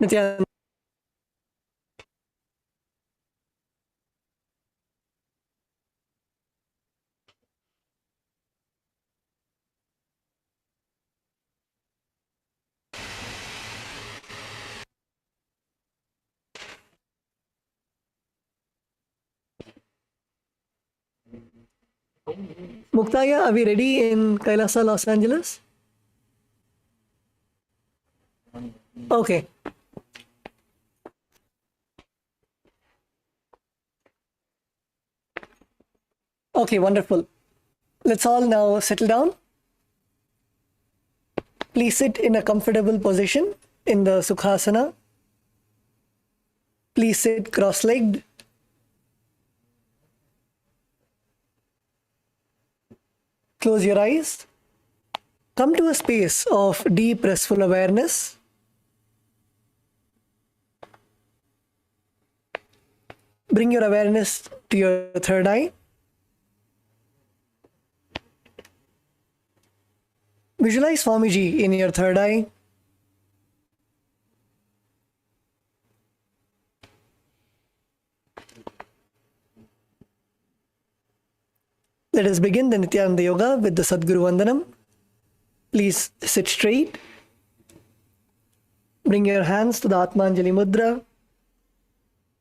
Nithyananda. Muktaya, are we ready in Kailasa, Los Angeles? Okay. Okay, wonderful. Let's all now settle down. Please sit in a comfortable position in the Sukhasana. Please sit cross-legged. Close your eyes. Come to a space of deep, restful awareness. Bring your awareness to your third eye. Visualize Swamiji in your third eye. Let us begin the Nithyananda Yoga with the Sadguru Vandanam. Please sit straight. Bring your hands to the Atmanjali Mudra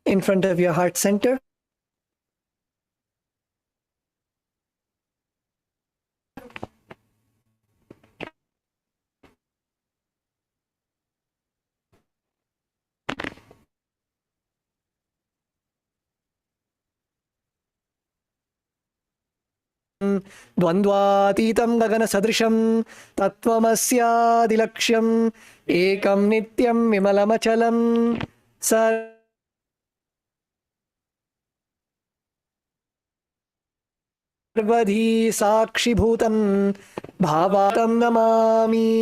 in front of your heart center. द्वन्द्वातीतं गगनसदृशं तत्त्वमस्यादिलक्ष्यम् एकं नित्यं विमलमचलं सर्वधी साक्षिभूतं भावातं Namami.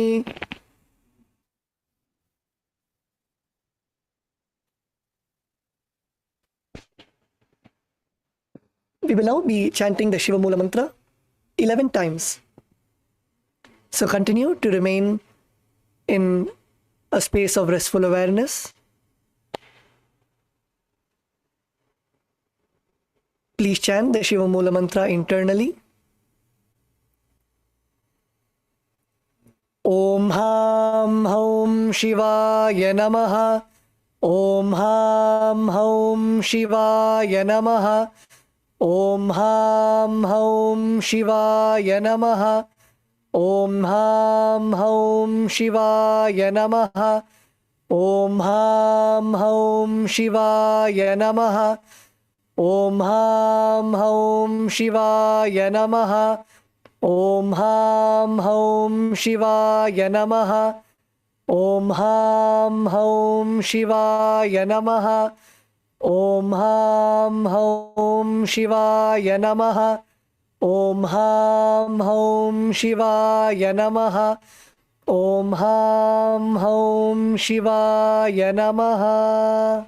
We will now be chanting the Shiva Mula mantra 11 times. So continue to remain in a space of restful awareness. Please chant the Shiva Mula mantra internally. Om Ham Haum Shivaya Namaha. Om Ham Haum Shivaya Namaha. Om Ham Haum Shivaya Namaha. Om Ham Haum Shivaya Namaha. Om Ham Haum Shivaya Namaha. Om Ham Haum Shivaya Namaha. Om Ham Haum Shivaya Namaha. Om Ham Haum Shivaya Namaha. Om Ham Haum Shivaya Namaha. Om Ham Haum Shivaya Namaha. Om Ham Haum Shivaya Namaha.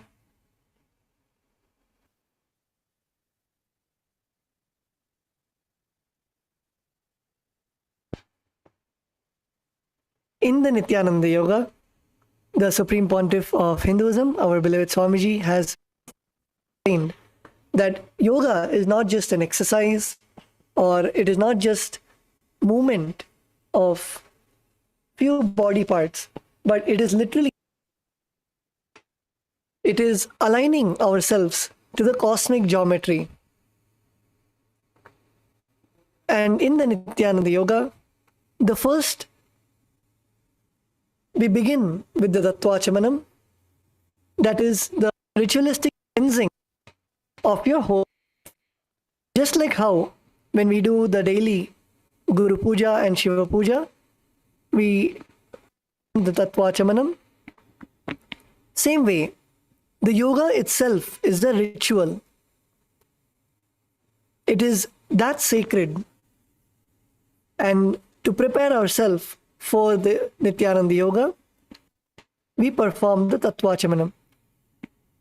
In the Nithyananda Yoga, the Supreme Pontiff of Hinduism, our beloved Swamiji, has explained that yoga is not just an exercise, or it is not just movement of few body parts, but it is literally, it is aligning ourselves to the cosmic geometry. And in the Nithyananda Yoga, the first, we begin with the Tatwachamanam, that is the ritualistic cleansing of your whole. Just like how when we do the daily Guru Puja and Shiva Puja, we do the Tatwachamanam. Same way, the yoga itself is the ritual. It is that sacred. And to prepare ourselves for the Nithyananda Yoga, we perform the Tatwachamanam.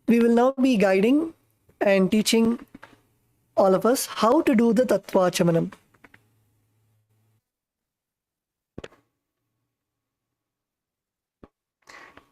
We will now be guiding and teaching all of us how to do the Tatwachamanam.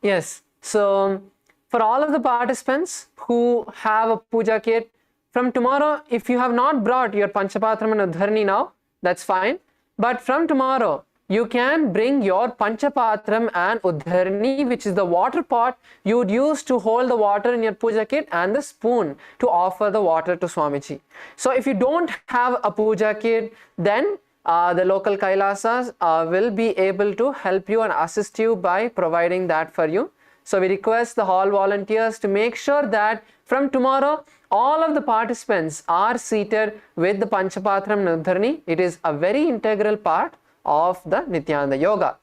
Yes. So for all of the participants who have a puja kit, from tomorrow, if you have not brought your Panchapatram and Udharni now, that's fine. But from tomorrow, you can bring your Panchapatram and Udharni, which is the water pot you would use to hold the water in your puja kit, and the spoon to offer the water to Swamiji. So if you don't have a puja kit, then the local Kailasas will be able to help you and assist you by providing that for you. So we request the hall volunteers to make sure that from tomorrow, all of the participants are seated with the Panchapatram and Udharni. It is a very integral part of the Nithyananda Yoga.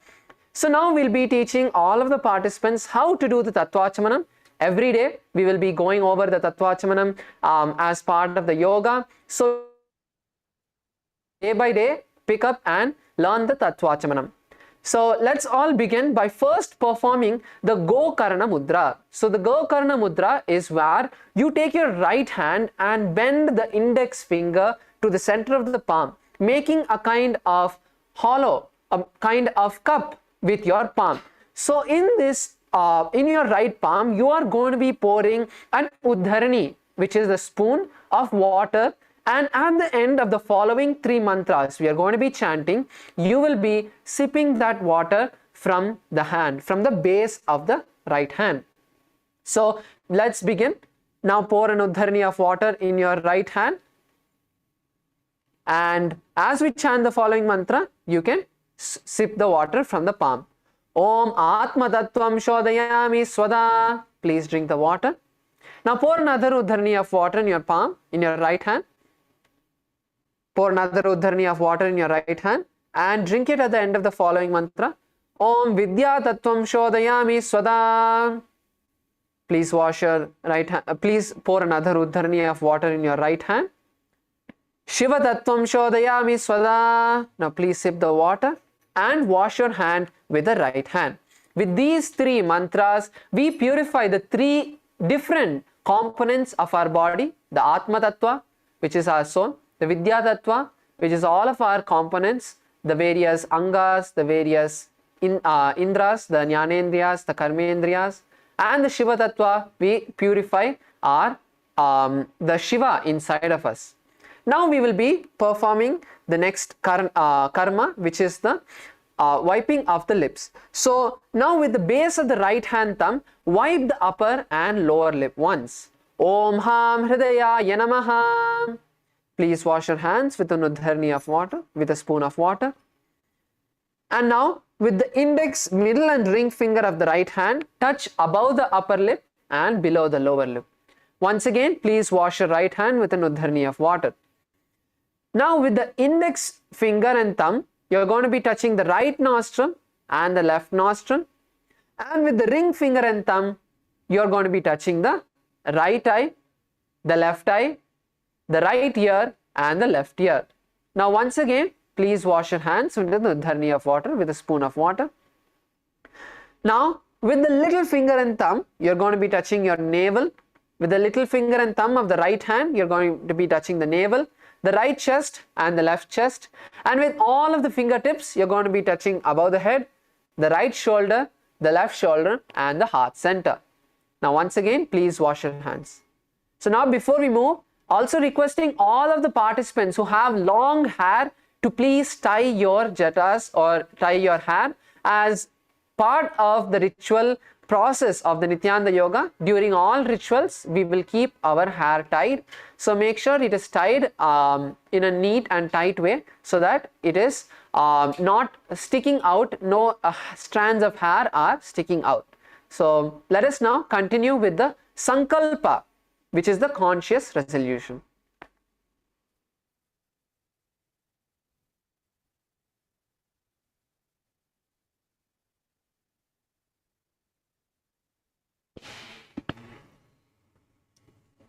So now we'll be teaching all of the participants how to do the Tatvachamanam. Every day we will be going over the Tatvachamanam as part of the yoga. So day by day, pick up and learn the Tatvachamanam. So let's all begin by first performing the Karana Mudra. So the Karana Mudra is where you take your right hand and bend the index finger to the center of the palm, making a kind of hollow, a kind of cup with your palm. So in this, in your right palm, you are going to be pouring an Udharni, which is the spoon of water. And at the end of the following 3 mantras we are going to be chanting, you will be sipping that water from the hand, from the base of the right hand. So let's begin. Now pour an Udharni of water in your right hand. And as we chant the following mantra, you can sip the water from the palm. Om Atma Tatwam Shodayami Swada. Please drink the water. Now pour another Udharni of water in your palm, in your right hand. Pour another Udharni of water in your right hand and drink it at the end of the following mantra. Om Vidya Tatwam Shodayami Swada. Please wash your right hand. Please pour another Udharni of water in your right hand. Shiva Tatwam Shodayami Swada. Now please sip the water and wash your hand with the right hand. With these 3 mantras, we purify the 3 different components of our body. The Atma Tattva, which is our soul. The Vidya Tattva, which is all of our components, the various Angas, the various Indras, the Jnanendriyas, the Karmendriyas, and the Shiva Tattva, we purify our the Shiva inside of us. Now we will be performing the next karma, which is the wiping of the lips. So now with the base of the right hand thumb, wipe the upper and lower lip once. Om Ham Hridayaya Namaha. Please wash your hands with an Udharni of water, with a spoon of water. And now with the index, middle and ring finger of the right hand, touch above the upper lip and below the lower lip. Once again, please wash your right hand with an Udharni of water. Now with the index finger and thumb, you're going to be touching the right nostril and the left nostril. And with the ring finger and thumb, you're going to be touching the right eye, the left eye, the right ear and the left ear. Now once again, please wash your hands with the Udharni of water, with a spoon of water. Now with the little finger and thumb, you're going to be touching your navel. With the little finger and thumb of the right hand, you're going to be touching the navel, the right chest and the left chest. And with all of the fingertips, you're going to be touching above the head, the right shoulder, the left shoulder and the heart center. Now once again, please wash your hands. So now before we move, also requesting all of the participants who have long hair to please tie your jatas or tie your hair as part of the ritual process of the Nithyananda Yoga. During all rituals, we will keep our hair tied. So make sure it is tied in a neat and tight way so that it is not sticking out, no strands of hair are sticking out. So let us now continue with the Sankalpa, which is the conscious resolution.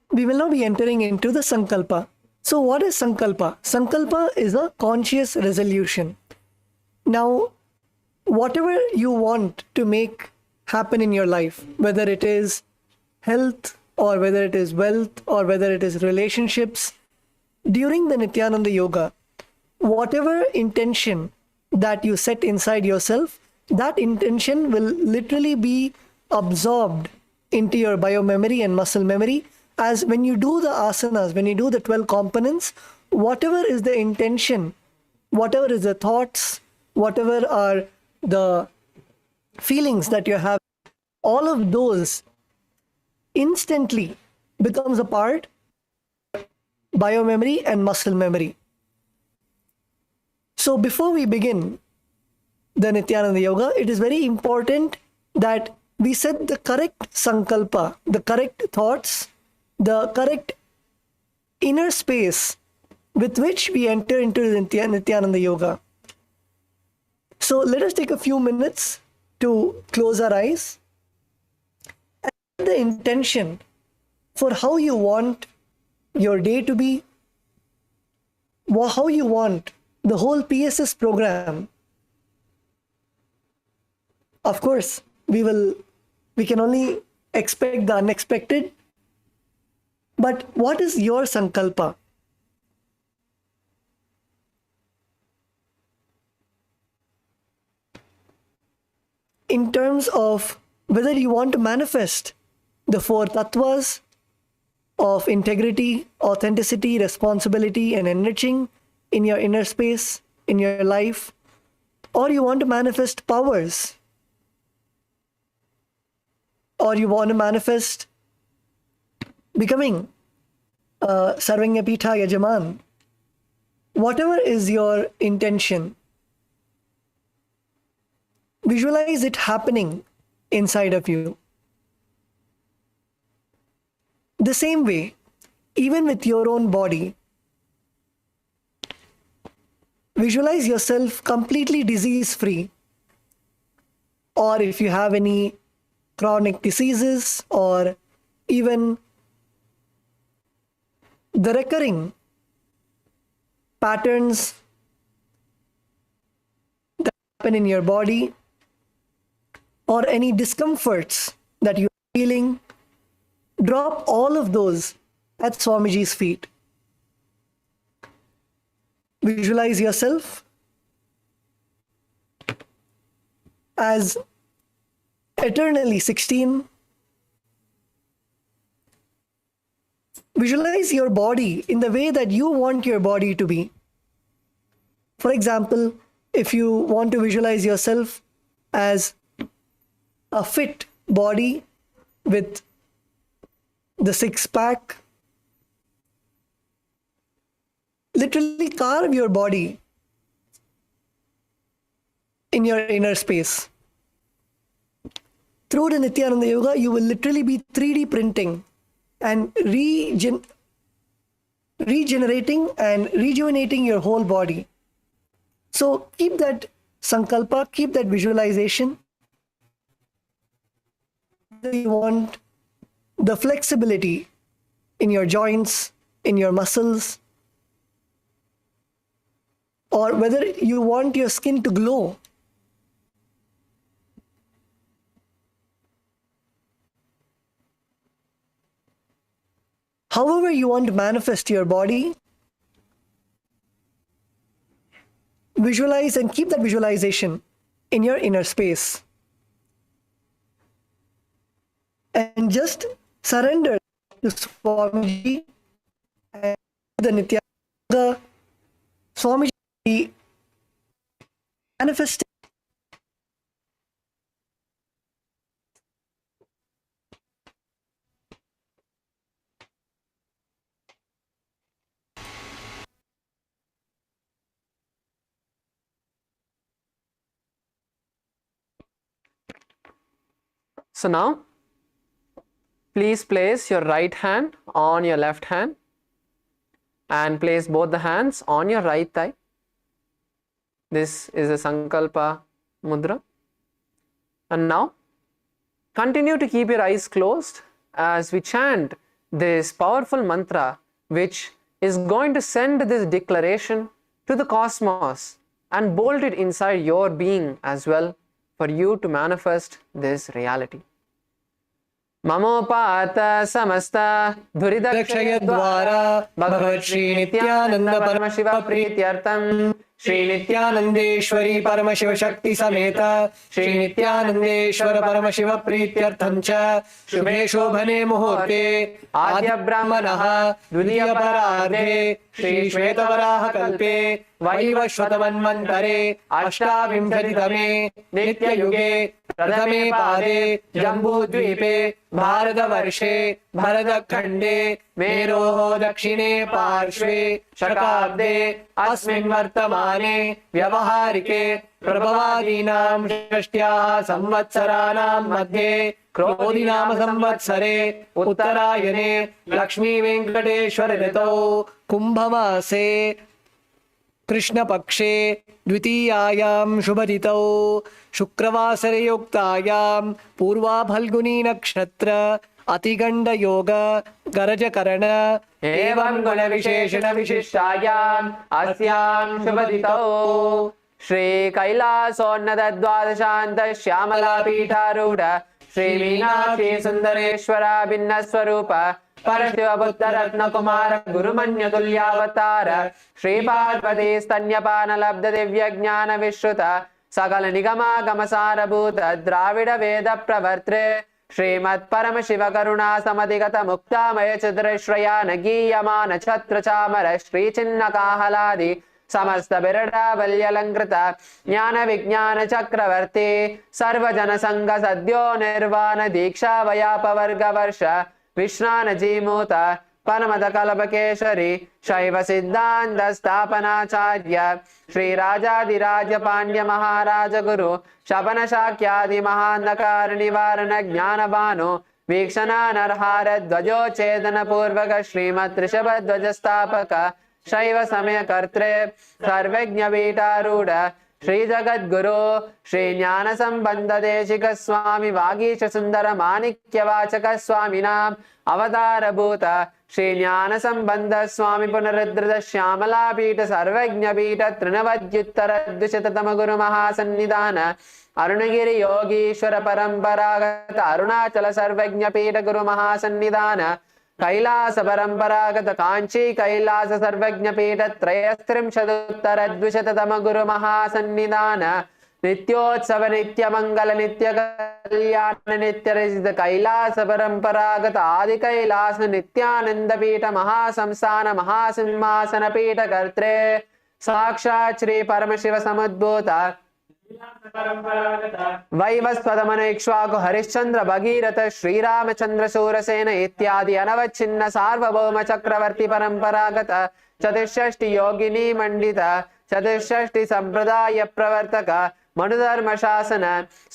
We will now be entering into the Sankalpa. So what is Sankalpa? Sankalpa is a conscious resolution. Now, whatever you want to make happen in your life, whether it is health or whether it is wealth or whether it is relationships, during the Nithyananda Yoga, whatever intention that you set inside yourself, that intention will literally be absorbed into your biomemory and muscle memory. As when you do the asanas, when you do the 12 components, whatever is the intention, whatever is the thoughts, whatever are the feelings that you have, all of those instantly becomes a part of biomemory and muscle memory. So before we begin the Nithyananda Yoga, it is very important that we set the correct sankalpa, the correct thoughts, the correct inner space with which we enter into the Nithyananda Yoga. So let us take a few minutes to close our eyes and set the intention for how you want your day to be, how you want the whole PSS program. Of course, we can only expect the unexpected. But what is your sankalpa? In terms of whether you want to manifest the 4 tattvas of integrity, authenticity, responsibility, and enriching in your inner space, in your life, or you want to manifest powers, or you want to manifest becoming Sarvanyapita Yajaman. Whatever is your intention, visualize it happening inside of you. The same way, even with your own body, visualize yourself completely disease-free. Or if you have any chronic diseases or even the recurring patterns that happen in your body or any discomforts that you are feeling, drop all of those at Swamiji's feet. Visualize yourself as eternally 16. Visualize your body in the way that you want your body to be. For example, if you want to visualize yourself as a fit body with the 6-pack, literally carve your body in your inner space. Through the Nithyananda Yoga, you will literally be 3D printing and regenerating and rejuvenating your whole body. So keep that sankalpa, keep that visualization. You want the flexibility in your joints, in your muscles, or whether you want your skin to glow. However you want to manifest your body, visualize and keep that visualization in your inner space. And just surrender to Swamiji and the Nithyananda. Swamiji manifesting. So now, please place your right hand on your left hand and place both the hands on your right thigh. This is a Sankalpa Mudra. And now, continue to keep your eyes closed as we chant this powerful mantra, which is going to send this declaration to the cosmos and bolt it inside your being as well for you to manifest this reality. Mamopata samasta dhuridakshaya dwara Bhagavat Shri Nithyananda Paramashiva Prityartam Shri नित्यानंदेश्वरी Paramshiva शक्ति समेत श्री नित्यानंदेश्वर परमशिव प्रीत्यर्थं च शुभे शोभने मुहूर्ते आद्य ब्राह्मणः द्वितीय परार्धे श्री श्वेतवराह कल्पे वैवस्वतमन्वन्तरे अष्टाविंशतितमे नित्ययुगे प्रथमे पादे जम्बूद्वीपे भारतवर्षे भरतखण्डे मेरोः दक्षिणे पार्श्वे शकाब्दे अस्मिन् वर्तमाने व्यवहारिके प्रभवादीनां षष्ट्याः संवत्सराणां मध्ये क्रोधिनाम संवत्सरे उत्तरायणे लक्ष्मी वेंकटेश्वर ऋतौ कुंभमासे कृष्णपक्षे द्वितीयायां शुभतिथौ शुक्रवासरे युक्तायां पूर्वा फल्गुनी नक्षत्र अतिगंड योग गरजकरण एवं गुण विशेषण विशिष्टायाम् अस्यां शुभतिथौ श्री कैलासोन्नत द्वादशान्त श्यामला पीठारूढ़ श्री मीनाक्षी सुंदरेश्वरा भिन्न स्वरूप परशिव बुद्ध रत्न कुमार गुरुमन्य तुल्यावतार श्री पार्वती स्तन्यपान लब्ध दिव्य ज्ञान विश्रुत सकल निगमागम सारभूत द्राविड वेद प्रवर्त्रे श्रीमत् परम शिव करुणा समधिगत मुक्तामय चिद्रश्रयान गीयमान छत्र चामर श्री चिन्ह काहलादि समस्त बिरडावल्यलंकृत ज्ञान विज्ञान चक्रवर्ती सर्वजन संग सद्यो निर्वाण दीक्षा वयापवर्ग वर्ष विश्रान जीमूत परमद कल्पकेशरी शैव सिद्धांत स्थापनाचार्य श्री राजाधिराज पांड्य महाराज गुरु शपन शाक्यादि महांधकार निवारण ज्ञान भानु वीक्षणा नरहार ध्वजोच्छेदन पूर्वक श्रीमत् ऋषभ ध्वज स्थापक शैव समय कर्त्रे सर्वज्ञ पीठारूढ़ श्री जगद्गुरु श्री ज्ञान संबंध देशिक स्वामी वागीश सुंदर माणिक्य वाचक स्वामिनाम अवतार भूत श्री ज्ञान संबंध स्वामी पुनरुद्धृत श्यामला पीठ सर्वज्ञ पीठ तृणवद्युत्तर द्विशततम गुरु महासन्निधान अरुणगिरि योगीश्वर परंपरागत अरुणाचल सर्वज्ञ पीठ गुरु महासन्निधान कैलास परंपरागत कांची कैलास सर्वज्ञ पीठ त्रयस्त्रिंशदुत्तर द्विशततम गुरु महासन्निधान नित्योत्सव नित्य मंगल नित्य कल्याण नित्य रचित कैलास परंपरागत आदि कैलास नित्यानंद पीठ महासंस्थान महासिंहासन पीठ कर्त्रे साक्षात् श्री परमशिव समुद्भूत वैवस्वतमन इक्ष्वाकु हरिश्चंद्र भगीरथ श्रीरामचंद्र शूरसेन इत्यादि अनवच्छिन्न सार्वभौम चक्रवर्ती परंपरागत चतुष्षष्टि योगिनी मंडित चतुष्षष्टि संप्रदाय प्रवर्तक मनुधर्म शासन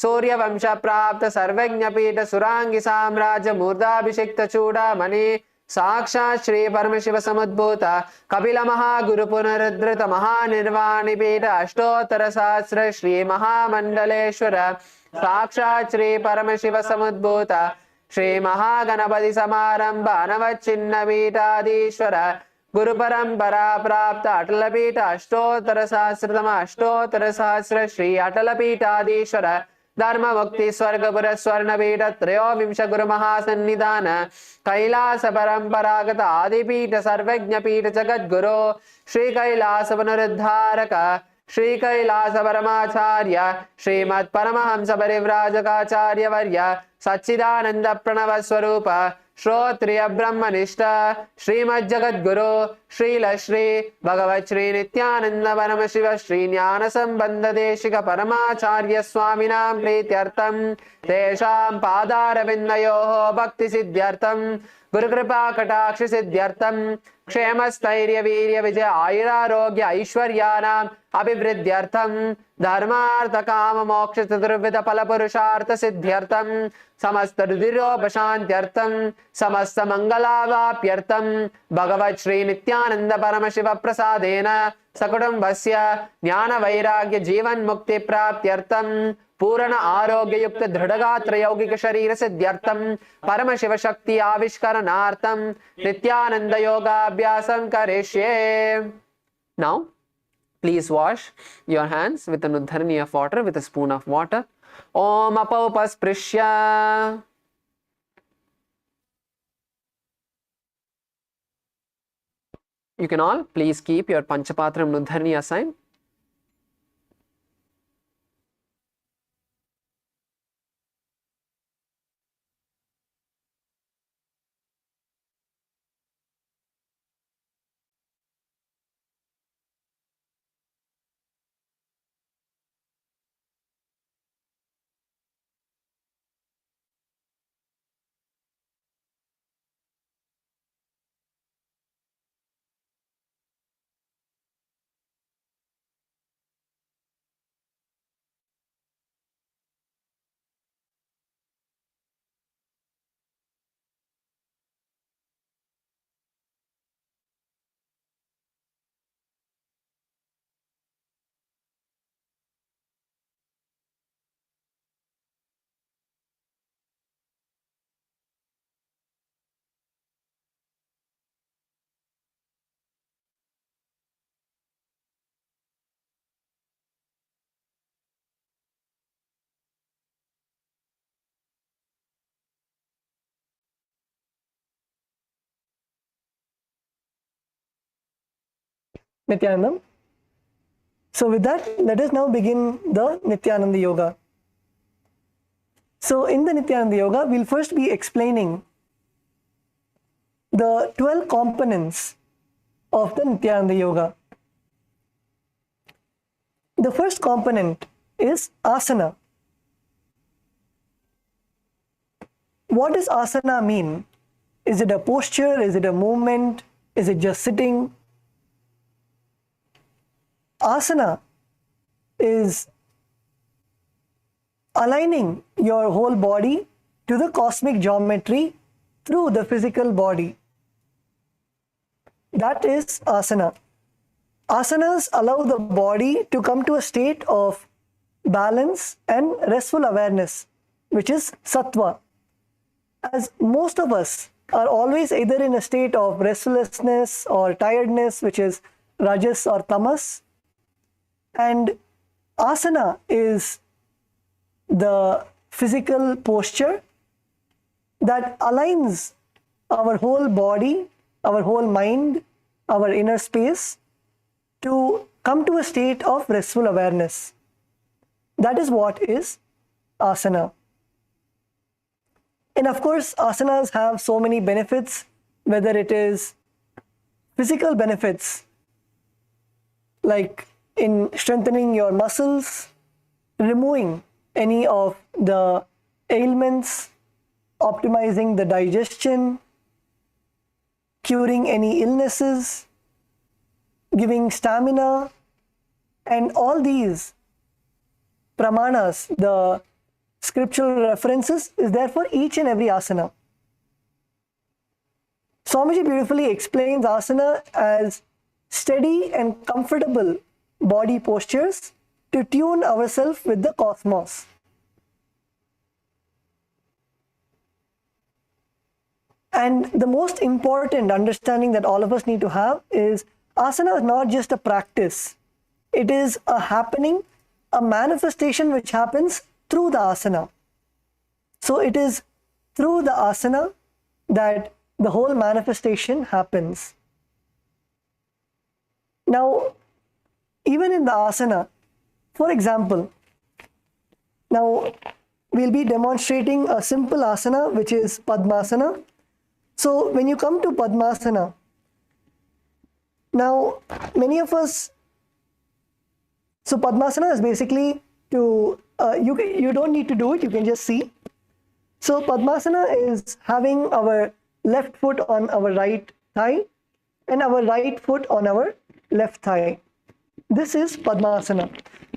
सूर्यवंश प्राप्त सर्वज्ञ पीठ सुरांगी साम्राज्य मूर्धाभिषिक्त चूड़ामणि साक्षात् श्री परमशिव समुद्भूत कपिल महागुरु पुनरुद्धृत महानिर्वाणी पीठ अष्टोत्तर सहस्र श्री महामंडलेश्वर साक्षात् श्री परमशिव समुद्भूत श्री महागणपति समारंभ अनवच्छिन्न पीठाधीश्वर गुरु परंपरा प्राप्त अटल पीठ अष्टोत्तर सहस्रतम अष्टोत्तर सहस्र श्री अटल पीठाधीश्वर धर्म मुक्ति स्वर्गपुर स्वर्ण पीठ त्रयोविंश गुरु महासन्निधान कैलास परंपरागत आदिपीठ सर्वज्ञ पीठ जगद्गुरु श्री कैलास पुनरुद्धारक श्री कैलास परमाचार्य श्रीमत् परमहंस परिव्राजकाचार्य वर्य सच्चिदानंद प्रणव स्वरूप श्रोत्रिय ब्रह्मनिष्ठ श्रीमद् जगद्गुरु श्रील श्री भगवत् श्री नित्यानंद परम शिव श्री ज्ञान संबंध देशिक परमाचार्य स्वामिनां प्रीत्यर्थं तेषां पादारविन्दयोः भक्ति सिद्ध्यर्थं गुरुकृपा कटाक्ष सिद्ध्यर्थं क्षेम स्थैर्य वीर्य विजय आयुरारोग्य ऐश्वर्यानां अभिवृद्ध्यर्थं धर्मार्थ काम मोक्ष चतुर्विध फल पुरुषार्थ सिद्ध्यर्थं समस्त रुधिरोपशान्त्यर्थं समस्त मंगलावाप्यर्थं भगवत् श्री नित्यानंद परम शिव प्रसादेन सकुटुम्बस्य ज्ञान वैराग्य जीवन मुक्ति प्राप्त्यर्थं पूर्ण आरोग्य युक्त दृढ़गात्र यौगिक शरीर सिद्ध्यर्थं परम शिव शक्ति आविष्करणार्थं नित्यानंद योगाभ्यासं करिष्ये. Now please wash your hands with an uddharani of water with a spoon of water. Om apaupasprisya. You can all please keep your panchapatra and uddharani aside. Nithyanandam. So with that, let us now begin the Nithyananda Yoga. So in the Nithyananda Yoga, we'll first be explaining the 12 components of the Nithyananda Yoga. The first component is asana. What does asana mean? Is it a posture? Is it a movement? Is it just sitting? Asana is aligning your whole body to the cosmic geometry through the physical body. That is asana. Asanas allow the body to come to a state of balance and restful awareness, which is sattva. As most of us are always either in a state of restlessness or tiredness, which is rajas or tamas, and asana is the physical posture that aligns our whole body, our whole mind, our inner space to come to a state of restful awareness. That is what is asana. And of course, asanas have so many benefits, whether it is physical benefits, like in strengthening your muscles, removing any of the ailments, optimizing the digestion, curing any illnesses, giving stamina, and all these pramanas, the scriptural references, is there for each and every asana. Swamiji beautifully explains asana as steady and comfortable body postures to tune ourselves with the cosmos. And the most important understanding that all of us need to have is asana is not just a practice. It is a happening, a manifestation which happens through the asana. So it is through the asana that the whole manifestation happens. Now, even in the asana, for example, now we'll be demonstrating a simple asana, which is Padmasana. So when you come to Padmasana, now many of us, so Padmasana is basically to, you don't need to do it, you can just see. So Padmasana is having our left foot on our right thigh and our right foot on our left thigh. This is Padmasana.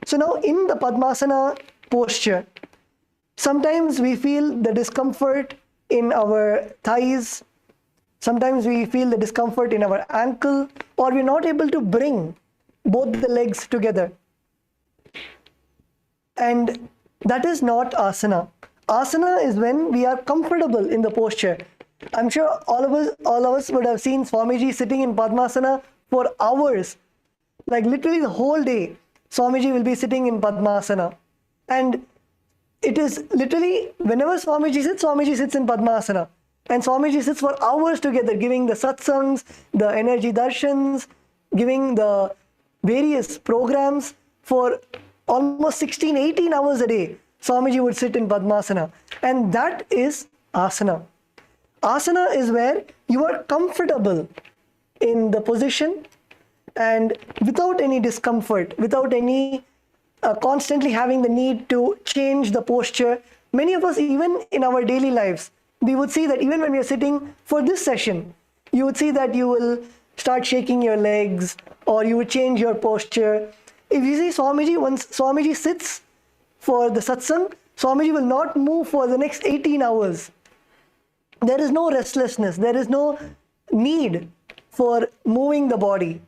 So now in the Padmasana posture, sometimes we feel the discomfort in our thighs, sometimes we feel the discomfort in our ankle, or we're not able to bring both the legs together. And that is not asana. Asana is when we are comfortable in the posture. I'm sure all of us would have seen Swamiji sitting in Padmasana for hours. Like literally the whole day, Swamiji will be sitting in Padmasana. And it is literally, whenever Swamiji sits in Padmasana. And Swamiji sits for hours together, giving the satsangs, the energy darshans, giving the various programs for almost 16, 18 hours a day. Swamiji would sit in Padmasana. And that is asana. Asana is where you are comfortable in the position and without any discomfort, without any constantly having the need to change the posture. Many of us, even in our daily lives, we would see that even when we are sitting for this session, you would see that you will start shaking your legs or you would change your posture. If you see Swamiji, once Swamiji sits for the satsang, Swamiji will not move for the next 18 hours. There is no restlessness. There is no need for moving the body.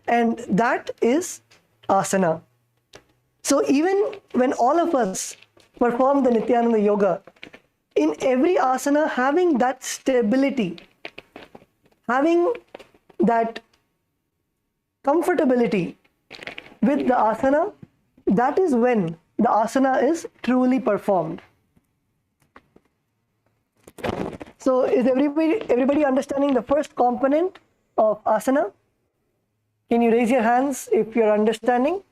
And that is asana. So even when all of us perform the Nithyananda Yoga, in every asana, having that stability, having that comfortability with the asana, that is when the asana is truly performed. So is everybody understanding the first component of asana? Can you raise your hands if you're understanding?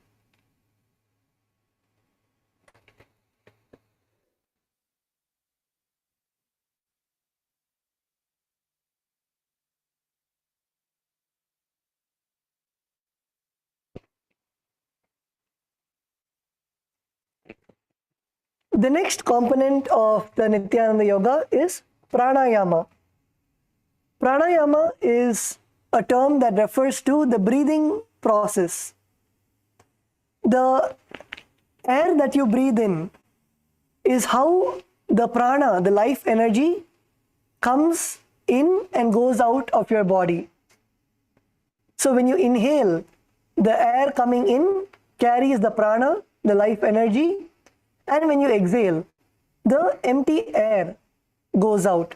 The next component of the Nithyananda Yoga is Pranayama. Pranayama is a term that refers to the breathing process. The air that you breathe in is how the prana, the life energy, comes in and goes out of your body. So when you inhale, the air coming in carries the prana, the life energy, and when you exhale, the empty air goes out.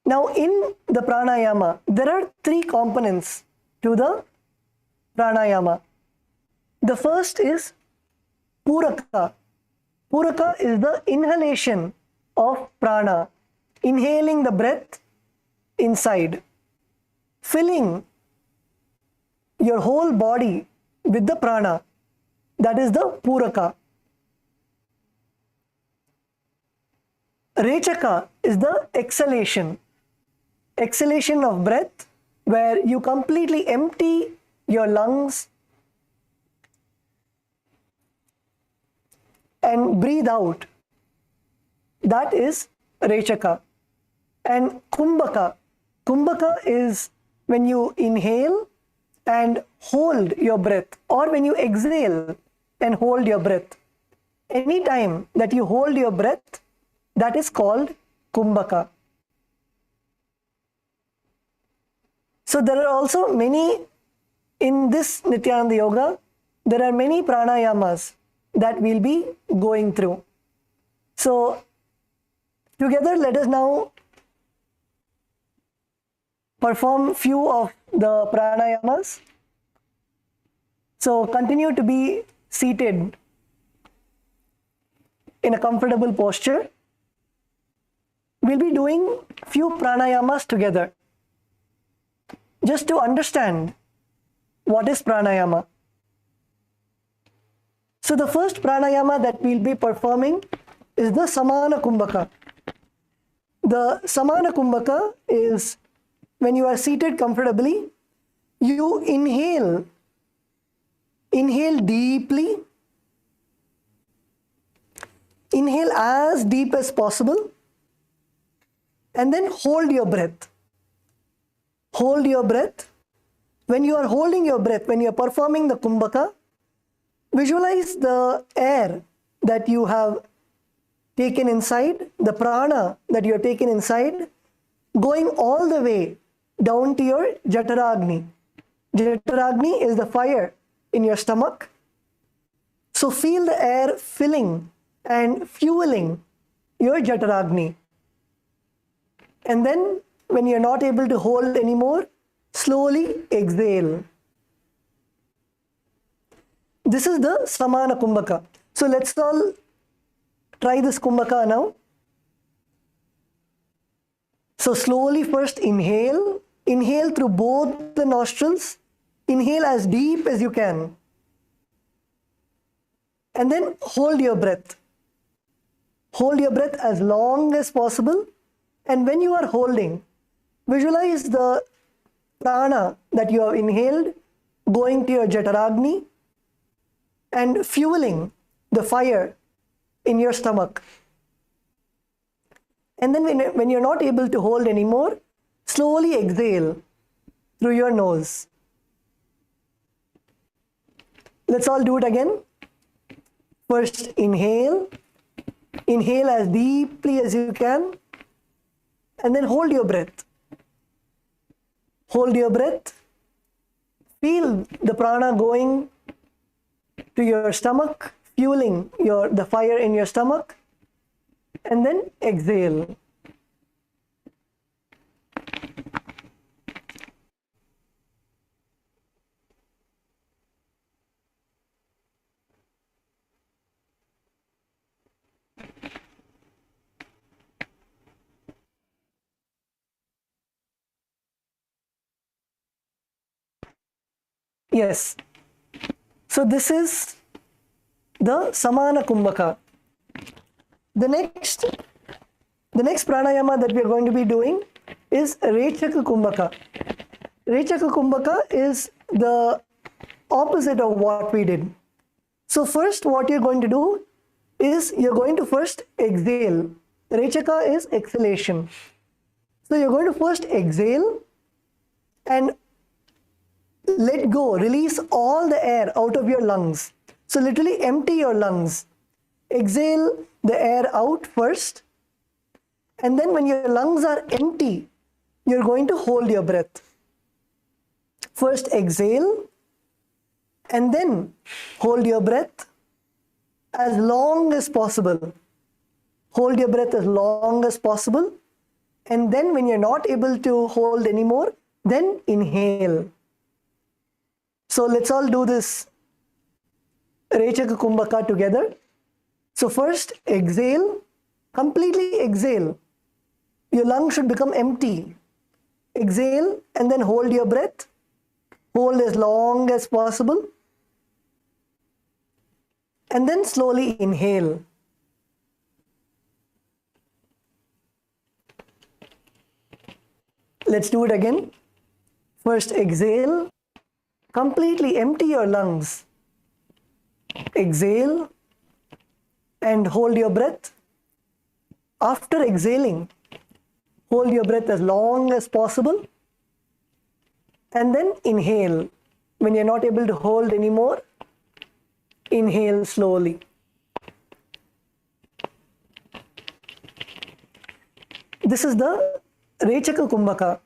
Now in the pranayama, there are three components to the pranayama. The first is puraka. Puraka is the inhalation of prana, inhaling the breath inside, filling your whole body with the prana. That is the puraka. Rechaka is the exhalation of breath, where you completely empty your lungs and breathe out. That is Rechaka. And Kumbhaka. Kumbhaka is when you inhale and hold your breath, or when you exhale and hold your breath. Any time that you hold your breath, that is called Kumbhaka. So there are also many, in this Nithyananda Yoga, there are many pranayamas that we'll be going through. So together let us now perform few of the pranayamas. So continue to be seated in a comfortable posture. We'll be doing few pranayamas together, just to understand what is pranayama. So the first pranayama that we'll be performing is the Samana Kumbhaka. The Samana Kumbhaka is when you are seated comfortably, you inhale deeply, inhale as deep as possible, and then hold your breath. Hold your breath. When you are holding your breath, when you are performing the Kumbhaka, visualize the air that you have taken inside, the prana that you have taken inside, going all the way down to your Jataragni. Jataragni is the fire in your stomach. So feel the air filling and fueling your Jataragni. And then when you're not able to hold anymore, slowly exhale. This is the Samana Kumbhaka. So let's all try this Kumbhaka now. So slowly first inhale. Inhale through both the nostrils. Inhale as deep as you can. And then hold your breath. Hold your breath as long as possible. And when you are holding, visualize the prana that you have inhaled going to your Jataragni and fueling the fire in your stomach. And then when you're not able to hold anymore, slowly exhale through your nose. Let's all do it again. First inhale. Inhale as deeply as you can. And then hold your breath. Hold your breath. Feel the prana going to your stomach, fueling the fire in your stomach. And then exhale. Yes. So this is the Samana Kumbhaka. The next pranayama that we are going to be doing is Rechaka Kumbhaka. Rechaka Kumbhaka is the opposite of what we did. So first what you're going to do is you're going to first exhale. Rechaka is exhalation. So you're going to first exhale and let go, release all the air out of your lungs. So literally empty your lungs. Exhale the air out first. And then when your lungs are empty, you're going to hold your breath. First exhale and then hold your breath as long as possible. Hold your breath as long as possible. And then when you're not able to hold anymore, then inhale. So let's all do this Rechaka Kumbhaka together. So first exhale, completely exhale. Your lungs should become empty. Exhale and then hold your breath. Hold as long as possible. And then slowly inhale. Let's do it again. First exhale. Completely empty your lungs. Exhale and hold your breath. After exhaling, hold your breath as long as possible. And then inhale. When you're not able to hold anymore, inhale slowly. This is the Rechaka Kumbhaka.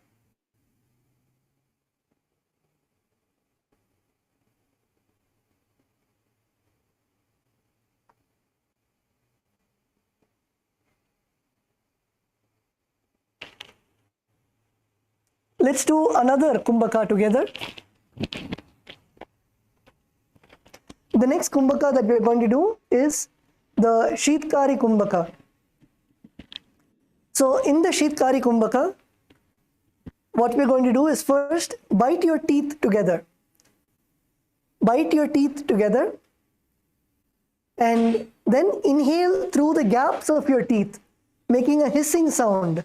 Let's do another Kumbhaka together. The next Kumbhaka that we are going to do is the Sheetkari Kumbhaka. So in the Sheetkari Kumbhaka, what we're going to do is first bite your teeth together. Bite your teeth together and then inhale through the gaps of your teeth, making a hissing sound.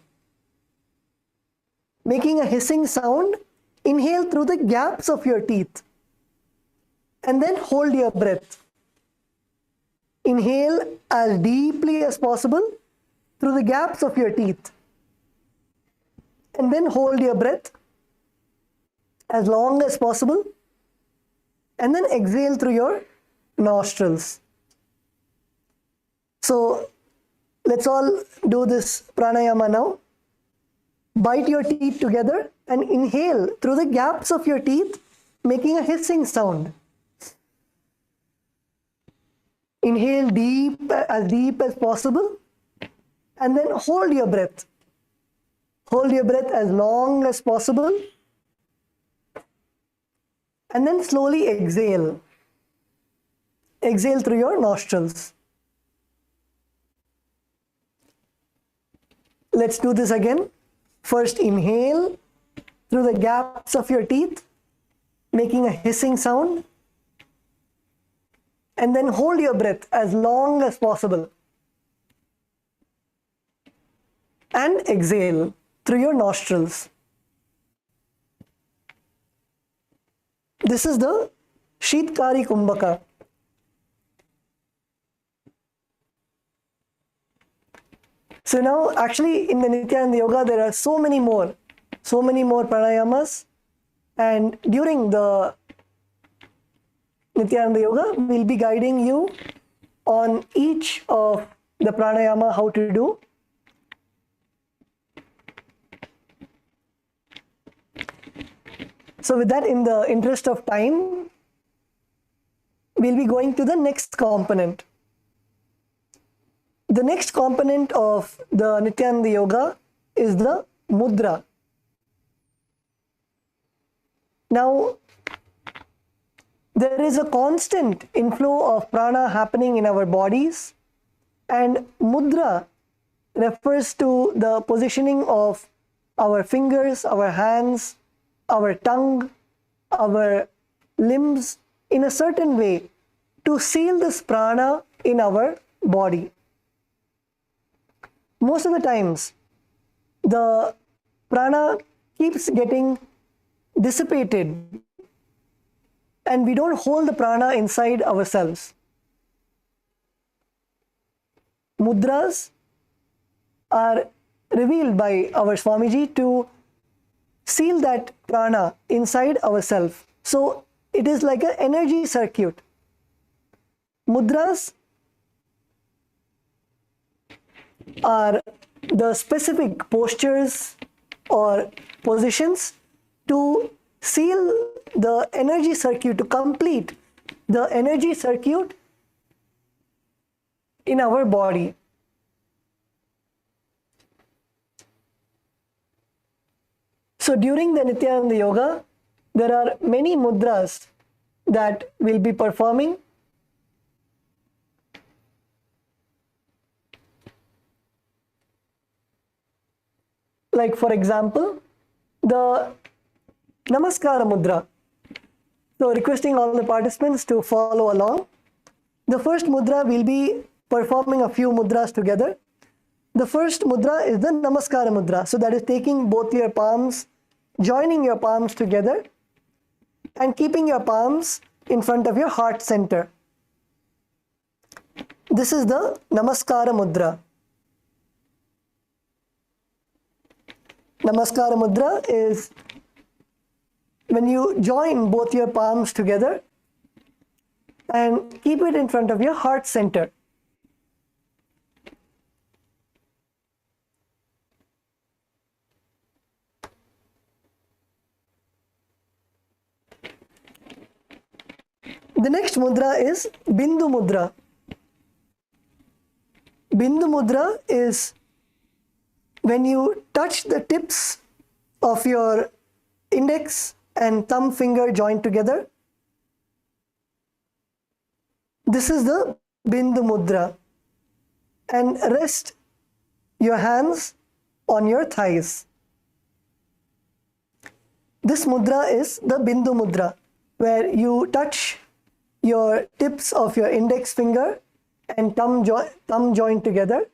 Making a hissing sound, inhale through the gaps of your teeth. And then hold your breath. Inhale as deeply as possible through the gaps of your teeth. And then hold your breath as long as possible. And then exhale through your nostrils. So let's all do this pranayama now. Bite your teeth together and inhale through the gaps of your teeth, making a hissing sound. Inhale deep as possible and then hold your breath. Hold your breath as long as possible and then slowly exhale. Exhale through your nostrils. Let's do this again. First inhale through the gaps of your teeth, making a hissing sound. And then hold your breath as long as possible. And exhale through your nostrils. This is the Sheetkari Kumbhaka. So now actually in the Nithyananda Yoga there are so many more pranayamas, and during the Nithyananda Yoga we'll be guiding you on each of the pranayama how to do. So with that, in the interest of time, we'll be going to the next component. The next component of the Nithyananda Yoga is the Mudra. Now, there is a constant inflow of prana happening in our bodies, and Mudra refers to the positioning of our fingers, our hands, our tongue, our limbs in a certain way to seal this prana in our body. Most of the times, the prana keeps getting dissipated and we don't hold the prana inside ourselves. Mudras are revealed by our Swamiji to seal that prana inside ourselves. So it is like an energy circuit. Mudras are the specific postures or positions to seal the energy circuit, to complete the energy circuit in our body. So during the Nithyananda Yoga, there are many mudras that we'll be performing. Like for example, the Namaskara Mudra. So requesting all the participants to follow along. The first mudra, we'll be performing a few mudras together. The first mudra is the Namaskara Mudra. So that is taking both your palms, joining your palms together and keeping your palms in front of your heart center. This is the Namaskara Mudra. Namaskara Mudra is when you join both your palms together and keep it in front of your heart center. The next mudra is Bindu Mudra. Bindu Mudra is when you touch the tips of your index and thumb finger joined together. This is the Bindu Mudra. And rest your hands on your thighs. This mudra is the Bindu Mudra, where you touch your tips of your index finger and thumb joined together,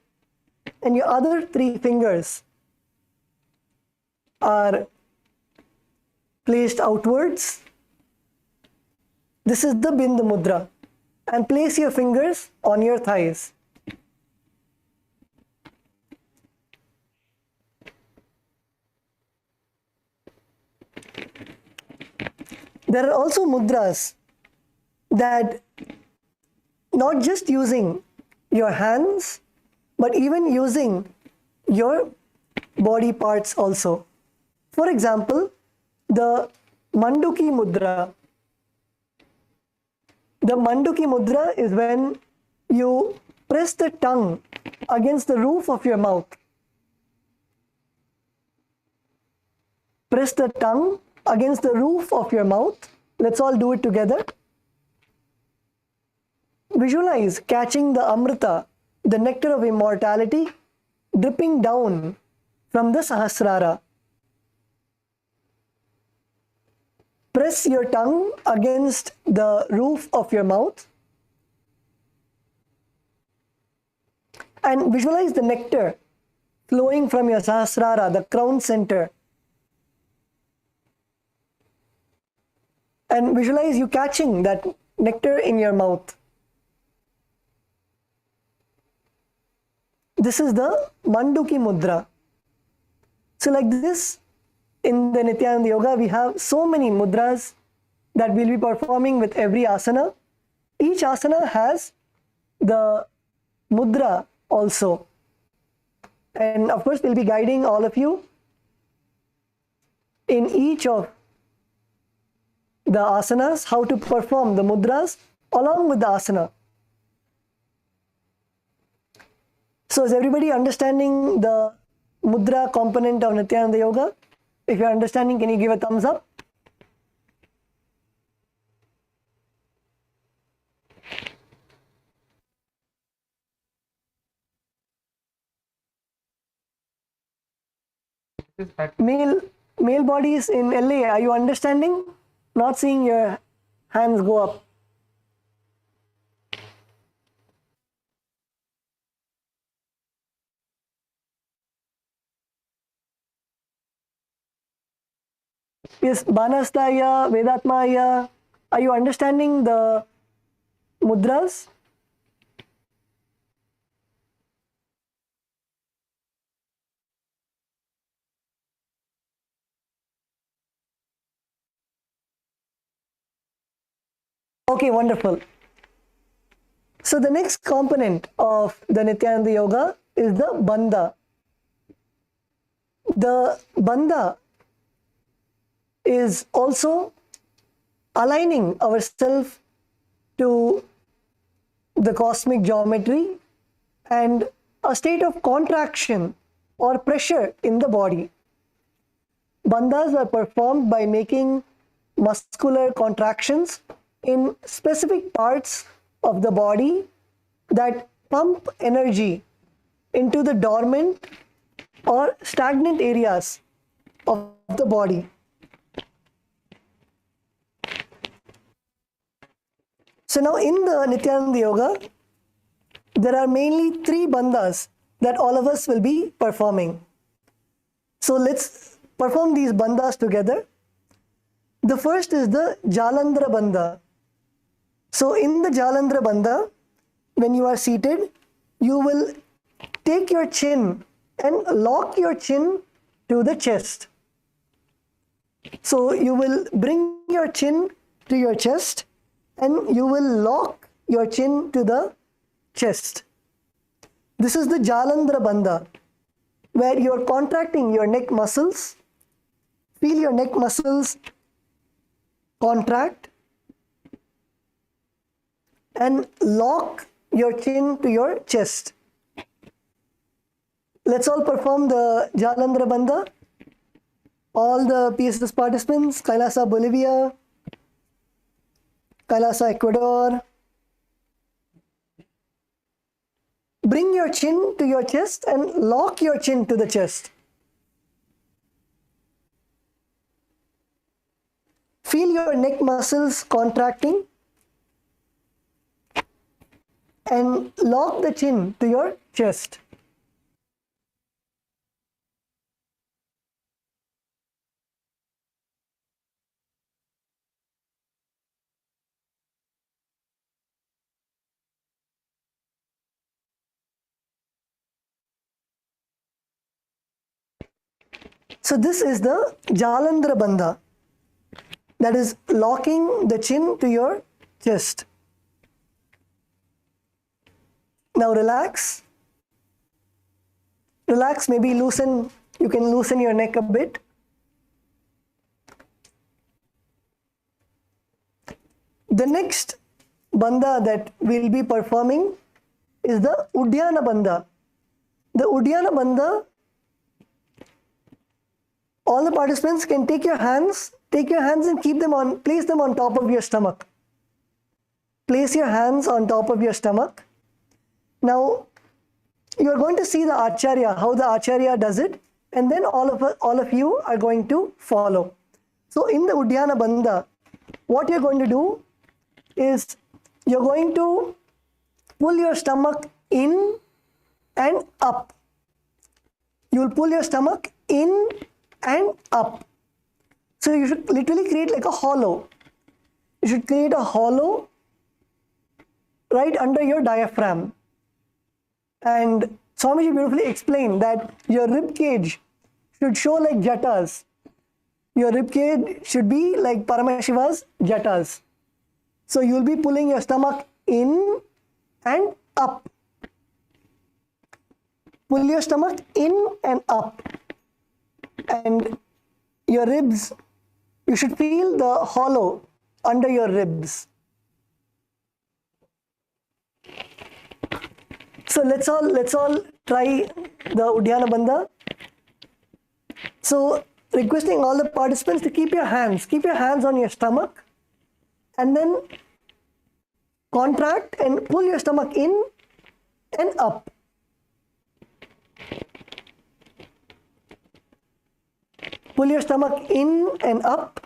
and your other three fingers are placed outwards. This is the Bindu Mudra. And place your fingers on your thighs. There are also mudras that not just using your hands, but even using your body parts also. For example, the Manduki Mudra. The Manduki Mudra is when you press the tongue against the roof of your mouth. Press the tongue against the roof of your mouth. Let's all do it together. Visualize catching the Amrita, the nectar of immortality, dripping down from the Sahasrara. Press your tongue against the roof of your mouth and visualize the nectar flowing from your Sahasrara, the crown center. And visualize you catching that nectar in your mouth. This is the Manduki Mudra. So like this, in the Nithyananda Yoga, we have so many mudras that we'll be performing with every asana. Each asana has the mudra also. And of course, we'll be guiding all of you in each of the asanas, how to perform the mudras along with the asana. So is everybody understanding the mudra component of Nithyananda Yoga? If you're understanding, can you give a thumbs up? Male bodies in LA, are you understanding? Not seeing your hands go up. Yes, Banastaya, Vedatmaya, are you understanding the mudras? Okay, wonderful. So the next component of the Nithyananda Yoga is the Bandha. The Bandha is also aligning ourselves to the cosmic geometry and a state of contraction or pressure in the body. Bandhas are performed by making muscular contractions in specific parts of the body that pump energy into the dormant or stagnant areas of the body. So now in the Nithyananda Yoga, there are mainly 3 bandhas that all of us will be performing. So let's perform these bandhas together. The first is the Jalandhara Bandha. So in the Jalandhara Bandha, when you are seated, you will take your chin and lock your chin to the chest. So you will bring your chin to your chest and you will lock your chin to the chest. This is the Jalandhara Bandha, where you are contracting your neck muscles. Feel your neck muscles contract and lock your chin to your chest. Let's all perform the Jalandhara Bandha. All the PSS participants, Kailasa, Bolivia, Kailasa, Ecuador. Bring your chin to your chest and lock your chin to the chest. Feel your neck muscles contracting and lock the chin to your chest. So this is the Jalandhara Bandha, that is locking the chin to your chest. Now relax. Relax, maybe loosen, you can loosen your neck a bit. The next bandha that we'll be performing is the Uddiyana Bandha. The Uddiyana Bandha, all the participants can take your hands and keep them on, place them on top of your stomach. Place your hands on top of your stomach. Now, you are going to see the Acharya, how the Acharya does it, and then all of you are going to follow. So in the Uddiyana Bandha, what you're going to do is you're going to pull your stomach in and up. You'll pull your stomach in and up. So you should literally create like a hollow. You should create a hollow right under your diaphragm. And Swamiji beautifully explained that your rib cage should show like jatas. Your rib cage should be like Paramashiva's jatas. So you will be pulling your stomach in and up. Pull your stomach in and up. And your ribs, you should feel the hollow under your ribs. So let's all try the Uddiyana Bandha. So requesting all the participants to keep your hands on your stomach and then contract and pull your stomach in and up. Pull your stomach in and up.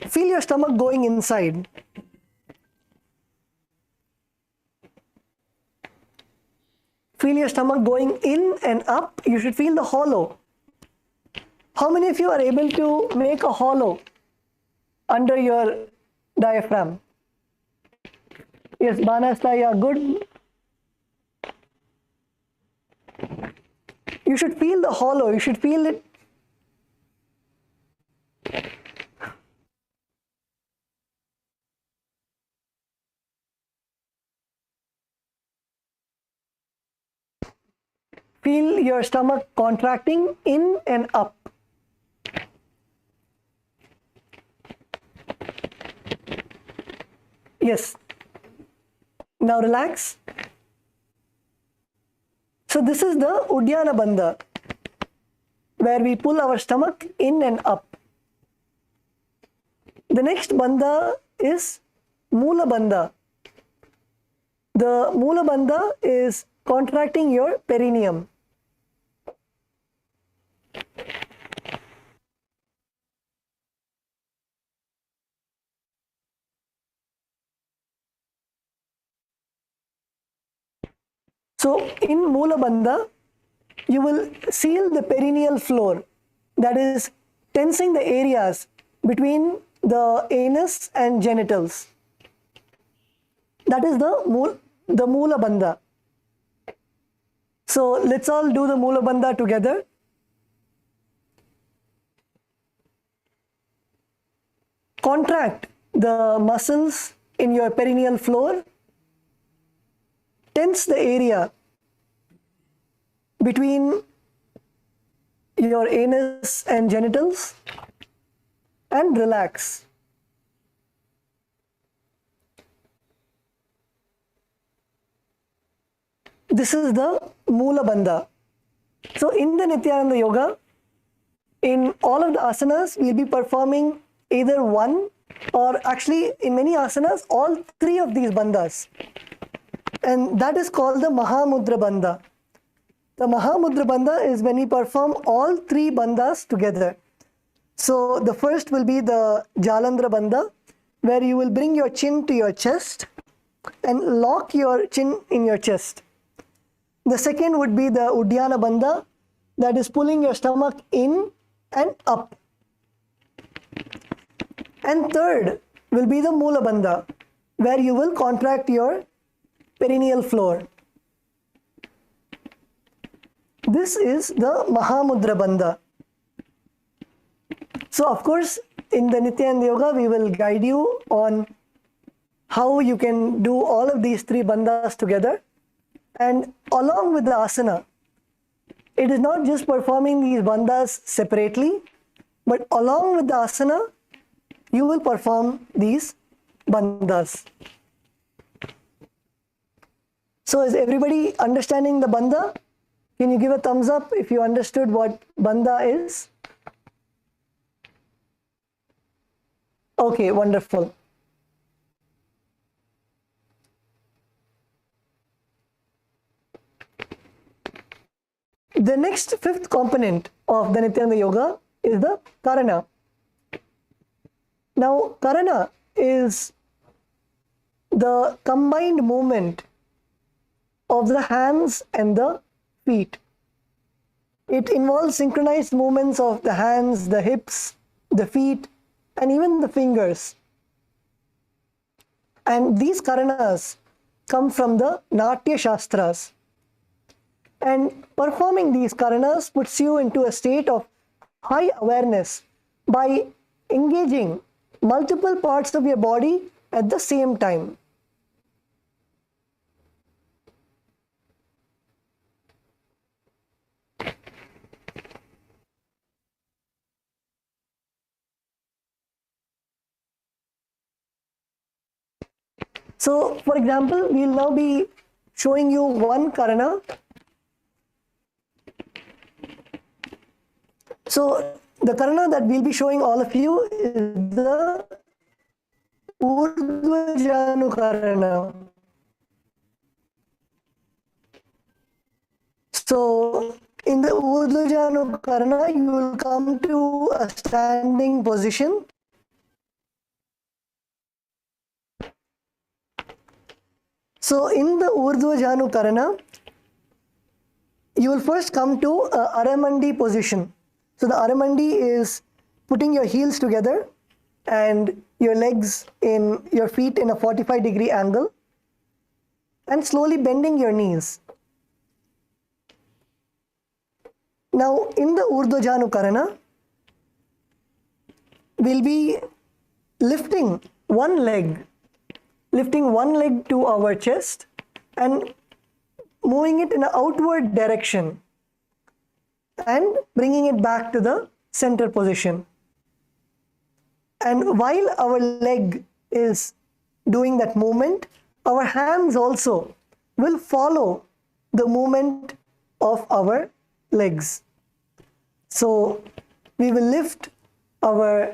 Feel your stomach going inside. Feel your stomach going in and up. You should feel the hollow. How many of you are able to make a hollow under your diaphragm? Yes, Banasta, yeah, good. You should feel the hollow. You should feel it. Feel your stomach contracting in and up. Yes. Now relax. So this is the Uddiyana Bandha, where we pull our stomach in and up. The next Bandha is Mula Bandha. The Mula Bandha is contracting your perineum. So in Mula Bandha, you will seal the perineal floor, that is tensing the areas between the anus and genitals. That is the Mula Bandha. So let's all do the Mula Bandha together. Contract the muscles in your perineal floor. Tense the area between your anus and genitals and relax. This is the Mula Bandha. So in the Nithyananda Yoga, in all of the asanas, we'll be performing either one or actually in many asanas, all three of these bandhas. And that is called the Mahamudra Bandha. The Mahamudra Bandha is when we perform all three bandhas together. So the first will be the Jalandhara Bandha, where you will bring your chin to your chest and lock your chin in your chest. The second would be the Uddiyana Bandha, that is pulling your stomach in and up. And third will be the Mula Bandha, where you will contract your perineal floor. This is the Mahamudra Bandha. So of course, in the Nithyananda Yoga, we will guide you on how you can do all of these three bandhas together. And along with the asana, it is not just performing these bandhas separately, but along with the asana, you will perform these bandhas. So is everybody understanding the bandha? Can you give a thumbs up if you understood what bandha is? Okay, wonderful. The next fifth component of the Nithyananda Yoga is the Karana. Now, Karana is the combined movement of the hands and the feet. It involves synchronized movements of the hands, the hips, the feet, and even the fingers. And these Karanas come from the Natya Shastras. And performing these Karanas puts you into a state of high awareness by engaging multiple parts of your body at the same time. So, for example, we will now be showing you one Karana. So, the Karana that we will be showing all of you is the Urdhva Janu Karana. So, in the Urdhva Janu Karana, you will come to a standing position. So in the Urdhva Janu Karana, you will first come to Aramandi position. So the Aramandi is putting your heels together and your legs in your feet in a 45-degree angle and slowly bending your knees. Now in the Urdhva Janu Karana, we'll be lifting one leg to our chest and moving it in an outward direction and bringing it back to the center position. And while our leg is doing that movement, our hands also will follow the movement of our legs. So we will lift our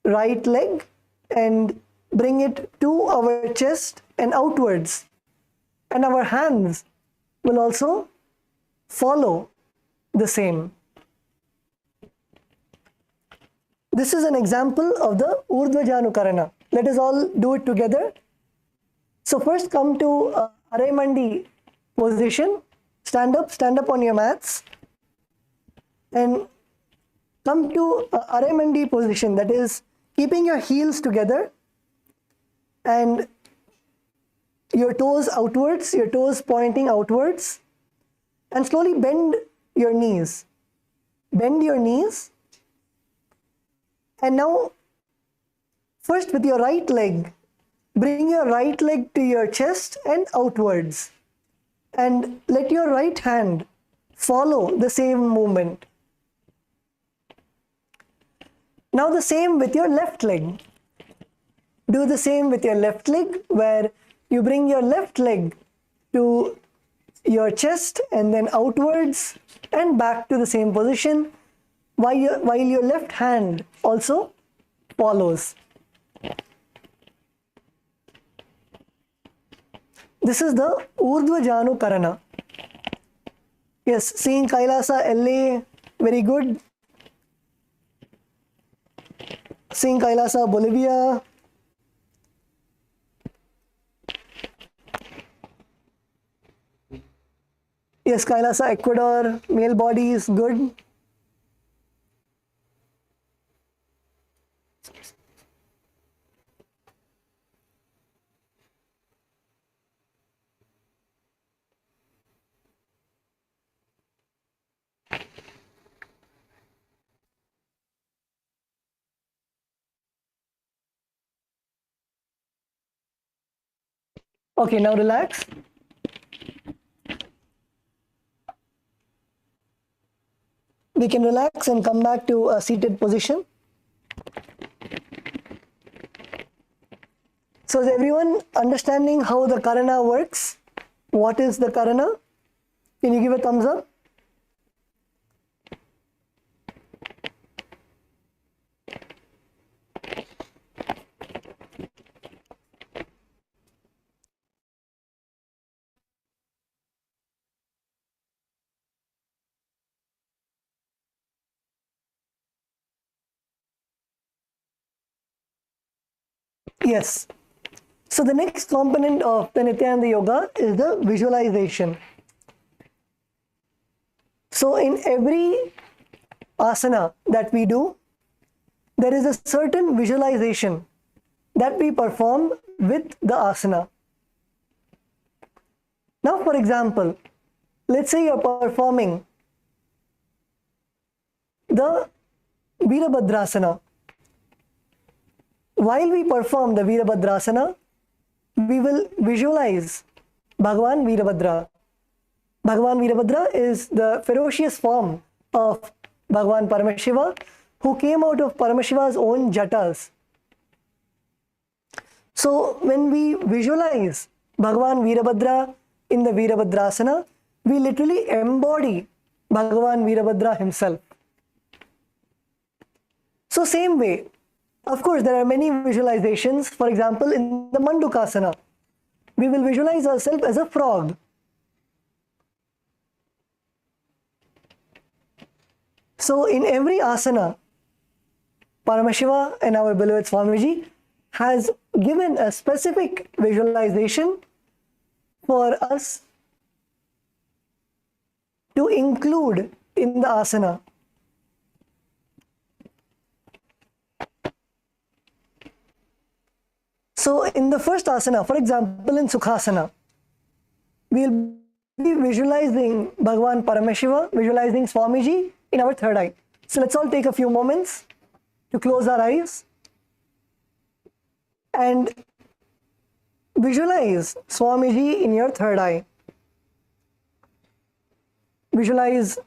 right leg and bring it to our chest and outwards. And our hands will also follow the same. This is an example of the Urdhva Janu Karana. Let us all do it together. So first come to Aramandi position. Stand up on your mats. And come to Aramandi position, that is keeping your heels together and your toes outwards, your toes pointing outwards, and slowly bend your knees. Bend your knees. And now, first with your right leg, bring your right leg to your chest and outwards. And let your right hand follow the same movement. Now the same with your left leg. Do the same with your left leg, where you bring your left leg to your chest and then outwards and back to the same position, while your left hand also follows. This is the Urdhva Janu Karana. Yes, seeing Kailasa, LA, very good. Seeing Kailasa, Bolivia. Yes, Kailasa, Ecuador, male body is good. Okay, now relax. We can relax and come back to a seated position. So is everyone understanding how the Karana works? What is the Karana? Can you give a thumbs up? Yes. So the next component of the Nithyananda Yoga is the visualization. So in every asana that we do, there is a certain visualization that we perform with the asana. Now, for example, let's say you're performing the Virabhadrasana. While we perform the Virabhadrasana, we will visualize Bhagavan Virabhadra. Bhagavan Virabhadra is the ferocious form of Bhagavan Paramashiva, who came out of Paramashiva's own jatas. So when we visualize Bhagavan Virabhadra in the Virabhadrasana, we literally embody Bhagavan Virabhadra himself. So same way, of course, there are many visualizations. For example, in the Mandukasana, we will visualize ourselves as a frog. So in every asana, Paramashiva and our beloved Swamiji has given a specific visualization for us to include in the asana. So in the first asana, for example, in Sukhasana, we'll be visualizing Bhagavan Paramashiva, visualizing Swamiji in our third eye. So let's all take a few moments to close our eyes and visualize Swamiji in your third eye. Visualize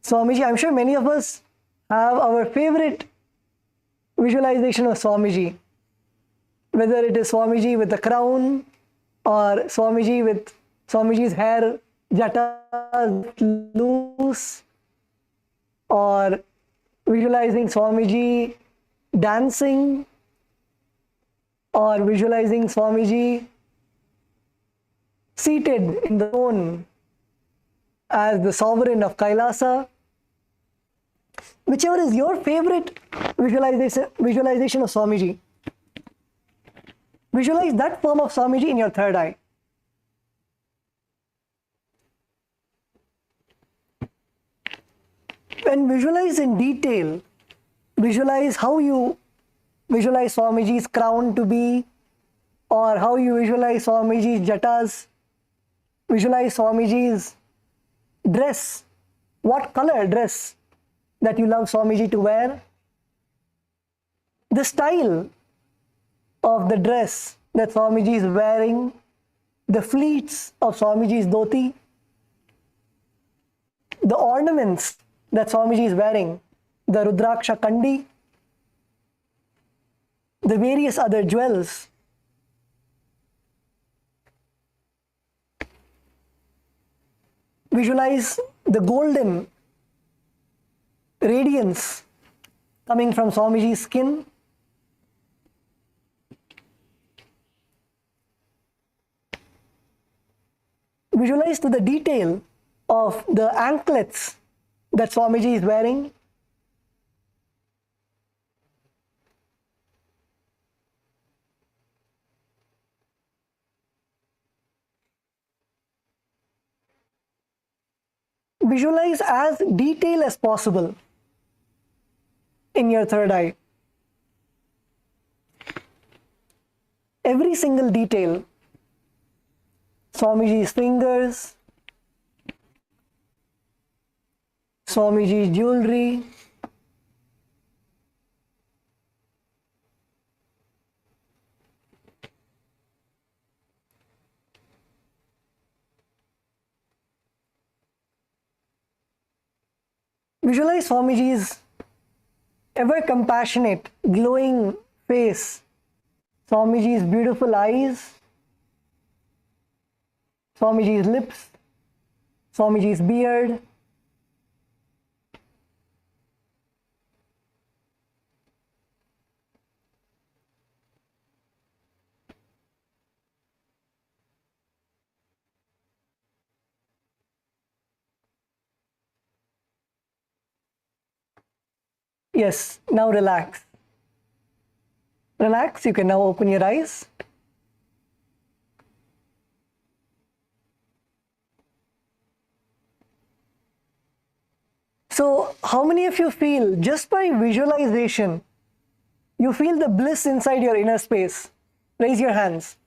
Swamiji. I'm sure many of us have our favorite visualization of Swamiji, whether it is Swamiji with the crown or Swamiji with Swamiji's hair, jata loose, or visualizing Swamiji dancing, or visualizing Swamiji seated in the throne as the sovereign of Kailasa. Whichever is your favorite visualization of Swamiji, visualize that form of Swamiji in your third eye. When visualize in detail, visualize how you visualize Swamiji's crown to be, or how you visualize Swamiji's jatas, visualize Swamiji's dress, what color dress that you love Swamiji to wear, the style of the dress that Swamiji is wearing, the pleats of Swamiji's dhoti, the ornaments that Swamiji is wearing, the Rudraksha Kandi, the various other jewels. Visualize the golden radiance coming from Swamiji's skin. Visualize to the detail of the anklets that Swamiji is wearing. Visualize as detailed as possible in your third eye. Every single detail. Swamiji's fingers, Swamiji's jewelry, visualize Swamiji's ever compassionate, glowing face, Swamiji's beautiful eyes, Swamiji's lips, Swamiji's beard. Yes, now relax. Relax, you can now open your eyes. So, how many of you feel just by visualization, you feel the bliss inside your inner space? Raise your hands.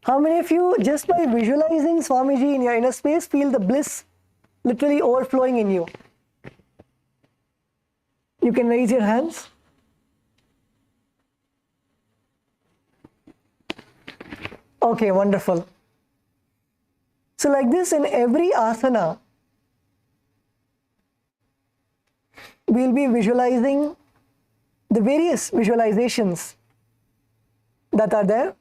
How many of you just by visualizing Swamiji in your inner space feel the bliss literally overflowing in you? You can raise your hands. Okay, wonderful. So like this, in every asana, we'll be visualizing the various visualizations that are there.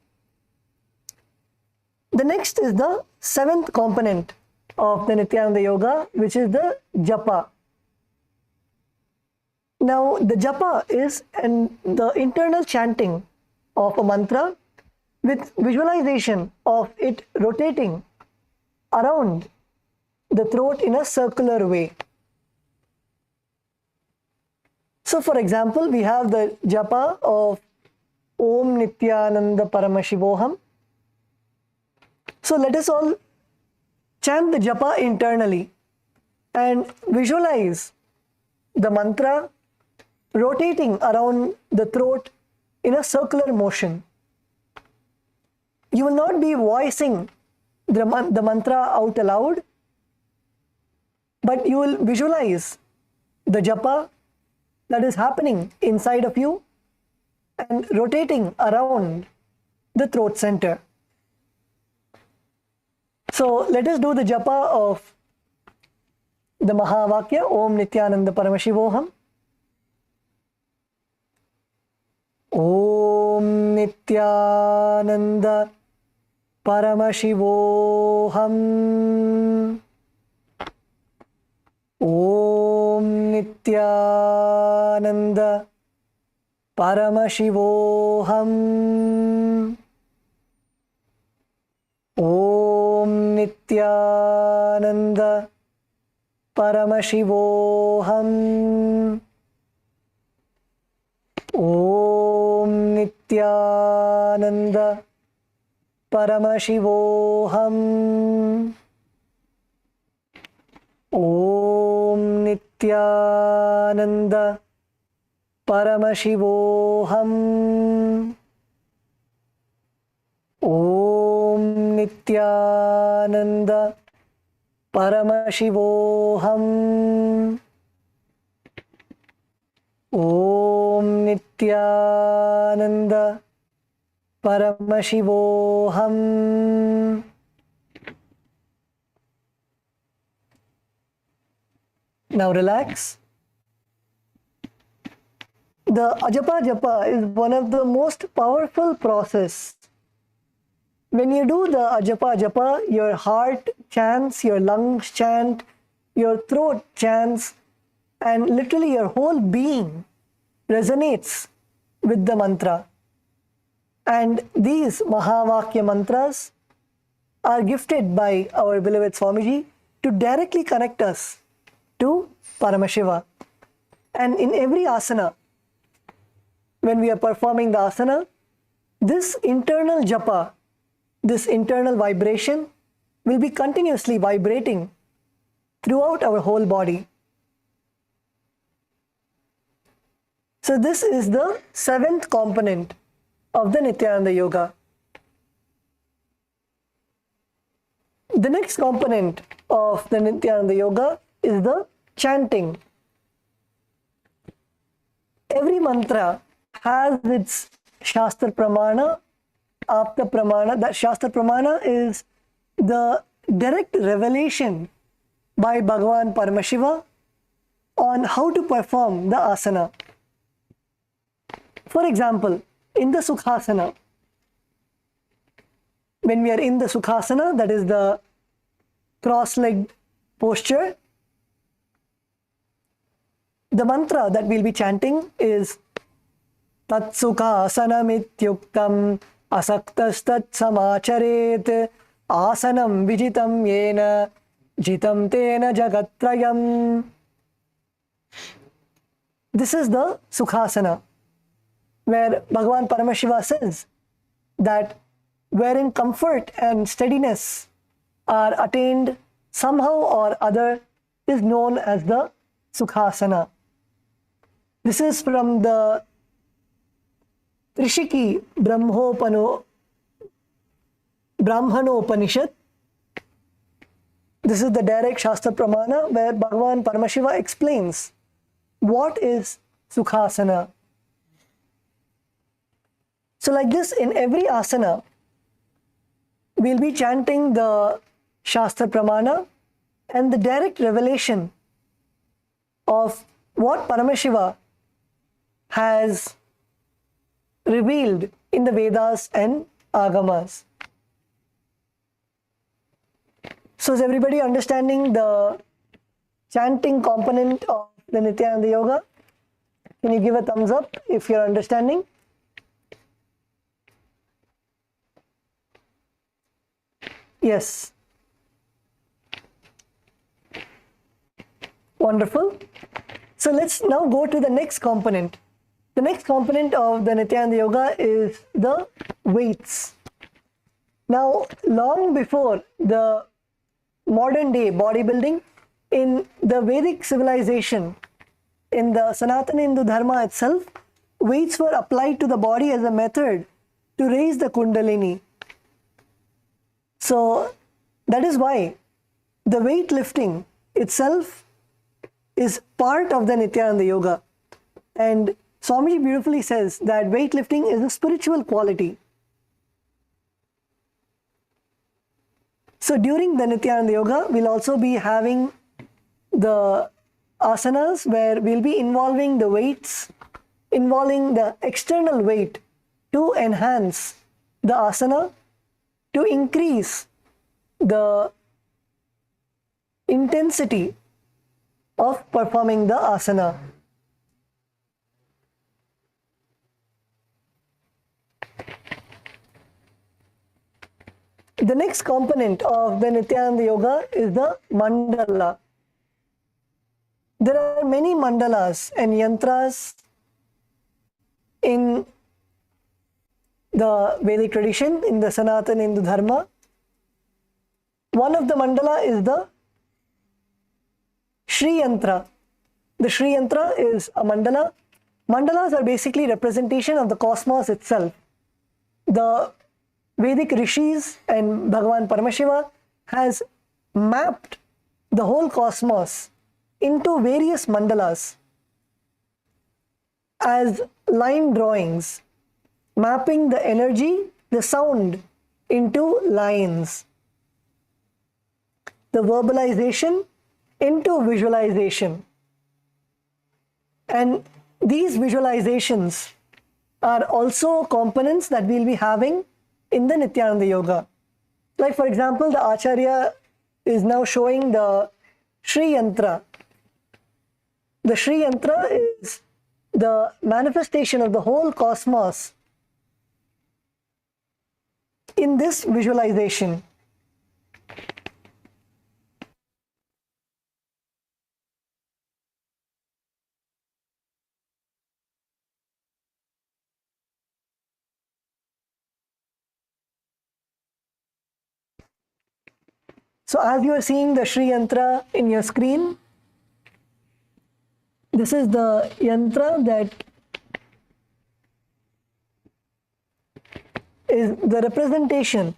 The next is the seventh component of the Nithyananda Yoga, which is the Japa. Now, the Japa is the internal chanting of a mantra with visualization of it rotating around the throat in a circular way. So, for example, we have the Japa of Om Nithyananda Paramashivoham. So, let us all chant the Japa internally. and visualize the mantra rotating around the throat in a circular motion. You will not be voicing the mantra out aloud, but you will visualize the japa that is happening inside of you and rotating around the throat center. So let us do the japa of the Mahavakya, Om Nithyananda Paramashivoham. Om Nithyananda Paramashivoham. Om Nithyananda Paramashivoham. Om Nithyananda Paramashivoham. Om Nithyananda Paramashivoham. Om Nithyananda Paramashivoham. Om Nithyananda Paramashivoham. Om Nithyananda Paramashivoham. Now relax. The Ajapa Japa is one of the most powerful process. When you do the Ajapa Japa, your heart chants, your lungs chant, your throat chants, and literally your whole being resonates with the mantra. And these Mahavakya mantras are gifted by our beloved Swamiji to directly connect us to Paramashiva. And in every asana, when we are performing the asana, this internal japa, this internal vibration will be continuously vibrating throughout our whole body. So this is the 7th component of the Nithyananda Yoga. The next component of the Nithyananda Yoga is the chanting. Every mantra has its shastra pramana, apta pramana. That shastra pramana is the direct revelation by Bhagavan Paramashiva on how to perform the asana. For example, in the Sukhasana, when we are in the Sukhasana, that is the cross-legged posture, the mantra that we'll be chanting is Tat Sukhasana asaktas tat samacharet asanam vijitam yena jitam tena jagatrayam. This is the Sukhasana, where Bhagavan Paramashiva says that wherein comfort and steadiness are attained somehow or other is known as the Sukhasana. This is from the Trishiki Brahmanopanishad. This is the direct Shastra Pramana where Bhagavan Paramashiva explains what is Sukhasana. So like this, in every asana, we'll be chanting the Shastra Pramana and the direct revelation of what Paramashiva has revealed in the Vedas and Agamas. So is everybody understanding the chanting component of the Nithyananda Yoga? Can you give a thumbs up if you're understanding? Yes. Wonderful. So let's now go to the next component. The next component of the Nithyananda Yoga is the weights. Now, long before the modern day bodybuilding, in the Vedic civilization, in the Sanatana Hindu Dharma itself, weights were applied to the body as a method to raise the Kundalini. So that is why the weightlifting itself is part of the Nithyananda Yoga. And Swamiji beautifully says that weightlifting is a spiritual quality. So during the Nithyananda Yoga, we'll also be having the asanas where we'll be involving the weights, involving the external weight to enhance the asana, to increase the intensity of performing the asana. The next component of the Nithyananda Yoga is the mandala. There are many mandalas and yantras in the Vedic tradition, in the Sanatana Hindu Dharma. One of the mandala is the Shri Yantra. The Shri Yantra is a mandala. Mandalas are basically representation of the cosmos itself. The Vedic rishis and Bhagavan Paramashiva has mapped the whole cosmos into various mandalas as line drawings, mapping the energy, the sound into lines, the verbalization into visualization. And these visualizations are also components that we'll be having in the Nithyananda Yoga. Like for example, the Acharya is now showing the Shri Yantra. The Shri Yantra is the manifestation of the whole cosmos in this visualization. So as you are seeing the Shri Yantra in your screen, this is the yantra that is the representation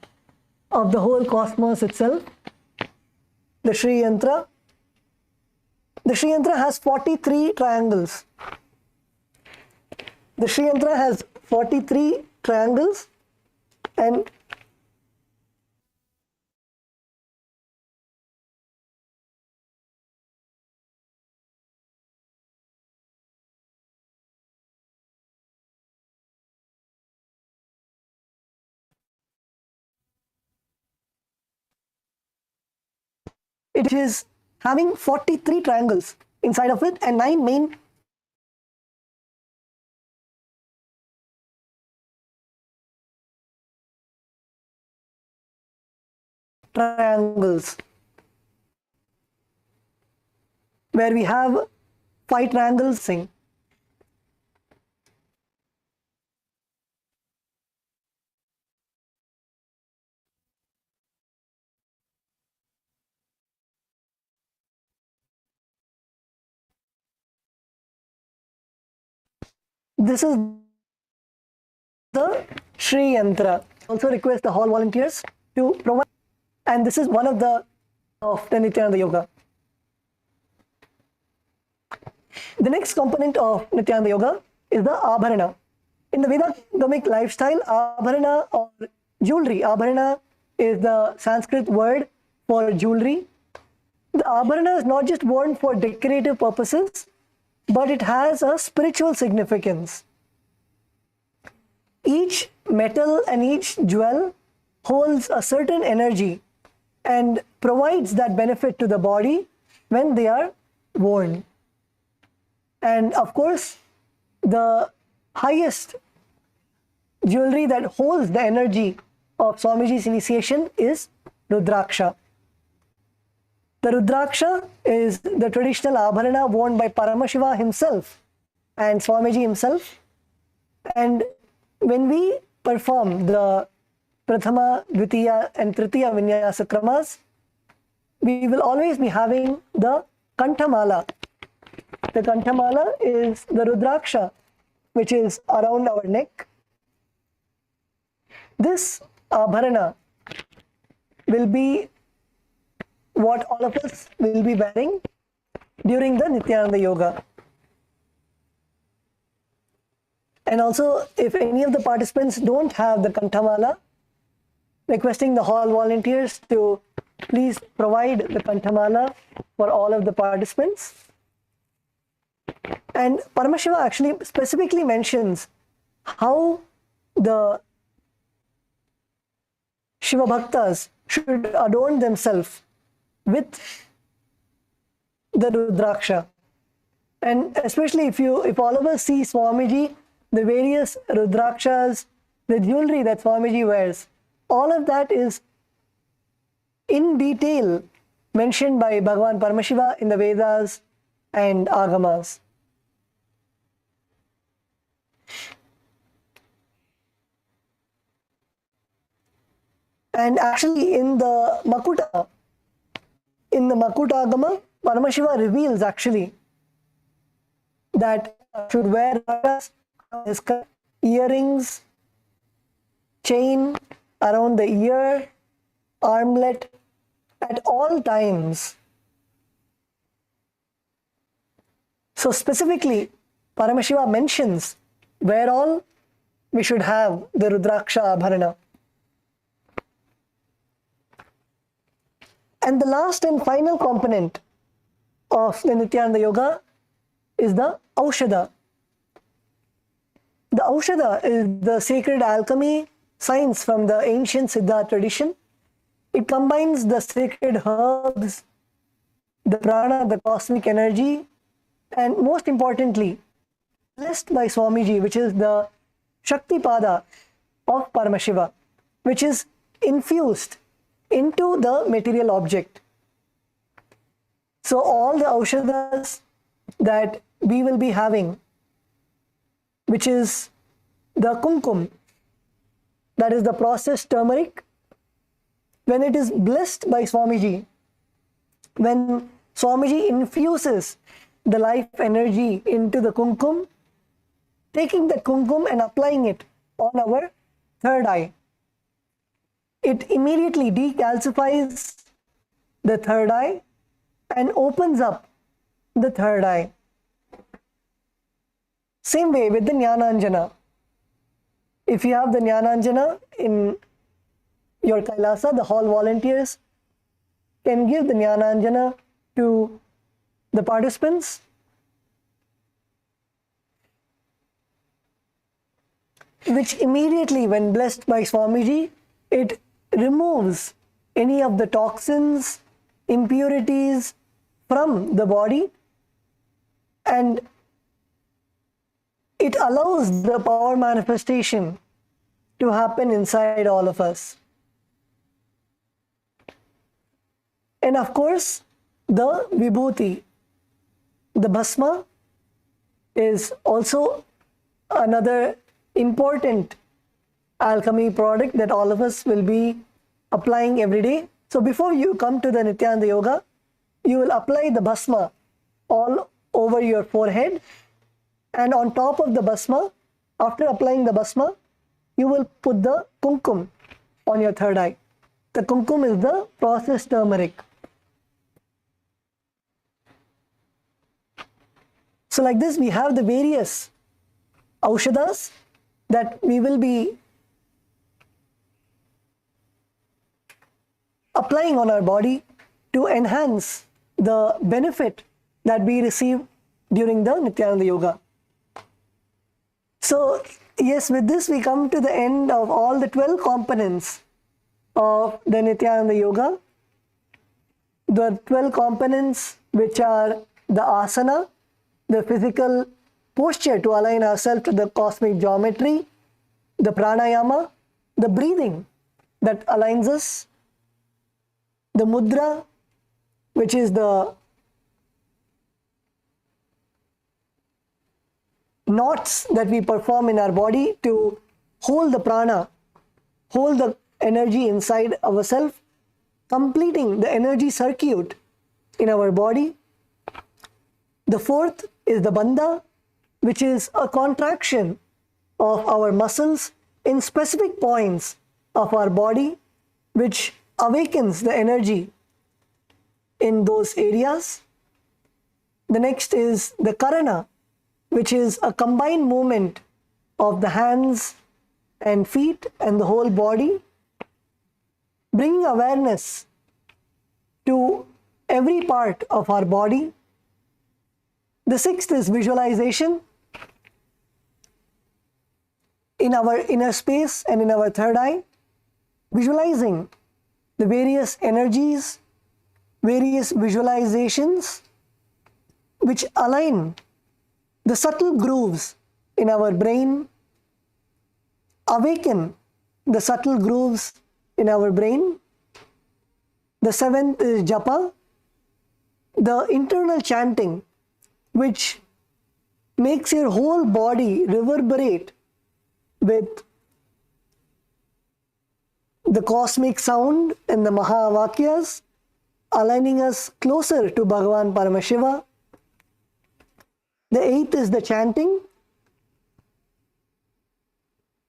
of the whole cosmos itself, the Shri Yantra. The Shri Yantra has 43 triangles. The Shri Yantra has 43 triangles, and it is having 43 triangles inside of it and 9 main triangles, where we have 5 triangles sing. This is the Shri Yantra. Also request the hall volunteers to provide, and this is one of the Nithyananda Yoga. The next component of Nithyananda Yoga is the Abharana. In the Vedagamic lifestyle, Abharana or jewelry, Abharana is the Sanskrit word for jewelry. The Abharana is not just worn for decorative purposes, but it has a spiritual significance. Each metal and each jewel holds a certain energy and provides that benefit to the body when they are worn. And of course, the highest jewelry that holds the energy of Swamiji's initiation is Rudraksha. The Rudraksha is the traditional Abharana worn by Paramashiva himself and Swamiji himself. And when we perform the Prathama, Dvitiya and Tritiya Vinyasa Kramas, we will always be having the Kanthamala. The Kanthamala is the Rudraksha, which is around our neck. This Abharana will be what all of us will be wearing during the Nithyananda Yoga. And also, if any of the participants don't have the Kanthamala, requesting the hall volunteers to please provide the Kanthamala for all of the participants. And Paramashiva actually specifically mentions how the Shiva Bhaktas should adorn themselves with the Rudraksha. And especially if all of us see Swamiji, the various Rudrakshas, the jewelry that Swamiji wears, all of that is in detail mentioned by Bhagavan Paramashiva in the Vedas and Agamas. And actually in the Makuta Agama, Paramashiva reveals actually that should wear earrings, chain around the ear, armlet at all times. So specifically, Paramashiva mentions where all we should have the Rudraksha Abharana. And the last and final component of the Nithyananda Yoga is the aushada. The aushada is the sacred alchemy science from the ancient Siddha tradition. It combines the sacred herbs, the prana, the cosmic energy, and most importantly, blessed by Swamiji, which is the Shakti Pada of Paramashiva, which is infused into the material object. So all the aushadas that we will be having, which is the kumkum, that is the processed turmeric, when it is blessed by Swamiji, when Swamiji infuses the life energy into the kumkum, taking the kumkum and applying it on our third eye, it immediately decalcifies the third eye and opens up the third eye. Same way with the Jnananjana. If you have the Jnananjana in your Kailasa, the hall volunteers can give the Jnananjana to the participants. Which immediately, when blessed by Swamiji, it removes any of the toxins, impurities from the body, and it allows the power manifestation to happen inside all of us. And of course, the vibhuti, the bhasma, is also another important alchemy product that all of us will be applying every day. So before you come to the Nithyananda Yoga, you will apply the bhasma all over your forehead, and on top of the bhasma, after applying the bhasma, you will put the kumkum on your third eye. The kumkum is the processed turmeric. So like this, we have the various aushadas that we will be applying on our body to enhance the benefit that we receive during the Nithyananda Yoga. So yes, with this we come to the end of all the 12 components of the Nithyananda Yoga. The 12 components, which are the asana, the physical posture to align ourselves to the cosmic geometry, the pranayama, the breathing that aligns us, the mudra, which is the knots that we perform in our body to hold the prana, hold the energy inside ourselves, completing the energy circuit in our body. The fourth is the bandha, which is a contraction of our muscles in specific points of our body, which awakens the energy in those areas. The next is the Karana, which is a combined movement of the hands and feet and the whole body, bringing awareness to every part of our body. The sixth is visualization in our inner space and in our third eye, visualizing the various energies, various visualizations which align the subtle grooves in our brain, awaken the subtle grooves in our brain. The seventh is Japa, the internal chanting, which makes your whole body reverberate with the cosmic sound and the Mahavakyas, aligning us closer to Bhagavan Paramashiva. The eighth is the chanting,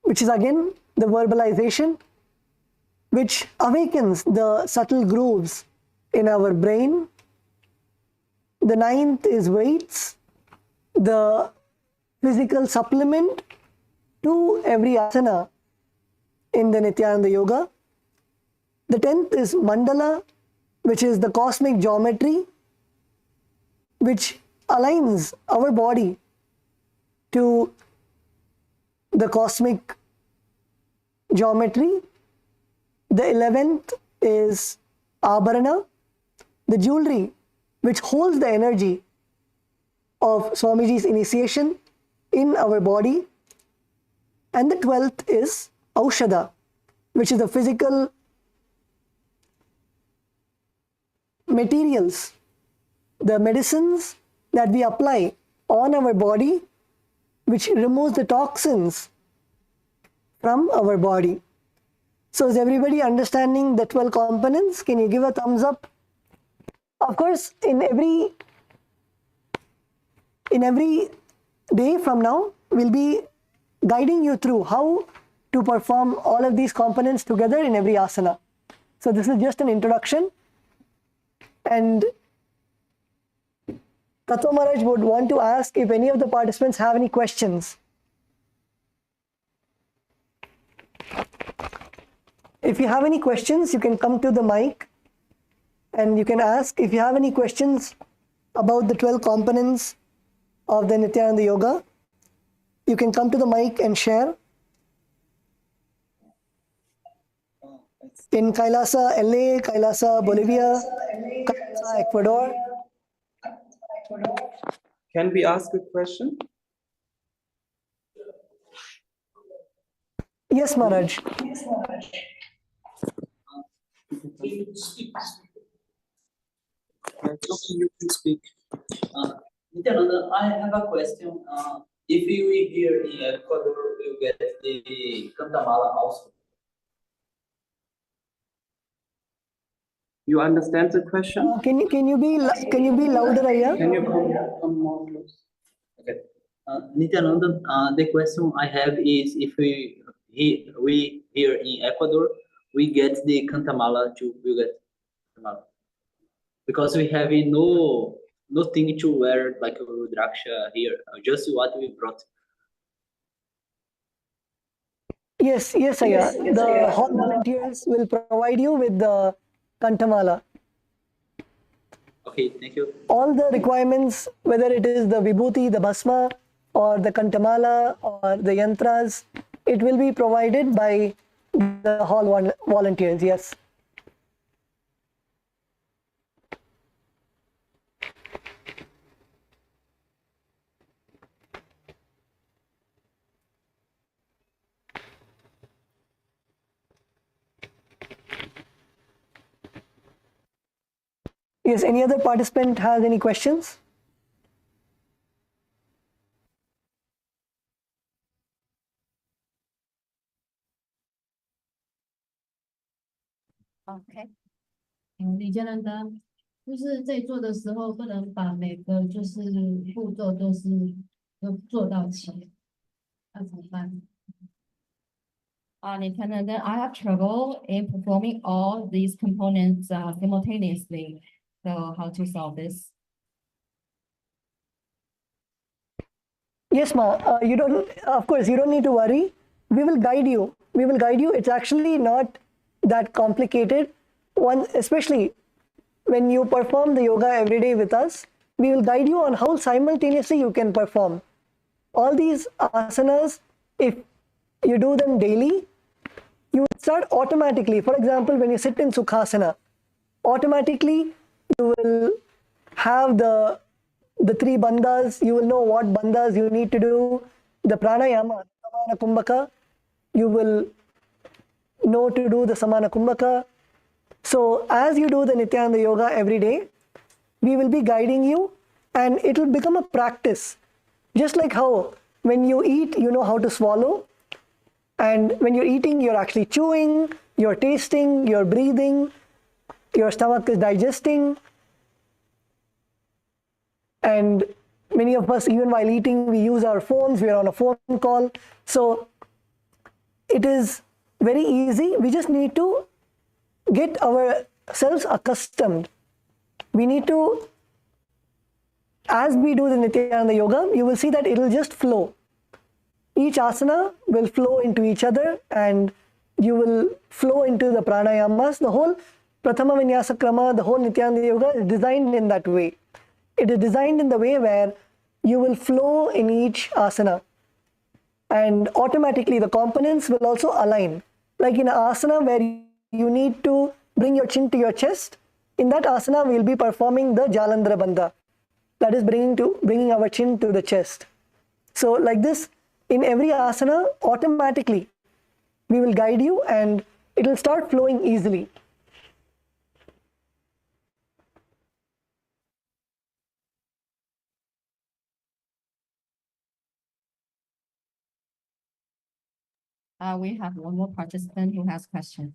which is again the verbalization, which awakens the subtle grooves in our brain. The ninth is weights, the physical supplement to every asana in the Nithyananda Yoga. The 10th is mandala, which is the cosmic geometry, which aligns our body to the cosmic geometry. The 11th is Abharana, the jewelry which holds the energy of Swamiji's initiation in our body. And the 12th is aushada, which is the physical materials, the medicines that we apply on our body, which removes the toxins from our body. So is everybody understanding the 12 components? Can you give a thumbs up? Of course, in every day from now, we'll be guiding you through how to perform all of these components together in every asana. So this is just an introduction. And Tatwam Maharaj would want to ask if any of the participants have any questions. If you have any questions, you can come to the mic and you can ask. If you have any questions about the 12 components of the Nithyananda Yoga, you can come to the mic and share. In Kailasa, LA, Kailasa, Bolivia, Kailasa, Ecuador. Can we ask a question? Yes, Maharaj. Okay, you can speak. Nithyananda, I have a question. If we here in Ecuador will get the Cantamala also. You understand the question? Can you be louder, Ayya? Can you come more close? Okay. Nithyananda, the question I have is if we here in Ecuador we get the Cantamala we get Cantamala. Because we have nothing to wear like a Rudraksha here, just what we brought. Yes, Ayya. The hall volunteers will provide you with the Kantamala. Okay, thank you. All the requirements, whether it is the Vibhuti, the Bhasma, or the Kantamala, or the Yantras, it will be provided by the hall volunteers, yes. Yes, any other participant has any questions? Okay. 李健仁丹，就是在做的时候不能把每个就是步骤都做到齐，那怎么办？Nithyananda, I have trouble in performing all these components simultaneously. So how to solve this? Yes, ma. You don't. Of course, you don't need to worry. We will guide you. We will guide you. It's actually not that complicated. Especially when you perform the yoga every day with us, we will guide you on how simultaneously you can perform all these asanas. If you do them daily, you will start automatically. For example, when you sit in Sukhasana, automatically you will have the three bandhas. You will know what bandhas you need to do. The pranayama, samana kumbhaka, you will know to do the samana kumbhaka. So as you do the Nithyananda yoga every day, we will be guiding you, and it will become a practice. Just like how when you eat, you know how to swallow. And when you're eating, you're actually chewing, you're tasting, you're breathing, your stomach is digesting. And many of us, even while eating, we use our phones, we're on a phone call. So it is very easy. We just need to get ourselves accustomed. We need to, as we do the Nithyananda yoga, you will see that it will just flow. Each asana will flow into each other, and you will flow into the pranayamas. The whole Prathama Vinyasa Krama, the whole Nithyananda yoga is designed in that way. It is designed in the way where you will flow in each asana, and automatically the components will also align. Like in an asana where you need to bring your chin to your chest, in that asana we will be performing the Jalandhara Bandha, that is bringing our chin to the chest. So like this, in every asana, automatically we will guide you and it will start flowing easily. We have one more participant who has question.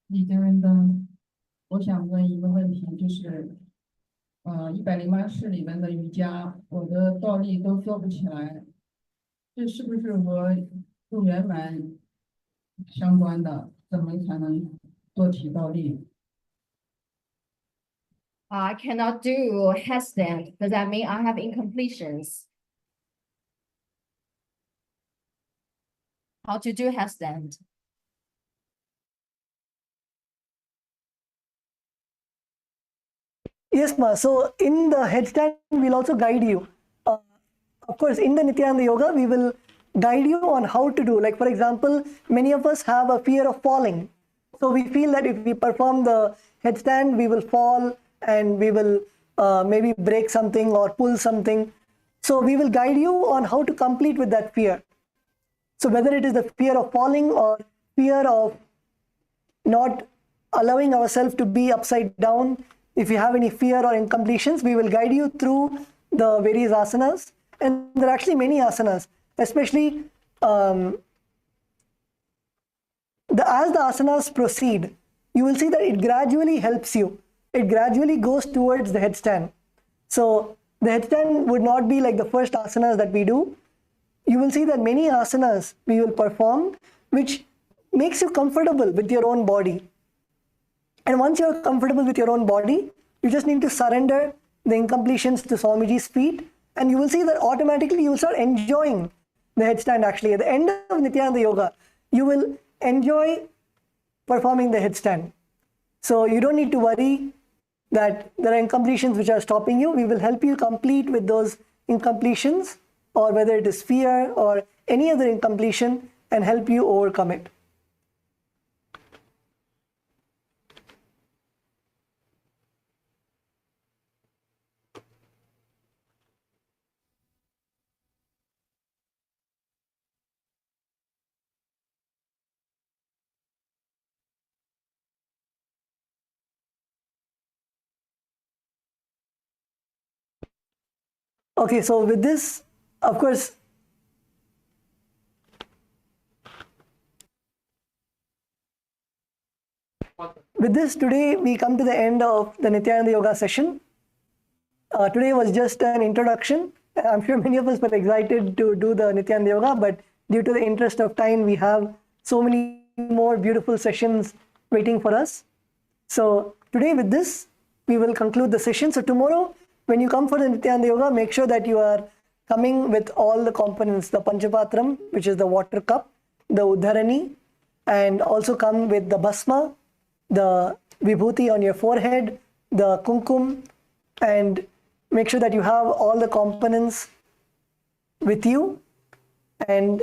李德仁登，我想问一个问题，就是，108式里面的瑜伽，我的倒立都做不起来，这是不是和入圆满相关的？怎么才能做体倒立？ I cannot do headstand. Does that mean I have incompletions? How to do headstand? Yes, ma. So in the headstand, we'll also guide you. Of course, in the Nithyananda yoga, we will guide you on how to do. Like for example, many of us have a fear of falling. So we feel that if we perform the headstand, we will fall and we will maybe break something or pull something. So we will guide you on how to complete with that fear. So whether it is the fear of falling or fear of not allowing ourselves to be upside down, if you have any fear or incompletions, we will guide you through the various asanas. And there are actually many asanas, especially as the asanas proceed, you will see that it gradually helps you. It gradually goes towards the headstand. So the headstand would not be like the first asanas that we do. You will see that many asanas we will perform, which makes you comfortable with your own body. And once you're comfortable with your own body, you just need to surrender the incompletions to Swamiji's feet, and you will see that automatically you will start enjoying the headstand actually. At the end of Nithyananda yoga, you will enjoy performing the headstand. So you don't need to worry that there are incompletions which are stopping you. We will help you complete with those incompletions, or whether it is fear or any other incompletion, and help you overcome it. Okay, so with this, of course, with this, today we come to the end of the Nithyananda Yoga session. Today was just an introduction. I'm sure many of us were excited to do the Nithyananda Yoga, but due to the interest of time, we have so many more beautiful sessions waiting for us. So today with this, we will conclude the session. So tomorrow, when you come for the Nithyananda Yoga, make sure that you are coming with all the components, the Panchapatram, which is the water cup, the Uddharani, and also come with the Bhasma, the Vibhuti on your forehead, the Kumkum, and make sure that you have all the components with you. And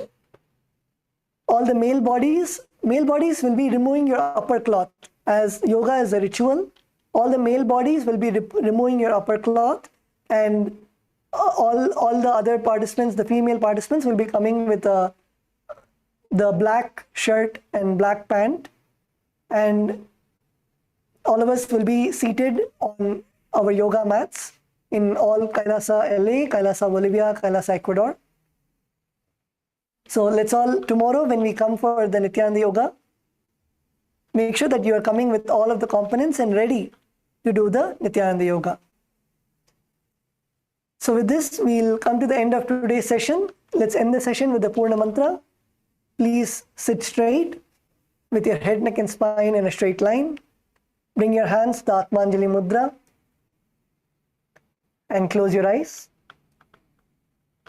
all the male bodies will be removing your upper cloth. As yoga is a ritual, all the male bodies will be removing your upper cloth, and all the other participants, the female participants, will be coming with the black shirt and black pant, and all of us will be seated on our yoga mats in all Kailasa LA, Kailasa Bolivia, Kailasa Ecuador. So let's all, tomorrow when we come for the Nithyananda Yoga, make sure that you are coming with all of the components and ready to do the Nithyananda Yoga. So with this, we'll come to the end of today's session. Let's end the session with the Purna Mantra. Please sit straight with your head, neck and spine in a straight line. Bring your hands to the Atmanjali Mudra and close your eyes.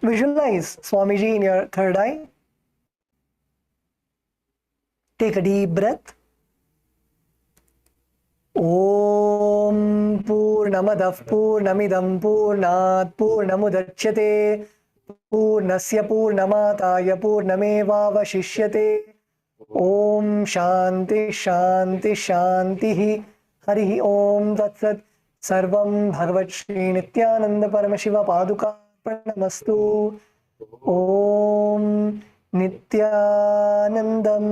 Visualize Swamiji in your third eye. Take a deep breath. Om Purnamadav Purnamidam Purnat Purnamudachyate Purnasya Purnamataya Purnamevavashishyate. Om Shanti Shanti Shanti Hari Om Tatsat. Sarvam Bhagavat Shri Nithyananda Paramashiva Paduka Pranamastu. Om Nithyanandam.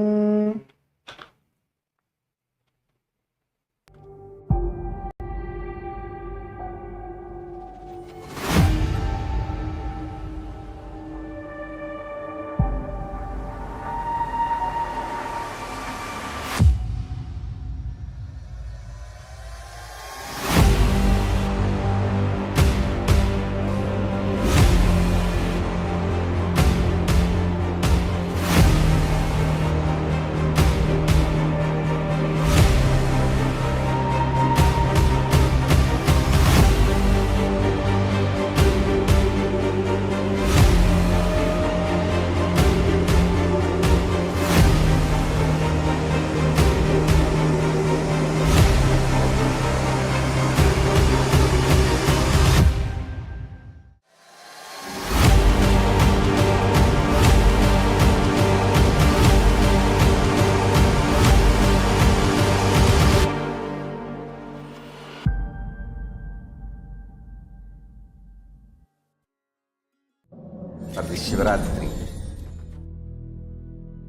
For this Shivaratri,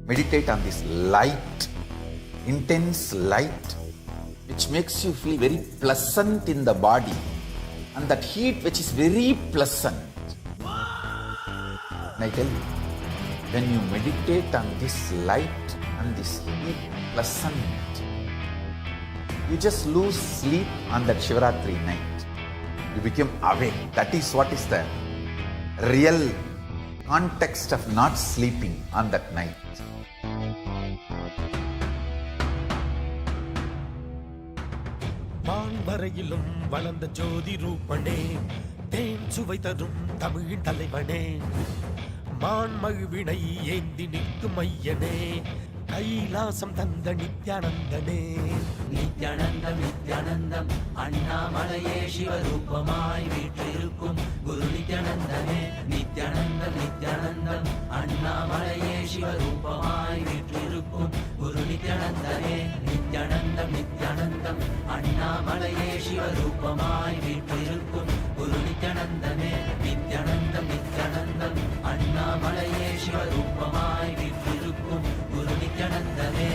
meditate on this light, intense light, which makes you feel very pleasant in the body, and that heat which is very pleasant. And I tell you, when you meditate on this light and this heat pleasant, you just lose sleep on that Shivaratri night. You become awake. That is what is the real context of not sleeping on that night. வான்வரையிலும் வளர்ந்த ஜோதி ரூபனே, தேன் சுவை தரும் தமிழ் தலைவனே, மான் மகிழ்வினை ஏந்தி நிற்கும் ஐயனே, கைலாசம் தந்த நித்யானந்தனே. நித்யானந்தம் நித்யானந்தம் அண்ணாமலையே சிவரூபமாய் வீற்றிருக்கும் குரு நித்யானந்தனே. நித்யானந்தம் நித்யானந்தம் அண்ணாமலையே சிவரூபமாய் வீற்றிருக்கும் குரு நித்யானந்தனே. நித்யானந்தம் நித்யானந்தம் அண்ணாமலையே சிவரூபமாய் வீற்றிருக்கும் குரு நித்யானந்தனே. நித்யானந்தம் நித்யானந்தம் அண்ணாமலையே சிவரூபமாய் வீற்றிருக்கும் குரு நித்யானந்தனே.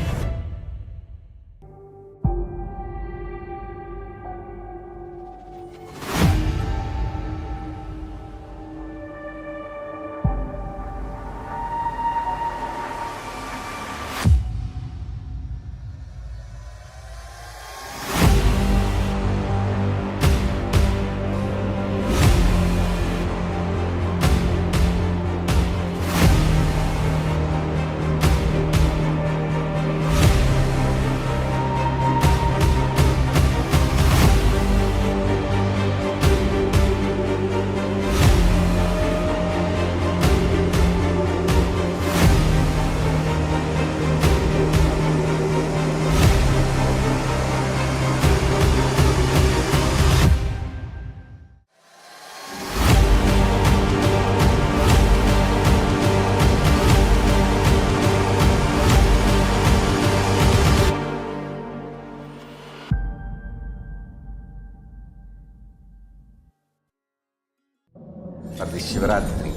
for this Shivaratri.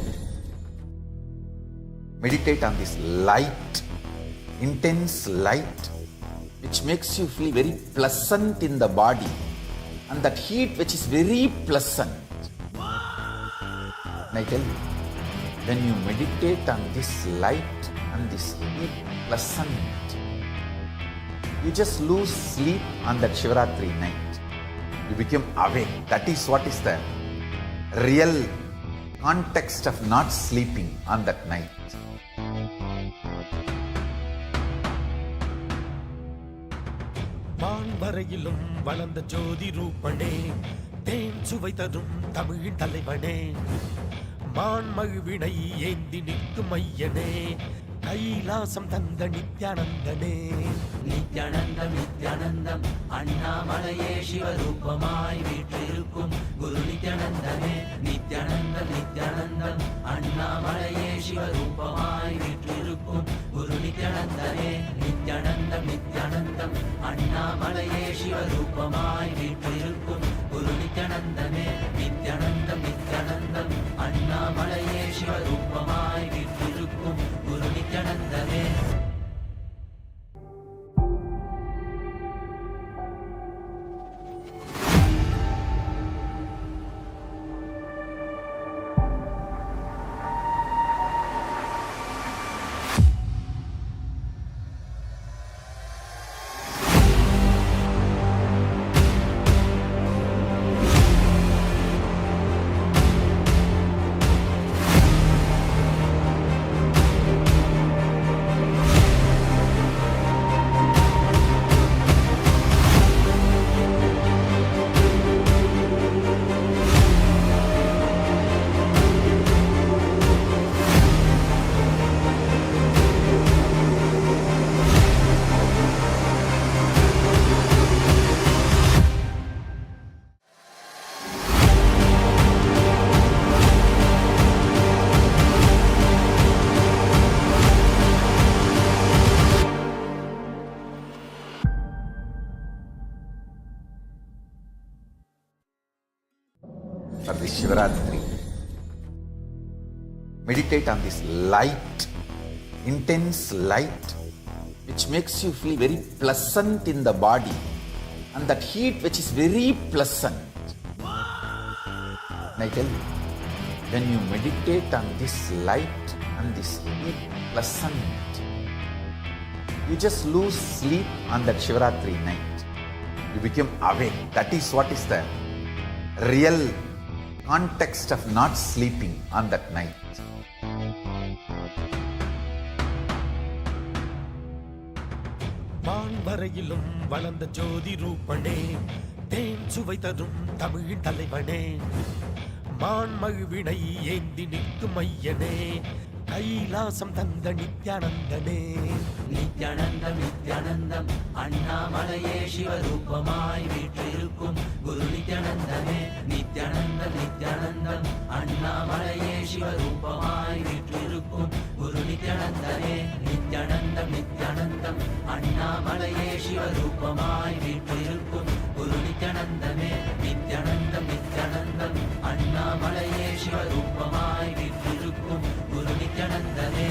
Meditate on this light, intense light, which makes you feel very pleasant in the body, and that heat which is very pleasant. And I tell you, when you meditate on this light and this heat pleasant, you just lose sleep on that Shivaratri night. You become awake. That is what is the real context of not sleeping on that night. வான்வரையிலும் வளர்ந்த ஜோதி ரூபனே, தேன் சுவை தரும் தமிழின் தலைவனே, மான்மழுவினை ஏந்தி நிற்கும் ஐயனே, கைலாசம் தந்த நித்யானந்தனே. நித்யானந்தம் நித்யானந்தம் அண்ணாமலையே சிவரூபமாய் வீற்றிருக்கும் குரு நித்யானந்தமே. நித்யானந்தம் நித்யானந்தம் அண்ணாமலையே சிவரூபமாய் வீற்றிருக்கும் குரு நித்யானந்தனே. நித்யானந்தம் நித்யானந்தம் அண்ணாமலையே சிவரூபமாய் வீற்றிருக்கும் குரு நித்யானந்தமே. நித்யானந்தம் நித்யானந்தம் அண்ணாமலையே சிவரூபமாய் வீற்றிருக்கும் குரு நித்யானந்தமே. For this Shivaratri, meditate on this light, intense light, which makes you feel very pleasant in the body, and that heat which is very pleasant. And I tell you, when you meditate on this light and this heat pleasant, you just lose sleep on that Shivaratri night. You become awake. That is what is the real context of not sleeping on that night. வான்வரையிலும் வளர்ந்த ஜோதி ரூபனே, தேன் சுவை தரும் தமிழின் தலைவனே, மான்மழுவினை ஏந்தி நிற்கும் ஐயனே, கைலாசம் தந்த நித்யானந்தனே. நித்யானந்தம் நித்யானந்தம் அண்ணாமலையே சிவரூபமாய் வீற்றிருக்கும் குரு நித்யானந்தமே. நித்யானந்தம் நித்யானந்தம் அண்ணாமலையே சிவரூபமாய் வீற்றிருக்கும் குரு நித்யானந்தனே. நித்யானந்தம் நித்யானந்தம் அண்ணாமலையே சிவரூபமாய் வீற்றிருக்கும் குரு நித்யானந்தமே. நித்யானந்தம் நித்யானந்தம் அண்ணாமலையே சிவரூபமாய் வீற்றிருக்கும் குரு நித்யானந்தனே.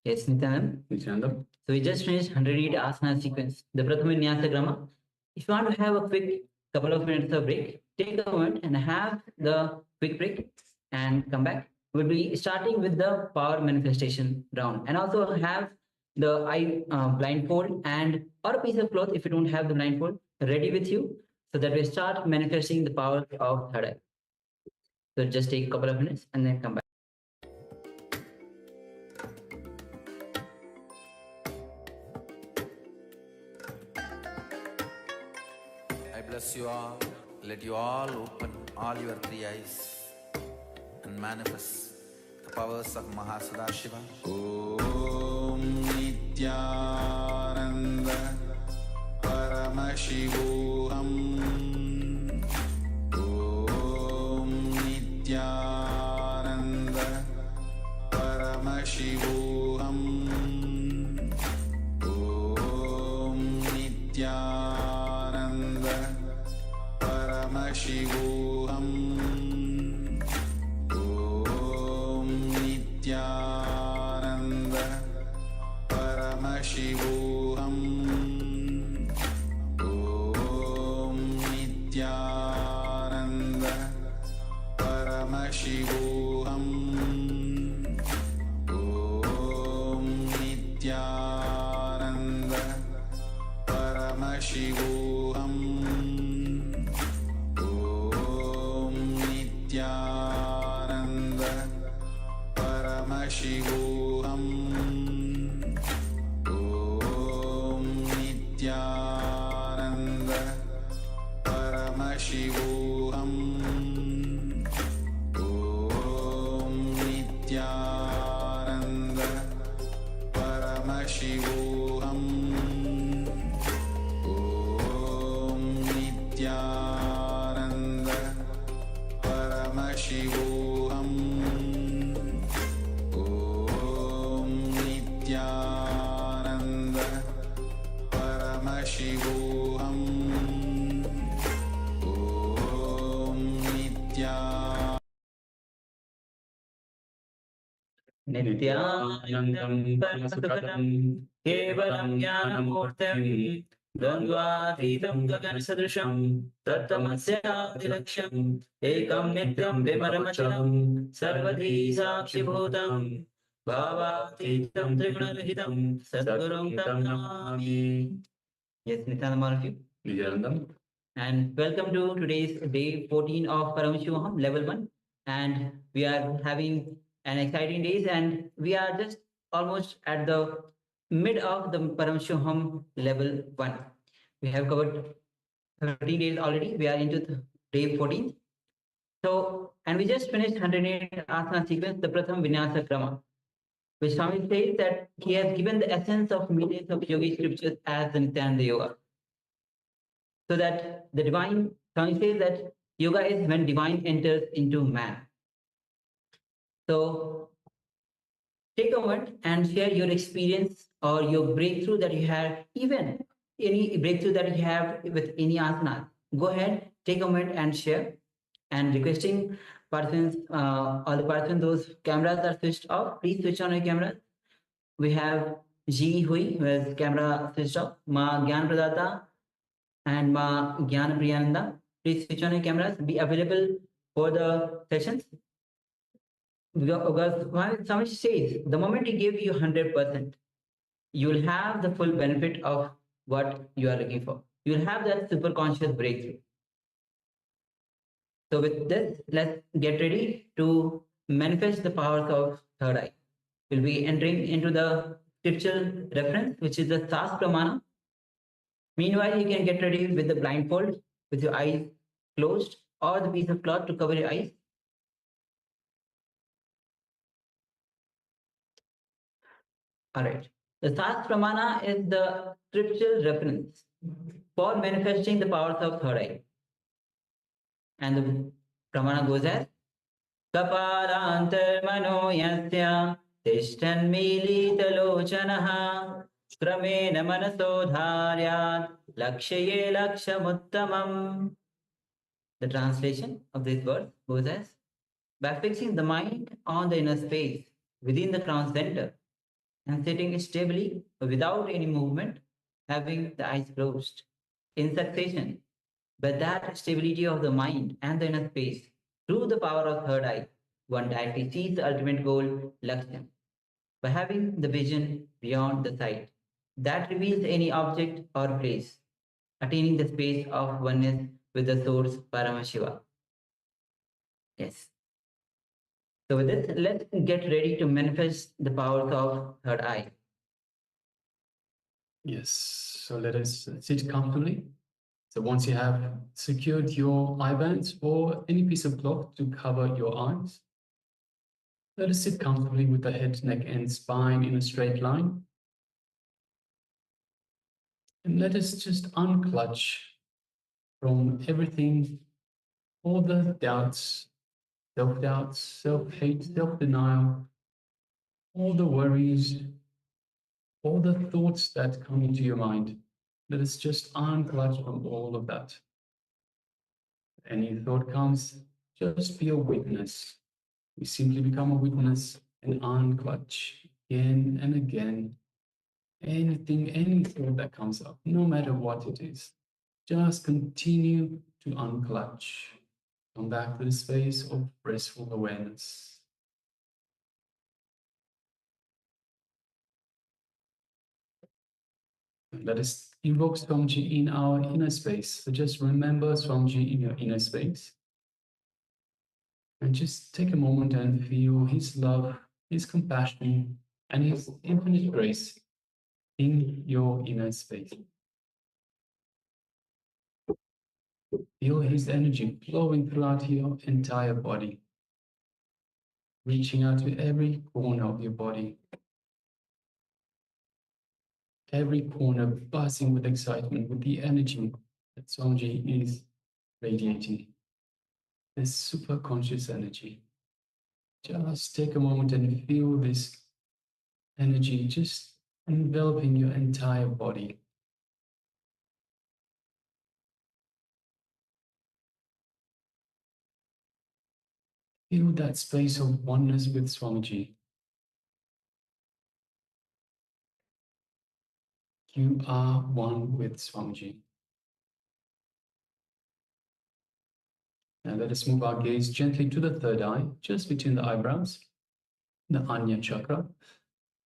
Yes, Nithyananda. So we just finished 108 asana sequence, the Prathama Nyasa Grama. If you want to have a quick couple of minutes of break, take a moment and have the quick break and come back. We'll be starting with the power manifestation round, and also have the eye blindfold and or a piece of cloth if you don't have the blindfold ready with you. so that we start manifesting the power of third eye. So just take a couple of minutes and then come back. I bless you all. Let you all open all your three eyes and manifest the powers of Mahasada Shiva. Om Nithyananda Paramashivoham. Om Nithyananda Paramashivoham. Om Nithyananda Paramashivoham. Om Nithyananda Paramashivoham. Om Nithyananda Paramashivoham. Om Nithyananda Paramashivoham. Om Nithyananda Paramashivoham. Om Nithyananda Paramashivoham. Om Nithyananda Paramashivoham. Om Nithyananda Paramashivoham. Om Nithyananda Paramashivoham. Om Nithyananda Nithyanandam Parasukhatam Kevalam Jnanamurtam Dvandvatitam Gagansadrisham Tattvamasyaadilaksham Ekam Nityam Vimaramachanam Sarvadhi Sakshibhutam Bhavatitam Trigunarahitam Sadgurum Tam Namami. Yes, Nithyanandam, all of you. And welcome to today's day 14 of Paramashivoham Level 1. And we are having an exciting days, and we are just almost at the mid of the Paramashivoham Level 1. We have covered 30 days already. We are into day 14. So, and we just finished 108 asana sequence, the Pratham Vinyasa Krama, which Swami says that he has given the essence of millions of yogi scriptures as the Nithyananda Yoga. So that the divine, Swami says that yoga is when divine enters into man. So take a moment and share your experience or your breakthrough that you have, even any breakthrough that you have with any asana. Go ahead, take a moment and share. And requesting participants, all the participants, those cameras are switched off. Please switch on your cameras. We have Ghee who has camera switched off. Ma Gyan Pradata and Ma Gyan Priyananda. Please switch on your cameras. Be available for the sessions. Because Swami says, the moment he gives you 100%, you will have the full benefit of what you are looking for. You will have that super conscious breakthrough. So with this, let's get ready to manifest the powers of third eye. We'll be entering into the scriptural reference, which is the SUPREME. Meanwhile, you can get ready with the blindfold, with your eyes closed, or the piece of cloth to cover your eyes. All right. The SUPREME is the scriptural reference for manifesting the powers of third eye. And the pramana goes as Kapalantar mano yasya tishtan milita lochanaha Kramena manaso dharyat lakshaye lakshamuttamam. The translation of this verse goes as, by fixing the mind on the inner space within the crown center and sitting stably without any movement, having the eyes closed in succession, by that stability of the mind and the inner space, through the power of third eye, one directly sees the ultimate goal, Lakshya, by having the vision beyond the sight that reveals any object or place, attaining the space of oneness with the source Paramashiva. Yes. So with this, let's get ready to manifest the powers of third eye. Yes, so let us sit comfortably. So once you have secured your eye bands or any piece of cloth to cover your eyes, let us sit comfortably with the head, neck, and spine in a straight line. And let us just unclutch from everything, all the doubts, self-doubts, self-hate, self-denial, all the worries, all the thoughts that come into your mind. Let us just unclutch from all of that. Any thought comes, just be a witness. We simply become a witness and unclutch again and again. Anything, any thought that comes up, no matter what it is, just continue to unclutch. Come back to the space of restful awareness. Let us invoke Swamiji in our inner space. So just remember Swamiji in your inner space. And just take a moment and feel his love, his compassion, and his infinite grace in your inner space. Feel his energy flowing throughout your entire body, reaching out to every corner of your body. Every corner buzzing with excitement, with the energy that Swamiji is radiating. This super conscious energy. Just take a moment and feel this energy just enveloping your entire body. Feel that space of oneness with Swamiji. You are one with Swamiji. Now let us move our gaze gently to the third eye, just between the eyebrows, the Anya chakra.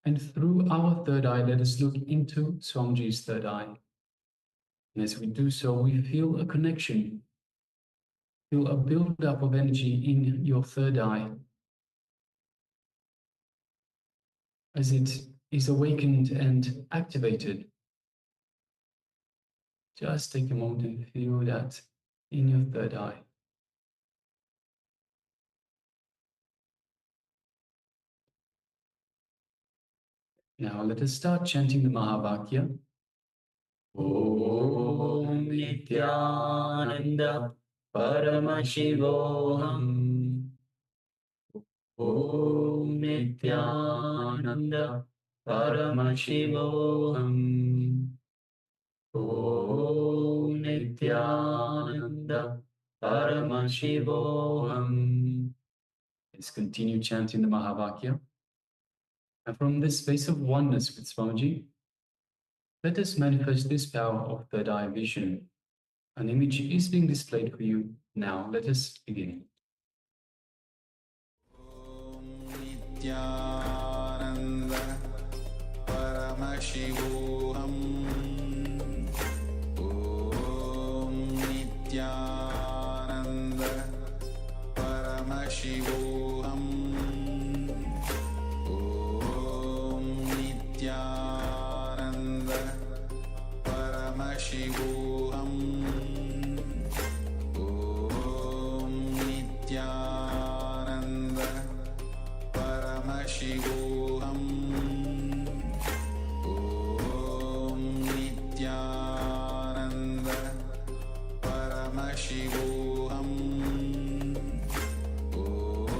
And through our third eye, let us look into Swamiji's third eye. And as we do so, we feel a connection, feel a build-up of energy in your third eye. As it is awakened and activated, just take a moment and feel that in your third eye. Now let us start chanting the Mahavakya. Om Nithyananda Paramashivoham. Om Nithyananda Paramashivoham. Om Nithyananda Paramashivoham. Let's continue chanting the Mahavakya. And from this space of oneness with Swamiji, let us manifest this power of third eye vision. An image is being displayed for you now. Let us begin. Nithyananda Paramashivoham. Om Nithyananda Paramashivoham. Om Nithyananda Paramashivoham. Om Nithyananda Paramashivoham. Om Nithyananda Paramashivoham. Om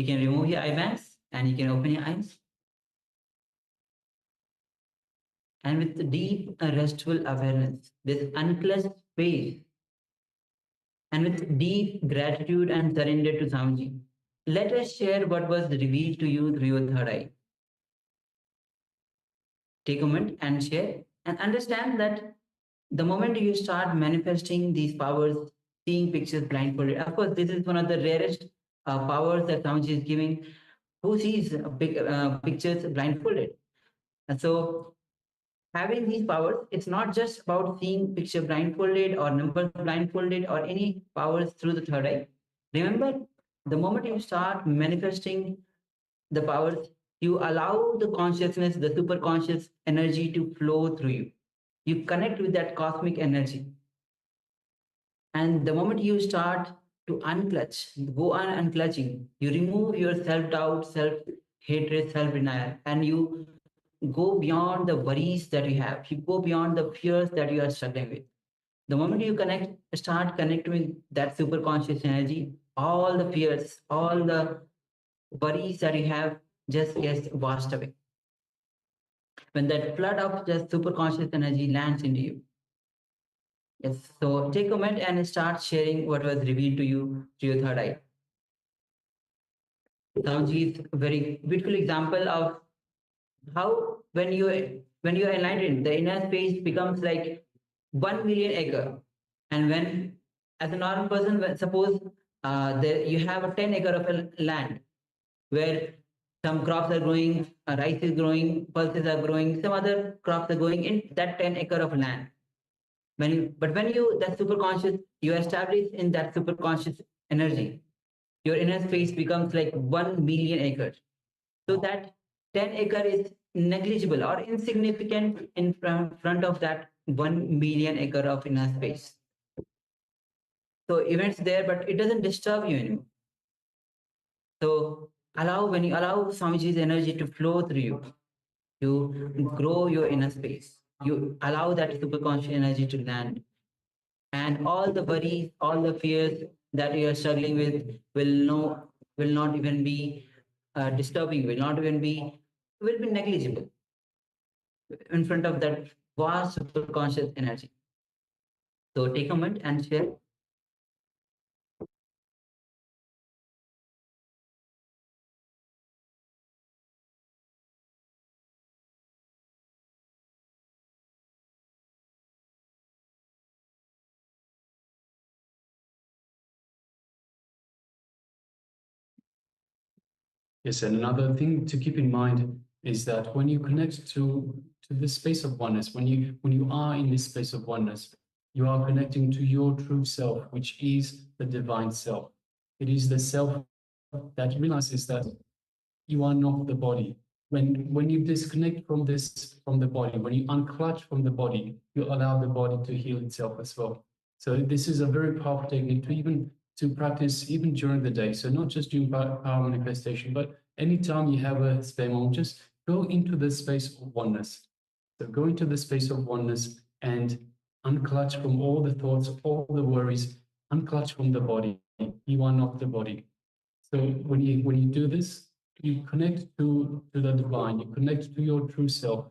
You can remove your eye bags and you can open your eyes. And with deep restful awareness, this unclutched space, and with deep gratitude and surrender to Swamiji, let us share what was revealed to you through your third eye. Take a moment and share, and understand that the moment you start manifesting these powers, seeing pictures blindfolded, of course, this is one of the rarest powers that Swamiji is giving. Who sees pictures blindfolded? And so, having these powers, it's not just about seeing picture blindfolded or numbers blindfolded or any powers through the third eye. Remember, the moment you start manifesting the powers, you allow the consciousness, the super conscious energy to flow through you. You connect with that cosmic energy. And the moment you start to unclutch, go on unclutching, you remove your self-doubt, self-hatred, self-denial, and you go beyond the worries that you have. You go beyond the fears that you are struggling with. The moment you start connecting with that super conscious energy, all the fears, all the worries that you have just gets washed away. When that flood of just super conscious energy lands into you. Yes, so take a moment and start sharing what was revealed to you through your third eye. Swamiji is a very beautiful example of how when you are enlightened, the inner space becomes like 1 million acre. And when, as a normal person, suppose you have a 10 acre of a land where some crops are growing, rice is growing, pulses are growing, some other crops are growing in that 10 acre of land. When you that super conscious, you establish in that super conscious energy, your inner space becomes like 1 million acres. So that 10 acre is negligible or insignificant in front of that 1 million acre of inner space. So events there, but it doesn't disturb you anymore. So when you allow Swamiji's energy to flow through you, you grow your inner space. You allow that super conscious energy to land. And all the worries, all the fears that you are struggling with will not even be disturbing, will be negligible in front of that vast super conscious energy. So take a moment and share. Yes, and another thing to keep in mind is that when you connect to this space of oneness, when you are in this space of oneness, you are connecting to your true self, which is the divine self. It is the self that realizes that you are not the body. When you disconnect from the body, when you unclutch from the body, you allow the body to heal itself as well. So this is a very powerful technique to practice even during the day. So not just during power manifestation, but anytime you have a spare moment, just go into the space of oneness. So go into the space of oneness and unclutch from all the thoughts, all the worries, unclutch from the body. You are not the body. So when you do this, you connect to the divine, you connect to your true self,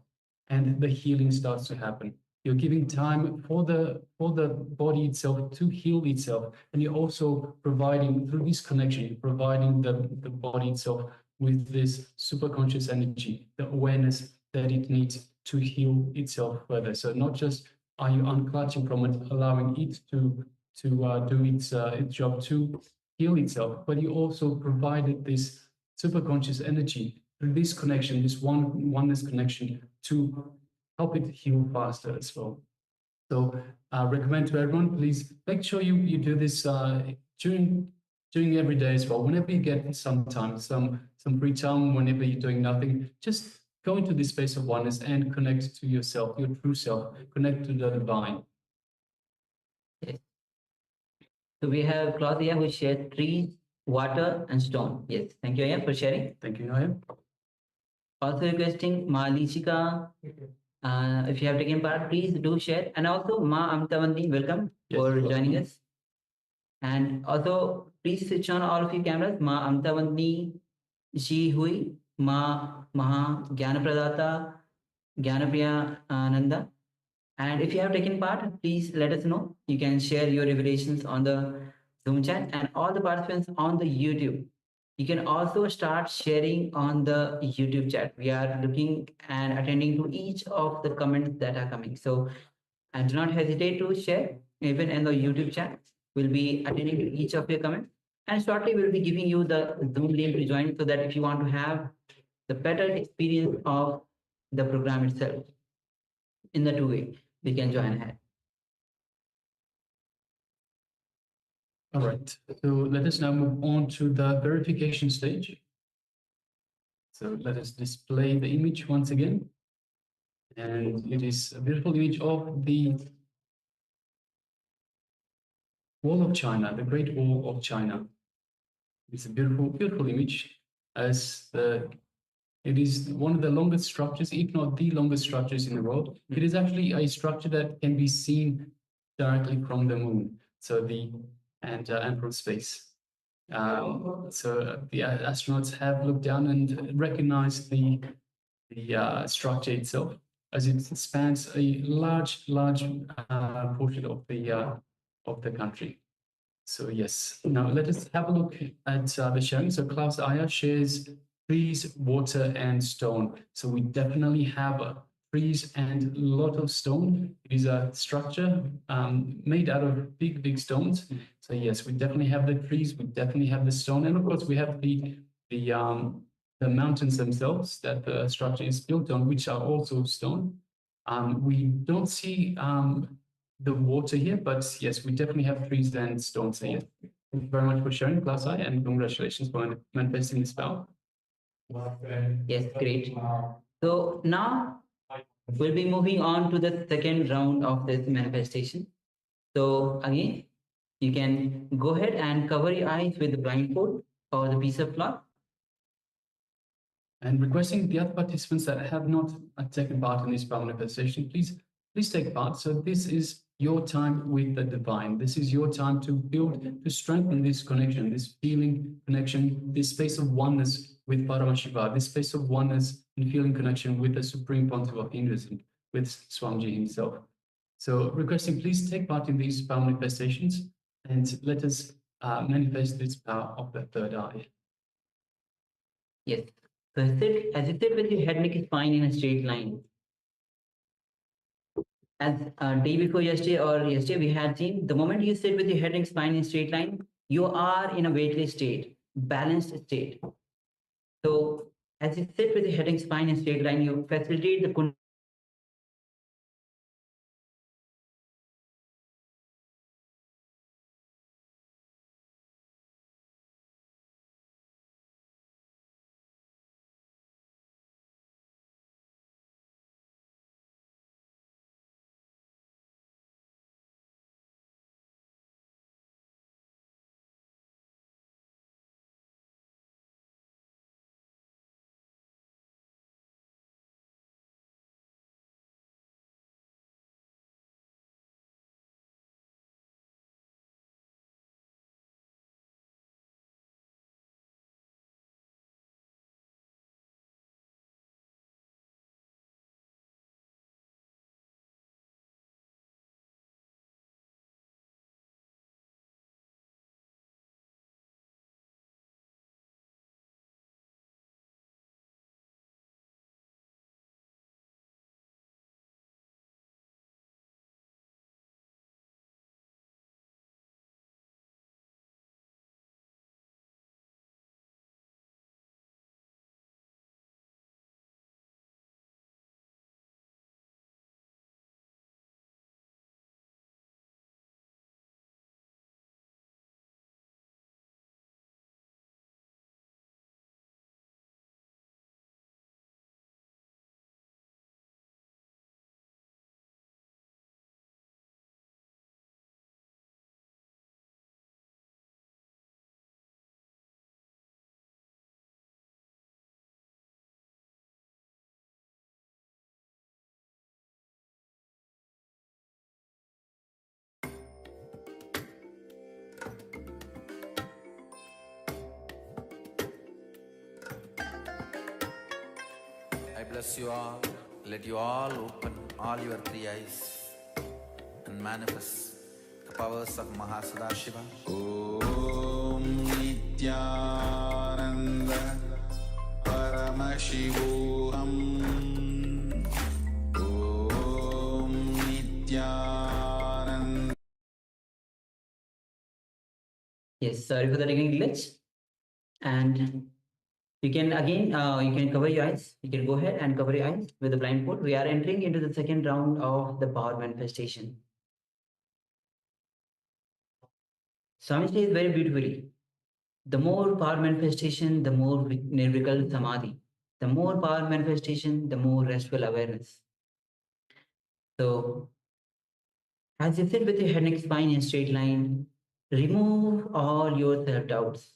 and the healing starts to happen. You're giving time for the body itself to heal itself, and you're also providing, through this connection, you're providing the body itself with this super conscious energy, the awareness that it needs to heal itself further. So not just are you unclutching from it, allowing it to do its job to heal itself, but you also provided this super conscious energy through this connection, this oneness connection, to help it heal faster as well. So I recommend to everyone, please make sure you do this during every day as well. Whenever you get some time, some free time, whenever you're doing nothing, just go into this space of oneness and connect to yourself, your true self, connect to the divine. Yes. So we have Claudia who shared trees, water, and stone. Yes, thank you, Aya, for sharing. Thank you, Noya. Also requesting Malishika, if you have taken part, please do share. And also Ma Amtavandi, welcome for joining us. And also, please switch on all of your cameras. Ma Amtavandni Ji Hui, Ma Maha Jnanapradata, Jnanapriya Ananda. And if you have taken part, please let us know. You can share your revelations on the Zoom chat, and all the participants on the YouTube. You can also start sharing on the YouTube chat. We are looking and attending to each of the comments that are coming. So and do not hesitate to share even in the YouTube chat. We'll be attending to each of your comments. And shortly we'll be giving you the Zoom link to join so that if you want to have the better experience of the program itself in the two-way, we can join ahead. All right, so let us now move on to the verification stage. So let us display the image once again. And it is a beautiful image of the Wall of China, the Great Wall of China. It's a beautiful, beautiful image, as it is one of the longest structures, if not the longest structures in the world. It is actually a structure that can be seen directly from the moon, so and from space. So the astronauts have looked down and recognized the structure itself, as it spans a large portion of the country. So yes, now let us have a look at the sharing. So Klaus Aya shares trees, water, and stone. So we definitely have trees and a lot of stone. It is a structure made out of big stones. So yes, we definitely have the trees, we definitely have the stone, and of course we have the mountains themselves that the structure is built on, which are also stone. We don't see the water here, but yes, we definitely have trees and stones here. Thank you very much for sharing, Class I, and congratulations for manifesting this power. Yes, great. So now we'll be moving on to the second round of this manifestation. So again, you can go ahead and cover your eyes with the blindfold or the piece of cloth. And requesting the other participants that have not taken part in this power manifestation, please take part. So this is your time with the divine. This is your time to build, to strengthen this connection, this feeling connection, this space of oneness with Paramashiva, this space of oneness and feeling connection with the Supreme Pontiff of Hinduism, with Swamiji himself. So requesting, please take part in these power manifestations and let us manifest this power of the third eye. Yes. So as you sit with your head, neck, spine in a straight line. As day before yesterday or yesterday we had seen, the moment you sit with your head and spine in a straight line, you are in a weightless state, balanced state. So as you sit with your head and spine in a straight line, you facilitate the bless you all. Let you all open all your three eyes and manifest the powers of Mahasada Shiva. Om Nithyananda Paramashivoham. Om Nithyananda. Yes, sorry for the ringing glitch. And you can again, you can cover your eyes. You can go ahead and cover your eyes with the blindfold. We are entering into the second round of the power manifestation. Swami says very beautifully, the more power manifestation, the more nirvikal samadhi. The more power manifestation, the more restful awareness. So, as you sit with your head, neck, spine in a straight line, remove all your self-doubts.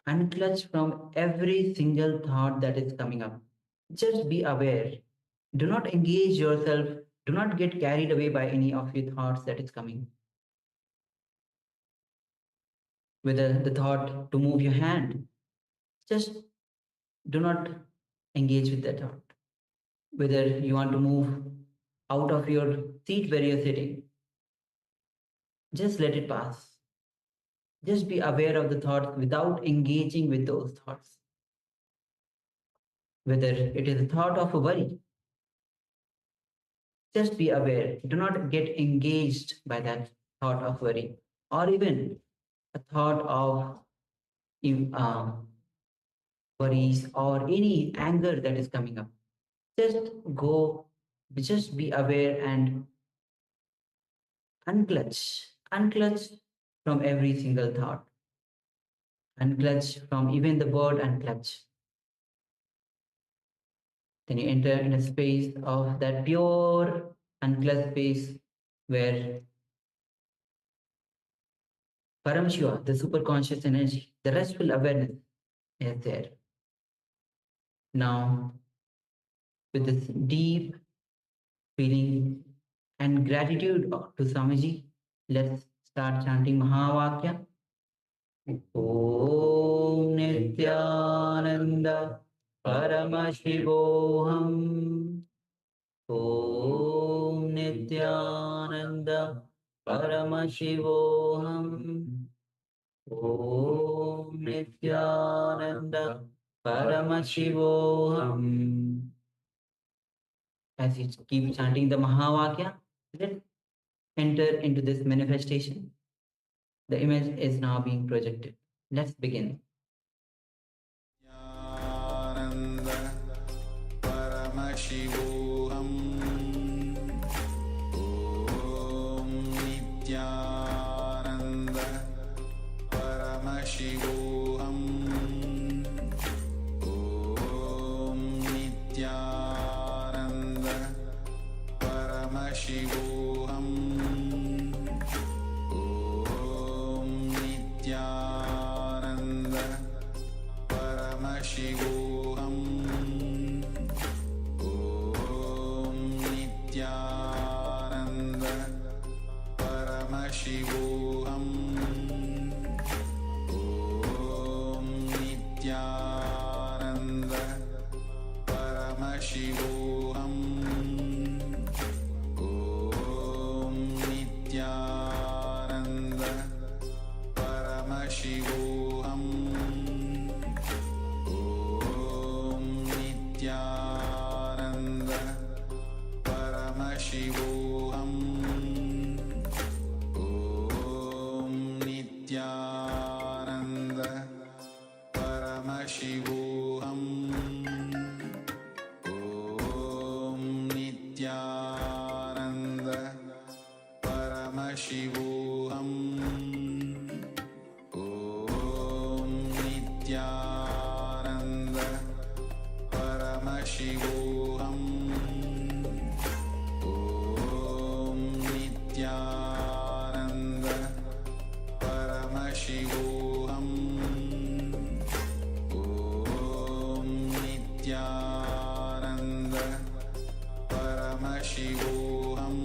Unclutch from every single thought that is coming up. Just be aware. Do not engage yourself. Do not get carried away by any of your thoughts that is coming. Whether the thought to move your hand, just do not engage with that thought. Whether you want to move out of your seat where you're sitting, just let it pass. Just be aware of the thoughts without engaging with those thoughts. Whether it is a thought of a worry, just be aware. Do not get engaged by that thought of worry, or even a thought of worries or any anger that is coming up. Just be aware and unclutch from every single thought. Unclutch from even the word unclutch. Then you enter in a space of that pure unclutched space where Paramashiva, the super conscious energy, the restful awareness is there. Now, with this deep feeling and gratitude to Swamiji, let's start chanting Mahavakya. Om Nithyananda Paramashivoham. Om Nithyananda Paramashivoham. Om Nithyananda Paramashivoham. As you keep chanting the Mahavakya, let's enter into this manifestation. The image is now being projected. Let's begin. Nithyananda Paramashivoham. Om Nithyananda Paramashivoham. Om Nithyananda Paramashivoham. Om Nithyananda Paramashivoham. Om Nithyananda Paramashivoham. Om Nithyananda Paramashivoham. Om Nithyananda Paramashivoham. Om Nithyananda Paramashivoham. Om Nithyananda Paramashivoham. Om Nithyananda Paramashivoham. Om Nithyananda Paramashivoham. Om Nithyananda Paramashivoham. Om Nithyananda Paramashivoham.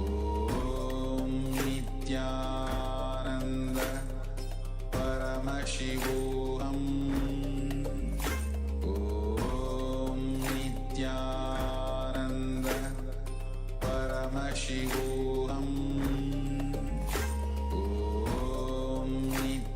Om Nithyananda Paramashivoham.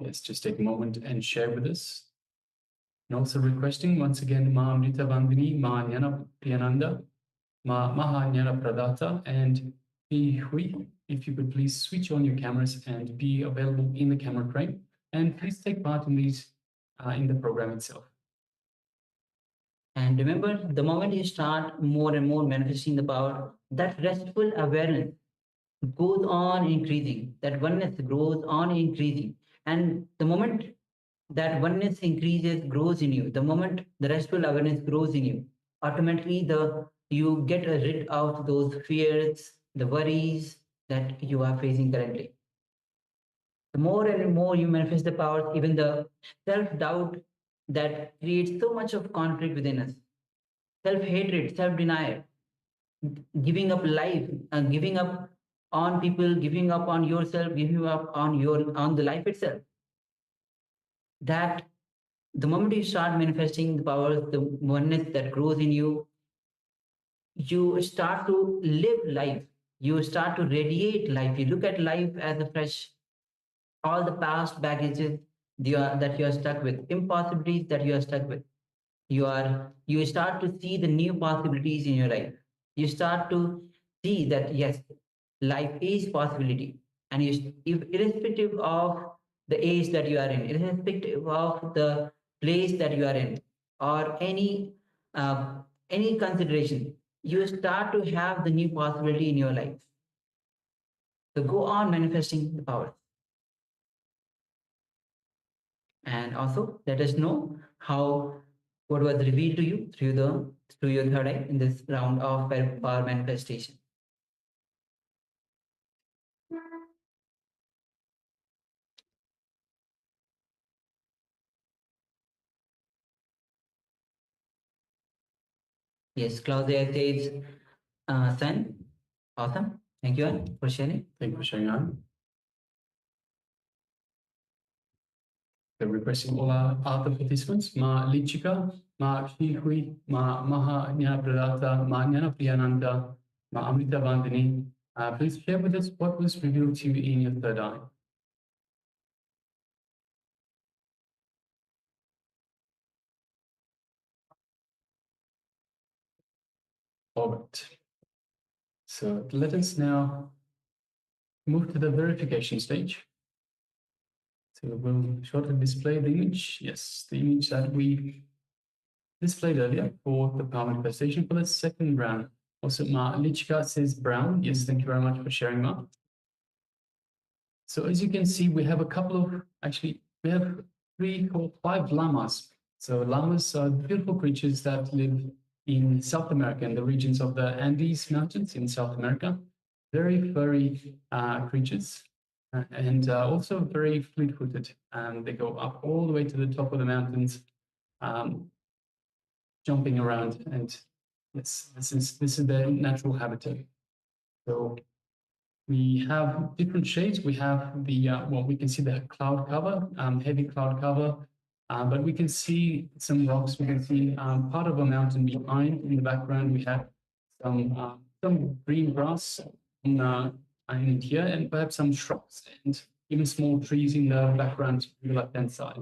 yes, just take a moment and share with us. And also requesting once again Ma Amrita Bandhini, Ma Jnana Priyananda, Ma Maha Jnana Pradata, and P Hui. If you could please switch on your cameras and be available in the camera frame, and please take part in these in the program itself. And remember, the moment you start more and more manifesting the power, that restful awareness goes on increasing, that oneness grows on increasing. And the moment that oneness increases, grows in you, the moment the restful awareness grows in you, automatically you get rid of those fears, the worries that you are facing currently. The more and more you manifest the powers, even the self-doubt that creates so much of conflict within us, self-hatred, self-denial, giving up life, giving up on people, giving up on yourself, giving up on the life itself. That the moment you start manifesting the powers, the oneness that grows in you, you start to live life. You start to radiate life. You look at life as a fresh, all the past baggages that you are stuck with, impossibilities that you are stuck with. You start to see the new possibilities in your life. You start to see that yes, life is possibility, and irrespective of the age that you are in, irrespective of the place that you are in, or any consideration, you start to have the new possibility in your life. So go on manifesting the power. And also let us know what was revealed to you through your third eye in this round of power manifestation. Yes, Claudia says, son, awesome. Thank you, Anne, for sharing. Thank you for sharing, Anne. So requesting all our other participants, Ma Lichika, Ma Shihui, Ma Maha Jnana Pradata, Ma Jnana Priyananda, Ma Amrita Bandhini. Please share with us what was revealed to you in your third eye. All right. So let us now move to the verification stage. So we'll shortly display the image. Yes, the image that we displayed earlier for the power manifestation for the second round. Also, Ma Lichika says brown. Yes, thank you very much for sharing, Ma. So as you can see, we have a couple of, actually, we have 3, 4, 5 llamas. So llamas are beautiful creatures that live in South America, in the regions of the Andes Mountains in South America. Very furry creatures, and also very fleet-footed. They go up all the way to the top of the mountains, jumping around, and this is their natural habitat. So we have different shades. We have the well, we can see the cloud cover, heavy cloud cover, but we can see some rocks. We can see part of a mountain behind. In the background, we have some green grass in here, and perhaps some shrubs and even small trees in the background on the left-hand side.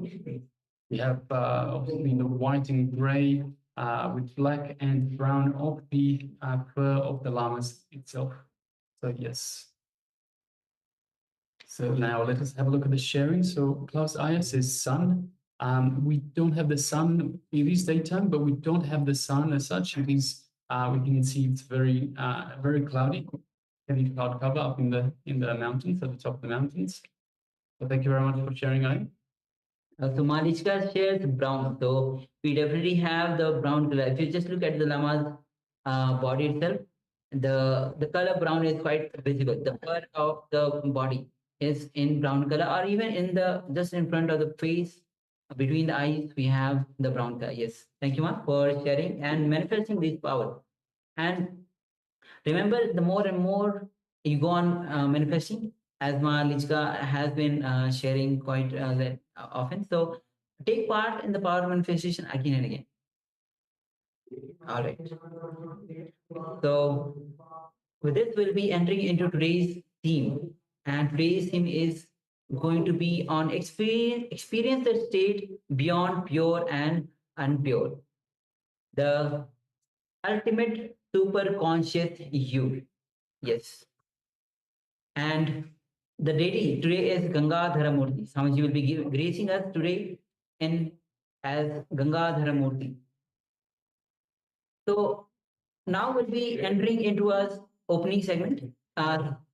We have obviously the white and gray with black and brown of the fur of the llamas itself. So yes. So now let us have a look at the sharing. So Klaus Ayer says sun. We don't have the sun. It is daytime, but we don't have the sun as such. It is, we can see it's very cloudy, heavy cloud cover up in the mountains, at the top of the mountains. So thank you very much for sharing, Ayer. So Malishka shares brown. So we definitely have the brown color. If you just look at the llama's body itself, the color brown is quite visible. The fur of the body is in brown color, or even in just in front of the face, between the eyes, we have the brown color. Yes, thank you, Ma, for sharing and manifesting this power. And remember, the more and more you go on manifesting, as Ma Lichka has been sharing quite often. So take part in the power manifestation again and again. All right. So with this, we'll be entering into today's theme. And today's theme is going to be on experience the state beyond pure and unpure, the ultimate super conscious you. Yes. And the deity today is Gangadhara Murti. Swamiji will be gracing us today in as Gangadhara Murti. So now we'll be entering into our opening segment,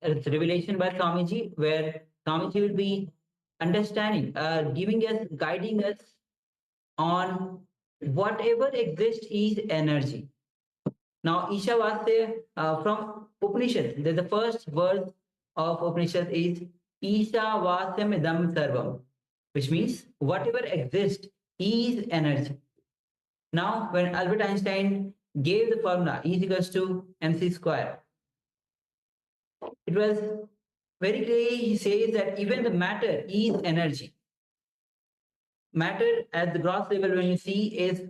it's revelation by Swamiji, where Swamiji will be understanding, giving us, guiding us on whatever exists is energy. Now, Isha Vasya from Upanishad, the first verse of Upanishad is Isha Vasyam Idam Sarvam, which means whatever exists is energy. Now, when Albert Einstein gave the formula E is equals to mc square, it was very clear. He says that even the matter is energy. Matter at the gross level, when you see, is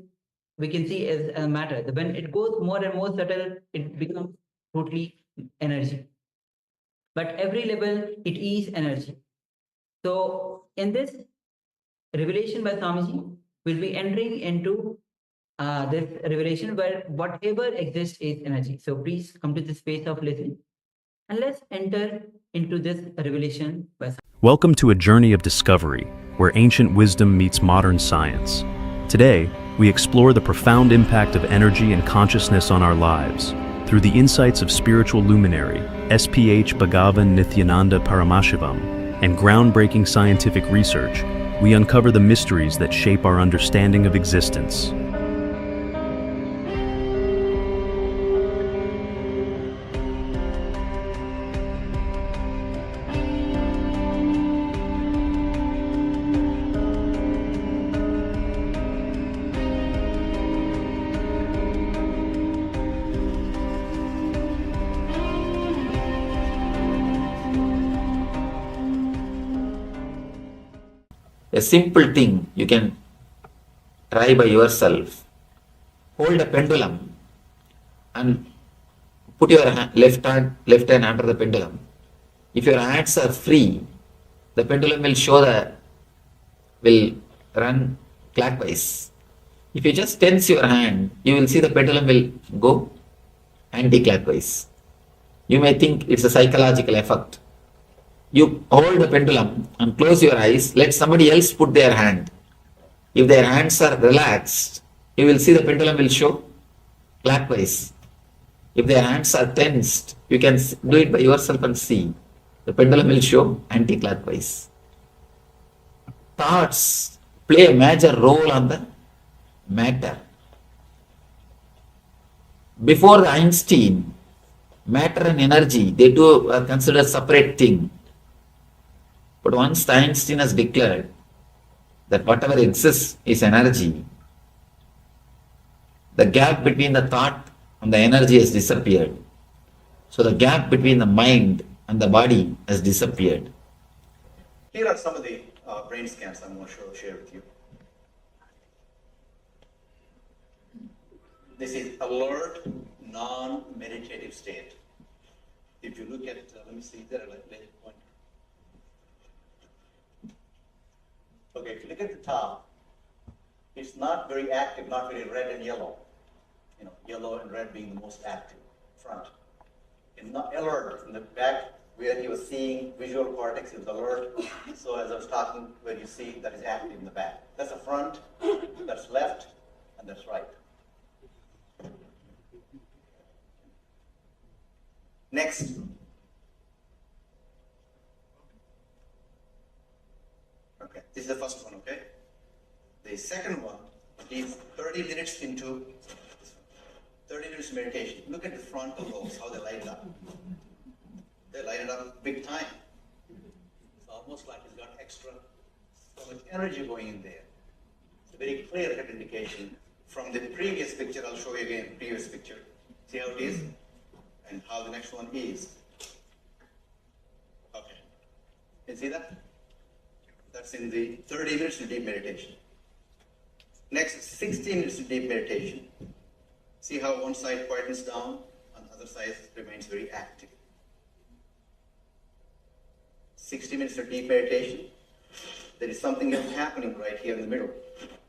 we can see as a matter. When it goes more and more subtle, it becomes totally energy. But every level, it is energy. So in this revelation by Swamiji, we'll be entering into this revelation where whatever exists is energy. So please come to the space of listening and let's enter into this revelation by Swamiji. Welcome to a journey of discovery where ancient wisdom meets modern science. Today, we explore the profound impact of energy and consciousness on our lives. Through the insights of spiritual luminary, SPH Bhagavan Nithyananda Paramashivoham, and groundbreaking scientific research, we uncover the mysteries that shape our understanding of existence. A simple thing you can try by yourself. Hold a pendulum and put your left hand under the pendulum. If your hands are free, the pendulum will run clockwise. If you just tense your hand, you will see the pendulum will go anti-clockwise. You may think it's a psychological effect. You hold the pendulum and close your eyes, let somebody else put their hand. If their hands are relaxed, you will see the pendulum will show clockwise. If their hands are tensed, you can do it by yourself and see. The pendulum will show anti-clockwise. Thoughts play a major role on the matter. Before the Einstein, matter and energy, they two are considered separate thing. But once Einstein has declared that whatever exists is energy, the gap between the thought and the energy has disappeared. So the gap between the mind and the body has disappeared. Here are some of the brain scans I'm going to share with you. This is alert, non-meditative state. If you look at, let me see, there are like point. Okay, if you look at the top, it's not very active, not very red and yellow. You know, yellow and red being the most active front. It's not alert in the back where he was seeing visual cortex, it was alert. So as I was talking, where you see that is active in the back. That's the front, that's left, and that's right. Next. Okay, this is the first one, okay? The second one is 30 minutes into 30 minutes meditation. Look at the frontal lobes, how they light up. They light it up big time. It's almost like it's got extra, so much energy going in there. It's a very clear-cut indication. From the previous picture, I'll show you again, previous picture. See how it is? And how the next one is. Okay. You see that? That's in the 30 minutes of deep meditation. Next, 60 minutes of deep meditation. See how one side quietens down and the other side remains very active. 60 minutes of deep meditation. There is something else happening right here in the middle,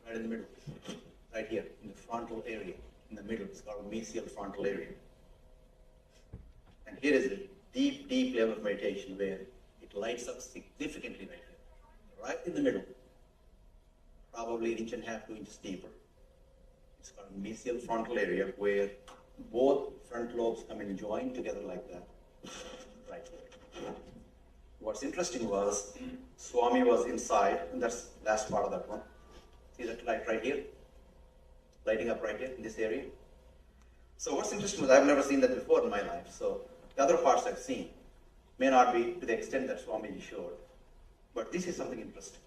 right in the middle, right here in the frontal area, in the middle. It's called mesial frontal area. And here is a deep, deep level of meditation where it lights up significantly right here, right in the middle, probably 1.5 to 2 inches deeper. It's called mesial frontal area where both front lobes come and join together like that, right here. What's interesting was Swami was inside, and that's the last part of that one. See that light right here? Lighting up right here in this area. So what's interesting was I've never seen that before in my life. So the other parts I've seen may not be to the extent that Swamiji showed, but this is something interesting.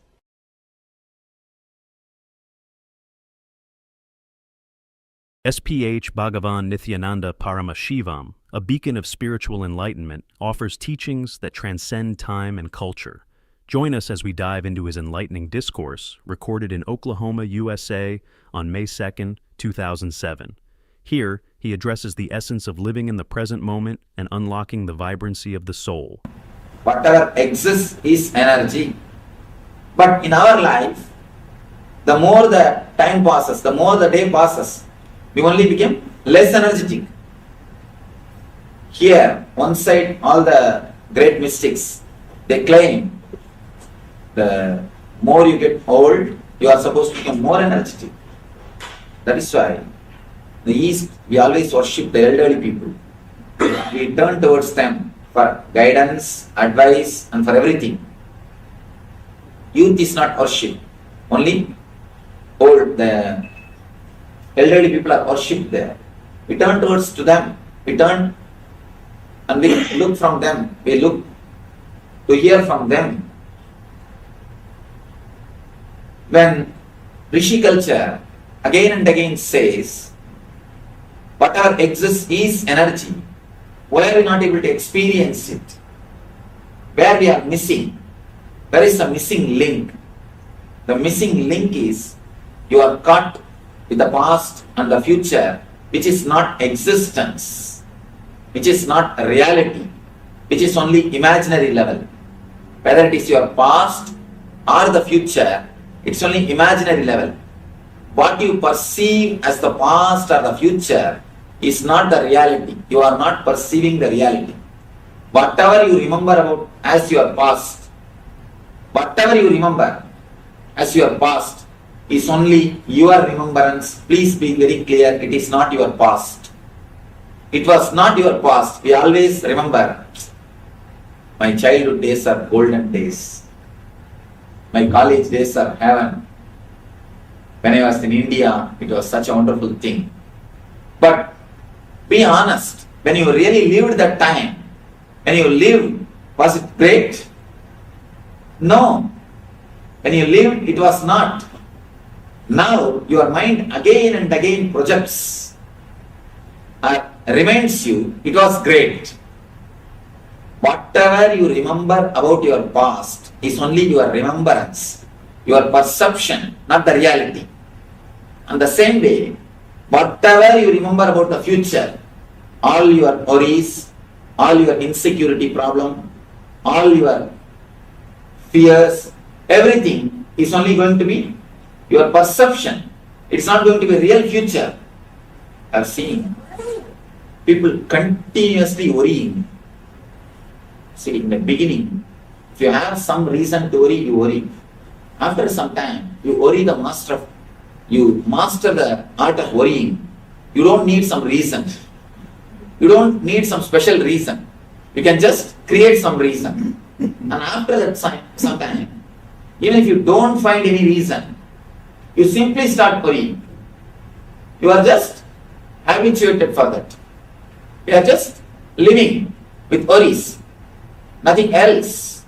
SPH Bhagavan Nithyananda Paramashivoham, a beacon of spiritual enlightenment, offers teachings that transcend time and culture. Join us as we dive into his enlightening discourse, recorded in Oklahoma, USA on May 2nd, 2007. Here, he addresses the essence of living in the present moment and unlocking the vibrancy of the soul. Whatever exists is energy. But in our life, the more the time passes, the more the day passes, we only become less energetic. Here, one side, all the great mystics, they claim the more you get old, you are supposed to become more energetic. That is why in the East, we always worship the elderly people. We turn towards them for guidance, advice, and for everything. Youth is not worship. Only old, the elderly people are worshipped there. We turn towards to them. We turn and we look from them. We look to hear from them. When Rishi culture again and again says, whatever exists is energy, why are we not able to experience it? Where we are missing? There is a missing link. The missing link is you are caught with the past and the future, which is not existence, which is not reality, which is only imaginary level. Whether it is your past or the future, it's only imaginary level. What you perceive as the past or the future is not the reality. You are not perceiving the reality. Whatever you remember about as your past, whatever you remember as your past is only your remembrance. Please be very clear, it is not your past. It was not your past. We always remember, my childhood days are golden days. My college days are heaven. When I was in India, it was such a wonderful thing. But be honest, when you really lived that time, when you lived, was it great? No. When you lived, it was not. Now your mind again and again projects and reminds you it was great. Whatever you remember about your past is only your remembrance, your perception, not the reality. And the same way, whatever you remember about the future, all your worries, all your insecurity problem, all your fears, everything is only going to be your perception. It's not going to be a real future. I've seen people continuously worrying. See, in the beginning, if you have some reason to worry, you worry. After some time, you worry you master the art of worrying. You don't need some reason. You don't need some special reason. You can just create some reason. And after that some time, even if you don't find any reason, you simply start worrying. You are just habituated for that. You are just living with worries. Nothing else.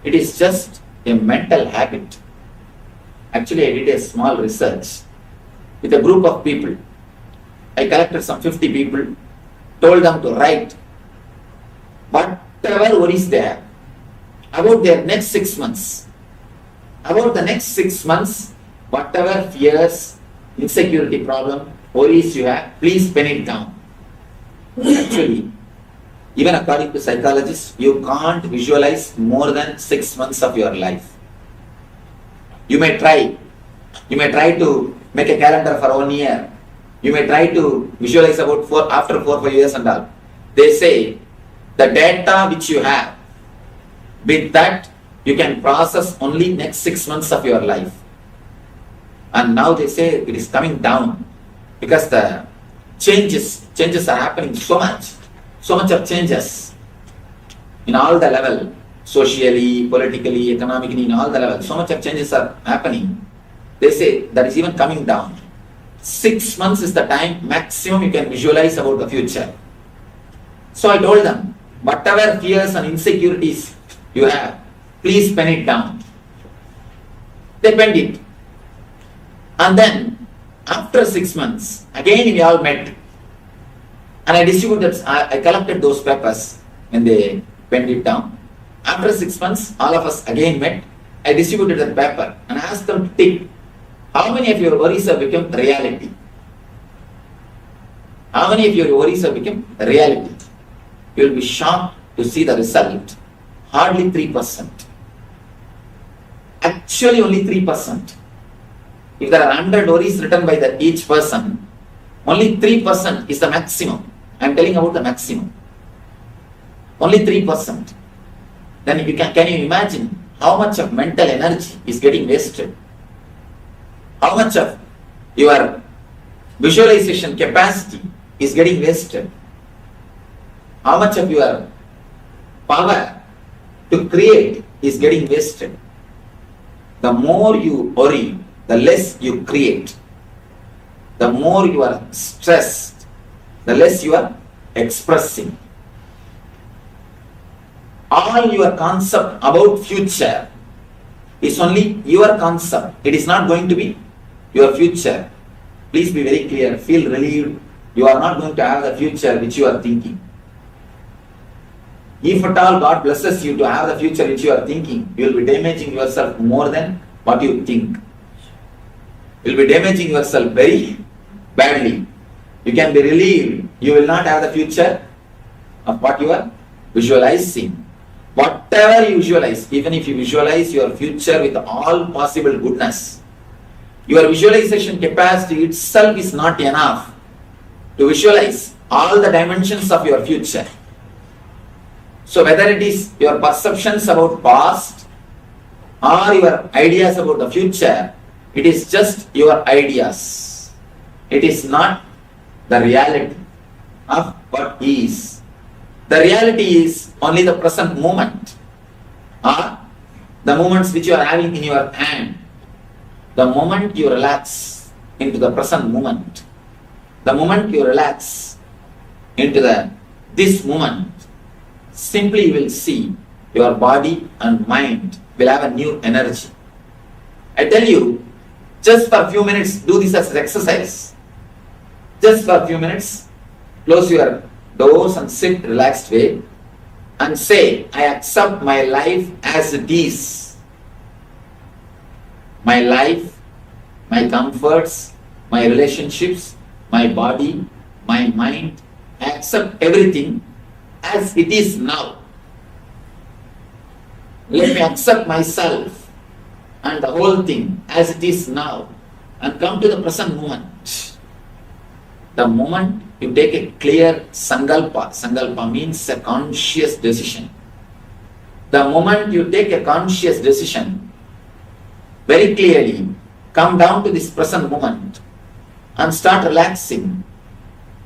It is just a mental habit. Actually, I did a small research with a group of people. I collected some 50 people, told them to write whatever worries they have about their next 6 months. About the next 6 months, whatever fears, insecurity problem, worries you have, please pen it down. Actually, Even according to psychologists, you can't visualize more than 6 months of your life. You may try to make a calendar for 1 year. You may try to visualize about after 4-5 years and all. They say the data which you have, with that you can process only next 6 months of your life. And now they say it is coming down because the changes are happening so much of changes in all the level, socially, politically, economically, in all the levels, so much of changes are happening. They say that is even coming down. 6 months is the time maximum you can visualize about the future. So I told them, whatever fears and insecurities you have, please pen it down. They penned it. And then, after 6 months, again we all met. And I collected those papers when they penned it down. After 6 months, all of us again met. I distributed that paper and asked them to tick. How many of your worries have become reality? How many of your worries have become reality? You will be shocked to see the result. Hardly 3%. Actually only 3%. If there are 100 worries written by each person, only 3% is the maximum. I am telling about the maximum. Only 3%. Then can you imagine how much of mental energy is getting wasted? How much of your visualization capacity is getting wasted? How much of your power to create is getting wasted? The more you worry, the less you create. The more you are stressed, the less you are expressing. All your concept about future is only your concept. It is not going to be your future. Please be very clear. Feel relieved. You are not going to have the future which you are thinking. If at all God blesses you to have the future which you are thinking, you will be damaging yourself more than what you think. You will be damaging yourself very badly. You can be relieved. You will not have the future of what you are visualizing. Whatever you visualize, even if you visualize your future with all possible goodness, your visualization capacity itself is not enough to visualize all the dimensions of your future. So whether it is your perceptions about past or your ideas about the future, it is just your ideas. It is not the reality of what is. The reality is only the present moment, or the moments which you are having in your hand. The moment you relax into the present moment, the moment you relax into this moment, simply you will see your body and mind will have a new energy. I tell you, just for a few minutes, do this as an exercise. Just for a few minutes, close your doors and sit relaxed way and say, I accept my life as it is. My life, my comforts, my relationships, my body, my mind, I accept everything as it is now. Let me accept myself and the whole thing as it is now and come to the present moment. The moment you take a clear Sankalpa, Sankalpa means a conscious decision. The moment you take a conscious decision, very clearly come down to this present moment and start relaxing,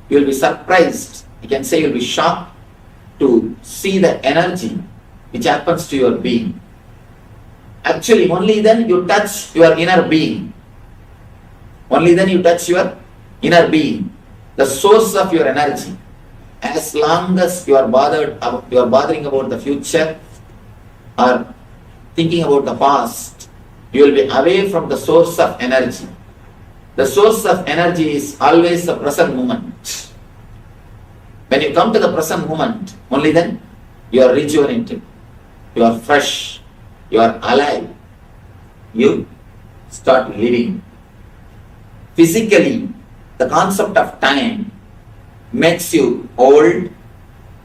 you will be surprised, you can say you will be shocked to see the energy which happens to your being. Actually, only then you touch your inner being. Only then you touch your inner being, the source of your energy. As long as you are bothering about the future or thinking about the past, you will be away from the source of energy. The source of energy is always the present moment. When you come to the present moment, only then you are rejuvenated, you are fresh, you are alive, you start living. Physically, the concept of time makes you old,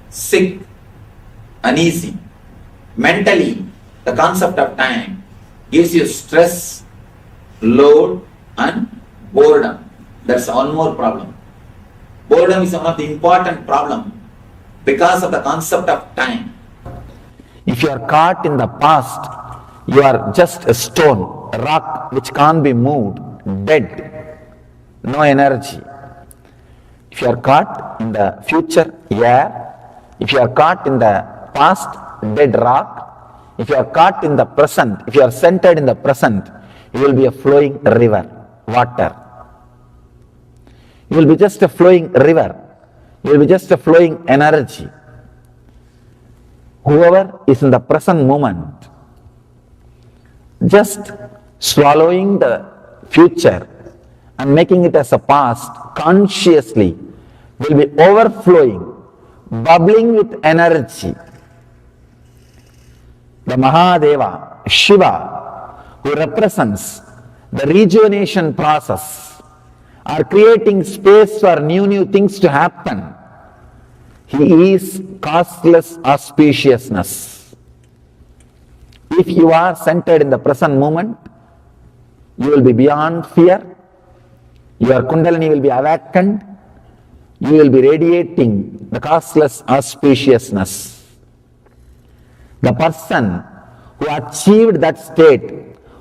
sick, uneasy. Mentally, the concept of time gives you stress, load, and boredom. That's one more problem. Boredom is one of the important problem because of the concept of time. If you are caught in the past, you are just a stone, a rock which can't be moved, dead, no energy. If you are caught in the future, yeah. If you are caught in the past, dead rock. If you are caught in the present, if you are centered in the present, you will be a flowing river, water. You will be just a flowing river. You will be just a flowing energy. Whoever is in the present moment, just swallowing the future and making it as a past consciously, will be overflowing, bubbling with energy. The Mahadeva, Shiva, who represents the rejuvenation process, are creating space for new things to happen. He is causeless auspiciousness. If you are centered in the present moment, you will be beyond fear. Your Kundalini will be awakened. You will be radiating the causeless auspiciousness. The person who achieved that state,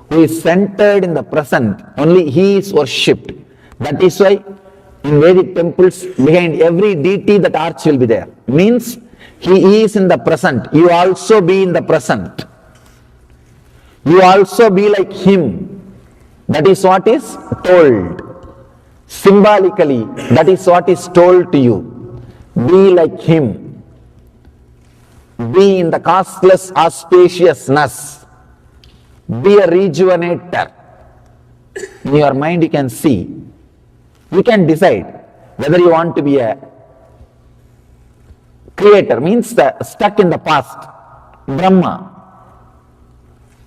who is centered in the present, only he is worshipped. That is why in Vedic temples, behind every deity, that arch will be there. Means he is in the present. You also be in the present. You also be like him. That is what is told. Symbolically, that is what is told to you. Be like him. Be in the causeless auspiciousness. Be a rejuvenator. In your mind you can see. You can decide whether you want to be a creator, means stuck in the past, Brahma.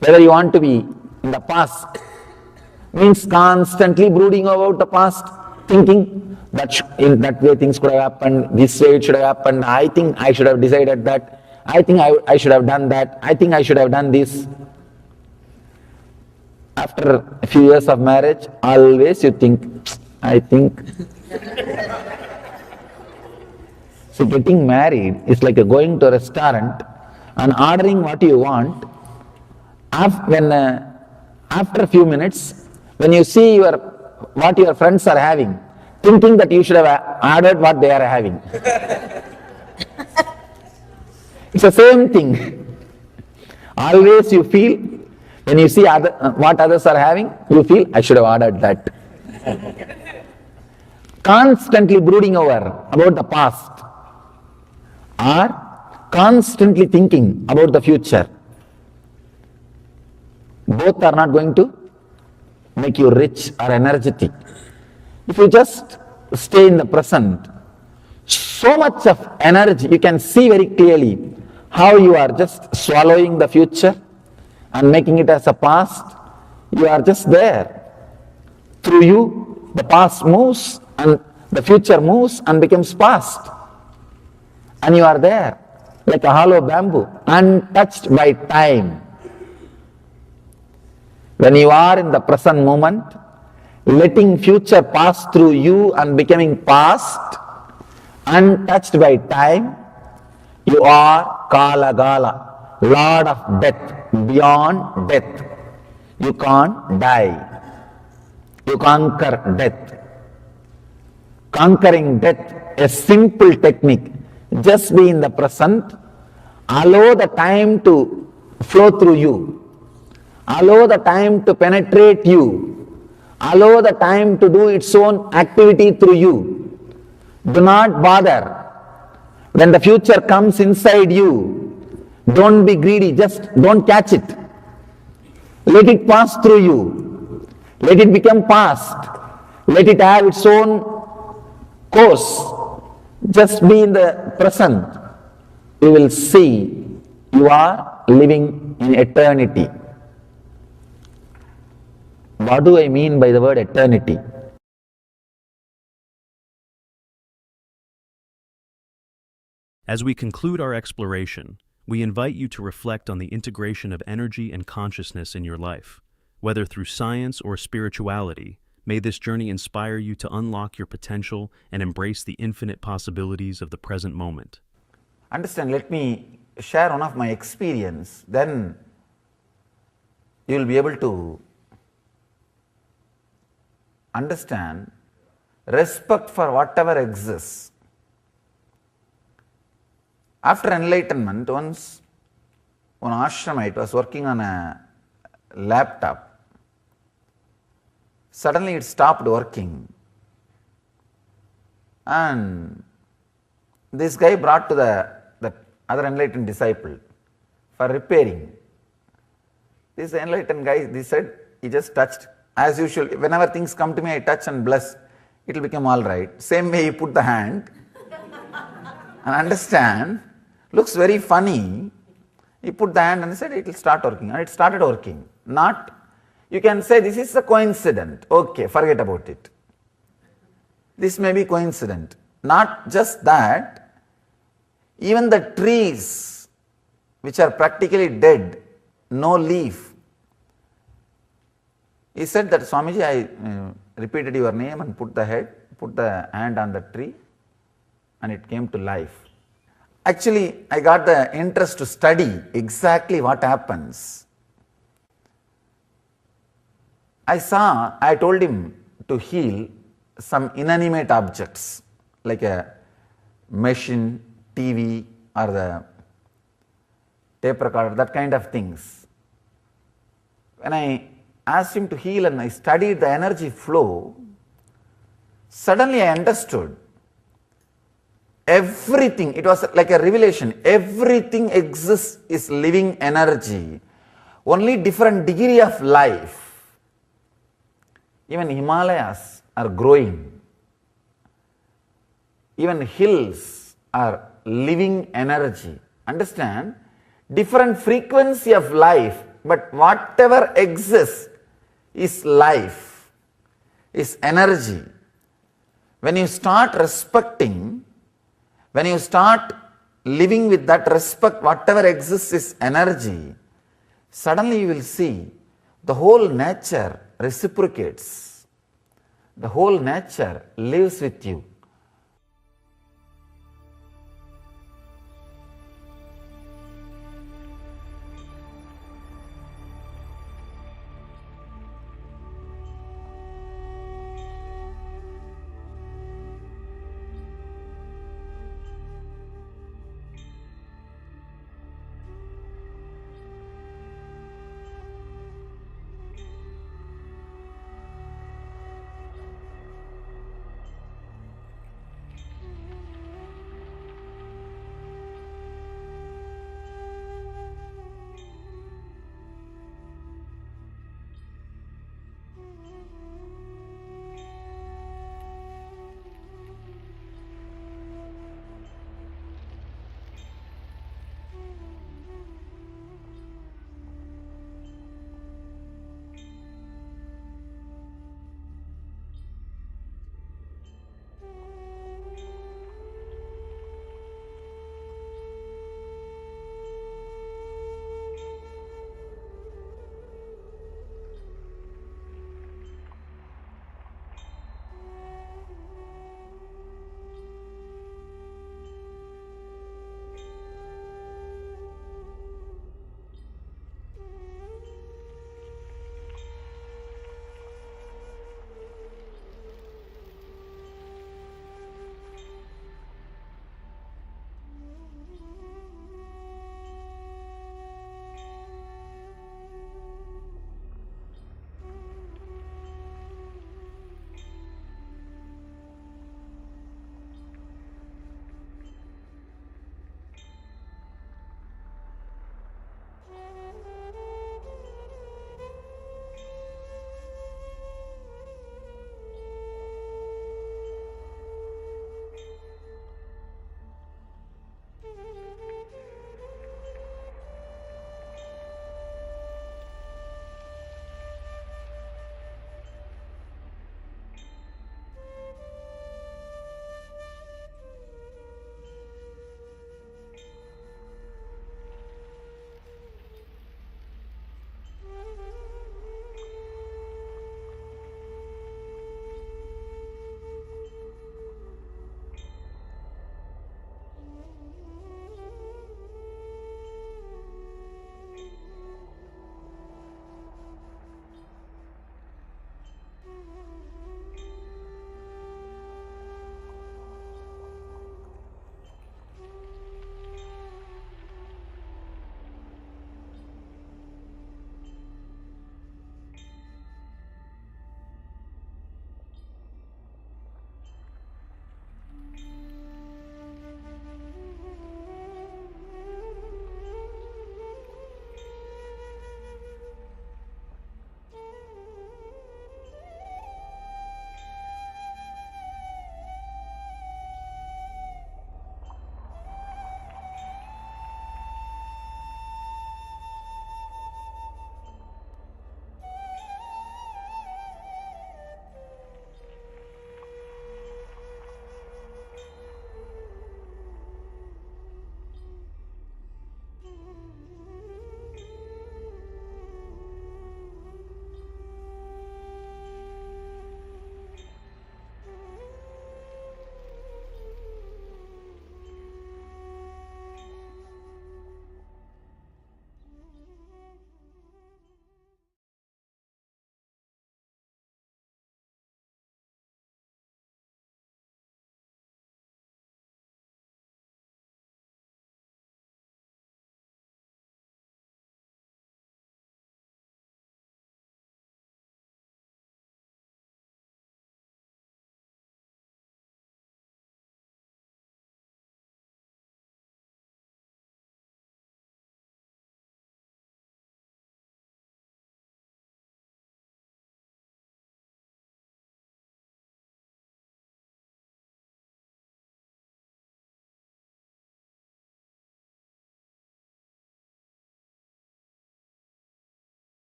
Whether you want to be in the past, means constantly brooding about the past, thinking that in that way things could have happened, this way it should have happened, I think I should have decided that, I think I should have done that, I think I should have done this. After a few years of marriage, always you think, I think. So getting married is like going to a restaurant and ordering what you want. After a few minutes, when you see what your friends are having, thinking that you should have ordered what they are having. It's the same thing. Always you feel, when you see what others are having, you feel, I should have ordered that. Constantly brooding about the past, or constantly thinking about the future. Both are not going to make you rich or energetic. If you just stay in the present, so much of energy, you can see very clearly how you are just swallowing the future and making it as a past. You are just there. Through you, the past moves and the future moves and becomes past. And you are there like a hollow bamboo, untouched by time. When you are in the present moment, letting future pass through you and becoming past, untouched by time, you are Kala Gala, Lord of death, beyond death. You can't die. You conquer death. Conquering death, a simple technique. Just be in the present, allow the time to flow through you. Allow the time to penetrate you. Allow the time to do its own activity through you. Do not bother. When the future comes inside you, don't be greedy, just don't catch it. Let it pass through you. Let it become past. Let it have its own course. Just be in the present. You will see you are living in eternity. What do I mean by the word eternity? As we conclude our exploration, we invite you to reflect on the integration of energy and consciousness in your life. Whether through science or spirituality, may this journey inspire you to unlock your potential and embrace the infinite possibilities of the present moment. Understand, let me share one of my experience, then you will be able to understand respect for whatever exists. After enlightenment, once one ashramite was working on a laptop. Suddenly it stopped working. And this guy brought to the other enlightened disciple for repairing. This enlightened guy, he said, he just touched. As usual, whenever things come to me, I touch and bless. It will become all right. Same way he put the hand. And understand, looks very funny. He put the hand and said it will start working, and it started working. Not, you can say this is a coincidence. Okay, forget about it. This may be coincident. Not just that, even the trees which are practically dead, no leaf. He said that, Swamiji, I repeated your name and put the hand on the tree, and it came to life. Actually, I got the interest to study exactly what happens. I told him to heal some inanimate objects like a machine, TV, or the tape recorder, that kind of things. When I asked him to heal and I studied the energy flow, suddenly I understood everything. It was like a revelation. Everything exists is living energy. Only different degree of life. Even Himalayas are growing. Even hills are living energy. Understand? Different frequency of life, but whatever exists is life, is energy. When you start respecting, when you start living with that respect, whatever exists is energy, suddenly you will see the whole nature reciprocates. The whole nature lives with you.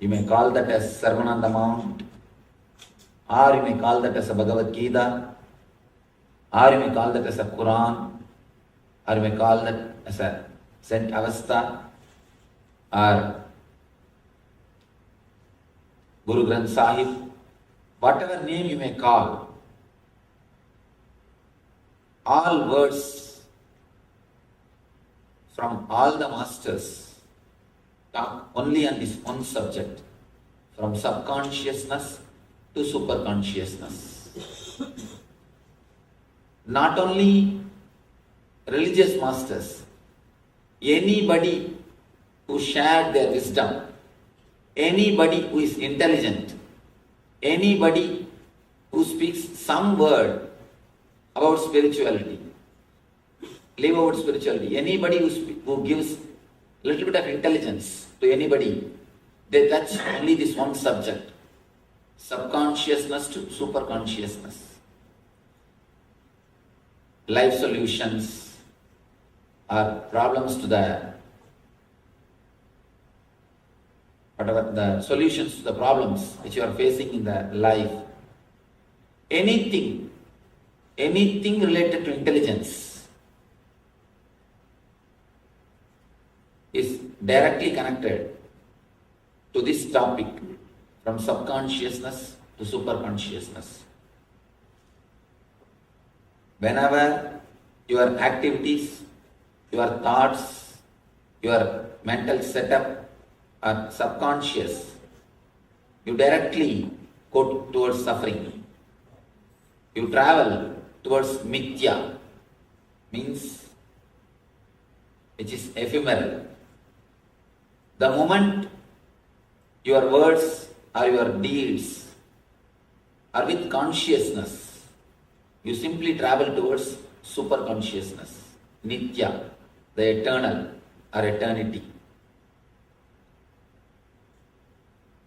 You may call that as Sermon on the Mount, or you may call that as a Bhagavad Gita, or you may call that as a Quran, or you may call that as a Saint Avesta, or Guru Granth Sahib, whatever name you may call, all words from all the masters talk only on this one subject, from subconsciousness to superconsciousness. Not only religious masters, anybody who shared their wisdom, anybody who is intelligent, anybody who speaks some word about spirituality, live about spirituality, anybody who gives a little bit of intelligence to anybody, they touch only this one subject, subconsciousness to superconsciousness. Life solutions or problems to the whatever the solutions to the problems which you are facing in the life, anything related to intelligence is directly connected to this topic, from subconsciousness to superconsciousness. Whenever your activities, your thoughts, your mental setup are subconscious, you directly go towards suffering. You travel towards mithya, means which is ephemeral. The moment your words or your deeds are with consciousness, you simply travel towards superconsciousness, nithya, the eternal or eternity.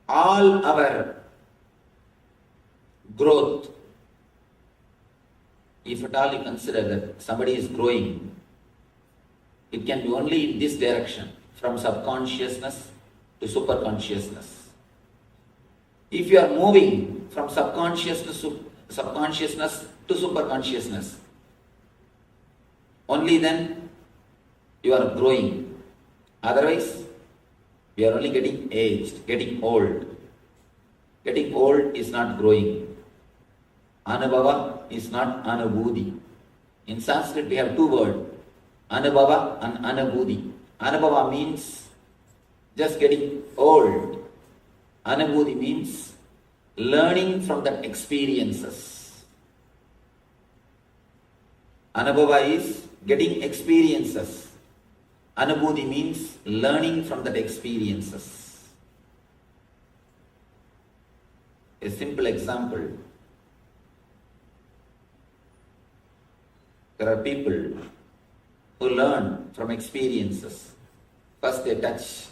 All our growth, if at all you consider that somebody is growing, it can be only in this direction, from subconsciousness to superconsciousness. If you are moving from subconsciousness to superconsciousness, only then you are growing. Otherwise, you are only getting aged, getting old. Getting old is not growing. Anubhava is not anubhuti. In Sanskrit we have two words, anubhava and anubhuti. Anubhava means just getting old. Anubhuti means learning from the experiences. Anubhava is getting experiences. Anubhuti means learning from that experiences. A simple example. There are people who learn from experiences. First they touch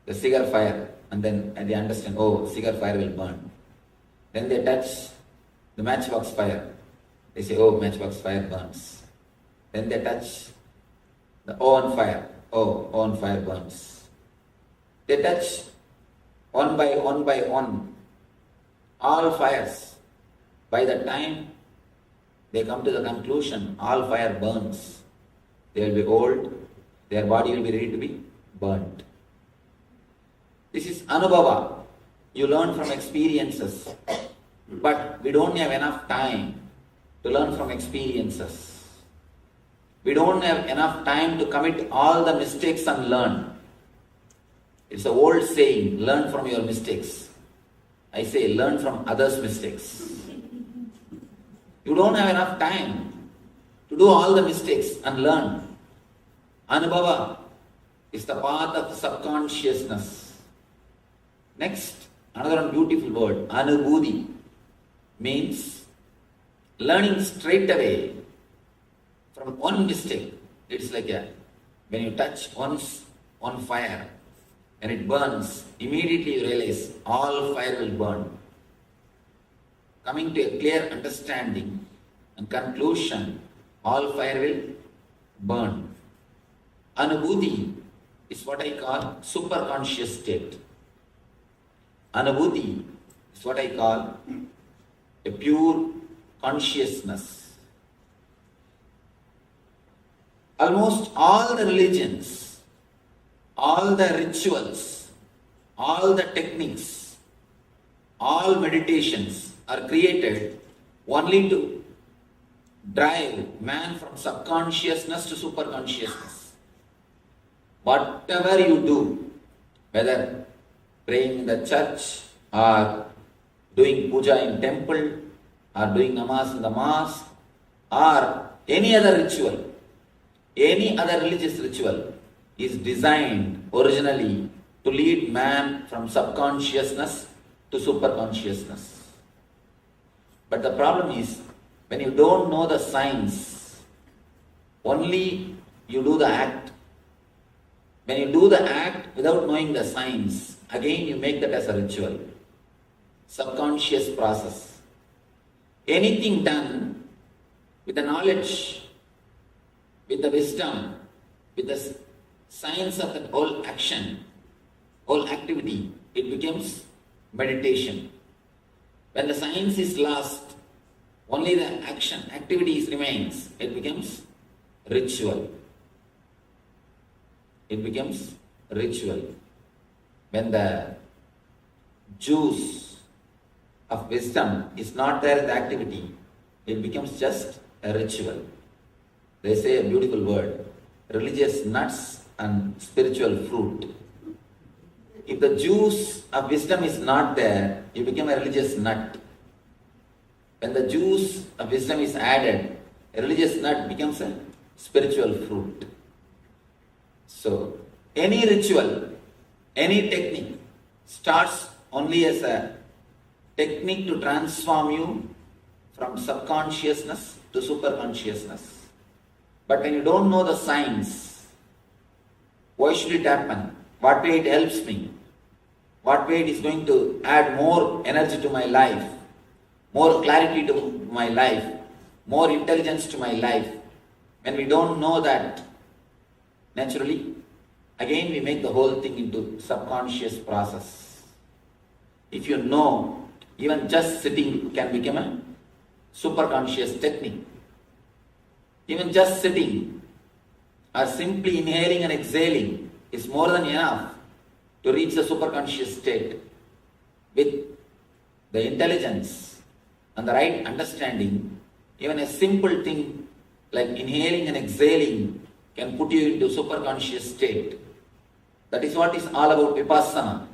the cigar fire and then they understand, oh, cigar fire will burn. Then they touch the matchbox fire. They say, oh, matchbox fire burns. Then they touch the oven fire. Oh, oven fire burns. They touch one by one all fires. By the time they come to the conclusion, all fire burns. They will be old, their body will be ready to be burnt. This is anubhava. You learn from experiences. But we don't have enough time to learn from experiences. We don't have enough time to commit all the mistakes and learn. It's an old saying, learn from your mistakes. I say, learn from others' mistakes. You don't have enough time to do all the mistakes and learn. Anubhava is the path of subconsciousness. Next, another beautiful word, anubhuti, means learning straight away from one mistake. It's like when you touch one fire and it burns, immediately you realize all fire will burn. Coming to a clear understanding and conclusion, all fire will burn. Anubhuti is what I call superconscious state. Anubhuti is what I call a pure consciousness. Almost all the religions, all the rituals, all the techniques, all meditations are created only to drive man from subconsciousness to superconsciousness. Whatever you do, whether praying in the church or doing puja in temple or doing namaz in the mosque or any other ritual, any other religious ritual is designed originally to lead man from subconsciousness to superconsciousness. But the problem is, when you don't know the science, only you do the act. When you do the act without knowing the science, again you make that as a ritual. Subconscious process. Anything done with the knowledge, with the wisdom, with the science of that whole action, whole activity, it becomes meditation. When the science is lost, only the action, activities remains, it becomes ritual. It becomes ritual. When the juice of wisdom is not there in the activity, it becomes just a ritual. They say a beautiful word, religious nuts and spiritual fruit. If the juice of wisdom is not there, you become a religious nut. When the juice of wisdom is added, a religious nut becomes a spiritual fruit. So, any ritual, any technique starts only as a technique to transform you from subconsciousness to superconsciousness. But when you don't know the science, why should it happen? What way it helps me? What way it is going to add more energy to my life, more clarity to my life, more intelligence to my life? When we don't know that, naturally, again we make the whole thing into subconscious process. If you know, even just sitting can become a superconscious technique. Even just sitting or simply inhaling and exhaling is more than enough to reach the superconscious state. With the intelligence and the right understanding, even a simple thing like inhaling and exhaling can put you into superconscious state. That is what is all about vipassana.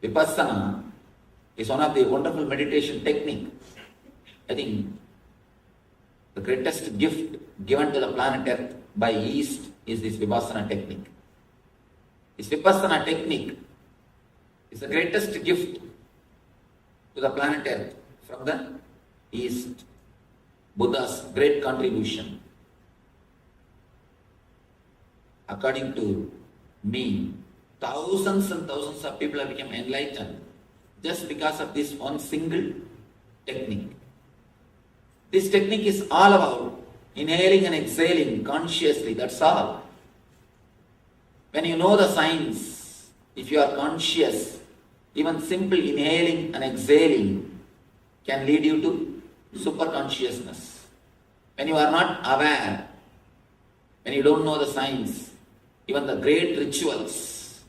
Vipassana is one of the wonderful meditation technique. I think the greatest gift given to the planet Earth by East is this vipassana technique. This vipassana technique is the greatest gift to the planet Earth from the East. Buddha's great contribution. According to me, thousands and thousands of people have become enlightened just because of this one single technique. This technique is all about inhaling and exhaling consciously, that's all. When you know the science, if you are conscious, even simple inhaling and exhaling can lead you to superconsciousness. When you are not aware, when you don't know the science, even the great rituals,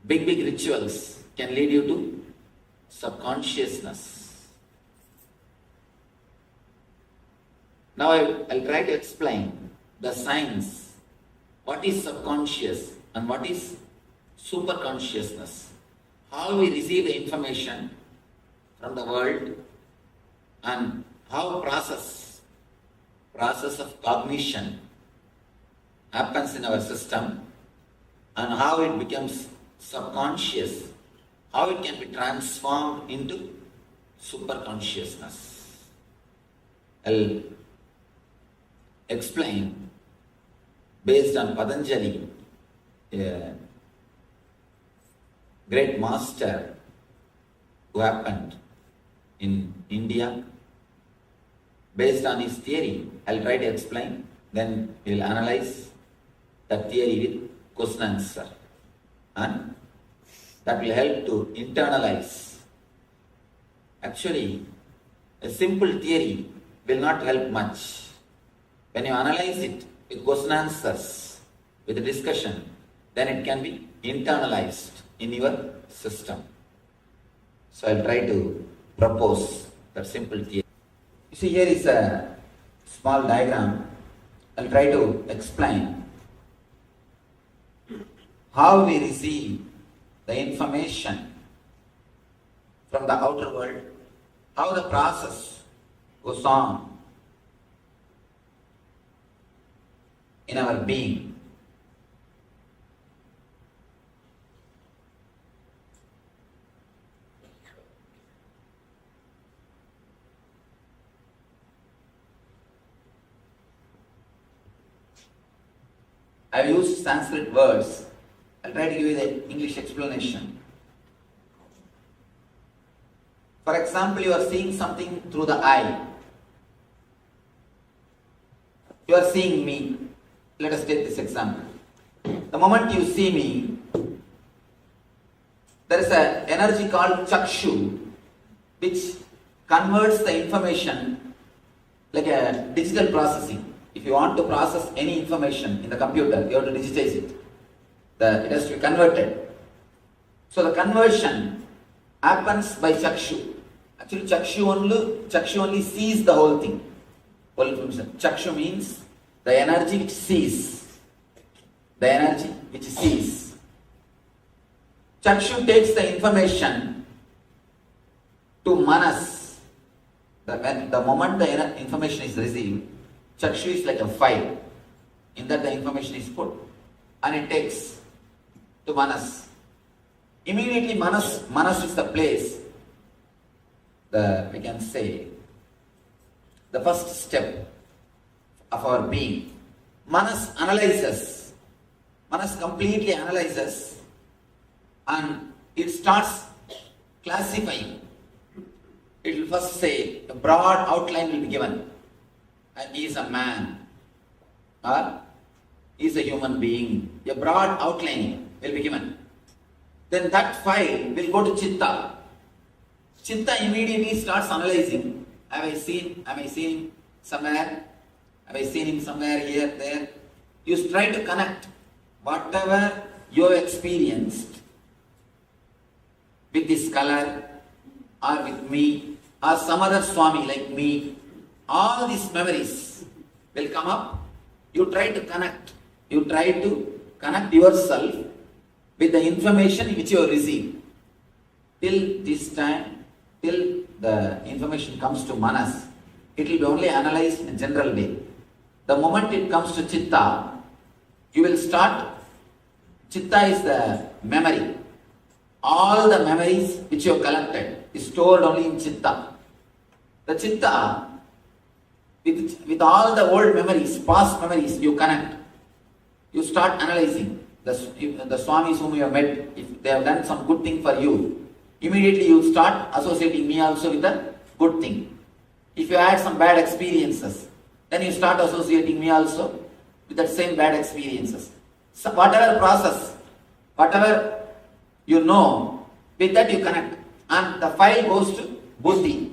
big rituals can lead you to subconsciousness. Now I'll try to explain the science, what is subconscious and what is superconsciousness, how we receive the information from the world and how process of cognition happens in our system and how it becomes subconscious, how it can be transformed into superconsciousness. I'll explain based on Patanjali, a great master who happened in India. Based on his theory, I'll try to explain, then we'll analyze that theory with question answer. And that will help to internalize. Actually, a simple theory will not help much. When you analyze it with question answers, with a discussion, then it can be internalized in your system. So I'll try to propose that simple theory. You see, here is a small diagram. I'll try to explain how we receive the information from the outer world, how the process goes on in our being. I've used Sanskrit words. I'll try to give you the English explanation. For example, you are seeing something through the eye. You are seeing me. Let us take this example. The moment you see me, there is an energy called chakshu, which converts the information like a digital processing. If you want to process any information in the computer, you have to digitize it. It has to be converted. So the conversion happens by chakshu. Actually, chakshu only sees the whole thing. Whole information. Chakshu means the energy which sees. The energy which sees. Chakshu takes the information to manas. The moment the information is received, chakshu is like a file. In that the information is put and it takes to manas. Immediately manas is the place, we can say, the first step of our being. Manas analyzes. Manas completely analyzes and it starts classifying. It will first say, a broad outline will be given. And he is a man or he is a human being. A broad outline will be given. Then that file will go to Chitta. Chitta immediately starts analyzing. Have I seen him somewhere? Have I seen him somewhere, here, there? You try to connect whatever you have experienced with this color or with me or some other Swami like me. All these memories will come up. You try to connect. You try to connect yourself with the information which you have received. Till this time, till the information comes to manas, it will be only analyzed in a general way. The moment it comes to chitta, you will start. Chitta is the memory. All the memories which you have collected is stored only in chitta. The chitta, with all the old memories, past memories, you connect. You start analyzing the Swamis whom you have met. If they have done some good thing for you, immediately you start associating me also with the good thing. If you had some bad experiences, then you start associating me also with that same bad experiences. So whatever process, whatever you know, with that you connect. And the file goes to buddhi.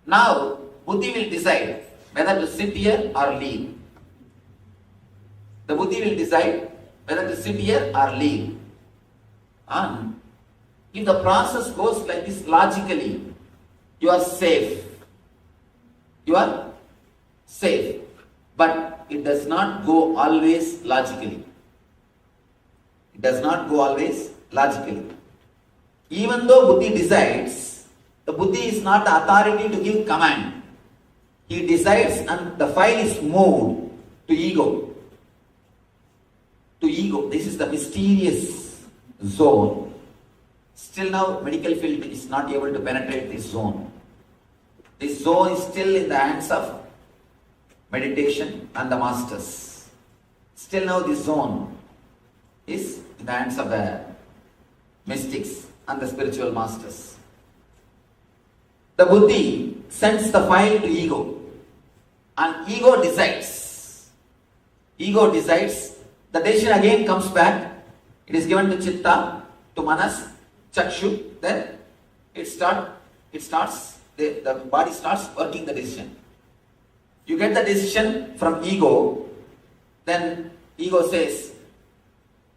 Now, buddhi will decide whether to sit here or leave. The buddhi will decide whether to sit here or leave. And if the process goes like this logically, you are safe. You are safe. But it does not go always logically. It does not go always logically. Even though buddhi decides, the buddhi is not the authority to give command. He decides and the file is moved to ego. To ego. This is the mysterious zone. Still now medical field is not able to penetrate this zone. This zone is still in the hands of meditation and the masters. Still now this zone is in the hands of the mystics and the spiritual masters. The buddhi sends the file to ego and ego decides. Ego decides. The decision again comes back. It is given to chitta. to manas, chakshu, then the body starts working the decision. You get the decision from ego, then ego says,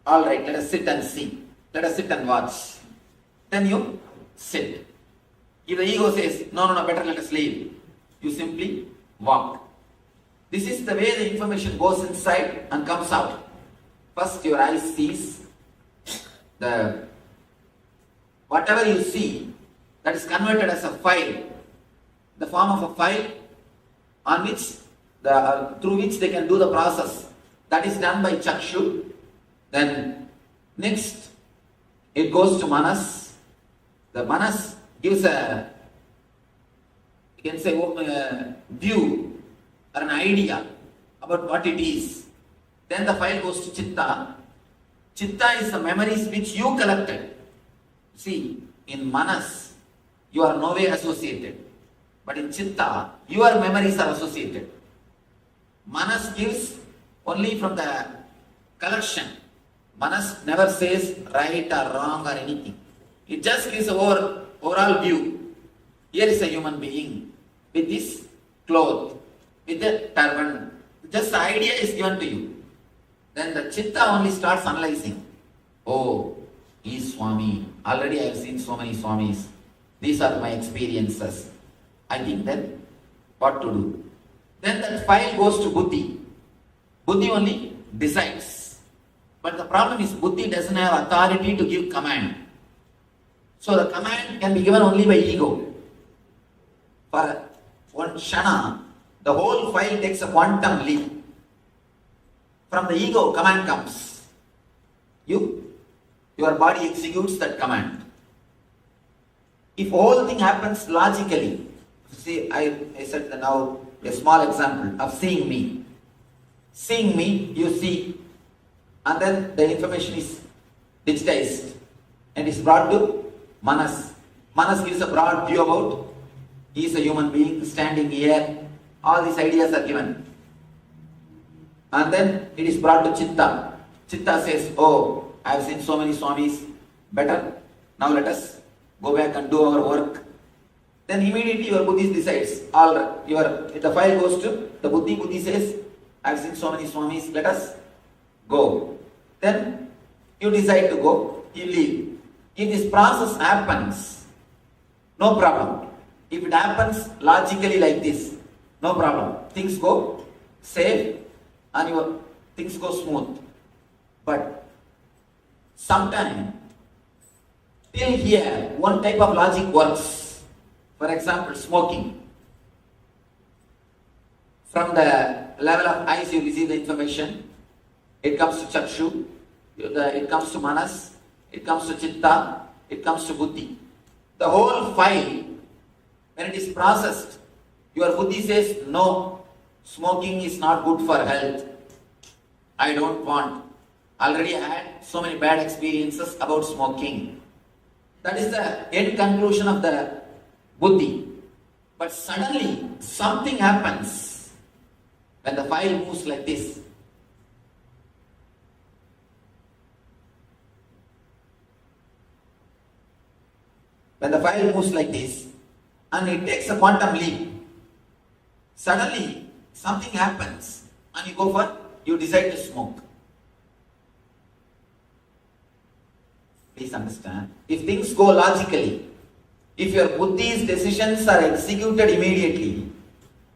all right, let us sit and see. Let us sit and watch. Then you sit. If the ego says, no, better let us leave, you simply walk. This is the way the information goes inside and comes out. First your eyes sees whatever you see, that is converted as a file, the form of a file on which through which they can do the process. That is done by chakshu. Then next it goes to manas. The manas gives a, you can say, view or an idea about what it is. Then the file goes to chitta. Chitta is the memories which you collected. See, in manas, you are no way associated. But in chitta, your memories are associated. Manas gives only from the collection. Manas never says right or wrong or anything. It just gives an overall view. Here is a human being with this cloth, with the turban. Just the idea is given to you. Then the chitta only starts analyzing. Oh, he is Swami. Already I have seen so many Swamis. These are my experiences. I think then what to do. Then that file goes to buddhi. Buddhi only decides. But the problem is buddhi doesn't have authority to give command. So the command can be given only by ego. For one shana, the whole file takes a quantum leap. From the ego, command comes. Your body executes that command. If whole thing happens logically, see, I said now a small example of seeing me. Seeing me, you see, and then the information is digitized and is brought to manas. Manas gives a broad view about he is a human being standing here. All these ideas are given. And then it is brought to chitta. Chitta says, oh, I have seen so many Swamis. Better, now let us go back and do our work. Then immediately your buddhi decides. All right, the file goes to the buddhi. Buddhi says, I have seen so many Swamis. Let us go. Then you decide to go. You leave. If this process happens, no problem. If it happens logically like this, no problem. Things go safe and your things go smooth. But sometimes, till here, one type of logic works. For example, smoking. From the level of eyes you receive the information. It comes to chakshu, it comes to manas, it comes to chitta, it comes to buddhi. The whole file, when it is processed, your buddhi says, no, smoking is not good for health. I don't want. Already I had so many bad experiences about smoking. That is the end conclusion of the buddhi. But suddenly something happens when the file moves like this. When the file moves like this and it takes a quantum leap, suddenly something happens and you decide to smoke. Please understand, if things go logically, if your buddhi's decisions are executed immediately,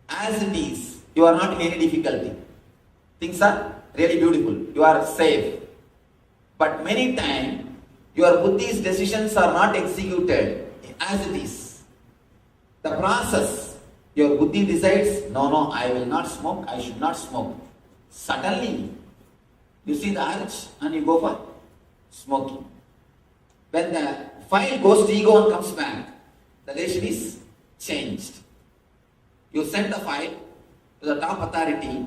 as it is, you are not in any difficulty. Things are really beautiful, you are safe. But many times, your buddhi's decisions are not executed as it is. The process, your buddhi decides, no, I will not smoke, I should not smoke. Suddenly, you see the urge and you go for smoking. When the file goes to ego and comes back, the relation is changed. You send the file to the top authority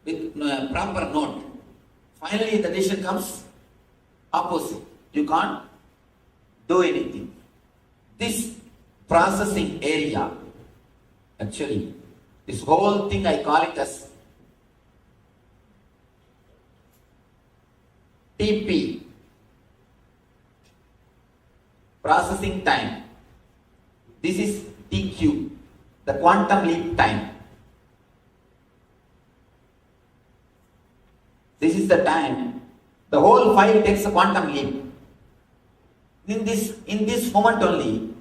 with proper note. Finally, the decision comes opposite. You can't do anything. This processing area, actually, this whole thing I call it as TP. processing time. This is TQ, the quantum leap time. This is the time. The whole file takes a quantum leap. In this moment only,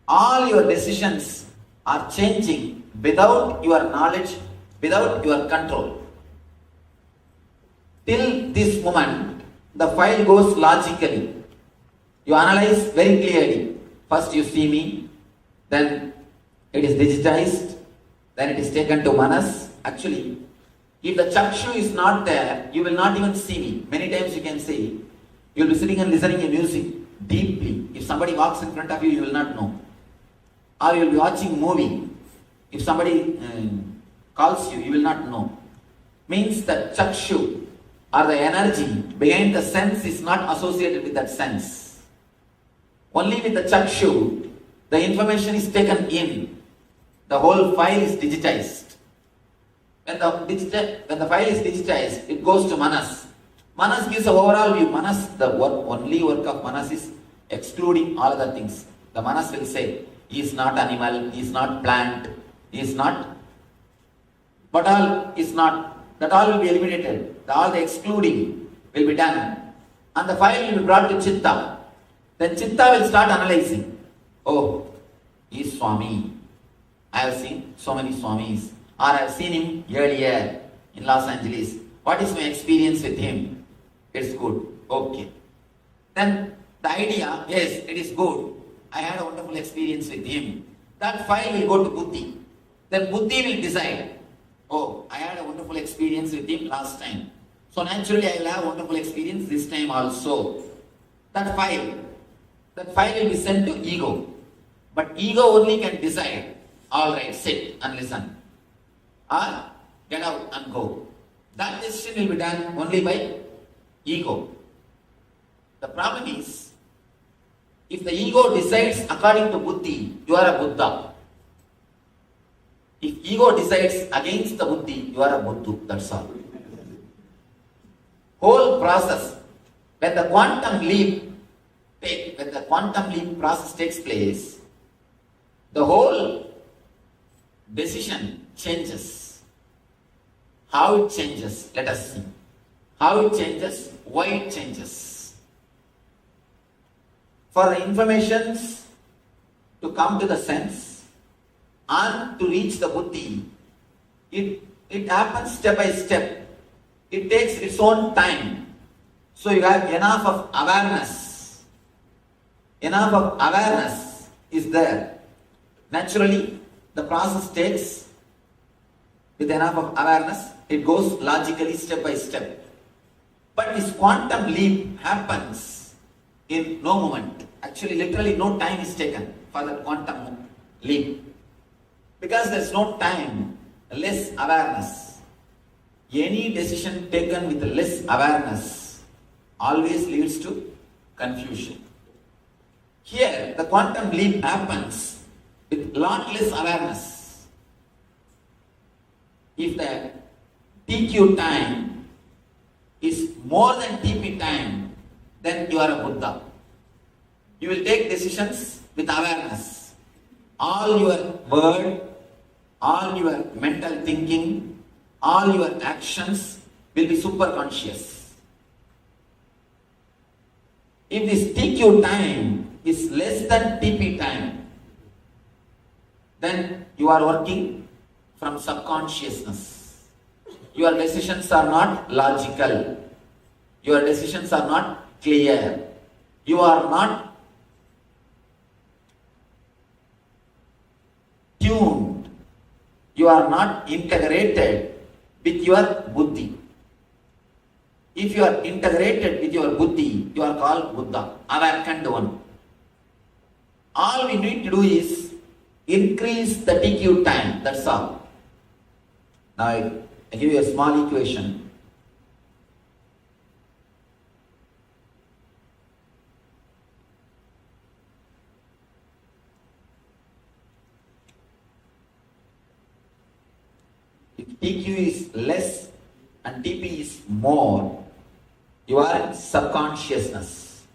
all your decisions are changing without your knowledge, without your control. Till this moment, the file goes logically. You analyze very clearly. First you see me, then it is digitized, then it is taken to manas. Actually, if the chakshu is not there, you will not even see me. Many times you can see, you will be sitting and listening to music deeply. If somebody walks in front of you, you will not know. Or you will be watching movie. If somebody calls you, you will not know. Means that chakshu or the energy behind the sense is not associated with that sense. Only with the chakshu, the information is taken in. The whole file is digitized. When the file is digitized, it goes to manas. Manas gives an overall view. Manas, only work of manas is excluding all other things. The manas will say, he is not animal, he is not plant, he is not, but all is not. That all will be eliminated. All the excluding will be done. And the file will be brought to chitta. Then chitta will start analyzing. Oh, he is Swami. I have seen so many Swamis. Or I have seen him earlier in Los Angeles. What is my experience with him? It's good. Okay. Then the idea, yes, it is good. I had a wonderful experience with him. That file will go to buddhi. Then buddhi will decide. Oh, I had a wonderful experience with him last time. So naturally I will have a wonderful experience this time also. That file will be sent to ego. But ego only can decide. Alright, sit and listen. Or get out and go. That decision will be done only by ego. The problem is, if the ego decides according to buddhi, you are a Buddha. If ego decides against the buddhi, you are a Buddha. That's all. Whole process, when the quantum leap process takes place, the whole decision changes. How it changes? Let us see. How it changes? Why it changes? For the informations to come to the sense and to reach the buddhi, it happens step by step. It takes its own time. So you have enough of awareness. Enough of awareness is there. Naturally, the process takes, with enough of awareness, it goes logically step by step. But this quantum leap happens in no moment. Actually, literally no time is taken for the quantum leap. Because there is no time, less awareness. Any decision taken with less awareness always leads to confusion. Here, the quantum leap happens with lot less awareness. If the TQ time is more than TP time, then you are a Buddha. You will take decisions with awareness. All your word, all your mental thinking, all your actions will be super conscious. If this TQ time is less than TP time, then you are working from subconsciousness. Your decisions are not logical. Your decisions are not clear. You are not tuned. You are not integrated with your buddhi. If you are integrated with your buddhi, you are called Buddha, awakened one. All we need to do is increase the TQ time, that's all. Now I give you a small equation. If TQ is less and TP is more, you are in subconsciousness.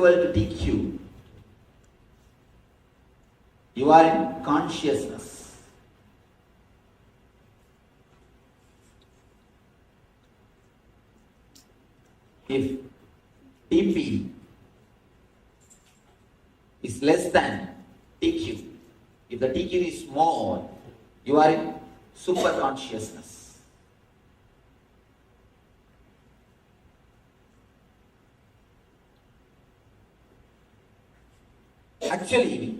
equal to TQ. You are in consciousness. If TP is less than TQ, if the TQ is more, you are in super consciousness. Actually,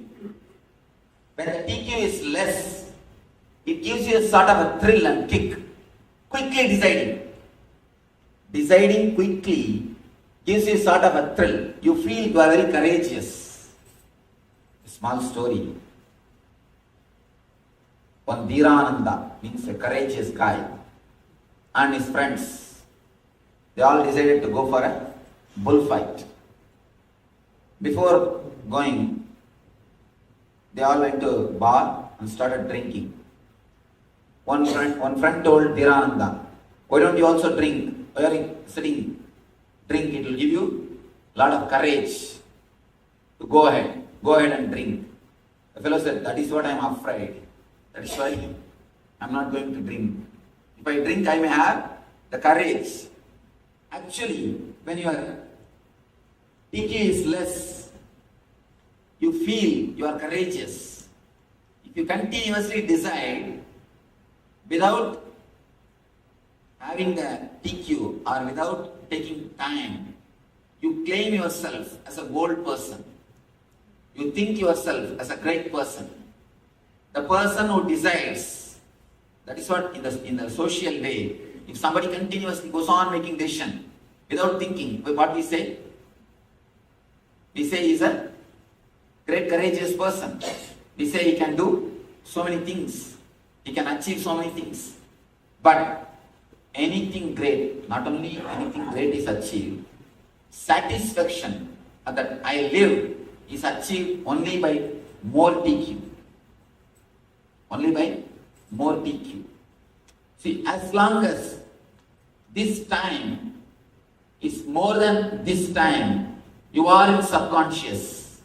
when the TQ is less, it gives you a sort of a thrill and kick. Quickly deciding. Deciding quickly gives you a sort of a thrill. You feel you are very courageous. A small story. One Nithyananda, means a courageous guy, and his friends, they all decided to go for a bullfight. Before going, they all went to a bar and started drinking. One friend told Nithyananda, why don't you also drink? Why are you sitting? Drink, it will give you a lot of courage to go ahead and drink. The fellow said, that is what I am afraid. That is why I am not going to drink. If I drink, I may have the courage. Actually, when your TQ is less, you feel you are courageous. If you continuously decide without having the TQ or without taking time, you claim yourself as a bold person. You think yourself as a great person. The person who decides, that is what in the social way, if somebody continuously goes on making decision without thinking, what we say? We say he is a great courageous person. We say he can do so many things. He can achieve so many things. But anything great, not only anything great is achieved, satisfaction that I live is achieved only by more TQ. Only by more TQ. See, as long as this time is more than this time, you are in subconscious.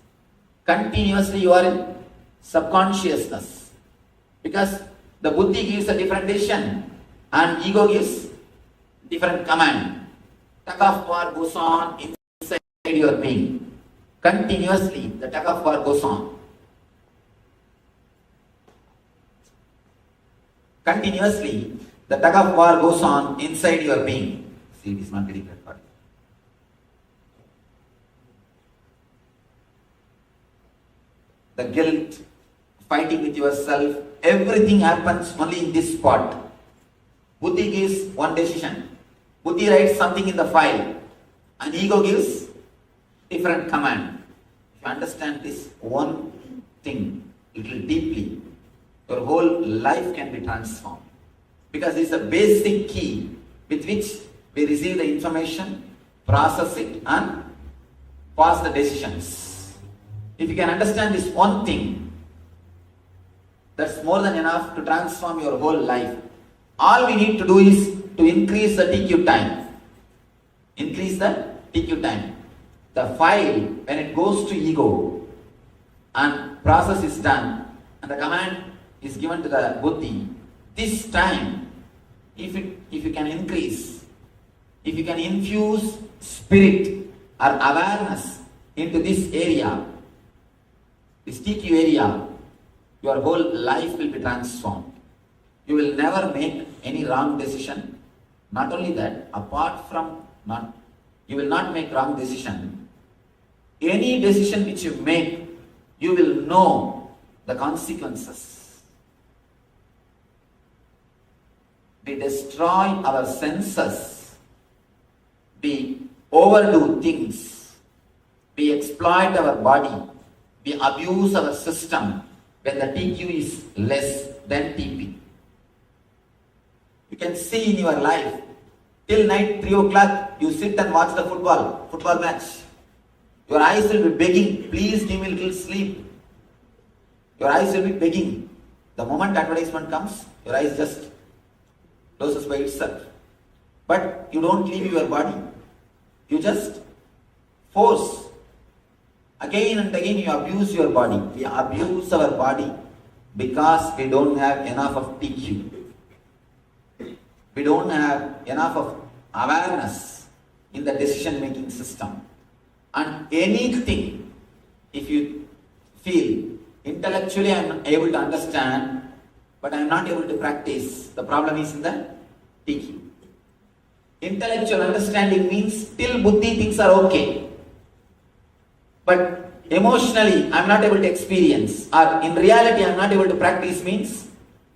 Continuously you are in subconsciousness. Because the buddhi gives a different decision and ego gives different command. Tug of war goes on inside your being. Continuously the tug of war goes on. Continuously, the tug of war goes on inside your being. See, it is not getting recorded. The guilt, fighting with yourself, everything happens only in this spot. Buddhi gives one decision. Buddhi writes something in the file. And ego gives different command. If you understand this one thing little deeply, your whole life can be transformed. Because it's a basic key with which we receive the information, process it and pass the decisions. If you can understand this one thing, that's more than enough to transform your whole life. All we need to do is to increase the TQ time. Increase the TQ time. The file, when it goes to ego and process is done and the command is given to the buddhi, this time, if you can increase, if you can infuse spirit or awareness into this area, this TQ area, your whole life will be transformed. You will never make any wrong decision. Not only that, apart from you will not make wrong decision. Any decision which you make, you will know the consequences. We destroy our senses. We overdo things. We exploit our body. We abuse our system when the TQ is less than TP. You can see in your life, till night 3 o'clock, you sit and watch the football match. Your eyes will be begging, please give me a little sleep. Your eyes will be begging. The moment advertisement comes, your eyes just closes by itself. But you don't leave your body. You just force Again and again you abuse your body. We abuse our body because we don't have enough of TQ. We don't have enough of awareness in the decision making system. And anything, if you feel intellectually I am able to understand, but I am not able to practice, the problem is in the TQ. Intellectual understanding means till buddhi things are okay. But emotionally I am not able to experience, or in reality I am not able to practice means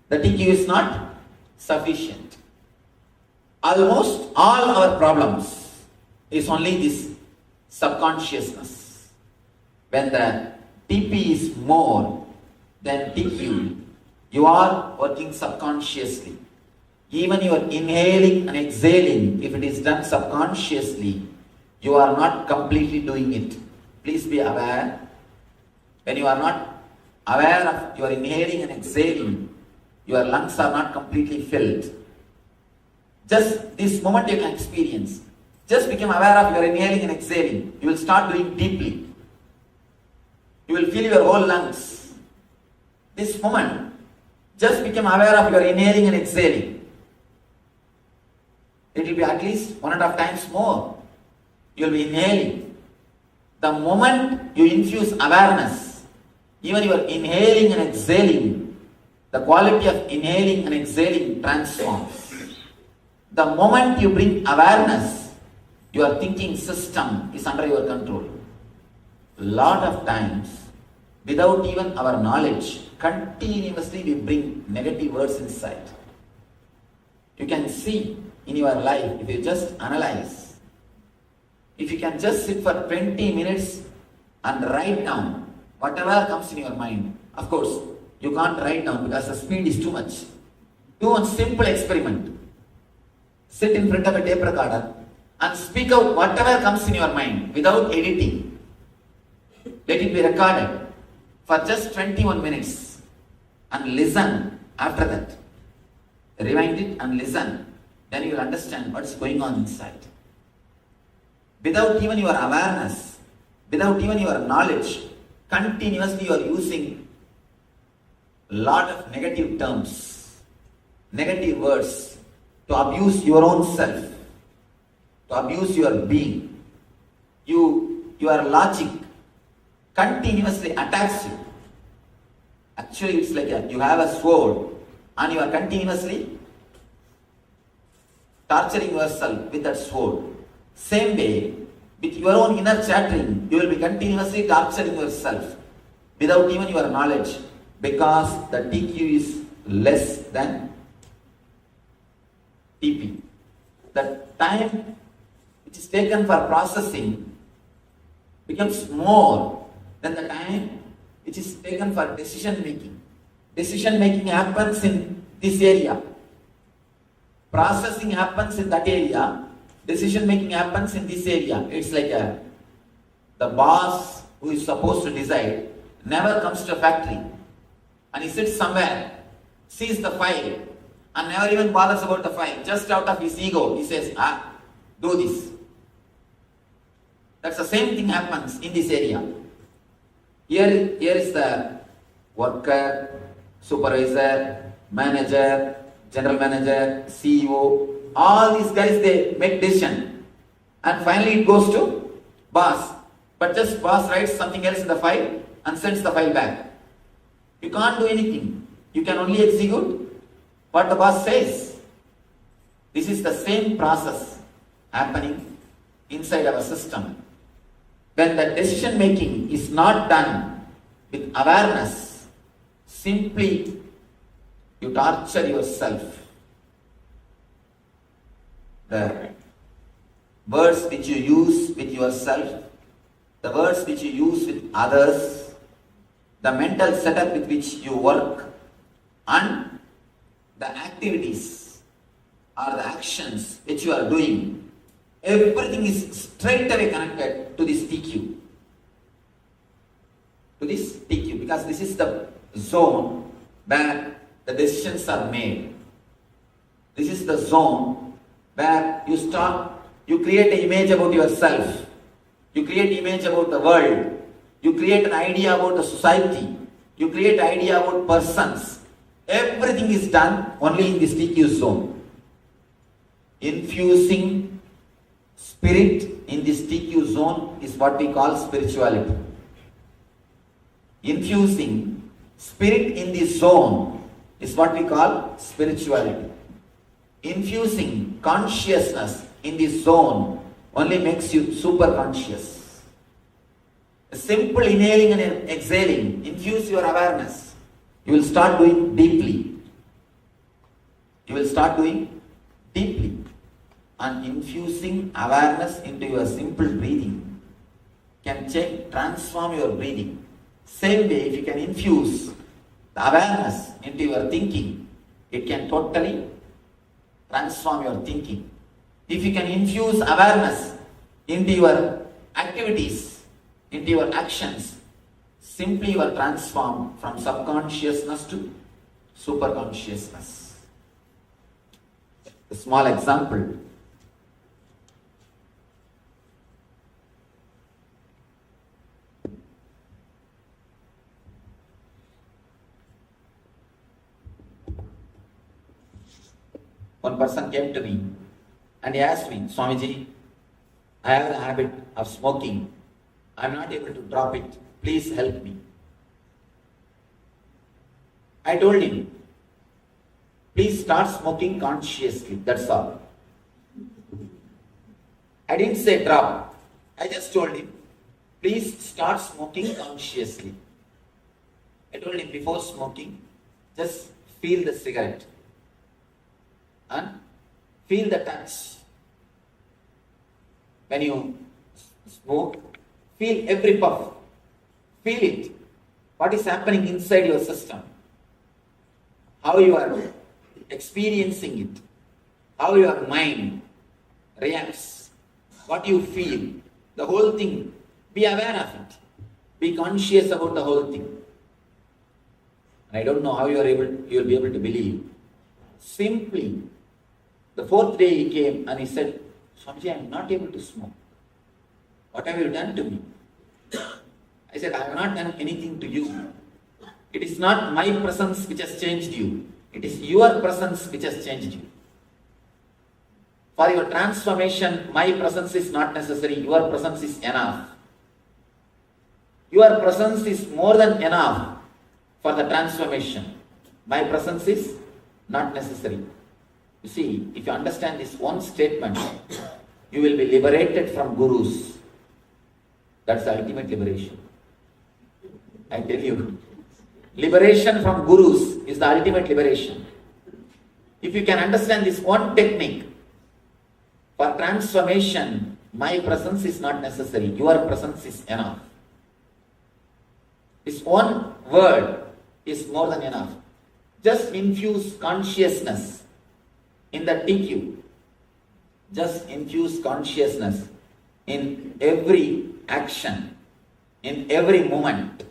the TQ is not sufficient. Almost all our problems is only this subconsciousness. When the TP is more than TQ, you are working subconsciously. Even your inhaling and exhaling, if it is done subconsciously, you are not completely doing it. Please be aware. When you are not aware of your inhaling and exhaling, your lungs are not completely filled. Just this moment you can experience. Just become aware of your inhaling and exhaling. You will start doing deeply. You will feel your whole lungs. This moment, just become aware of your inhaling and exhaling. It will be at least 1.5 times more. You will be inhaling. The moment you infuse awareness, even your inhaling and exhaling, the quality of inhaling and exhaling transforms. The moment you bring awareness, your thinking system is under your control. Lot of times, without even our knowledge, continuously we bring negative words inside. You can see in your life, if you just analyze, if you can just sit for 20 minutes and write down whatever comes in your mind. Of course, you can't write down because the speed is too much. Do one simple experiment. Sit in front of a tape recorder and speak out whatever comes in your mind without editing. Let it be recorded for just 21 minutes and listen after that. Rewind it and listen. Then you will understand what's going on inside. Without even your awareness, without even your knowledge, continuously you are using a lot of negative terms, negative words, to abuse your own self, to abuse your being. Your logic continuously attacks you. Actually, it's like you have a sword and you are continuously torturing yourself with that sword. Same way, with your own inner chattering, you will be continuously torturing yourself without even your knowledge, because the TQ is less than TP. The time which is taken for processing becomes more than the time which is taken for decision making. Decision making happens in this area. Processing happens in that area. Decision making happens in this area. It's like the boss who is supposed to decide never comes to a factory and he sits somewhere, sees the file and never even bothers about the file. Just out of his ego, he says, do this. That's the same thing happens in this area. Here is the worker, supervisor, manager, general manager, CEO. All these guys, they make decision. And finally it goes to boss. But just boss writes something else in the file and sends the file back. You can't do anything. You can only execute what the boss says. This is the same process happening inside our system. When the decision making is not done with awareness, simply you torture yourself. The words which you use with yourself, the words which you use with others, the mental setup with which you work, and the activities or the actions which you are doing, everything is straight away connected to this TQ. To this TQ, because this is the zone where the decisions are made. This is the zone where you create an image about yourself. You create an image about the world. You create an idea about the society. You create idea about persons. Everything is done only in this TQ zone. Infusing spirit in this TQ zone is what we call spirituality. Infusing spirit in this zone is what we call spirituality. Infusing consciousness in this zone only makes you super conscious. A simple inhaling and exhaling, infuse your awareness. You will start doing deeply. You will start doing deeply. And infusing awareness into your simple breathing can transform your breathing. Same way, if you can infuse the awareness into your thinking, it can totally transform your thinking. If you can infuse awareness into your activities, into your actions, simply you are transformed from subconsciousness to superconsciousness. A small example. One person came to me and he asked me, Swamiji, I have the habit of smoking. I am not able to drop it. Please help me. I told him, please start smoking consciously. That's all. I didn't say drop. I just told him, please start smoking consciously. I told him, before smoking, just feel the cigarette and feel the touch. When you smoke, feel every puff. Feel it. What is happening inside your system? How you are experiencing it. How your mind reacts. What you feel. The whole thing. Be aware of it. Be conscious about the whole thing. I don't know how you will be able to believe. Simply, the fourth day he came and he said, Swamiji, I am not able to smoke. What have you done to me? I said, I have not done anything to you. It is not my presence which has changed you. It is your presence which has changed you. For your transformation, my presence is not necessary. Your presence is enough. Your presence is more than enough for the transformation. My presence is not necessary. You see, if you understand this one statement, you will be liberated from gurus. That's the ultimate liberation. I tell you, liberation from gurus is the ultimate liberation. If you can understand this one technique, for transformation, my presence is not necessary. Your presence is enough. This one word is more than enough. Just infuse consciousness in the TQ. Just infuse consciousness in every action, in every moment.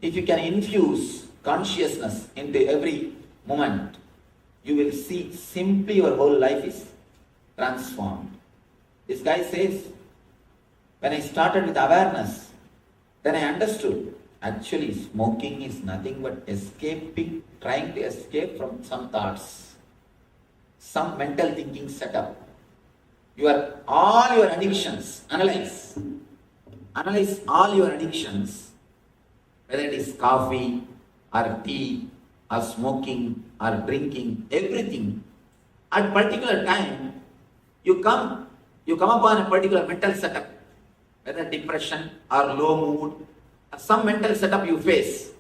If you can infuse consciousness into every moment, you will see simply your whole life is transformed. This guy says, when I started with awareness, then I understood actually smoking is nothing but escaping, trying to escape from some thoughts, some mental thinking setup. All your addictions, analyze all your addictions, whether it is coffee or tea or smoking or drinking, everything. At particular time, you come upon a particular mental setup, whether depression or low mood, or some mental setup you face,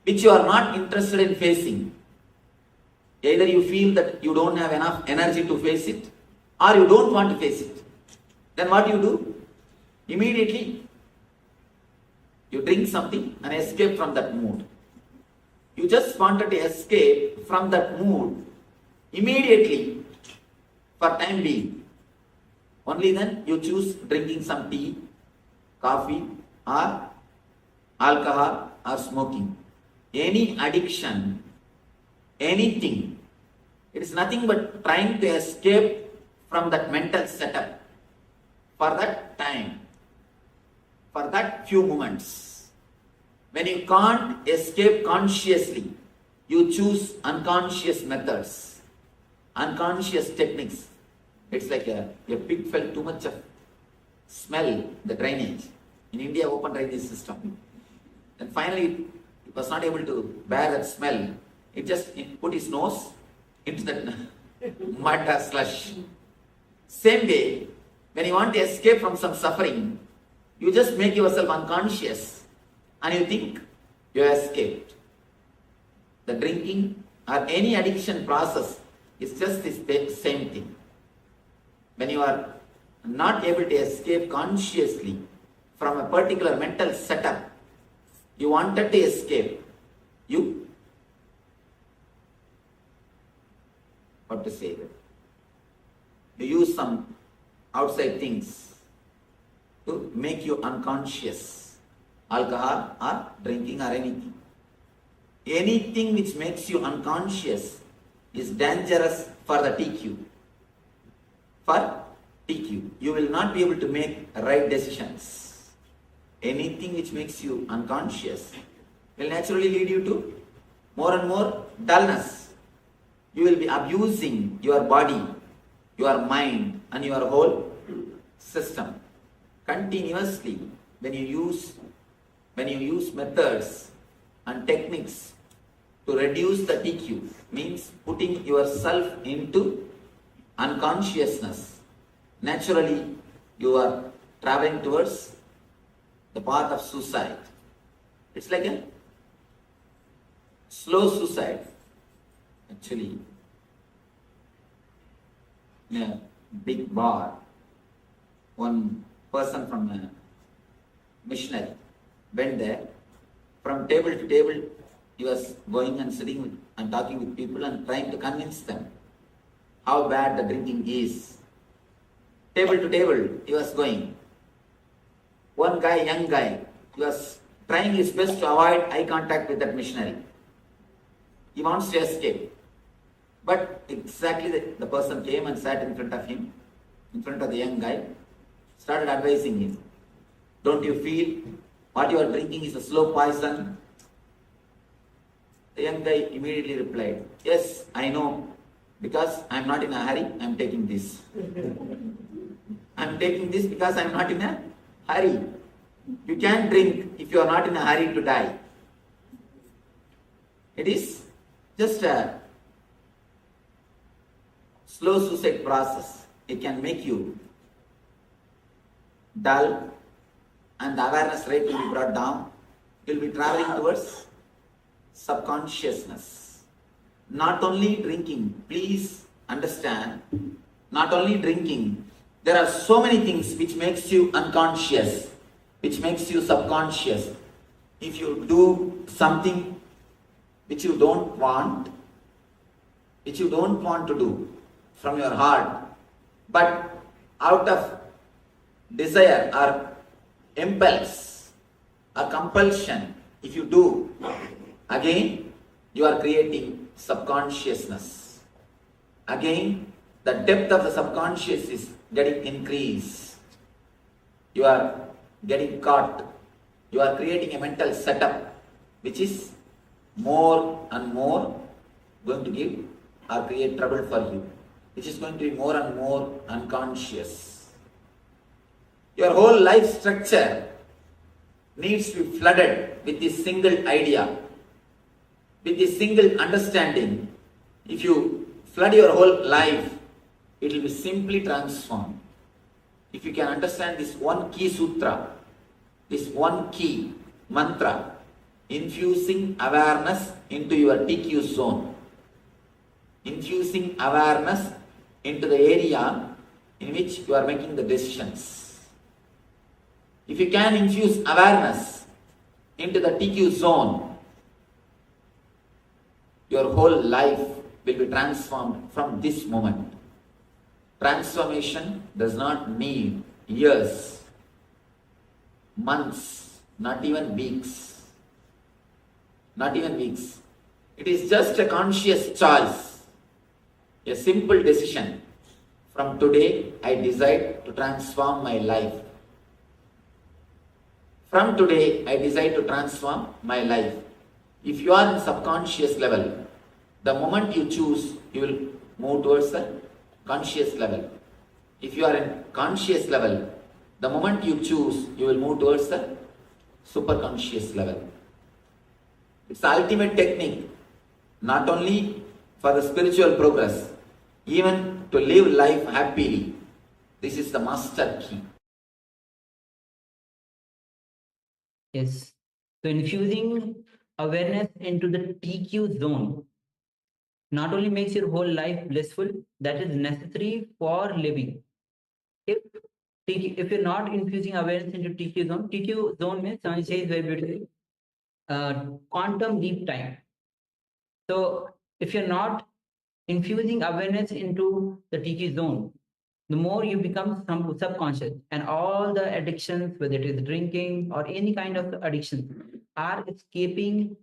which you are not interested in facing. Either you feel that you don't have enough energy to face it, or you don't want to face it. Then what do? Immediately, you drink something and escape from that mood. You just wanted to escape from that mood immediately for time being. Only then you choose drinking some tea, coffee, or alcohol, or smoking. Any addiction, anything, it is nothing but trying to escape from that mental setup for that time. for that few moments. When you can't escape consciously, you choose unconscious methods, unconscious techniques. It's like a pig felt too much of smell, the drainage. In India, open drainage system. And finally, he was not able to bear that smell. He just put his nose into that mud or slush. Same way, when you want to escape from some suffering, you just make yourself unconscious and you think you escaped. The drinking or any addiction process is just the same thing. When you are not able to escape consciously from a particular mental setup, you wanted to escape, you use some outside things to make you unconscious, alcohol or drinking or anything. Anything which makes you unconscious is dangerous for the TQ. For TQ, you will not be able to make right decisions. Anything which makes you unconscious will naturally lead you to more and more dullness. You will be abusing your body, your mind and your whole system continuously when you use methods and techniques to reduce the TQ, means putting yourself into unconsciousness. Naturally, you are traveling towards the path of suicide. It's like a slow suicide. Actually, in a big bar, one person from a missionary went there. From table to table, he was going and sitting and talking with people and trying to convince them how bad the drinking is. Table to table, he was going. One guy, young guy, he was trying his best to avoid eye contact with that missionary. He wants to escape. But exactly the person came and sat in front of him, in front of the young guy, started advising him. Don't you feel what you are drinking is a slow poison? The young guy immediately replied, yes, I know, because I am not in a hurry, I am taking this. I am taking this because I am not in a hurry. You can't drink if you are not in a hurry to die. It is just a slow suicide process. It can make you dull and the awareness rate will be brought down. You will be traveling towards subconsciousness. Not only drinking, please understand, not only drinking, there are so many things which makes you unconscious, which makes you subconscious. If you do something which you don't want to do from your heart, but out of desire or impulse or compulsion, if you do, again you are creating subconsciousness. Again, the depth of the subconscious is getting increased. You are getting caught. You are creating a mental setup which is more and more going to give or create trouble for you, which is going to be more and more unconscious. Your whole life structure needs to be flooded with this single idea, with this single understanding. If you flood your whole life, it will be simply transformed. If you can understand this one key sutra, this one key mantra, infusing awareness into your TQ zone, infusing awareness into the area in which you are making the decisions. If you can infuse awareness into the TQ zone, your whole life will be transformed from this moment. Transformation does not need years, months, not even weeks. Not even weeks. It is just a conscious choice, a simple decision. From today, I decide to transform my life. From today, I decide to transform my life. If you are in subconscious level, the moment you choose, you will move towards the conscious level. If you are in conscious level, the moment you choose, you will move towards the superconscious level. It's the ultimate technique, not only for the spiritual progress, even to live life happily. This is the master key. Yes. So infusing awareness into the TQ zone not only makes your whole life blissful, that is necessary for living. If you're not infusing awareness into TQ zone means, someone says very beautifully, quantum leap time. So if you're not infusing awareness into the TQ zone, the more you become subconscious, and all the addictions, whether it is drinking or any kind of addiction, are escaping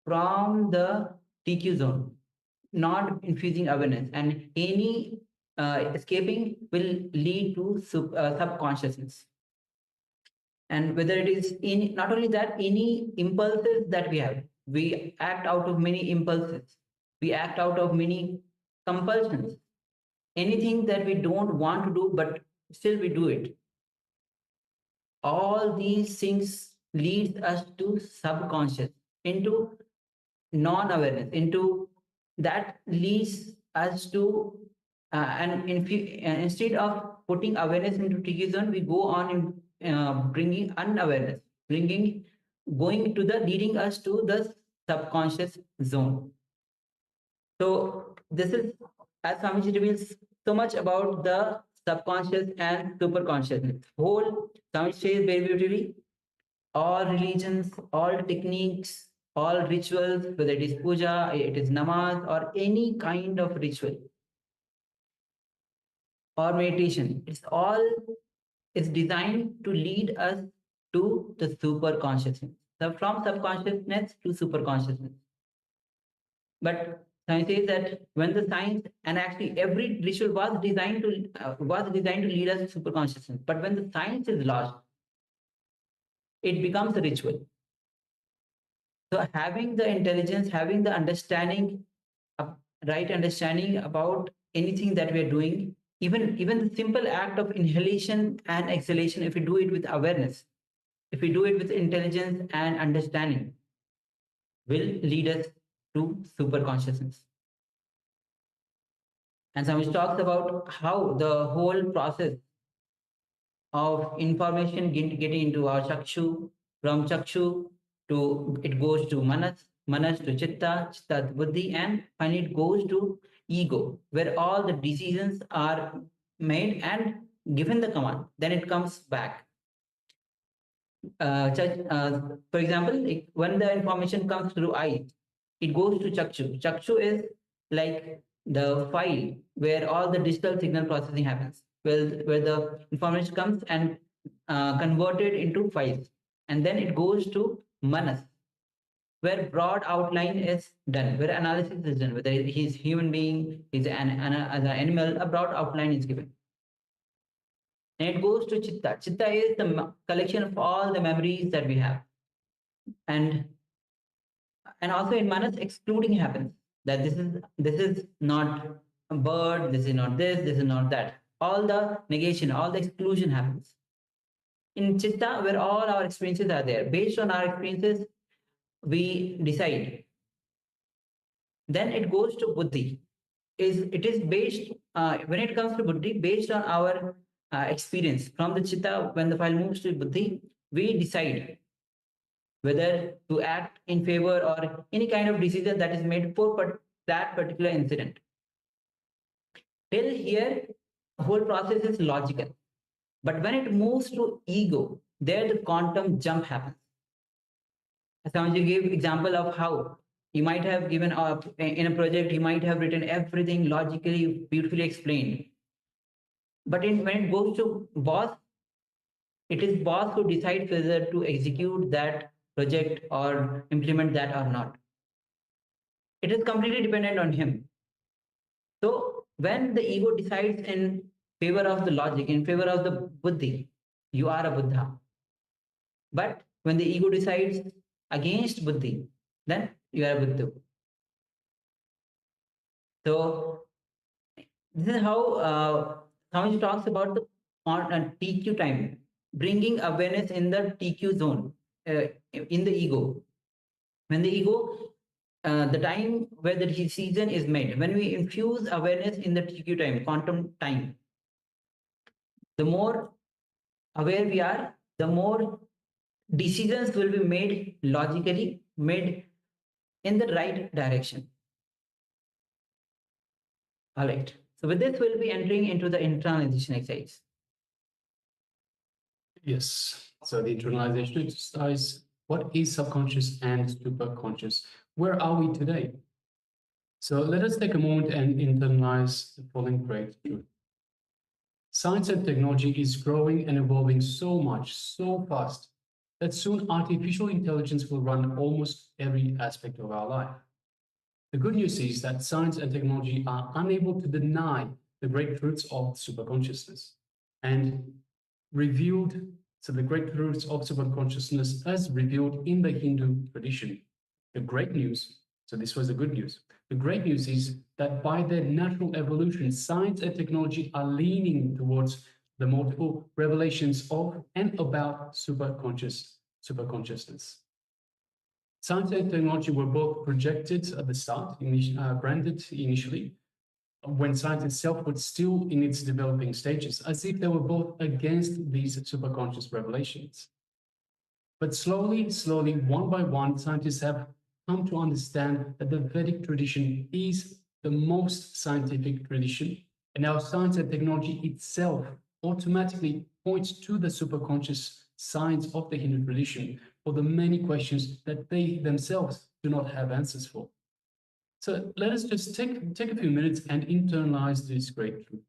from the TQ zone, not infusing awareness, and any escaping will lead to subconsciousness. And whether it is in, not only that, any impulses that we act out of many impulses, we act out of many compulsions, anything that we don't want to do but still we do it. All these things leads us to subconscious, into non-awareness, into that leads us to instead of putting awareness into TQ zone, we go on in bringing unawareness, going to the leading us to the subconscious zone. So this is, as Swamiji reveals so much about the subconscious and superconsciousness. Whole, Swamiji says very beautifully, all religions, all techniques, all rituals, whether it is puja, it is namaz, or any kind of ritual or meditation, it's all is designed to lead us to the super consciousness. So from subconsciousness to super consciousness. But science says that when the science, and actually every ritual was designed to lead us to super consciousness. But when the science is lost, it becomes a ritual. So having the intelligence, having the understanding, right understanding about anything that we are doing, even the simple act of inhalation and exhalation, if we do it with awareness, if we do it with intelligence and understanding, will lead us to super consciousness. And Swami talks about how the whole process of information getting into our chakshu, from chakshu to, it goes to manas, manas to chitta, chitta to buddhi, and finally it goes to ego, where all the decisions are made and given the command, then it comes back. For example, when the information comes through eye, it goes to chakshu. Chakshu is like the file where all the digital signal processing happens, where the information comes and converted into files, and then it goes to manas, where broad outline is done, where analysis is done, whether he's human being, he's an animal, a broad outline is given. And it goes to chitta. Chitta is the collection of all the memories that we have. And also in manas, excluding happens, that this is not a bird, this is not this is not that. All the negation, all the exclusion happens. In chitta, where all our experiences are there, based on our experiences, we decide. Then it goes to buddhi. It is based, when it comes to buddhi, based on our experience. From the chitta, when the file moves to buddhi, we decide whether to act in favor or any kind of decision that is made for that particular incident. Till here, the whole process is logical. But when it moves to ego, there the quantum jump happens. As Swamiji gave example of how you might have given up in a project, you might have written everything logically, beautifully explained. But when it goes to boss, it is boss who decides whether to execute that project or implement that or not. It is completely dependent on him. So when the ego decides in favor of the logic, in favor of the buddhi, you are a Buddha. But When the ego decides against buddhi, then you are buddhu. So this is how Swamiji talks about the TQ time, bringing awareness in the TQ zone, in the ego. When the ego, the time where the decision is made, when we infuse awareness in the TQ time, quantum time, the more aware we are, the more decisions will be made logically, made in the right direction. All right. So with this, we'll be entering into the internalization exercise. Yes. So the internalization exercise, what is subconscious and superconscious? Where are we today? So let us take a moment and internalize the following great truth. Science and technology is growing and evolving so much, so fast, that soon artificial intelligence will run almost every aspect of our life. The good news is that science and technology are unable to deny the great truths of superconsciousness and revealed, so the great truths of superconsciousness as revealed in the Hindu tradition. The great news, so this was the good news. The great news is that by their natural evolution, science and technology are leaning towards the multiple revelations of and about superconsciousness. Science and technology were both projected at the start, branded initially, when science itself was still in its developing stages, as if they were both against these superconscious revelations. But slowly, one by one, scientists have come to understand that the Vedic tradition is the most scientific tradition, and now science and technology itself automatically points to the superconscious science of the Hindu tradition for the many questions that they themselves do not have answers for. So let us just take a few minutes and internalize this great truth.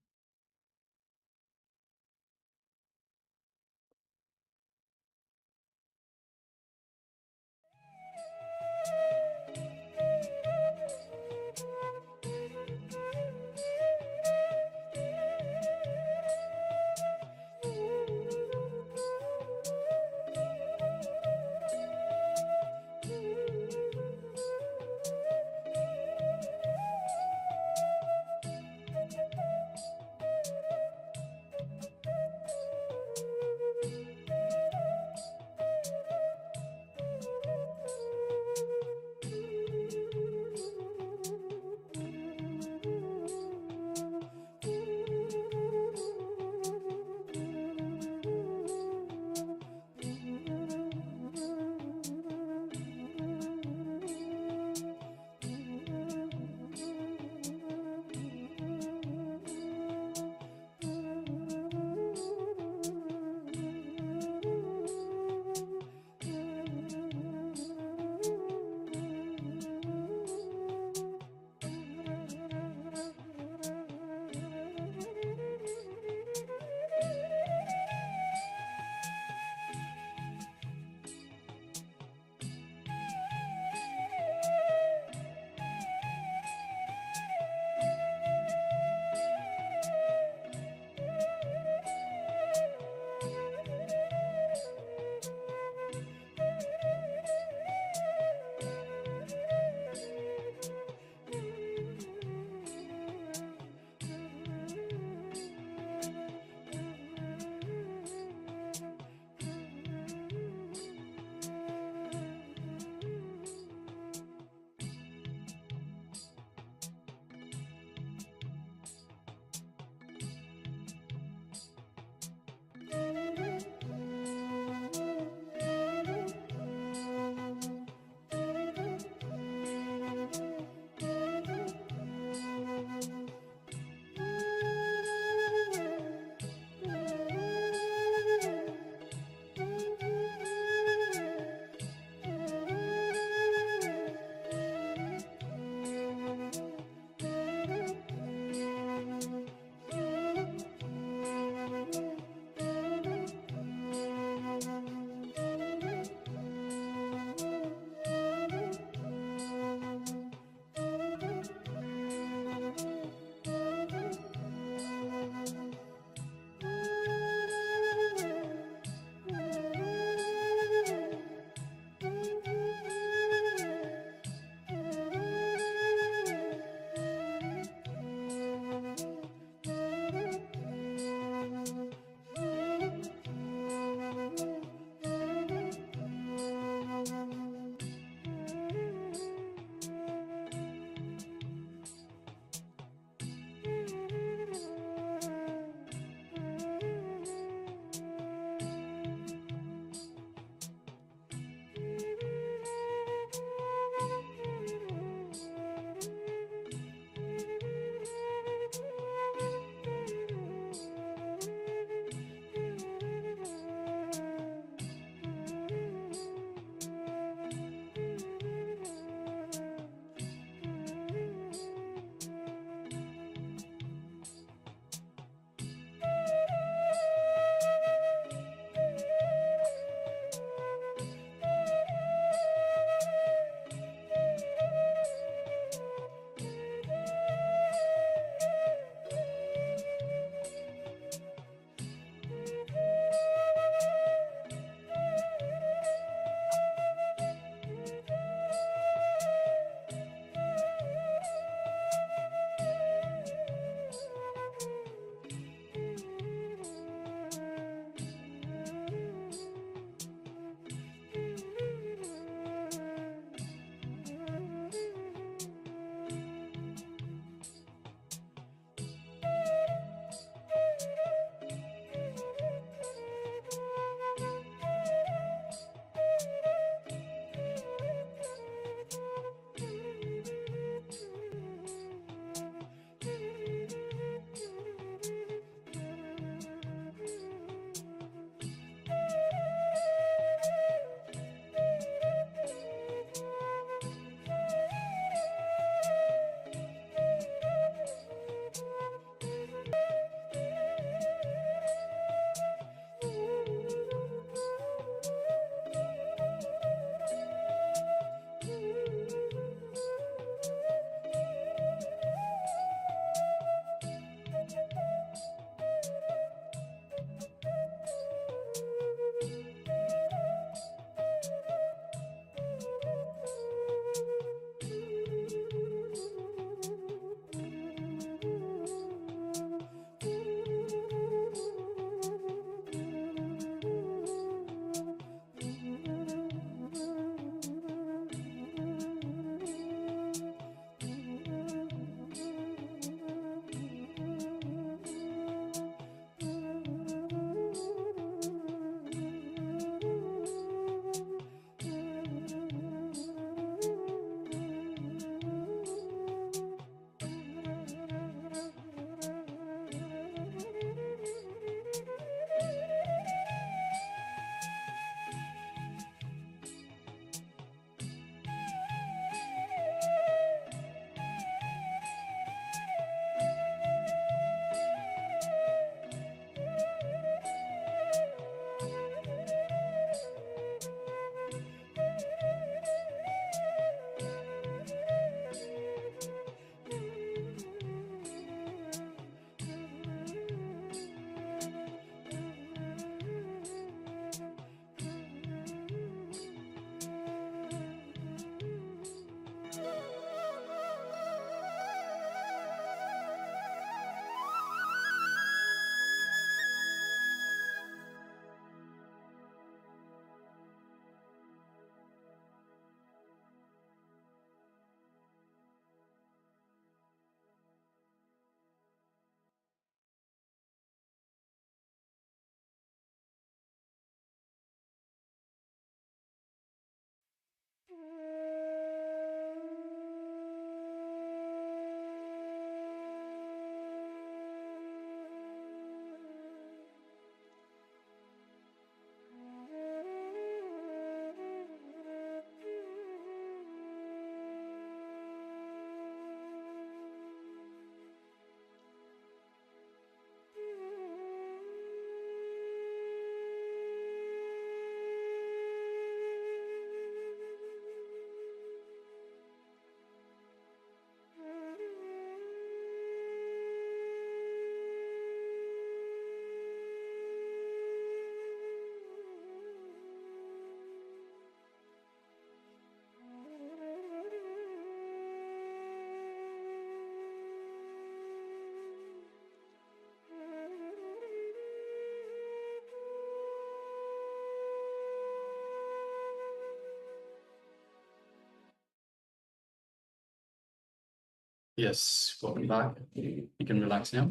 Yes, welcome back. You can relax now.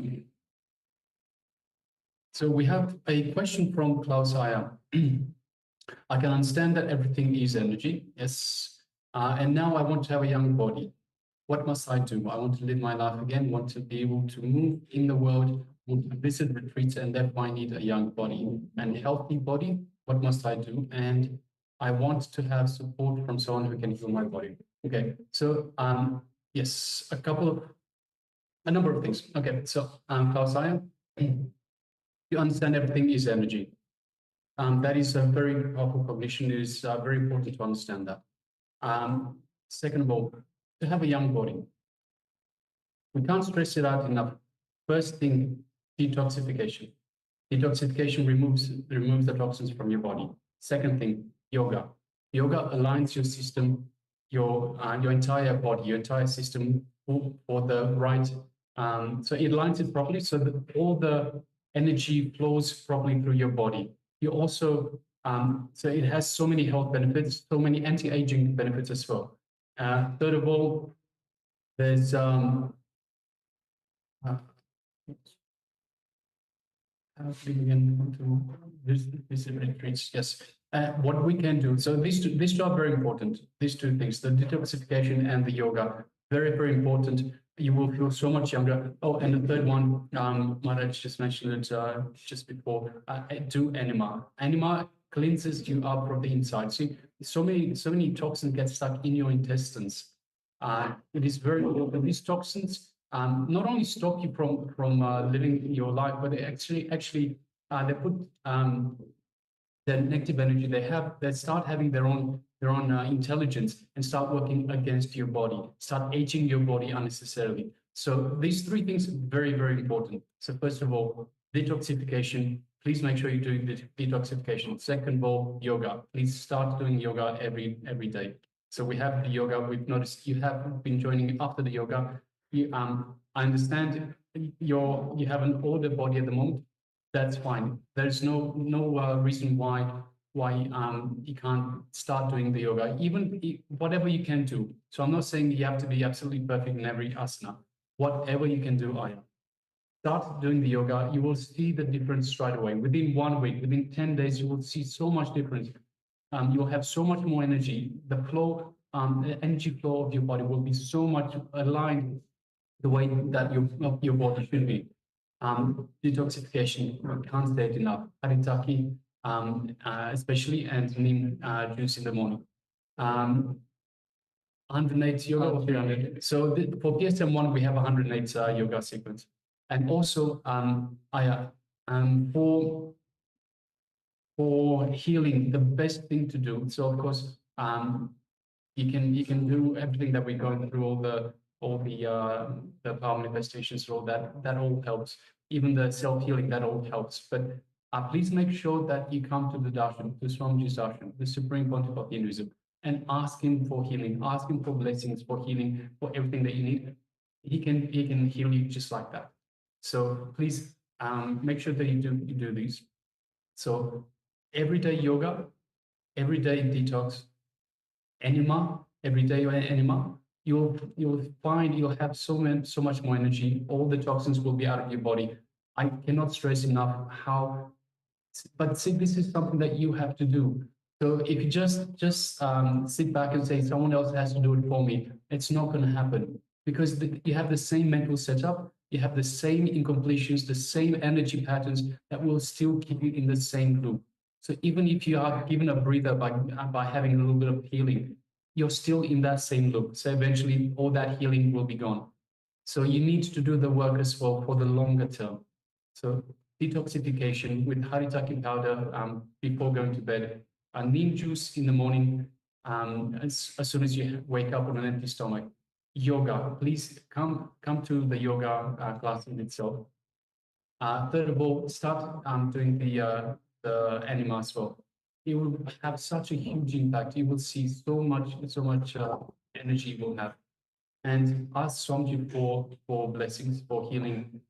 So we have a question from Klaus Aya. I can understand that everything is energy, yes. And now I want to have a young body. What must I do? I want to live my life again, want to be able to move in the world, want to visit retreats, and therefore I need a young body and a healthy body. What must I do? And I want to have support from someone who can heal my body. Okay, so yes, a number of things. Okay, so Klaus Aya, you understand everything is energy. That is a very powerful cognition. It is very important to understand that. Second of all, to have a young body. We can't stress it out enough. First thing, detoxification. Detoxification removes the toxins from your body. Second thing, yoga. Yoga aligns your system, your entire body, your entire system for the right. So it aligns it properly so that all the energy flows properly through your body. You also, so it has so many health benefits, so many anti-aging benefits as well. Third of all, there's retreats. Yes. What we can do. So these two are very important. These two things, the detoxification and the yoga, very, very important. You will feel so much younger. Oh, and the third one, Maharaj just mentioned it just before. Do enema. Enema cleanses you up from the inside. See, so many toxins get stuck in your intestines. It is very important. These toxins not only stop you from living your life, but they actually they put the negative energy they start having their own intelligence and start working against your body, start aging your body unnecessarily. So these three things are very, very important. So first of all, detoxification. Please make sure you're doing the detoxification. Second of all, yoga. Please start doing yoga every day. So we have the yoga. We've noticed you have been joining after the yoga. I understand you have an older body at the moment. That's fine. There's no reason why you can't start doing the yoga. Even whatever you can do. So I'm not saying you have to be absolutely perfect in every asana. Whatever you can do, start doing the yoga. You will see the difference straight away. Within 1 week, within 10 days, you will see so much difference. You'll have so much more energy. The flow, the energy flow of your body will be so much aligned the way that your body should be. Detoxification, I can't say it enough. Haritaki, especially, and neem juice in the morning. 108 yoga or 300. So for PSM1, we have 108 yoga sequence. And also, for healing, the best thing to do. So of course, you can do everything that we're going through, all the power manifestations, all that all helps. Even the self-healing, that all helps. But please make sure that you come to the darshan, to Swamiji's darshan, the Supreme Pontiff of Hinduism, and ask him for healing, ask him for blessings, for healing, for everything that you need. He can heal you just like that. So please make sure that you do these. So everyday yoga, everyday detox, enema, everyday enema. You'll find you'll have so much more energy. All the toxins will be out of your body. I cannot stress enough how. But see, this is something that you have to do. So if you just sit back and say someone else has to do it for me, it's not going to happen, because you have the same mental setup, you have the same incompletions, the same energy patterns that will still keep you in the same loop. So even if you are given a breather by having a little bit of healing, you're still in that same loop. So eventually all that healing will be gone. So you need to do the work as well for the longer term. So detoxification with haritaki powder before going to bed, neem juice in the morning as soon as you wake up on an empty stomach. Yoga, please come to the yoga class in itself. Third of all, start doing the anima as well. It will have such a huge impact. You will see so much energy you will have. And ask Swamiji for blessings, for healing,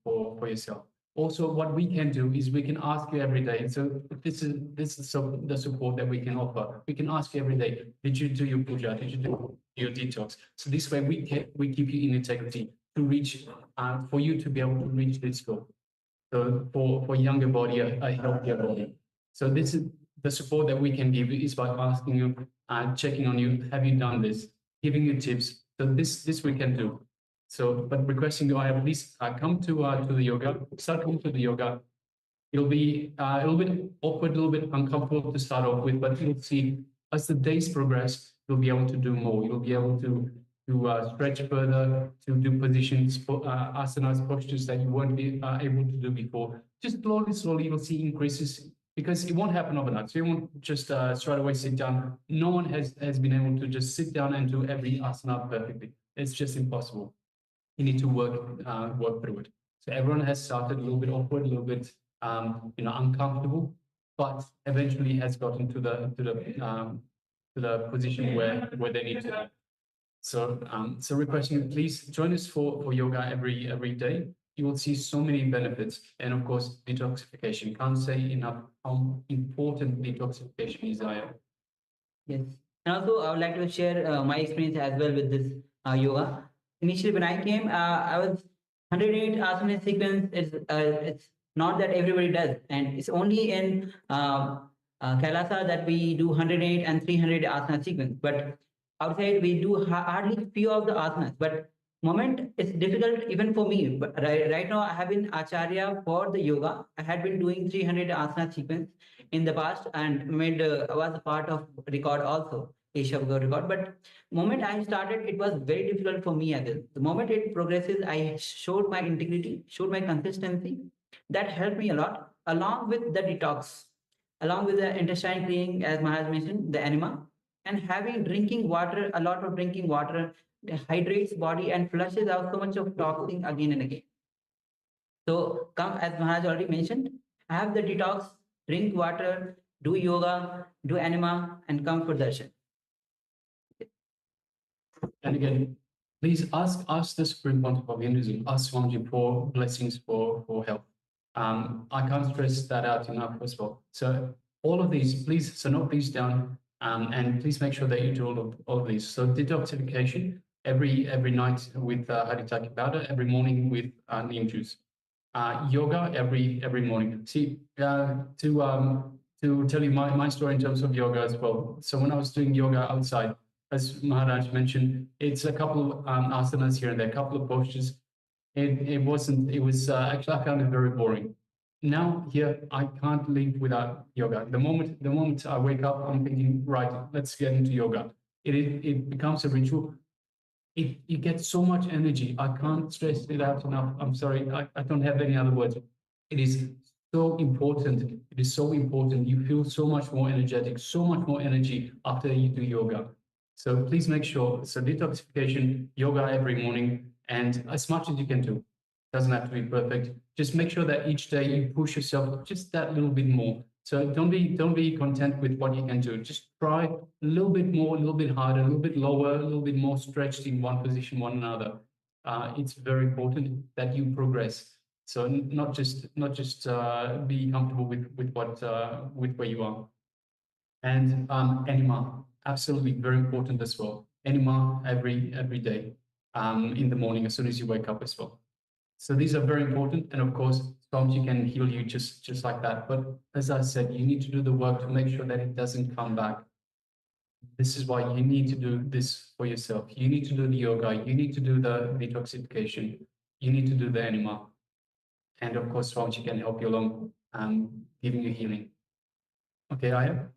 for yourself. Also, what we can do is we can ask you every day. So this is the support that we can offer. We can ask you every day, did you do your puja? Did you do your detox? So this way we keep you in integrity to reach, for you to be able to reach this goal. So for younger body, a healthier body. So this is the support that we can give you, is by asking you, checking on you, have you done this? Giving you tips. So this we can do. So, but requesting you, please come to the yoga. Start coming to the yoga. It'll be a little bit awkward, a little bit uncomfortable to start off with, but you'll see as the days progress, you'll be able to do more. You'll be able to stretch further, to do positions, asanas, postures that you weren't able to do before. Just slowly, you'll see increases, because it won't happen overnight. So you won't just straight away sit down. No one has been able to just sit down and do every asana perfectly. It's just impossible. You need to work through it. So everyone has started a little bit awkward, a little bit uncomfortable, but eventually has gotten to the position where they need to. So requesting you, please join us for yoga every day. You will see so many benefits, and of course, detoxification. Can't say enough how important detoxification is. Yes, and also I would like to share my experience as well with this yoga. Initially, when I came, I was 108 asana sequence. It's not that everybody does, and it's only in Kailasa that we do 108 and 300 asana sequence. But outside, we do hardly few of the asanas. But moment it's difficult even for me. But right now, I have been acharya for the yoga. I had been doing 300 asana sequence in the past and made was a part of record also. Asia record, but moment I started, it was very difficult for me again. The moment it progresses, I showed my integrity, showed my consistency. That helped me a lot, along with the detox, along with the intestine cleaning, as Maharaj mentioned, the enema, and having drinking water, a lot of drinking water hydrates body and flushes out so much of toxin again and again. So come, as Maharaj already mentioned, have the detox, drink water, do yoga, do enema, and come for darshan. And again, please ask the Supreme Pontiff of Hinduism, ask Swamiji for blessings for health. I can't stress that out enough as well. So all of these, please, so note these down, and please make sure that you do all of these. So detoxification every night with haritaki powder, every morning with neem juice. Yoga every morning. See, to tell you my story in terms of yoga as well. So when I was doing yoga outside, as Maharaj mentioned, it's a couple of asanas here and there, a couple of postures. It was actually, I found it very boring. Now here, I can't live without yoga. The moment I wake up, I'm thinking, right, let's get into yoga. It becomes a ritual. You get so much energy. I can't stress it out enough. I'm sorry, I don't have any other words. It is so important. It is so important. You feel so much more energetic, so much more energy after you do yoga. So please make sure, so detoxification, yoga every morning, and as much as you can do. Doesn't have to be perfect. Just make sure that each day you push yourself just that little bit more. So don't be content with what you can do. Just try a little bit more, a little bit harder, a little bit lower, a little bit more stretched in one position, one another. It's very important that you progress. So not just be comfortable with where you are. And enema, absolutely very important as well. Enema every day in the morning as soon as you wake up as well. So these are very important, and of course, Swamiji can heal you just like that. But as I said, you need to do the work to make sure that it doesn't come back. This is why you need to do this for yourself. You need to do the yoga. You need to do the detoxification. You need to do the enema. And of course, Swamiji can help you along, giving you healing. Okay, Aya?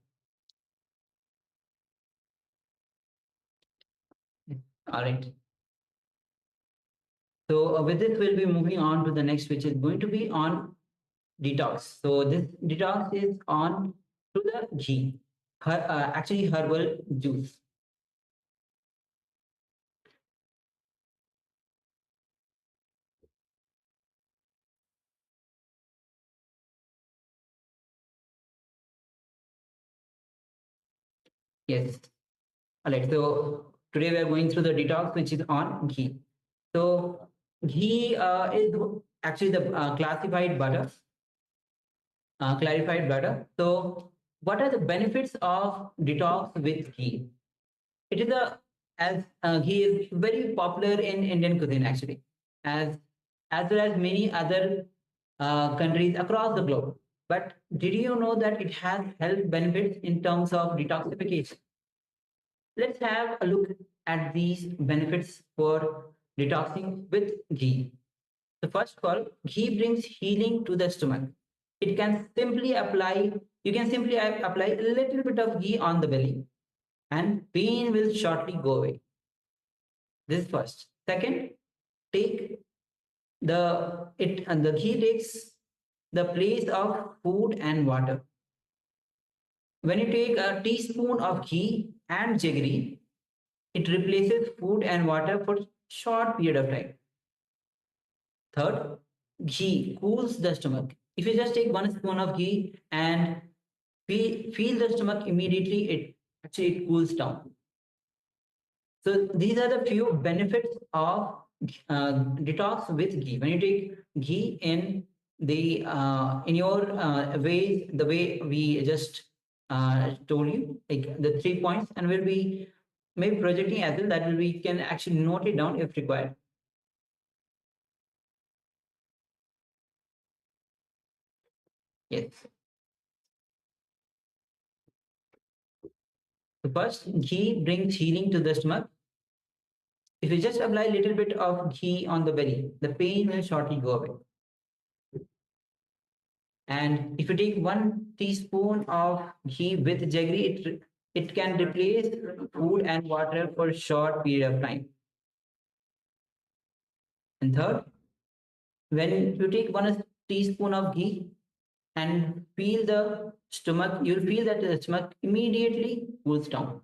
All right. So with this, we'll be moving on to the next, which is going to be on detox. So this detox is on to the ghee, actually herbal juice. Yes. All right. So today we are going through the detox, which is on ghee. So ghee is actually the clarified butter. So what are the benefits of detox with ghee? It is ghee is very popular in Indian cuisine actually, as well as many other countries across the globe. But did you know that it has health benefits in terms of detoxification? Let's have a look at these benefits for detoxing with ghee. So first of all, ghee brings healing to the stomach. You can simply apply a little bit of ghee on the belly and pain will shortly go away. This is first. Second, take the ghee takes the place of food and water. When you take a teaspoon of ghee and jaggery, it replaces food and water for short period of time. Third, ghee cools the stomach. If you just take 1 spoon of ghee and feel the stomach immediately, it cools down. So these are the few benefits of detox with ghee. When you take ghee in your ways, the way we just told you, like the 3 points, and we'll be maybe projecting as well, that we can actually note it down if required. Yes. So first, ghee brings healing to the stomach. If you just apply a little bit of ghee on the belly, the pain will shortly go away. And if you take 1 teaspoon of ghee with jaggery, it can replace food and water for a short period of time. And third, when you take 1 teaspoon of ghee and feel the stomach, you'll feel that the stomach immediately cools down.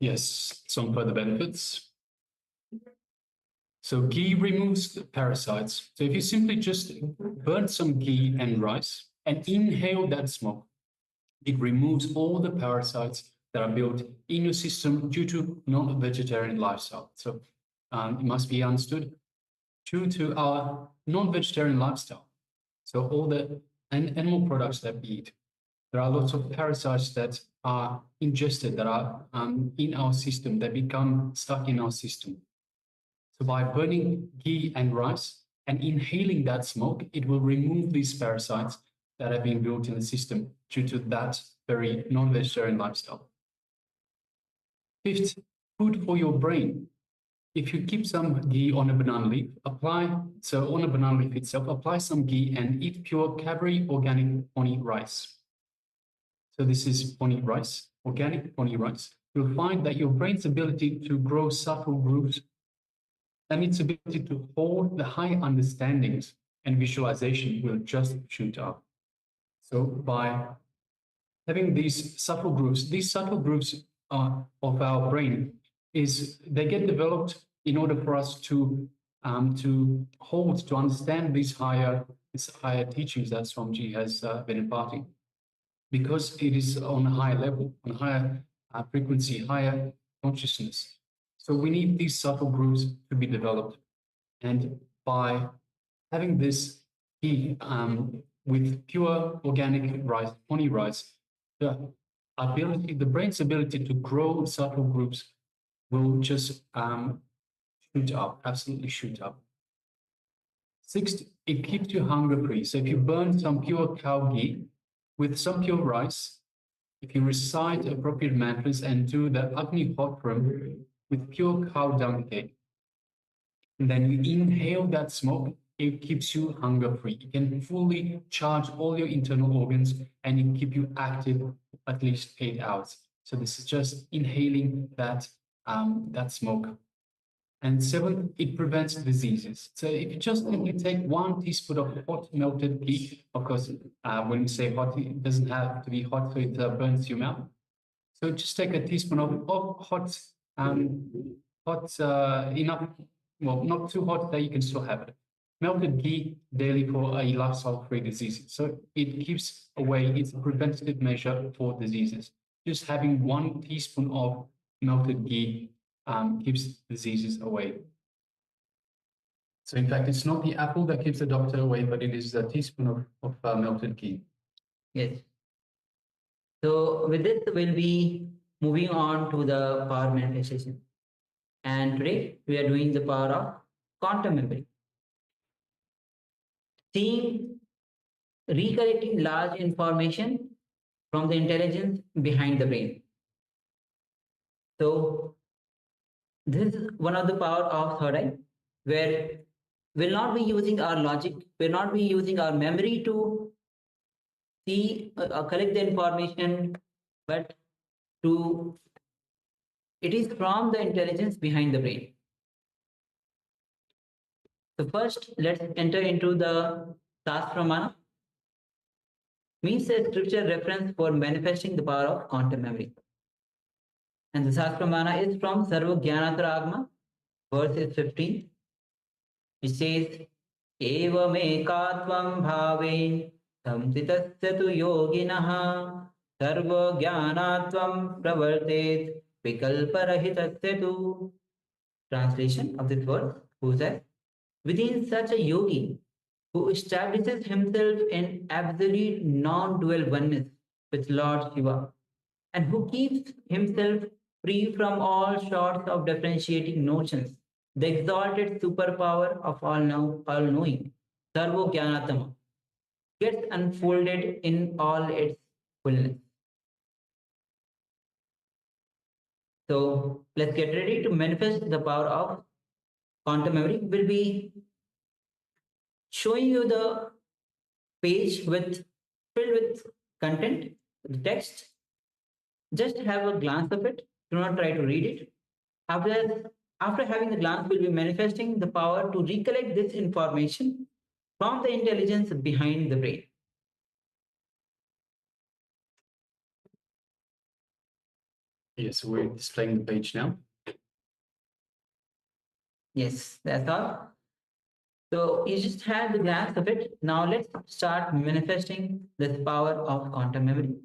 Yes, some further benefits. So ghee removes the parasites. So if you simply just burn some ghee and rice and inhale that smoke, it removes all the parasites that are built in your system due to non-vegetarian lifestyle. So it must be understood, due to our non-vegetarian lifestyle. So all the animal products that we eat, there are lots of parasites that are ingested, that are in our system, that become stuck in our system. So by burning ghee and rice and inhaling that smoke, it will remove these parasites that have been built in the system due to that very non-vegetarian lifestyle. Fifth, food for your brain. If you keep some ghee on a banana leaf, on a banana leaf itself, apply some ghee and eat pure Cadbury organic pony rice. So this is pony rice, organic pony rice. You'll find that your brain's ability to grow subtle grooves and its ability to hold the high understandings and visualization will just shoot up. So by having these subtle grooves of our brain they get developed in order for us to hold, to understand these higher teachings that Swamiji has been imparting, because it is on a higher level, on a higher frequency, higher consciousness. So we need these subtle grooves to be developed. And by having this ghee with pure organic rice, pony rice, the brain's ability to grow subtle grooves will just shoot up, absolutely shoot up. Sixth, it keeps you hunger-free. So if you burn some pure cow ghee with some pure rice, if you recite appropriate mantras and do the Agni Hotram with pure cow dung cake, and then you inhale that smoke, it keeps you hunger-free. It can fully charge all your internal organs and it keep you active at least 8 hours. So this is just inhaling that smoke. And seventh, it prevents diseases. So if you just simply take 1 teaspoon of hot melted ghee, of course, when we say hot, it doesn't have to be hot so it burns your mouth. So just take a teaspoon of hot, enough, well, not too hot that you can still have it. Melted ghee daily for a lifestyle-free disease. So it keeps away, it's a preventative measure for diseases. Just having 1 teaspoon of melted ghee keeps diseases away. So in fact, it's not the apple that keeps the doctor away, but it is a teaspoon of melted ghee. Yes. So with this, we'll be moving on to the power manifestation. And today we are doing the power of quantum memory. Seeing, recollecting large information from the intelligence behind the brain. So this is one of the power of third eye, where we'll not be using our logic, we'll not be using our memory to see, collect the information, but it is from the intelligence behind the brain. So first, let's enter into the shastra, means a scripture reference for manifesting the power of quantum memory. And the shastra is from Sarva Jnanataragma, verse 15, which says, Eva me katvam bhave samtitasya tu yoginaha sarva jnanatvam pravartet vikalparahitasya tu. Translation of this verse, who says, within such a yogi who establishes himself in absolute non-dual oneness with Lord Shiva, and who keeps himself free from all sorts of differentiating notions, the exalted superpower of all-knowing, Sarvo Jnanatama, gets unfolded in all its fullness. So let's get ready to manifest the power of quantum memory. We'll be showing you the page filled with content, the text. Just have a glance of it. Do not try to read it. After having the glance, we'll be manifesting the power to recollect this information from the intelligence behind the brain. Yes, we're displaying the page now. Yes, that's all. So you just had the glance of it. Now let's start manifesting this power of quantum memory.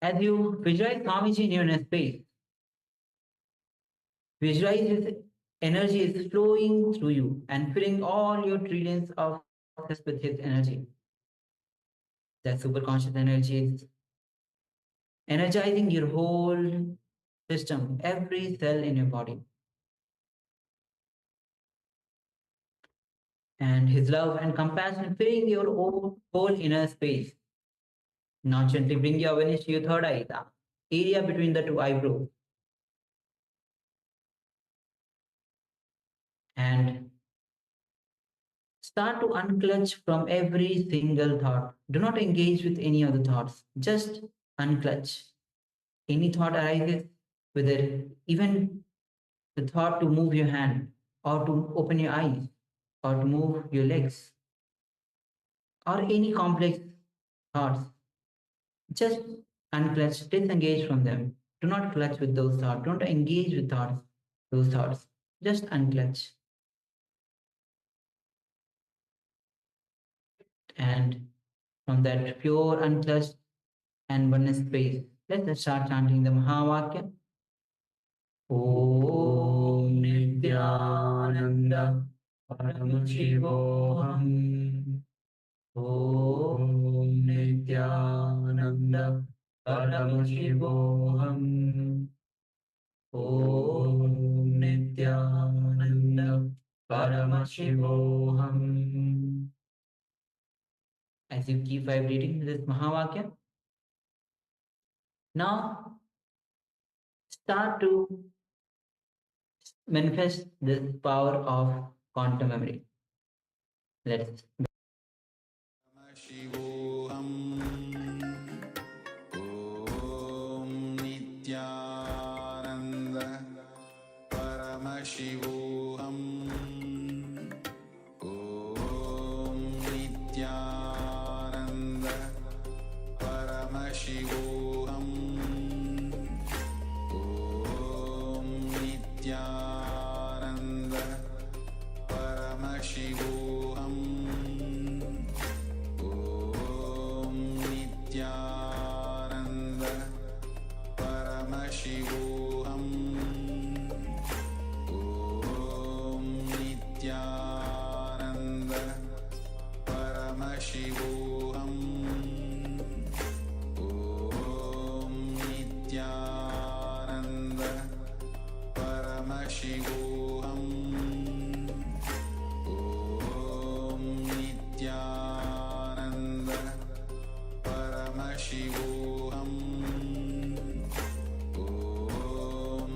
As you visualize Swamiji in your inner space, visualize his energy is flowing through you and filling all your trillions of cells with his energy. That superconscious energy is energizing your whole system, every cell in your body. And his love and compassion filling your whole inner space. Now gently bring your awareness to your third eye, the area between the two eyebrows. And start to unclutch from every single thought. Do not engage with any of the thoughts. Just unclutch. Any thought arises, whether even the thought to move your hand, or to open your eyes, or to move your legs, or any complex thoughts, just unclutch, disengage from them. Do not clutch with those thoughts. Don't engage with those thoughts. Just unclutch. And from that pure, unclutched and oneness space, let's start chanting the Mahavakya. Om Nithyananda Paramashivoham. Om Nithyananda Paramashivoham. Om Nithyananda Paramashivoham. As you keep vibrating this Mahavakya, now start to manifest this power of quantum memory. Let's Paramashivoham. Om Nithyananda Paramashivoham. Om Nithyananda Paramashivoham. Om Nithyananda Paramashivoham. Om Nithyananda Paramashivoham. Om Nithyananda Paramashivoham. Om Nithyananda Paramashivoham. Om Nithyananda Paramashivoham. Om Nithyananda Paramashivoham. Om Nithyananda Paramashivoham. Om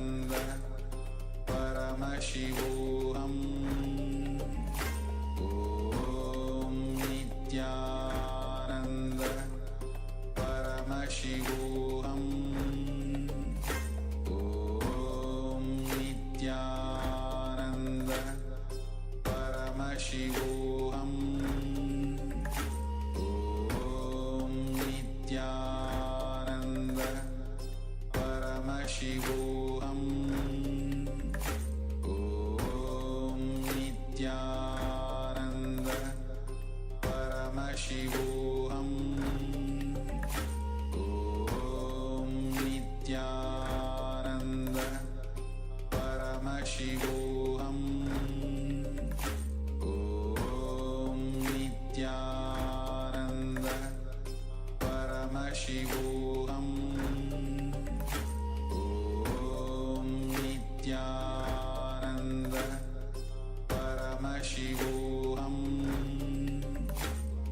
Nithyananda Paramashivoham. Om Nithyananda Paramashivoham. Om Nithyananda Paramashivoham. Om Nithyananda Paramashivoham. Om Nithyananda Paramashivoham. Om Nithyananda Paramashivoham.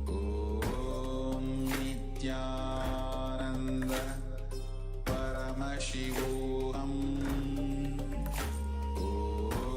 Om Nithyananda Paramashivoham. Om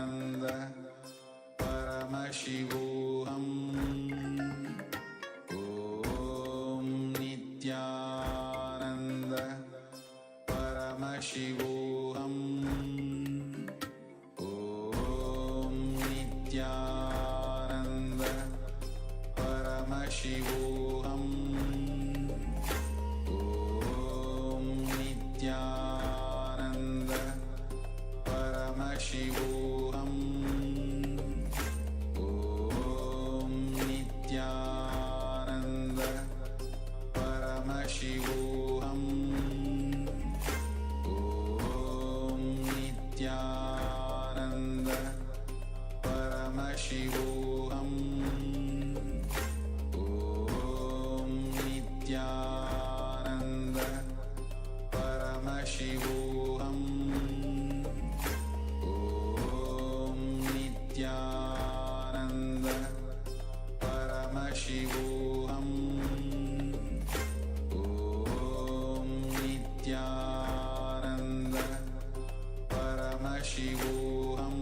Paramashivoham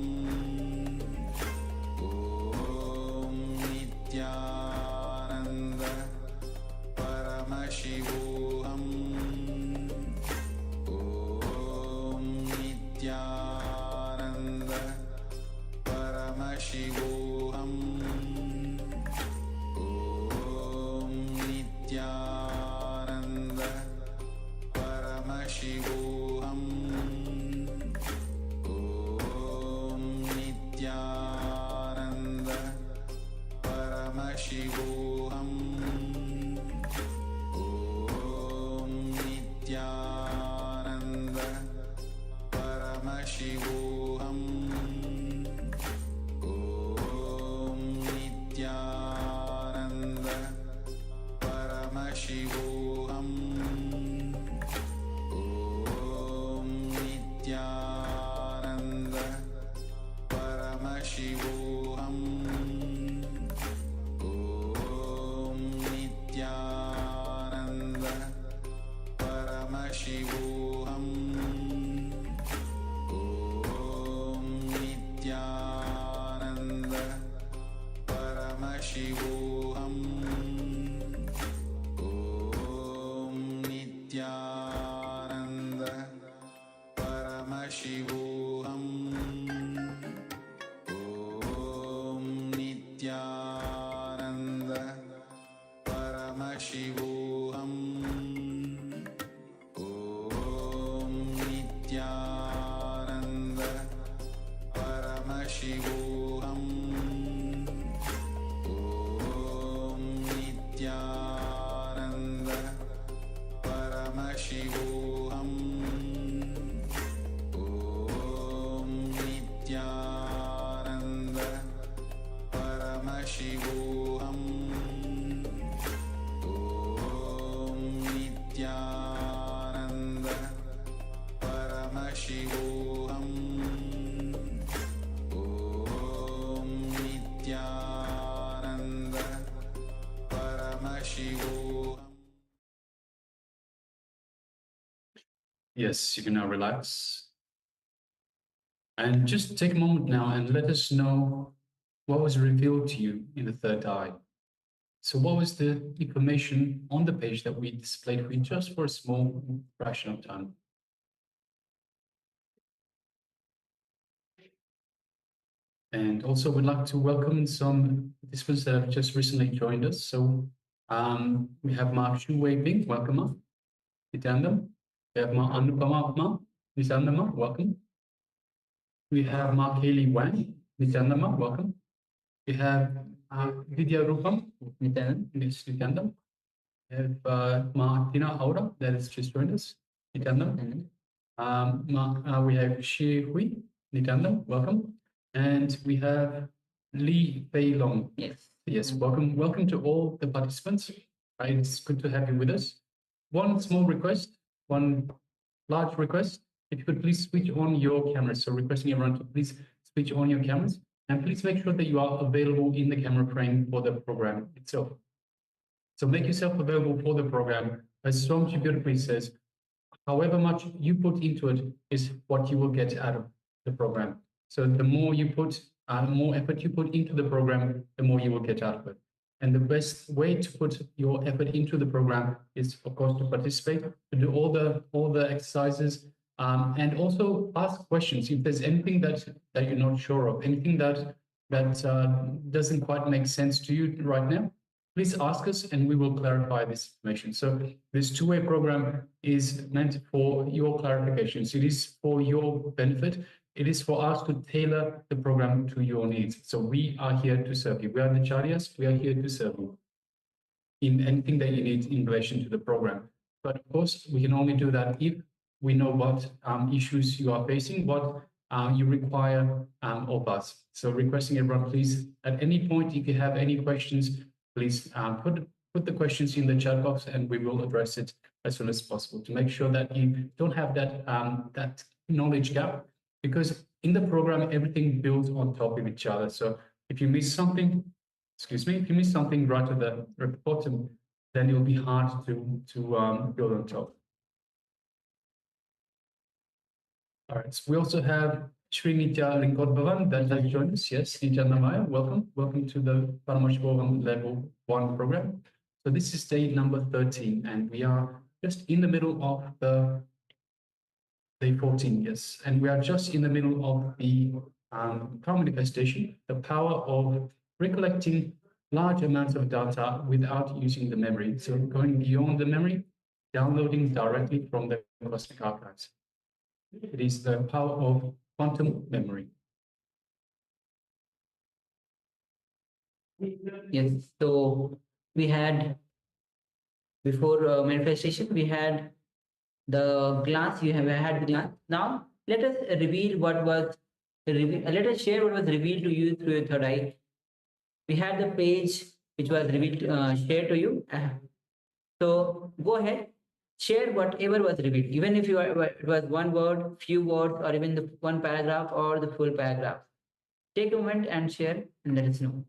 Om Nithyananda Paramashivoham Om Nithyananda Paramashivoham Om Nithyananda Paramashivoham Om Nithyananda Paramashivoham Om Nithyananda Paramashivoham Om Nithyananda Paramashivoham Om Nithyananda Paramashivoham Om Nithyananda Paramashivoham Om Nithyananda Paramashivoham Om Nithyananda Paramashivoham Om Nithyananda Paramashivoham Om Nithyananda Paramashivoham Om Nithyananda Paramashivoham Om Nithyananda Paramashivoham Om Nithyananda Paramashivoham Om Nithyananda Paramashivoham. Yes, you can now relax. And just take a moment now and let us know what was revealed to you in the third eye. So what was the information on the page that we displayed for you just for a small fraction of time? And also we'd like to welcome some participants that have just recently joined us. So we have Mark Shu Wei-Ping, welcome Mark. Nithyananda. We have Mark Anupama, Nithyananda, welcome. We have Mark Haley Wang, Nithyananda, welcome. We have Vidya Rupam, Nithyananda. We have Martina Aura, that has just joined us, Nithyananda. We have Shi Hui, Nithyananda, welcome. And we have Li Fei Long. Yes, welcome. Welcome to all the participants. Right, it's good to have you with us. One small request, one large request. If you could please switch on your cameras. So requesting everyone to please switch on your cameras and please make sure that you are available in the camera frame for the program itself. So make yourself available for the program. As Swamiji beautifully says, however much you put into it is what you will get out of the program. So the more you put, more effort you put into the program, the more you will get out of it. And the best way to put your effort into the program is, of course, to participate, to do all the exercises, and also ask questions. If there's anything that you're not sure of, anything that doesn't quite make sense to you right now, please ask us and we will clarify this information. So this two-way program is meant for your clarifications. It is for your benefit. It is for us to tailor the program to your needs. So we are here to serve you. We are the Acharyas. We are here to serve you in anything that you need in relation to the program. But of course, we can only do that if we know what issues you are facing, what you require of us. So requesting everyone, please, at any point, if you have any questions, please put the questions in the chat box and we will address it as soon as possible to make sure that you don't have that, that knowledge gap, because in the program, everything builds on top of each other. So if you miss something, if you miss something right at the bottom, then it will be hard to build on top. All right, so we also have Shri Nitya Linkodbhavan that has joined us. Yes, Nityananda, welcome. Welcome to the Paramashivoham Level 1 program. So this is day number 13, and we are just in the middle of the day 14, yes. And we are just in the middle of the power manifestation, the power of recollecting large amounts of data without using the memory. So going beyond the memory, downloading directly from the cosmic archives. It is the power of quantum memory. Yes, so we had before manifestation, we had the glance. You have had the glance. Now let us reveal what was let us share what was revealed to you through your third eye. We had the page which was revealed, shared to you. So go ahead, share whatever was revealed, even if it was one word, few words, or even the one paragraph or the full paragraph. Take a moment and share and let us know.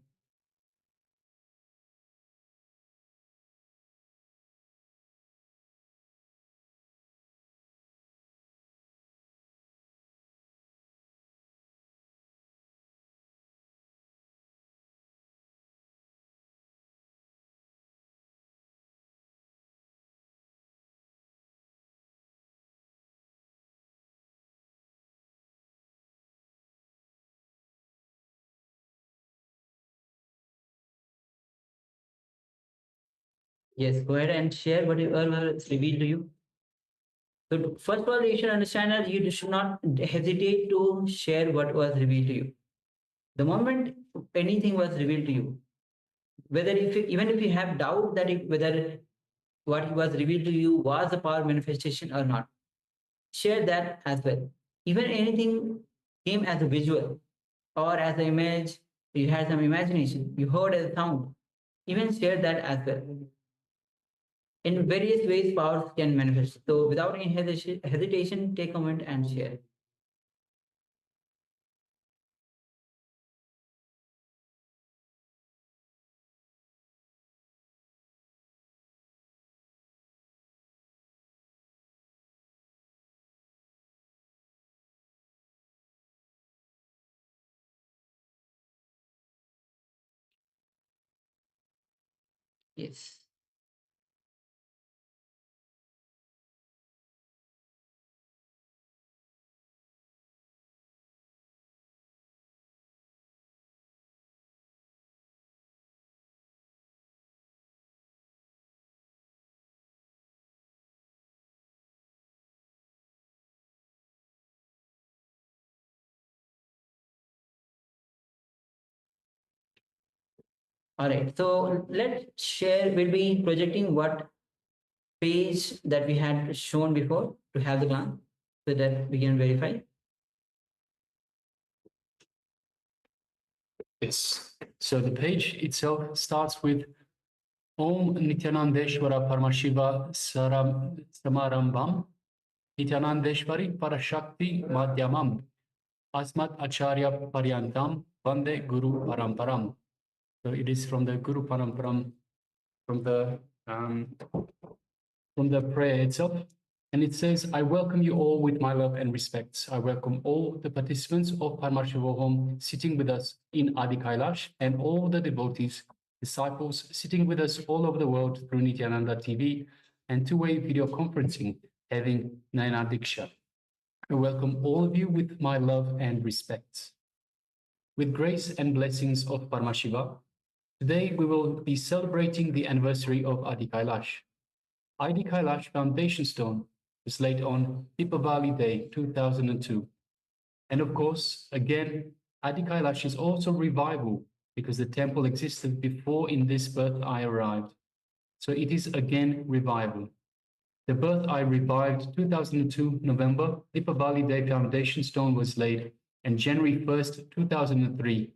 Yes, go ahead and share whatever was revealed to you. So first of all, you should understand that you should not hesitate to share what was revealed to you. The moment anything was revealed to you, whether even if you have doubt that whether what was revealed to you was a power manifestation or not, share that as well. Even anything came as a visual or as an image, you had some imagination, you heard a sound, even share that as well. In various ways, powers can manifest. So without any hesitation, take a moment and share. Yes. All right. So let's share. We'll be projecting what page that we had shown before to have the glance so that we can verify. Yes. So the page itself starts with Om Nithyanandeshwara Paramashiva Samarambam Nithyanandeshwari Parashakti Madhyamam Asmat Acharya Paryantam Vande Guru Paramparam. So it is from the Guru Paramparam, from the prayer itself. And it says, I welcome you all with my love and respect. I welcome all the participants of Paramashivoham sitting with us in Adi Kailash and all the devotees, disciples sitting with us all over the world through Nithyananda TV and two-way video conferencing, having Nayana Diksha. I welcome all of you with my love and respect. With grace and blessings of Paramashiva, today we will be celebrating the anniversary of Adi Kailash. Adi Kailash foundation stone was laid on Deepavali Day 2002. And of course, again, Adi Kailash is also revival because the temple existed before in this birth eye arrived. So it is again revival. The birth eye revived 2002 November, Deepavali Day foundation stone was laid, and January 1st, 2003,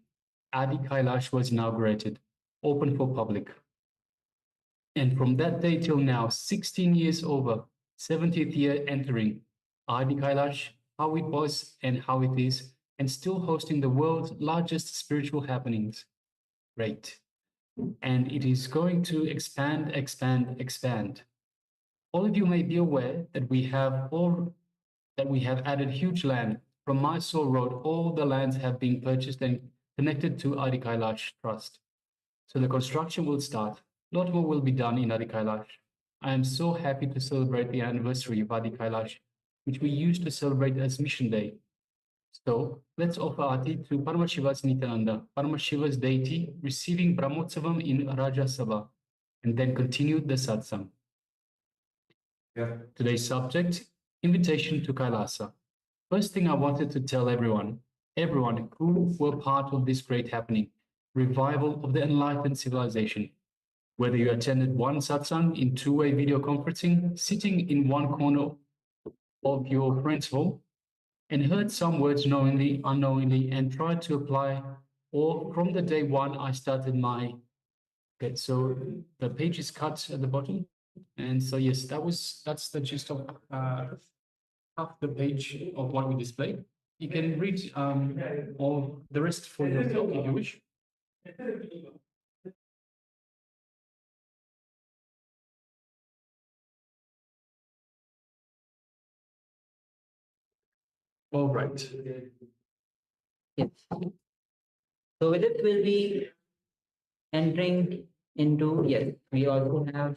Adi Kailash was inaugurated, open for public. And from that day till now, 16 years over, 70th year entering, Adi Kailash, how it was and how it is, and still hosting the world's largest spiritual happenings. Great. And it is going to expand, expand, expand. All of you may be aware that we have added huge land from my soul road, all the lands have been purchased and connected to Adi Kailash Trust. So the construction will start. A lot more will be done in Adi Kailash. I am so happy to celebrate the anniversary of Adi Kailash, which we used to celebrate as Mission Day. So let's offer Ati to Paramashiva's Nithyananda, Paramashiva's deity, receiving Brahmotsavam in Raja Sabha, and then continue the satsang. Today's subject, invitation to Kailasa. First thing I wanted to tell everyone who were part of this great happening, revival of the enlightened civilization. Whether you attended one satsang in two-way video conferencing, sitting in one corner of your friend's home, and heard some words knowingly, unknowingly, and tried to apply, or from the day one I started my, okay, so the page is cut at the bottom. And so yes, that's the gist of half the page of what we displayed. You can read all the rest for yourself if you wish. All right. Yes. So with it, we'll be entering into, yes, we also have.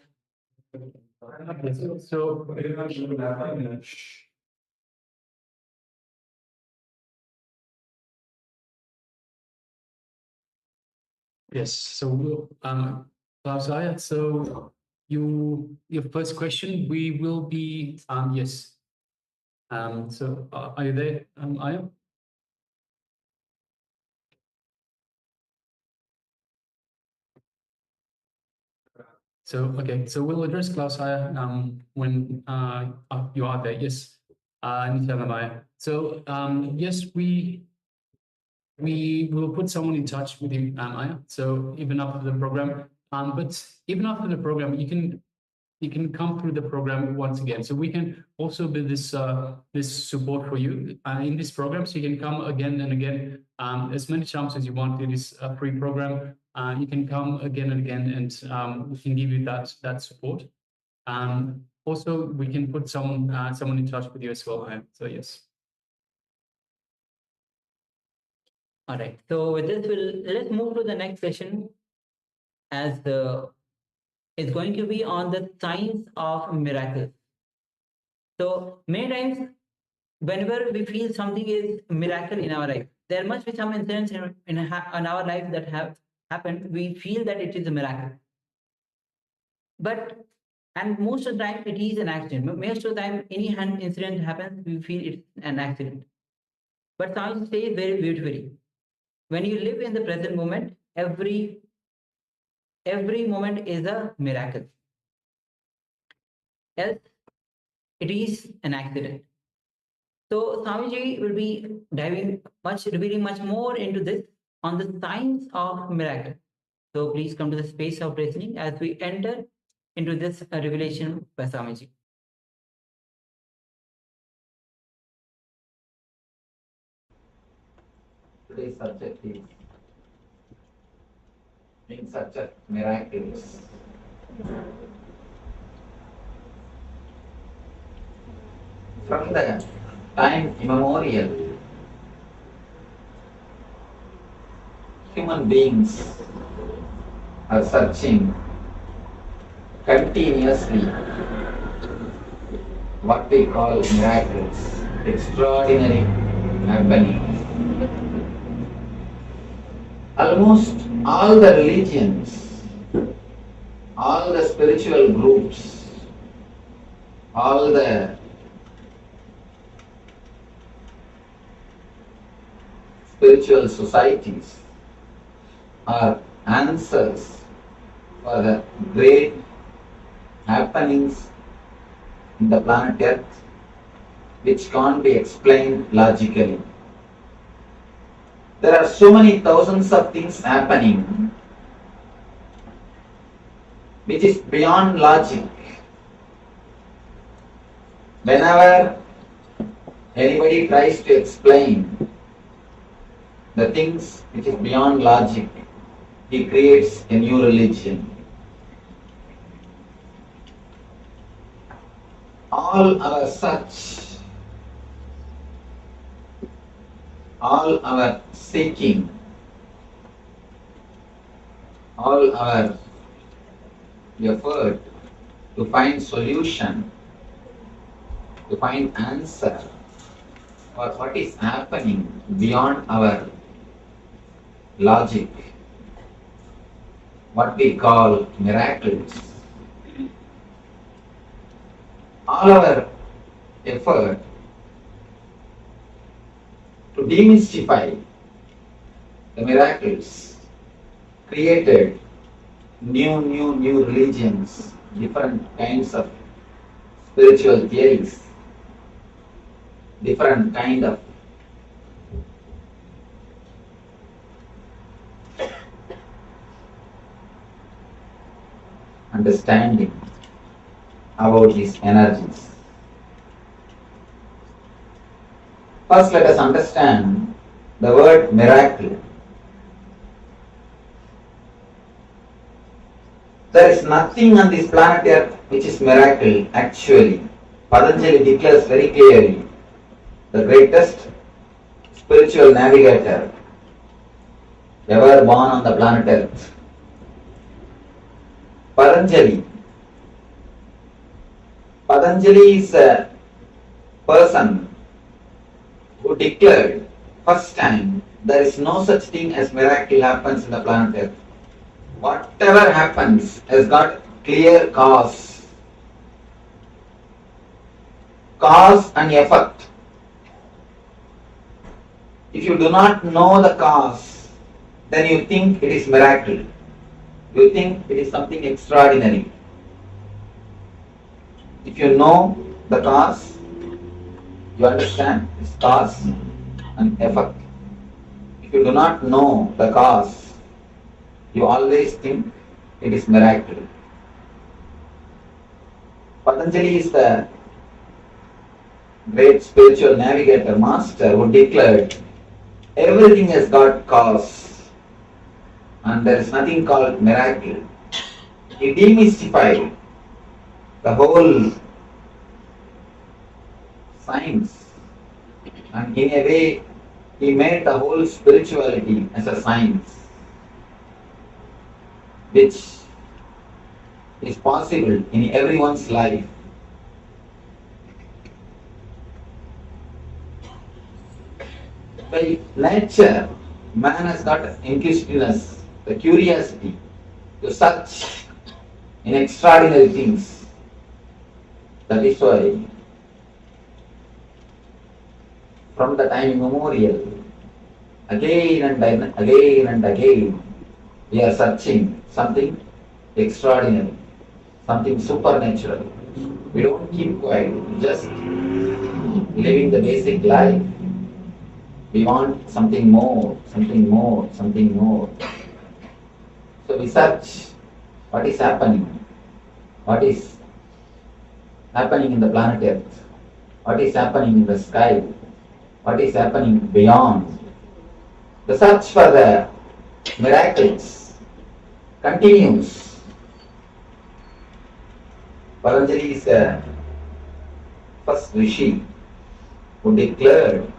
So, yes, so we'll, Klaus, so your first question, we will be, yes. So are you there, Aya? So, okay, so we'll address Klaus Aya when you are there, yes, Nithyananda. So, yes, we will put someone in touch with you, Aya. So even after the program, but even after the program, you can come through the program once again. So we can also be this support for you in this program. So you can come again and again as many times as you want. It is a free program. You can come again and again, and we can give you that support. Also, we can put someone in touch with you as well. So yes. All right. So with this, let's move to the next session, as it's going to be on the science of miracles. So many times, whenever we feel something is a miracle in our life, there must be some incidents in our life that have happened. We feel that it is a miracle, and most of the time it is an accident. Most of the time, any incident happens, we feel it's an accident. But science says very beautifully, when you live in the present moment, every moment is a miracle. Else, it is an accident. So Swamiji will be revealing much more into this on the science of miracle. So please come to the space of listening as we enter into this revelation by Swamiji. Today's subject is being such a miraculous. From the time immemorial, human beings are searching continuously what we call miracles, extraordinary happenings. Almost all the religions, all the spiritual groups, all the spiritual societies are answers for the great happenings in the planet Earth which can't be explained logically. There are so many thousands of things happening which is beyond logic. Whenever anybody tries to explain the things which is beyond logic, he creates a new religion. All our such all our seeking, all our effort to find solution, to find answer for what is happening beyond our logic, what we call miracles. All our effort to demystify the miracles created new religions, different kinds of spiritual theories, different kind of understanding about these energies. First, let us understand the word miracle. There is nothing on this planet Earth which is miracle actually. Patanjali declares very clearly, the greatest spiritual navigator ever born on the planet Earth. Patanjali is a person who declared first time there is no such thing as miracle happens in the planet Earth. Whatever happens has got clear cause and effect. If you do not know the cause, then you think it is miracle. You think it is something extraordinary. If you know the cause, you understand its cause and effect. If you do not know the cause, you always think it is miracle. Patanjali is the great spiritual navigator master who declared everything has got cause and there is nothing called miracle. He demystified the whole science, and in a way he made the whole spirituality as a science which is possible in everyone's life. By nature, man has got inquisitiveness, the curiosity to search in extraordinary things. That is why from the time immemorial, again and again, we are searching something extraordinary, something supernatural. We don't keep quiet, just living the basic life. We want something more, something more, something more. So we search what is happening. What is happening in the planet Earth? What is happening in the sky? What is happening beyond? The search for the miracles continues. Patanjali is the first rishi who declared,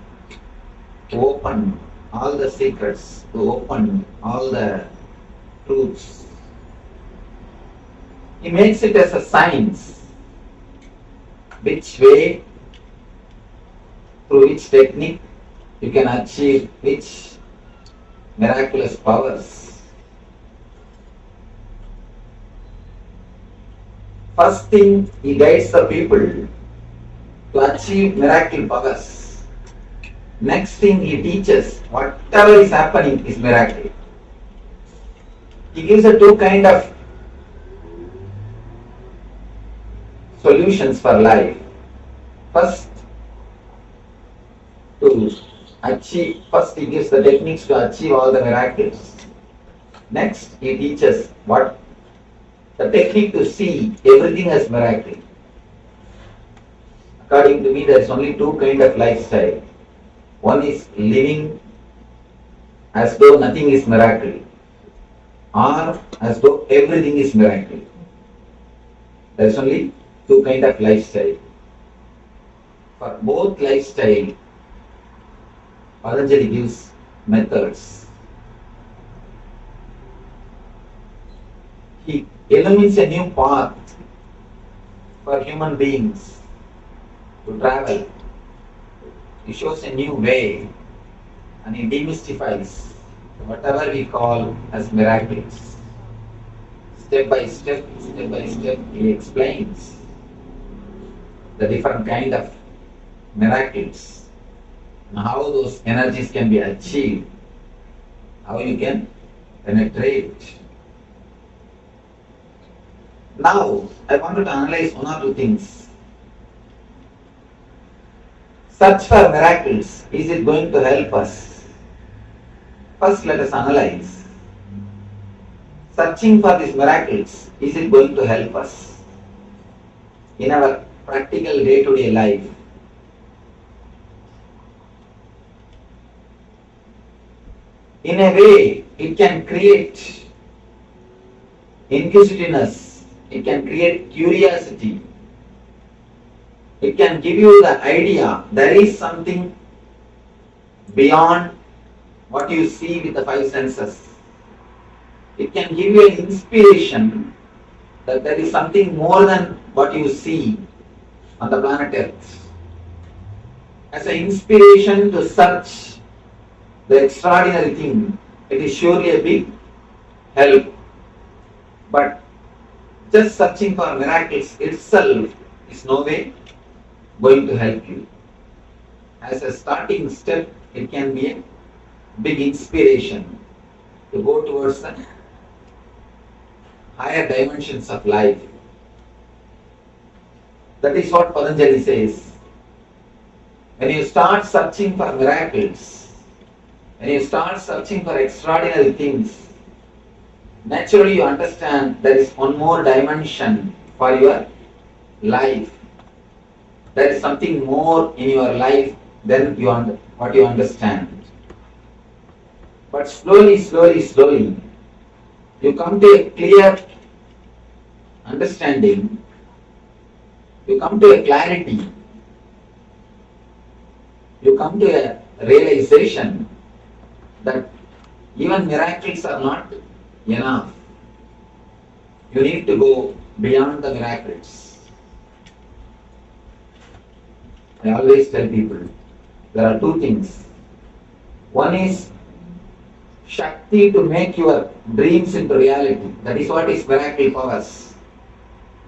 to open all the secrets, to open all the truths. He makes it as a science. Which way, through which technique you can achieve which miraculous powers. First thing, he guides the people to achieve miracle powers. Next thing, he teaches whatever is happening is miracle. He gives a two kind of solutions for life. First, he gives the techniques to achieve all the miracles. Next, he teaches what the technique to see everything as miracle. According to me, there is only two kind of lifestyle. One is living as though nothing is miracle, or as though everything is miracle. There is only two kind of lifestyle. For both lifestyle, Patanjali gives methods. He illumines a new path for human beings to travel. He shows a new way and he demystifies whatever we call as miracles. Step by step, he explains the different kind of miracles and how those energies can be achieved, how you can penetrate. Now, I wanted to analyze one or two things. Search for miracles, is it going to help us? First, let us analyze. Searching for these miracles, is it going to help us in our practical day-to-day life? In a way, it can create inquisitiveness, it can create curiosity, it can give you the idea there is something beyond what you see with the five senses. It can give you an inspiration that there is something more than what you see on the planet Earth. As an inspiration to search the extraordinary thing, it is surely a big help. But just searching for miracles itself is no way going to help you. As a starting step, it can be a big inspiration to go towards the higher dimensions of life. That is what Patanjali says. When you start searching for miracles, when you start searching for extraordinary things, naturally you understand there is one more dimension for your life. There is something more in your life than what you understand. But slowly, you come to a clear understanding, you come to a clarity, you come to a realization that even miracles are not enough. You need to go beyond the miracles. I always tell people, there are two things. One is Shakti to make your dreams into reality. That is what is miracle powers.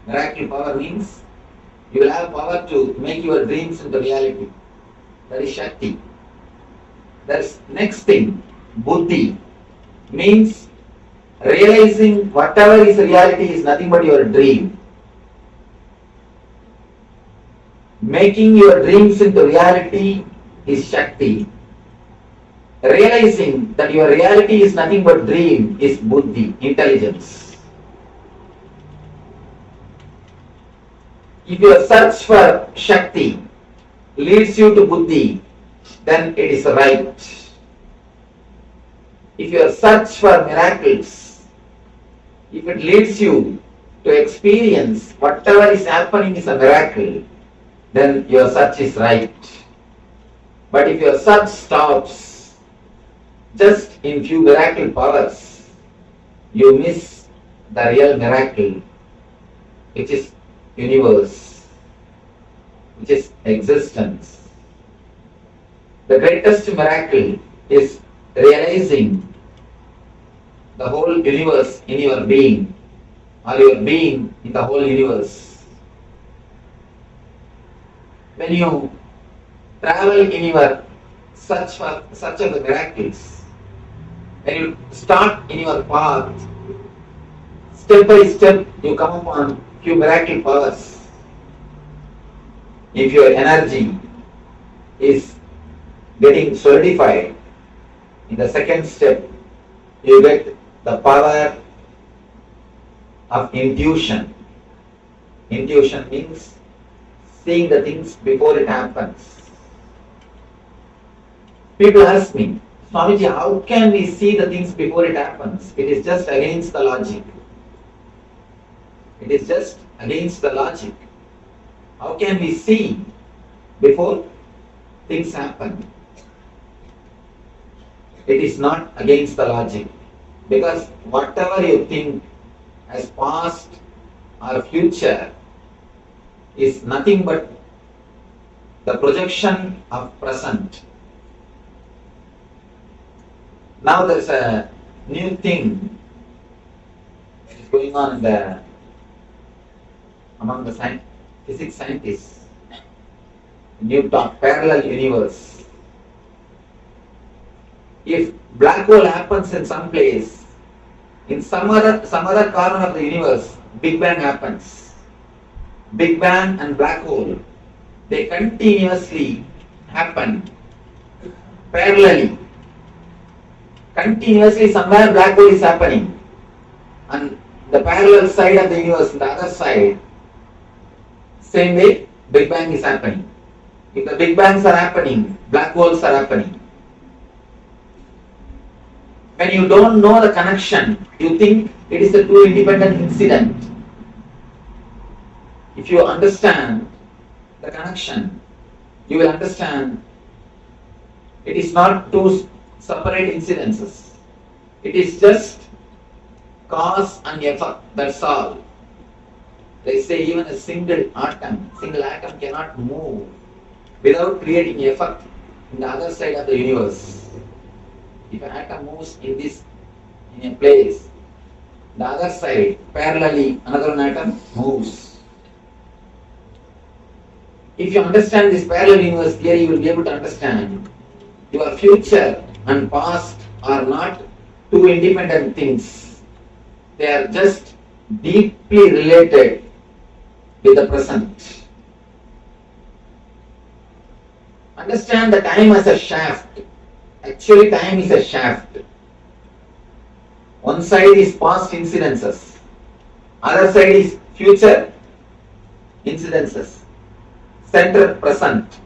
Miracle power means you will have power to make your dreams into reality. That is Shakti. That's next thing. Buddhi means realizing whatever is reality is nothing but your dream. Making your dreams into reality is Shakti. Realizing that your reality is nothing but dream is Buddhi, intelligence. If your search for Shakti leads you to Buddhi, then it is right. If your search for miracles, if it leads you to experience whatever is happening is a miracle, then your search is right. But if your search stops just in few miracle powers, you miss the real miracle, which is universe, which is existence. The greatest miracle is realizing the whole universe in your being, or your being in the whole universe. When you travel in your search of the miracles, when you start in your path, step by step you come upon few miracle powers. If your energy is getting solidified, in the second step you get the power of intuition. Intuition means seeing the things before it happens. People ask me, Swamiji, how can we see the things before it happens? It is just against the logic. It is just against the logic. How can we see before things happen? it is not against the logic. Because whatever you think as past or future is nothing but the projection of present. Now there is a new thing that is going on among the physics scientists. New talk, parallel universe. If black hole happens in some place, in some other corner of the universe, Big Bang happens. Big Bang and black hole, they continuously happen parallelly. Continuously somewhere black hole is happening, and the parallel side of the universe, the other side, same way Big Bang is happening. If the Big Bangs are happening, black holes are happening. When you don't know the connection, you think it is a two independent incident. If you understand the connection, you will understand it is not two separate incidences. It is just cause and effect, that's all. They say even a single atom cannot move without creating effect in the other side of the universe. If an atom moves in a place, the other side, parallelly, another atom moves. If you understand this parallel universe theory, you will be able to understand your future and past are not two independent things. They are just deeply related with the present. Understand the time as a shaft. Actually, time is a shaft. One side is past incidences, other side is future incidences. Center present.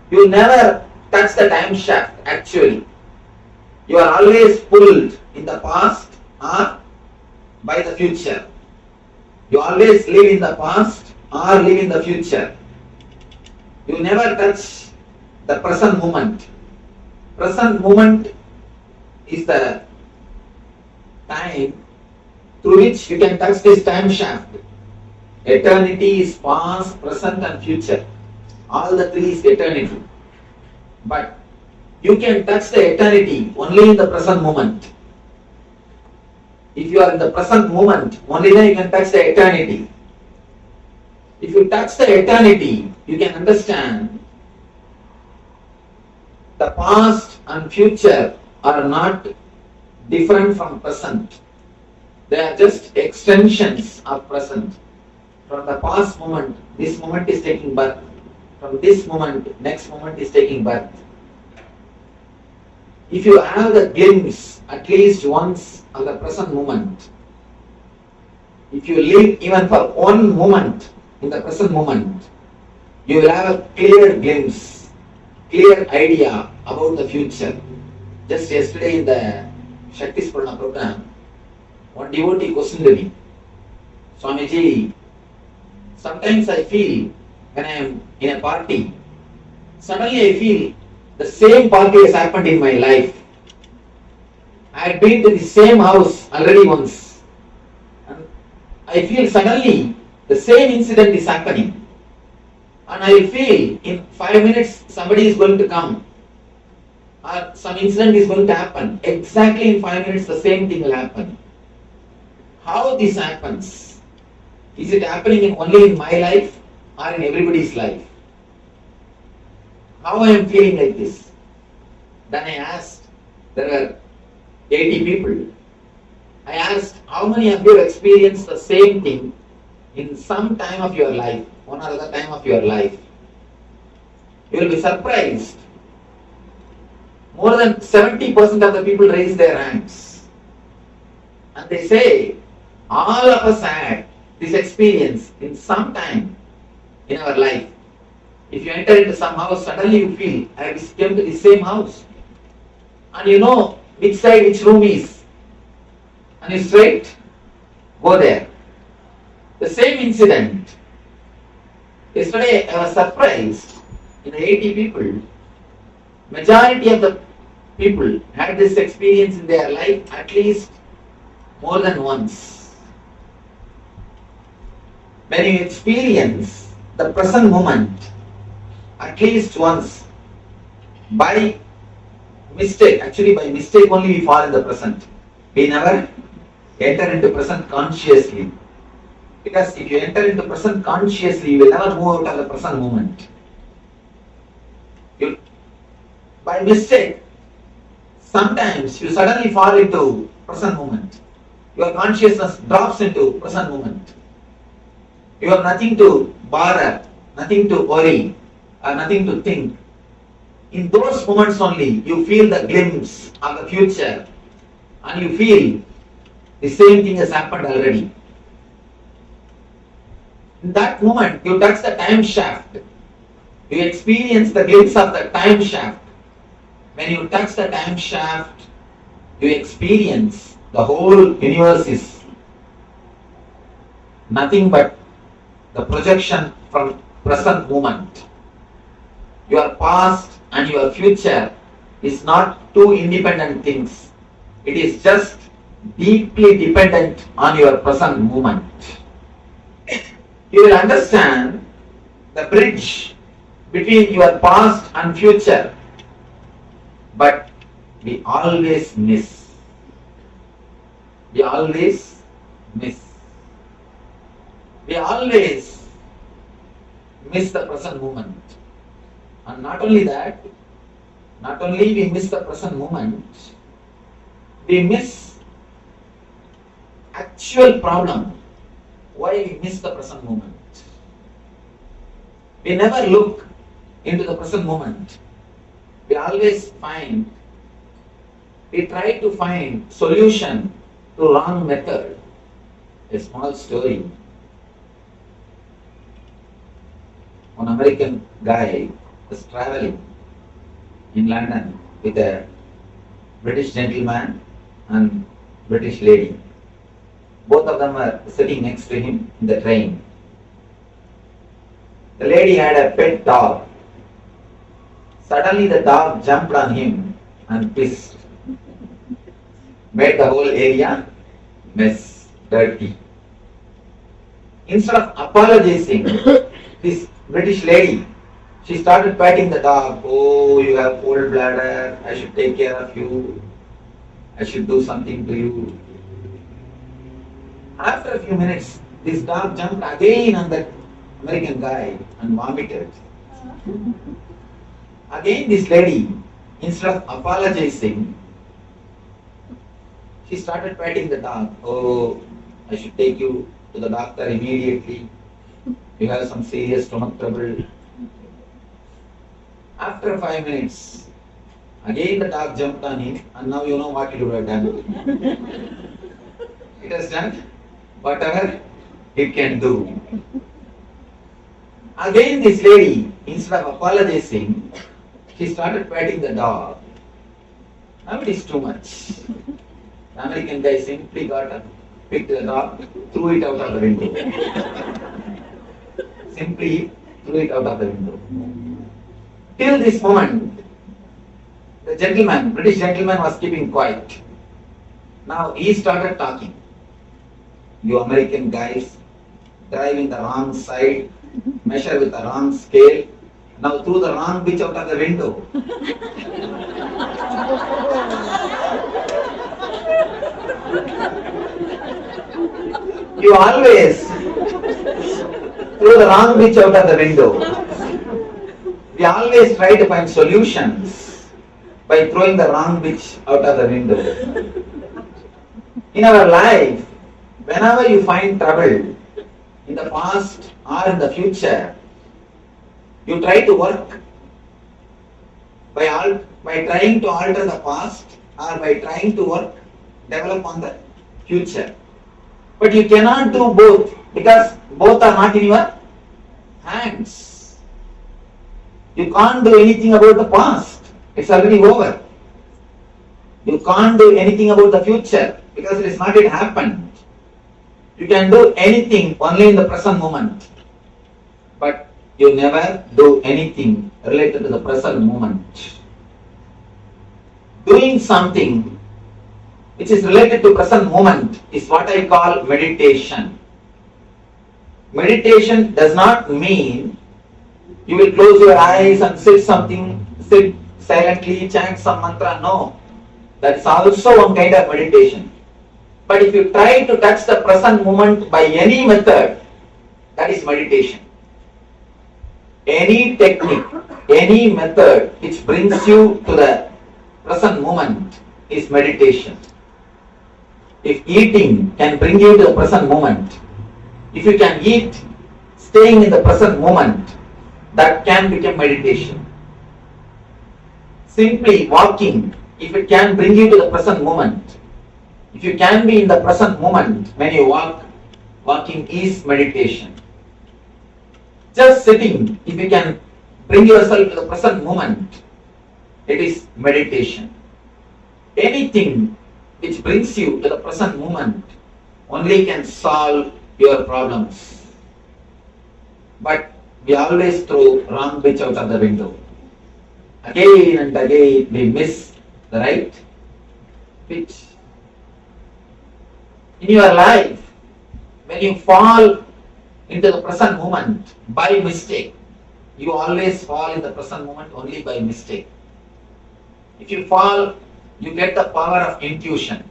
You never touch the time shaft actually. You are always pulled in the past or by the future. You always live in the past or live in the future. You never touch the present moment. Present moment is the time through which you can touch this time shaft. Eternity is past, present and future. All the three is eternity. But you can touch the eternity only in the present moment. If you are in the present moment, only then you can touch the eternity. If you touch the eternity, you can understand the past and future are not different from present. They are just extensions of present. From the past moment, this moment is taking birth. From this moment, next moment is taking birth. If you have the glimpse at least once of the present moment, if you live even for one moment in the present moment, you will have a clear glimpse, clear idea about the future. Just yesterday in the Shakti Prana program, one devotee questioned me, Swamiji, sometimes I feel when I am in a party, suddenly I feel the same party has happened in my life. I had been to the same house already once. And I feel suddenly the same incident is happening. And I feel in 5 minutes somebody is going to come. Or some incident is going to happen. Exactly in 5 minutes the same thing will happen. How this happens? Is it happening only in my life or in everybody's life? How I am feeling like this? Then I asked, there were 80 people. I asked, how many of you have experienced the same thing in some time of your life, one or other time of your life? You will be surprised. More than 70% of the people raise their hands. And they say, all of us had this experience in some time in our life. If you enter into some house, suddenly you feel, I came to the same house. And you know which side, which room is. And you straight go there. The same incident. Yesterday I was surprised, in the 80 people, majority of the people had this experience in their life at least more than once. When you experience the present moment at least once, by mistake, actually by mistake only we fall in the present. We never enter into present consciously. Because if you enter into present consciously, you will never move out of the present moment. By mistake, sometimes you suddenly fall into present moment. Your consciousness drops into present moment. You have nothing to bother, nothing to worry, or nothing to think. In those moments only, you feel the glimpse of the future, and you feel the same thing has happened already. In that moment, you touch the time shaft. You experience the glimpse of the time shaft. When you touch the time shaft, you experience the whole universe is nothing but the projection from present moment. Your past and your future is not two independent things. It is just deeply dependent on your present moment. You will understand the bridge between your past and future, but we always miss. We always miss. We always miss the present moment. And not only that, not only we miss the present moment, we miss actual problem. Why we miss the present moment? We never look into the present moment. We always we try to find solution to wrong method. A small story. One American guy was traveling in London with a British gentleman and British lady. Both of them were sitting next to him in the train. The lady had a pet dog. Suddenly the dog jumped on him and pissed. Made the whole area mess, dirty. Instead of apologizing, this British lady, she started patting the dog. Oh, you have cold bladder, I should take care of you. I should do something to you. After a few minutes, this dog jumped again on that American guy and vomited. Again this lady, instead of apologizing, she started patting the dog. Oh, I should take you to the doctor immediately. You have some serious stomach trouble. After 5 minutes, again the dog jumped on him, and now you know what it would have done. It has done whatever it can do. Again this lady, instead of apologizing, she started patting the dog. Now it is too much. The American guy simply got up, picked the dog, threw it out of the window. Simply threw it out of the window. Till this moment, the gentleman, British gentleman, was keeping quiet. Now he started talking. You American guys drive in the wrong side, measure with the wrong scale, now threw the wrong bitch out of the window. You always throw the wrong bitch out of the window. We always try to find solutions by throwing the wrong bitch out of the window. In our life, whenever you find trouble in the past or in the future, you try to work by trying to alter the past or by trying to develop on the future. But you cannot do both because both are not in your hands. You can't do anything about the past. It's already over. You can't do anything about the future because it is not yet happened. You can do anything only in the present moment. But you never do anything related to the present moment. doing something which is related to present moment is what I call meditation. Meditation does not mean you will close your eyes and sit silently, chant some mantra. No, that's also one kind of meditation. But if you try to touch the present moment by any method, that is meditation. Any technique, any method which brings you to the present moment is meditation. If eating can bring you to the present moment, if you can eat staying in the present moment, that can become meditation. Simply walking, if it can bring you to the present moment, if you can be in the present moment when you walk, walking is meditation. Just sitting, if you can bring yourself to the present moment, it is meditation. Anything which brings you to the present moment only can solve your problems. But we always throw wrong pitch out of the window. Again and again we miss the right pitch. In your life, when you fall into the present moment by mistake, you always fall in the present moment only by mistake. If you fall, you get the power of intuition.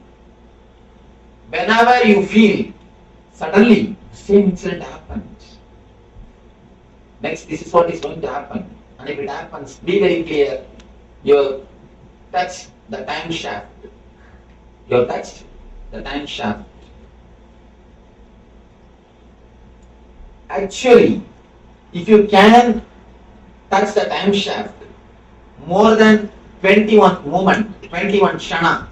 Whenever you feel, suddenly, same incident happens. Next, this is what is going to happen. And if it happens, be very clear. You touch the time shaft. You touched the time shaft. Actually, if you can touch the time shaft more than 21 moment, 21 shana.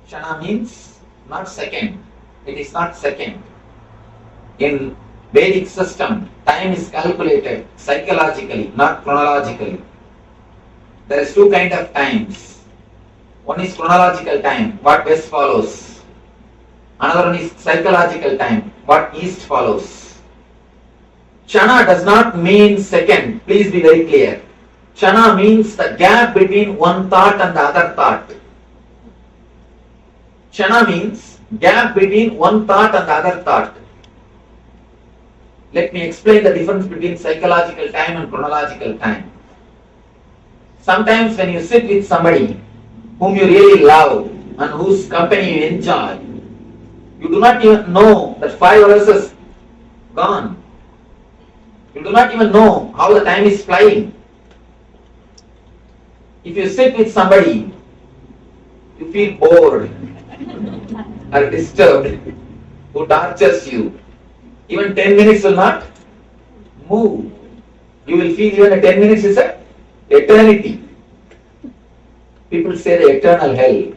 Shana means not second. It is not second. In Vedic system, time is calculated psychologically, not chronologically. There is two kinds of times. One is chronological time, what west follows. Another one is psychological time, what east follows. Shana does not mean second. Please be very clear. Shana means the gap between one thought and the other thought. Shana means gap between one thought and the other thought. Let me explain the difference between psychological time and chronological time. Sometimes when you sit with somebody whom you really love and whose company you enjoy, you do not even know that 5 hours is gone. You do not even know how the time is flying. If you sit with somebody, you feel bored or disturbed, who tortures you. Even 10 minutes will not move. You will feel even 10 minutes is an eternity. People say the eternal hell.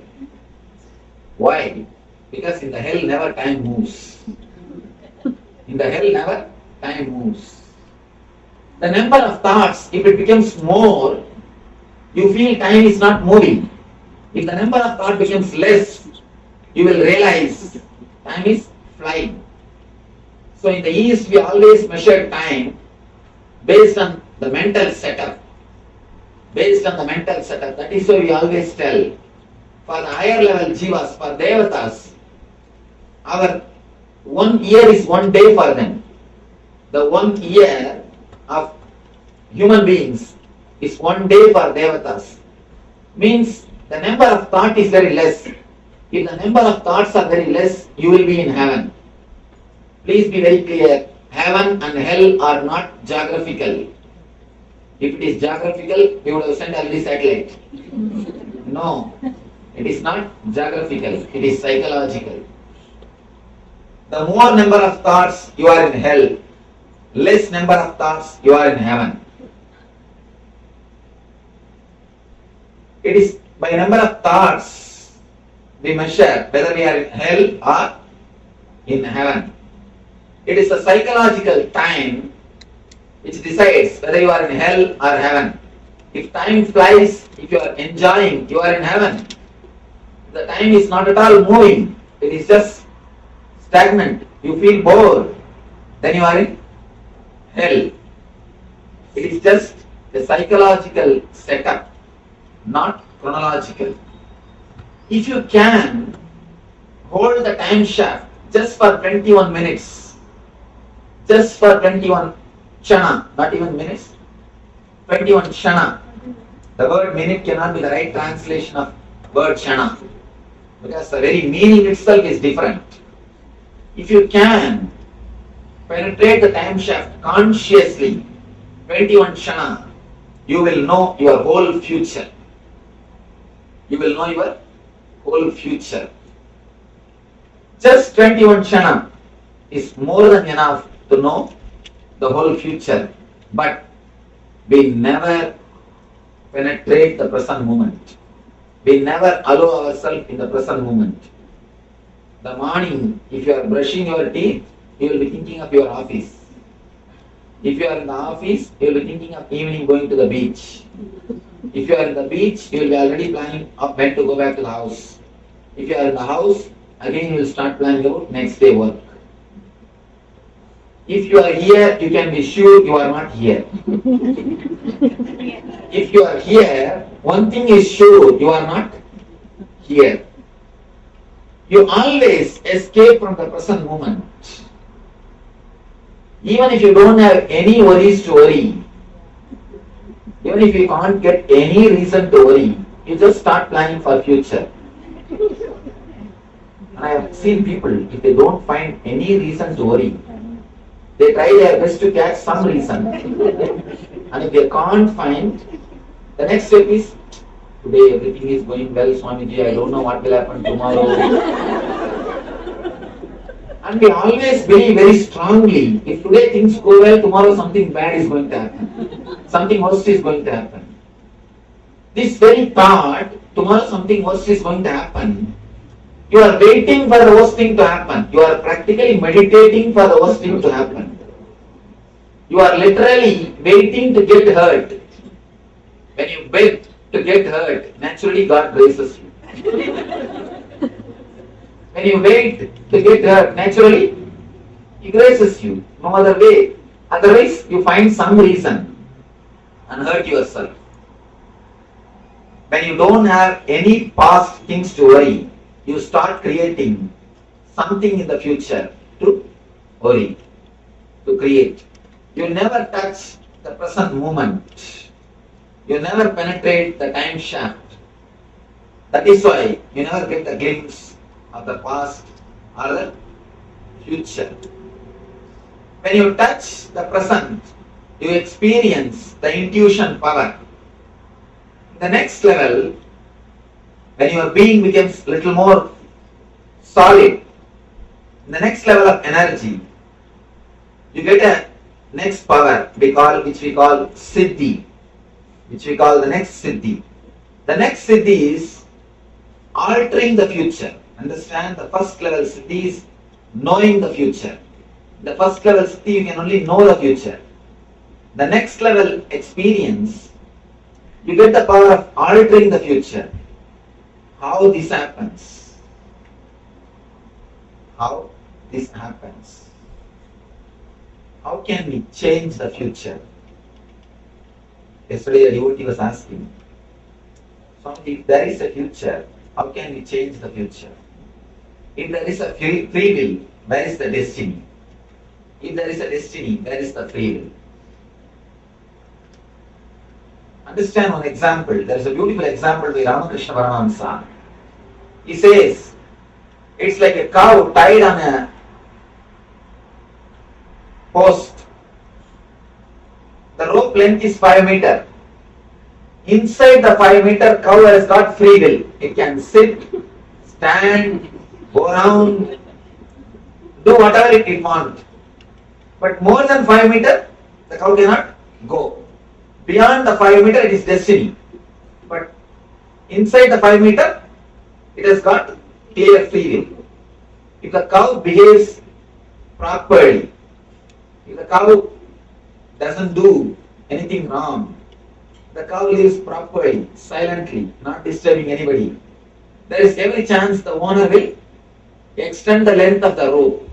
Why? Because in the hell never time moves. In the hell never time moves. The number of thoughts, if it becomes more, you feel time is not moving. If the number of thoughts becomes less, you will realize time is flying. So in the East, we always measure time based on the mental setup. Based on the mental setup. That is why we always tell, for the higher level jivas, for devatas, our 1 year is 1 day for them. The 1 year of human beings is 1 day for devatas. Means the number of thought is very less. If the number of thoughts are very less, you will be in heaven. Please be very clear. Heaven and hell are not geographical. If it is geographical, we would have sent already satellite. No, it is not geographical. It is psychological. The more number of thoughts you are in hell, less number of thoughts you are in heaven. It is by number of thoughts we measure whether we are in hell or in heaven. It is the psychological time which decides whether you are in hell or heaven. If time flies, if you are enjoying, you are in heaven. If the time is not at all moving, it is just stagnant, you feel bored, then you are in hell. It is just a psychological setup, not chronological. If you can hold the time shaft just for 21 minutes, just for 21 chana, not even minutes, 21 chana. The word minute cannot be the right translation of word chana, because the very meaning itself is different. If you can penetrate the time shaft consciously, 21 chana, you will know your whole future. You will know your whole future. Just 21 chana is more than enough to know the whole future, but we never penetrate the present moment. We never allow ourselves in the present moment. The morning, if you are brushing your teeth, you will be thinking of your office. If you are in the office, you will be thinking of evening going to the beach. If you are in the beach, you will be already planning of when to go back to the house. If you are in the house, again you will start planning about next day work. If you are here, you can be sure you are not here. If you are here, one thing is sure, you are not here. You always escape from the present moment. Even if you don't have any worries to worry, even if you can't get any reason to worry, you just start planning for future. And I have seen people, if they don't find any reason to worry, they try their best to catch some reason. And if they can't find, the next step is, today everything is going well, Swamiji, I don't know what will happen tomorrow. And we always believe very strongly, if today things go well, tomorrow something bad is going to happen. Something worse is going to happen. This very thought, tomorrow something worse is going to happen, you are waiting for the worst thing to happen. You are practically meditating for the worst thing to happen. You are literally waiting to get hurt. When you wait to get hurt, naturally God graces you. When you wait to get hurt, naturally He graces you. No other way. Otherwise, you find some reason and hurt yourself. When you don't have any past things to worry, you start creating something in the future to worry, to create. You never touch the present moment. You never penetrate the time shaft. That is why you never get a glimpse of the past or the future. When you touch the present, you experience the intuition power. The next level, when your being becomes a little more solid, the next level of energy, you get a next power which we call Siddhi, which we call the next Siddhi. The next Siddhi is altering the future. Understand, the first level Siddhi is knowing the future. The first level Siddhi, you can only know the future. The next level experience, you get the power of altering the future. How this happens? How this happens? How can we change the future? Yesterday a devotee was asking, if there is a future, how can we change the future? If there is a free will, where is the destiny? If there is a destiny, where is the free will? Understand one example. There is a beautiful example by Ramakrishna Paramahamsa. He says, it's like a cow tied on a post. The rope length is 5 meters. Inside the 5 meter, cow has got free will. It can sit, stand, go around, do whatever it wants. But more than 5 meters, the cow cannot go. Beyond the 5 meter, it is destiny. But inside the 5 meter, it has got clear free will. If the cow behaves properly, if the cow doesn't do anything wrong, the cow lives properly, silently, not disturbing anybody, there is every chance the owner will extend the length of the rope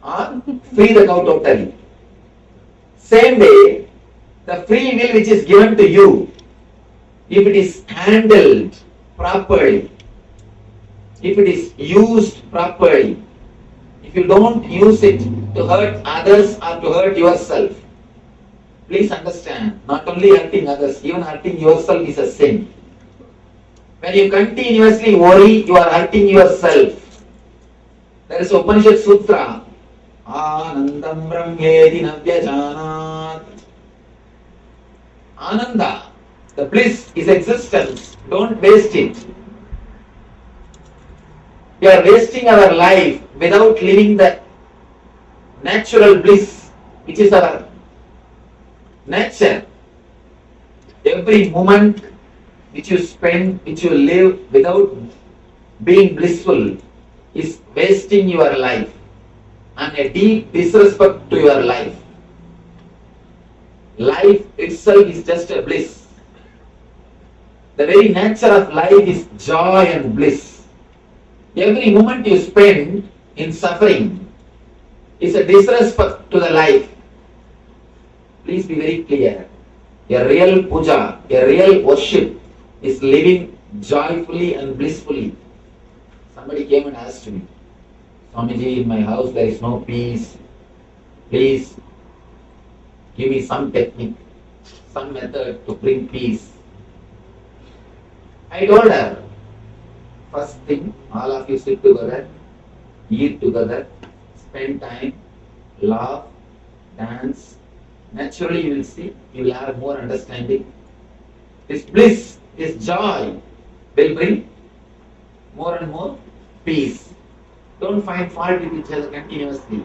or free the cow totally. Same way, the free will which is given to you, if it is handled properly, if it is used properly, if you don't use it to hurt others or to hurt yourself, please understand, not only hurting others, even hurting yourself is a sin. When you continuously worry, you are hurting yourself. There is Upanishad Sutra, Anandam Brahmeti Navyajanat. Ananda, the bliss is existence. Don't waste it. We are wasting our life without living the natural bliss, which is our nature. Every moment which you spend, which you live without being blissful, is wasting your life and a deep disrespect to your life. Life itself is just a bliss. The very nature of life is joy and bliss. Every moment you spend in suffering is a disrespect to the life. Please be very clear. A real puja, a real worship is living joyfully and blissfully. Somebody came and asked me, Swamiji, in my house there is no peace. Please give me some technique, some method to bring peace. I told her, first thing, all of you sit together, eat together, spend time, laugh, dance. Naturally you will see, you will have more understanding. This bliss, this joy will bring more and more peace. Don't find fault with each other continuously.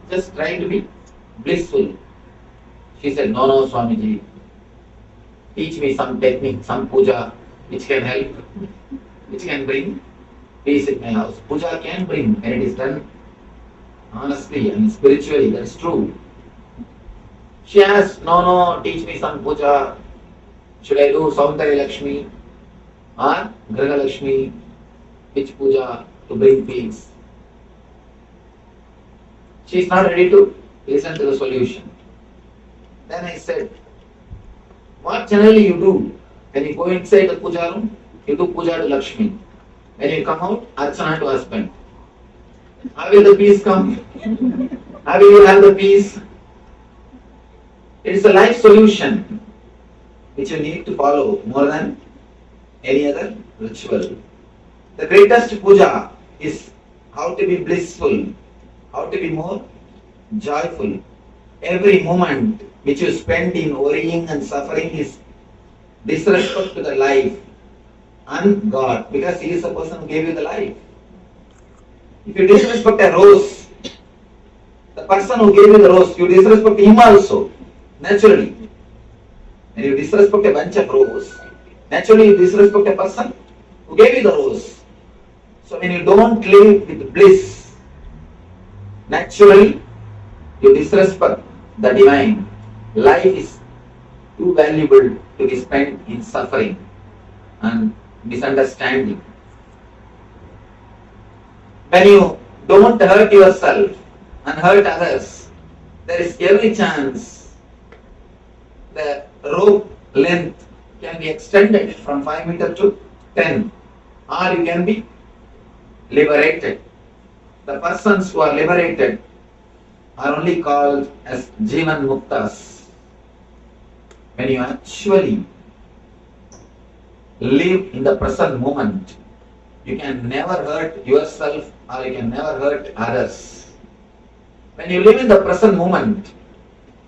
Just try to be blissful. She said, no, Swamiji, teach me some technique, some puja which can help, which can bring peace in my house. Puja can bring when it is done honestly and spiritually, that's true. She asked, no, teach me some puja. Should I do Saundari Lakshmi or Graha Lakshmi? Which puja to bring peace? She is not ready to listen to the solution. Then I said, what generally you do? When you go inside the puja room, you do puja to Lakshmi. When you come out, Archana to husband. How will the peace come? How will you have the peace? It is a life solution which you need to follow more than any other ritual. The greatest puja is how to be blissful, how to be more joyful. Every moment which you spend in worrying and suffering is disrespect to the life and God, because He is the person who gave you the life. If you disrespect a rose, the person who gave you the rose, you disrespect him also, naturally. When you disrespect a bunch of rose, naturally you disrespect a person who gave you the rose. So when you don't live with bliss, naturally you disrespect the divine. Life is too valuable to be spent in suffering and misunderstanding. When you don't hurt yourself and hurt others, there is every chance the rope length can be extended from 5 meters to 10, or you can be liberated. The persons who are liberated are only called as Jivan Muktas. When you actually live in the present moment, you can never hurt yourself or you can never hurt others. When you live in the present moment,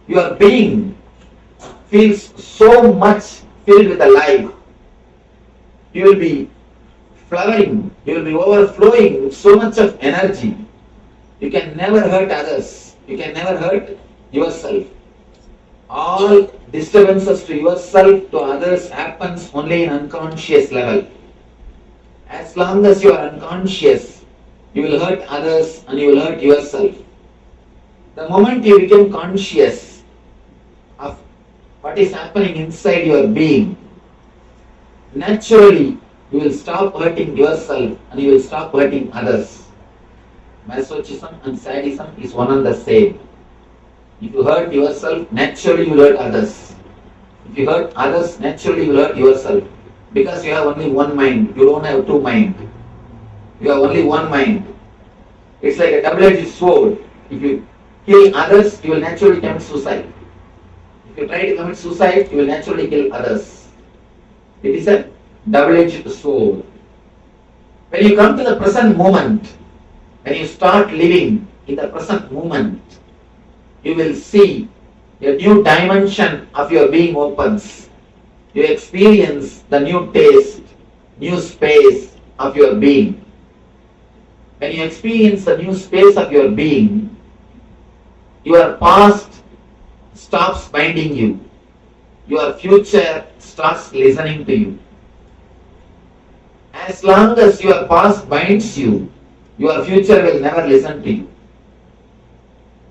your being feels so much filled with the life. You will be flowering, you will be overflowing with so much of energy. You can never hurt others. You can never hurt yourself. All disturbances to yourself, to others happens only in unconscious level. As long as you are unconscious, you will hurt others and you will hurt yourself. The moment you become conscious of what is happening inside your being, naturally you will stop hurting yourself and you will stop hurting others. Masochism and sadism is one and the same. If you hurt yourself, naturally you will hurt others. If If you hurt others, naturally you will hurt yourself. Because you have only one mind. You don't have two minds. You have only one mind. It's like a double-edged sword. If you kill others, you will naturally commit suicide. If you try to commit suicide, you will naturally kill others. It is a double-edged sword. When you come to the present moment, when you start living in the present moment, you will see a new dimension of your being opens. You experience the new taste, new space of your being. When you experience the new space of your being, your past stops binding you. Your future starts listening to you. As long as your past binds you, your future will never listen to you.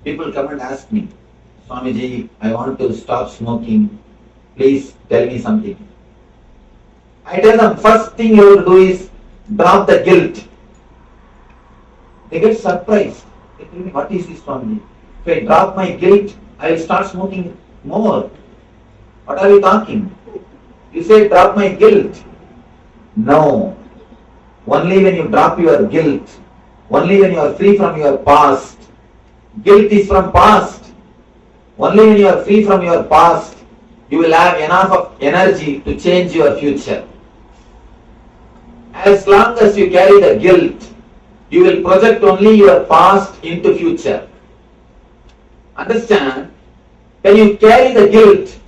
People come and ask me, Swamiji, I want to stop smoking. Please tell me something. I tell them, first thing you have to do is drop the guilt. They get surprised. They tell me, what is this, Swamiji? If I drop my guilt, I will start smoking more. What are you talking? You say, drop my guilt. No. Only when you drop your guilt, only when you are free from your past. Guilt is from past. Only when you are free from your past, you will have enough of energy to change your future. As long as you carry the guilt, you will project only your past into future. Understand? When you carry the guilt,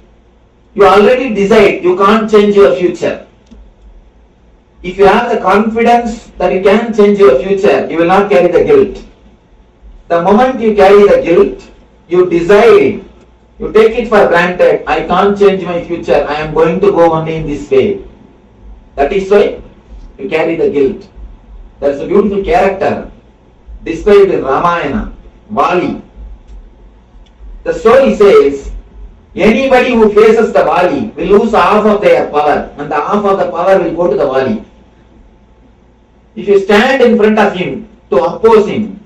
you already decide you can't change your future. If you have the confidence that you can change your future, you will not carry the guilt. The moment you carry the guilt, you decide, you take it for granted, I can't change my future, I am going to go only in this way. That is why you carry the guilt. There is a beautiful character described in Ramayana, Vali. The story says, anybody who faces the Vali will lose half of their power, and the half of the power will go to the Vali. If you stand in front of him to oppose him,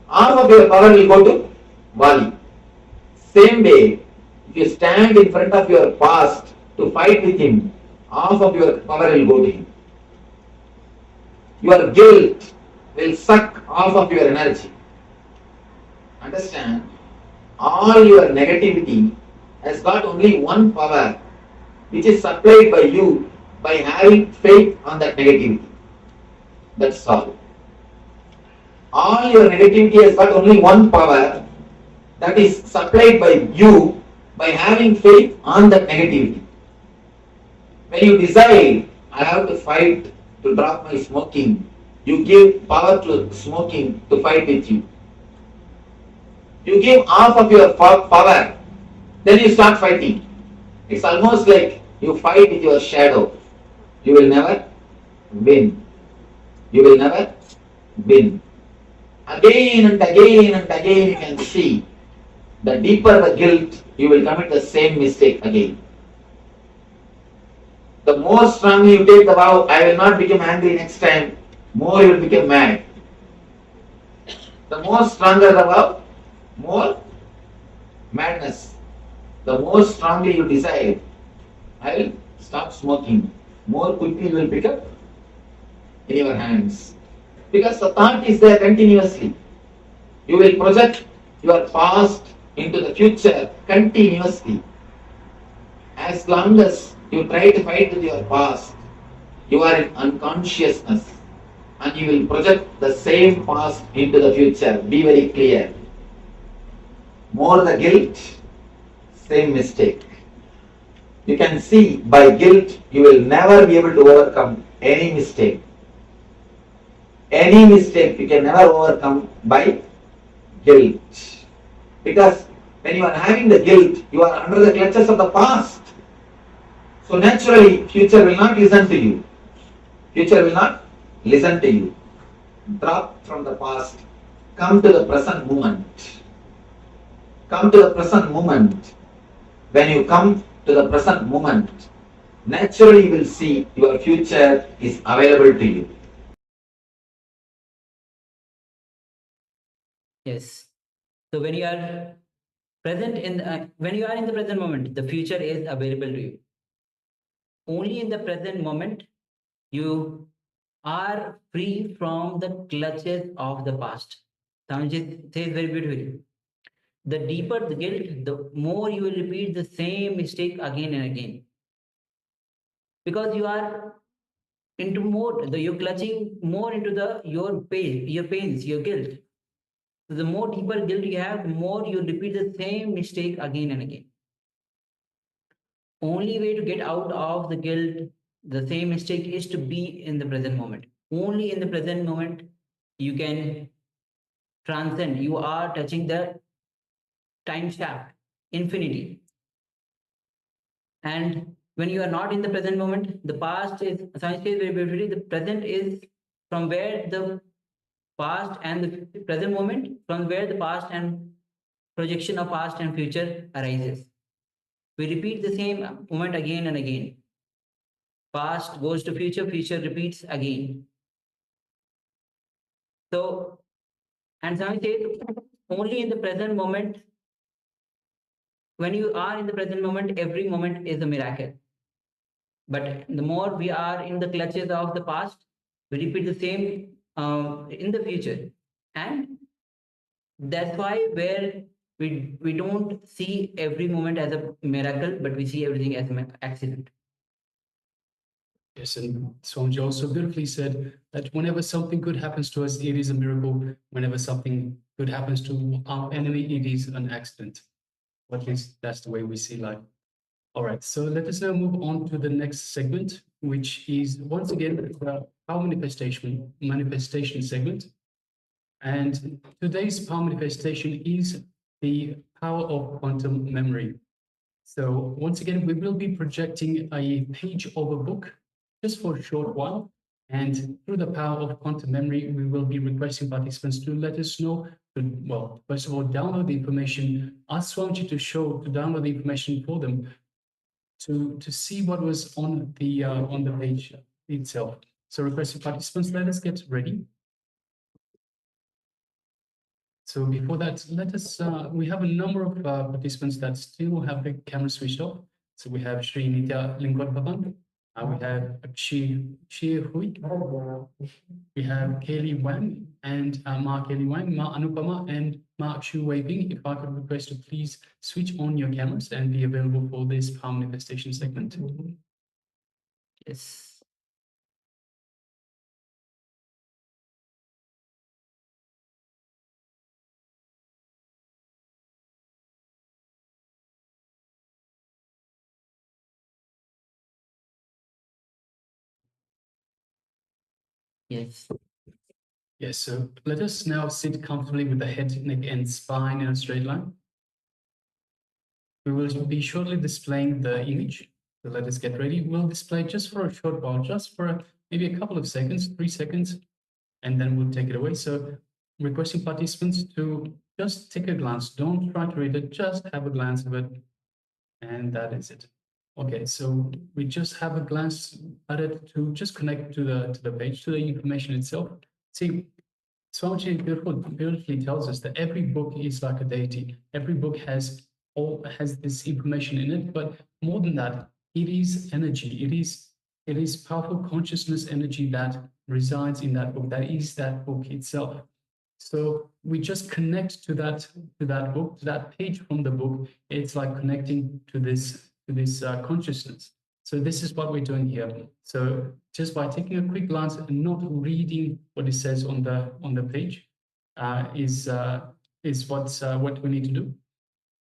half of your power will go to Vali. Same way, if you stand in front of your past to fight with him, half of your power will go to him. Your guilt will suck half of your energy. Understand? All your negativity has got only one power, which is supplied by you by having faith on that negativity. That's all. All your negativity has got only one power, that is supplied by you by having faith on that negativity. When you decide, I have to fight to drop my smoking, you give power to smoking to fight with you. You give half of your power, then you start fighting. It's almost like you fight with your shadow. You will never win. You will never win. Again and again and again you can see, the deeper the guilt, you will commit the same mistake again. The more strongly you take the vow, I will not become angry next time, more you will become mad. The more stronger the vow, more madness. The more strongly you decide, I will stop smoking, more quickly you will pick up in your hands. Because the thought is there continuously. You will project your past into the future continuously. As long as you try to fight with your past, you are in unconsciousness and you will project the same past into the future. Be very clear. More the guilt, same mistake. You can see by guilt you will never be able to overcome any mistake. Any mistake you can never overcome by guilt. Because when you are having the guilt, you are under the clutches of the past. So naturally, future will not listen to you. Future will not listen to you. Drop from the past. Come to the present moment. Come to the present moment. When you come to the present moment, naturally you will see your future is available to you. Yes. So when you are present in the, when you are in the present moment, the future is available to you. Only in the present moment, you are free from the clutches of the past. Swamiji says very beautifully. The deeper the guilt, the more you will repeat the same mistake again and again. Because you are into more, you're clutching more into your pains, your guilt. So the more deeper guilt you have, the more you repeat the same mistake again and again. Only way to get out of the guilt, the same mistake, is to be in the present moment. Only in the present moment you can transcend. You are touching the time shaft, infinity. And when you are not in the present moment, the past is, science says very beautifully, the present is from where the past and the present moment, from where the past and projection of past and future arises. We repeat the same moment again and again. Past goes to future, future repeats again. So, and Swami says, only in the present moment, when you are in the present moment, every moment is a miracle. But the more we are in the clutches of the past, we repeat the same in the future. And that's why where we don't see every moment as a miracle, but we see everything as an accident. Yes, and Swamiji also beautifully said that whenever something good happens to us, it is a miracle. Whenever something good happens to our enemy, it is an accident. Or at least that's the way we see life. All right, so let us now move on to the next segment, which is once again the power manifestation segment. And today's power manifestation is the power of quantum memory. So once again, we will be projecting a page of a book just for a short while. And through the power of quantum memory, we will be requesting participants to let us know, well, first of all, download the information, ask Swamiji to download the information for them to see what was on the page itself. So requesting participants, let us get ready. So before that, let us, we have a number of participants that still have the camera switched off. So we have Sri Nitya Lingotpapan, we have Shi Hui, we have Kaylee Wang, and Ma Kaylee Wang, Ma Anupama, and Ma Shu Weibing. If I could request to please switch on your cameras and be available for this power manifestation segment. Yes. Yes. Yes, so let us now sit comfortably with the head, neck, and spine in a straight line. We will be shortly displaying the image. So let us get ready. We'll display just for a short while, just for maybe a couple of seconds, 3 seconds, and then we'll take it away. So requesting participants to just take a glance. Don't try to read it, just have a glance of it. And that is it. Okay, so we just have a glance at it to just connect to the page, to the information itself. See, Swamiji beautifully tells us that every book is like a deity. Every book has this information in it, but more than that, it is energy. It is powerful consciousness energy that resides in that book. That is that book itself. So we just connect to that book, to that page from the book. It's like connecting to this consciousness. So this is what we're doing here. So just by taking a quick glance and not reading what it says on the page is what we need to do.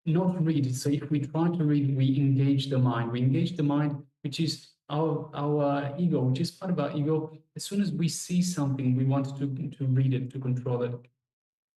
Not read it. So if we try to read, we engage the mind. We engage the mind, which is our ego, which is part of our ego. As soon as we see something, we want to read it, to control it.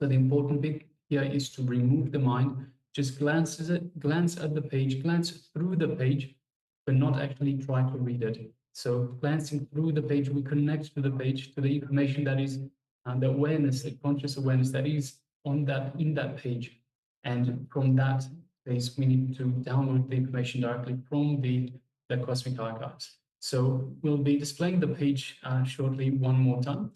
So the important bit here is to remove the mind. Just glance at the page, glance through the page, but not actually try to read it. So glancing through the page, we connect to the page, to the information that is the awareness, the conscious awareness that is in that page. And from that place, we need to download the information directly from the Cosmic Archives. So we'll be displaying the page shortly one more time.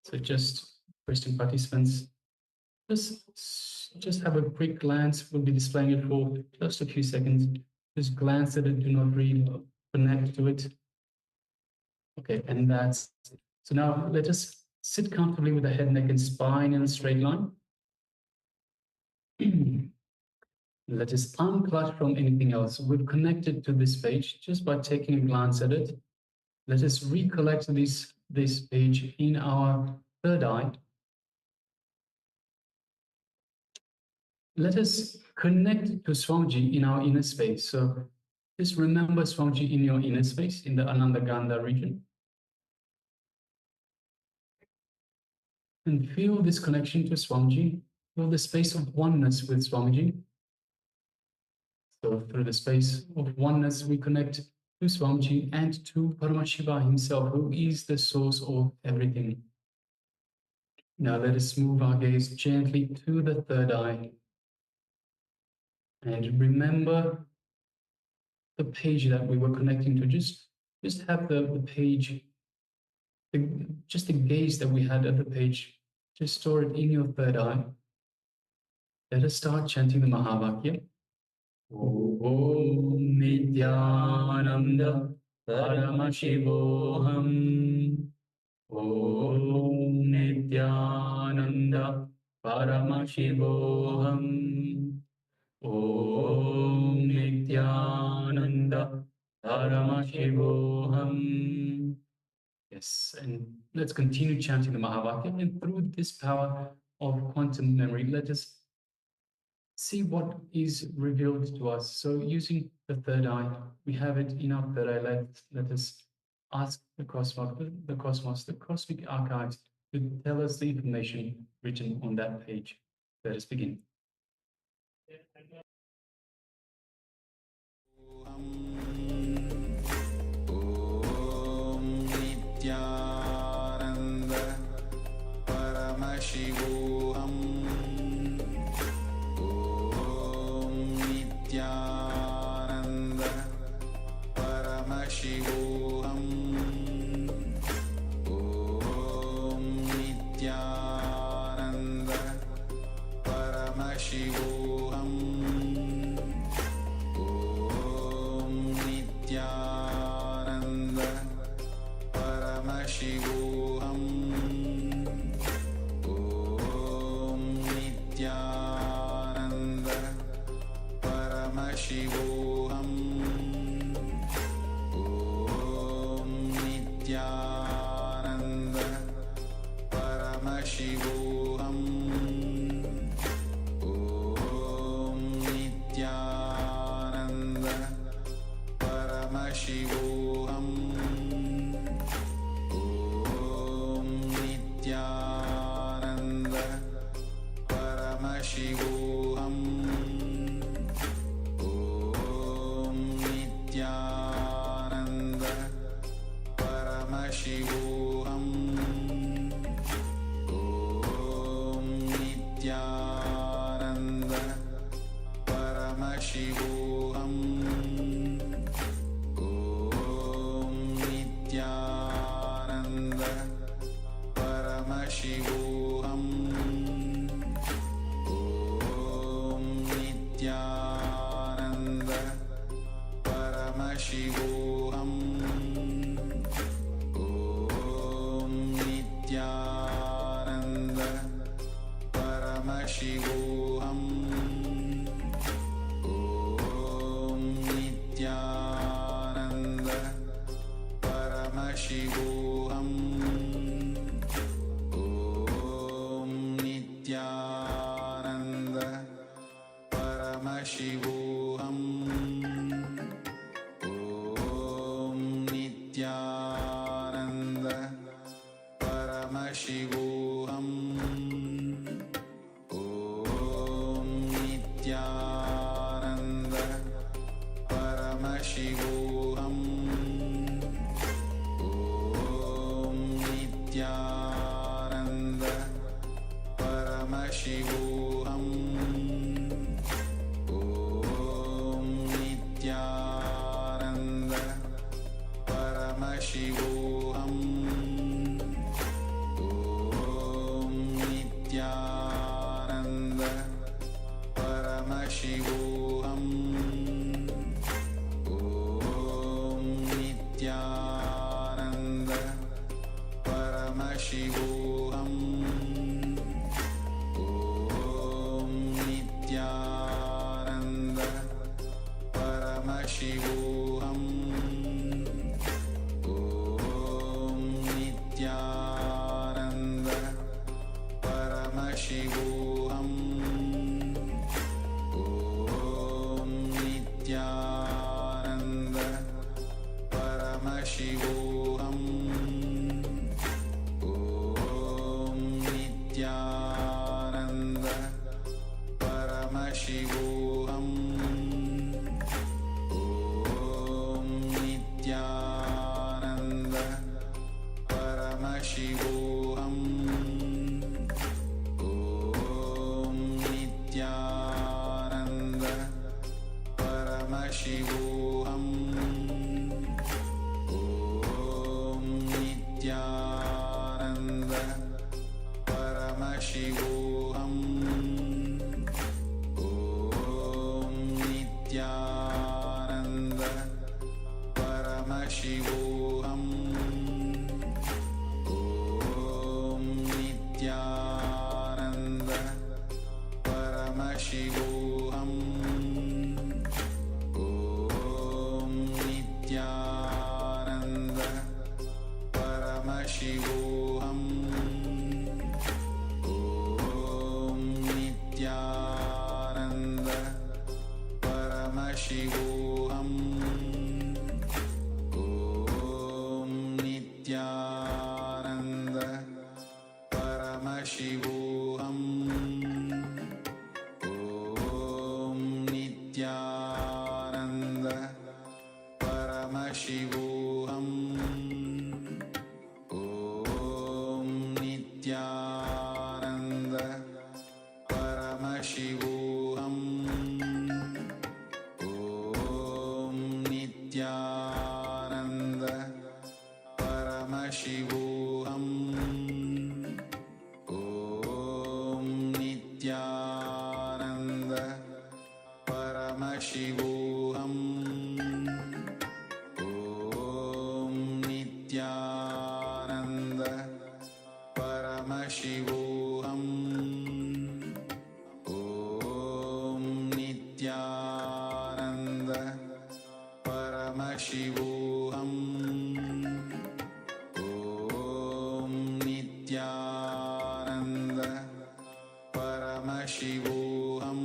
So just requesting participants, just have a quick glance. We'll be displaying it for just a few seconds. Just glance at it, do not read, connect to it. Okay, and that's it. So now let us sit comfortably with the head, neck, and spine in a straight line. Let us unclutch from anything else. We've connected to this page just by taking a glance at it. Let us recollect this page in our third eye. Let us connect to Swamiji in our inner space. So just remember Swamiji in your inner space, in the Ananda Gandha region. And feel this connection to Swamiji. Feel the space of oneness with Swamiji. So through the space of oneness, we connect to Swamiji and to Paramashiva himself, who is the source of everything. Now let us move our gaze gently to the third eye. And remember the page that we were connecting to. Just have the page, just the gaze that we had at the page. Just store it in your third eye. Let us start chanting the Mahavakya. Om Nithyananda Paramashivoham. Om Nithyananda Paramashivoham. Om Nithyananda Paramashivoham. Yes, and let's continue chanting the Mahavakya. And through this power of quantum memory, let us see what is revealed to us. So using the third eye, we have it in our third eye. Let us ask the cosmic archives to tell us the information written on that page. Let us begin. Om Nithyananda Paramashivoham. Om Nithyananda Paramashivoham. Om Nithyananda Paramashivoham. Om Nithyananda Paramashivoham. Om Nithyananda Paramashivoham. Om Nithyananda Paramashivoham. Om Nithyananda Paramashivoham. Om Nithyananda Paramashivoham. Om Nithyananda Paramashivoham. Om Nithyananda Paramashivoham. Om Nithyananda Paramashivoham. Om Nithyananda Paramashivoham. Om Nithyananda Paramashivoham. Om Nithyananda Paramashivoham. Om Nithyananda Paramashivoham. Om Nithyananda Paramashivoham. Om Nithyananda Paramashivoham. Om Nithyananda Paramashivoham. Om Nithyananda Paramashivoham. Om Nithyananda Paramashivoham Om Nithyananda Paramashivoham Om Nithyananda Paramashivoham Om Nithyananda Paramashivoham Om Nithyananda Paramashivoham Om Nithyananda Paramashivoham Om Nithyananda Paramashivoham Om Nithyananda Paramashivoham Om Nithyananda Paramashivoham Om Nithyananda Paramashivoham Om Nithyananda Paramashivoham Om Nithyananda Paramashivoham Om Nithyananda Paramashivoham Om Nithyananda Paramashivoham Om Nithyananda Paramashivoham Om Nithyananda Paramashivoham Om Nithyananda Paramashivoham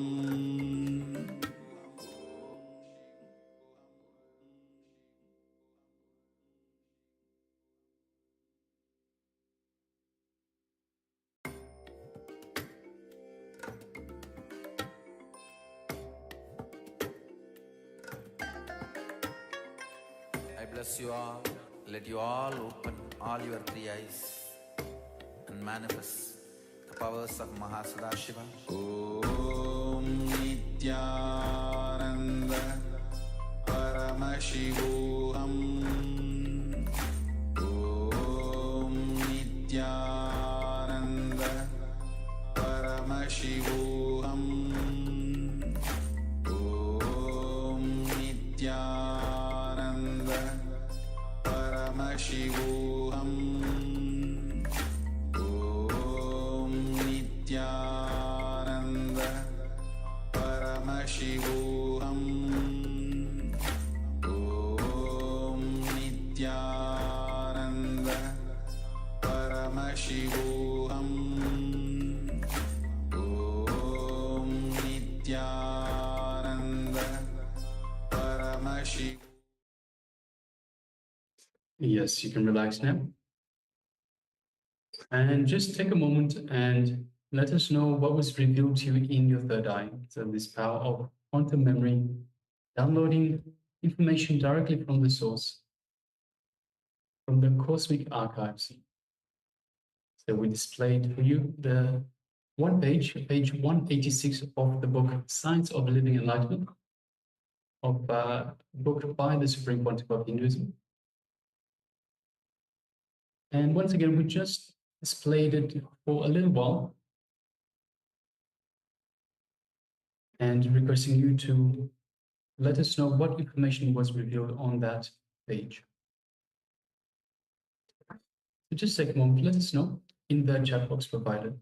I bless you all. Let you all open all your three eyes and manifest the powers of Shiva. Om Nithyananda Paramashivoham Om Nithyananda Paramashivoham Om Nithyananda Paramashivoham Om Nithyananda Paramashivoham Om Nithyananda Paramashivoham Om Nithyananda Paramashivoham. Yes, you can relax now. And just take a moment and let us know what was revealed to you in your third eye. So this power of quantum memory, downloading information directly from the source, from the cosmic archives. So we displayed for you the one page, page 186 of the book Science of Living Enlightenment, of a book by the Supreme Pontiff of Hinduism. And once again, we just displayed it for a little while and requesting you to let us know what information was revealed on that page. So just take a moment, let us know in the chat box provided.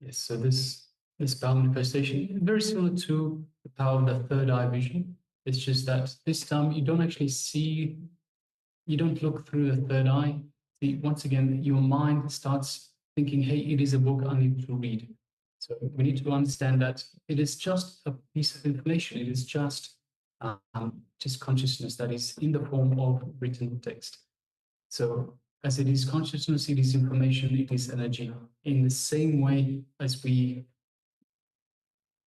Yes, so this power manifestation very similar to the power of the third eye vision. It's just that this time you don't actually see, you don't look through the third eye. See, once again, your mind starts thinking, hey, it is a book I need to read. So we need to understand that it is just a piece of information. It is just consciousness that is in the form of written text. So as it is consciousness, it is information, it is energy. In the same way as we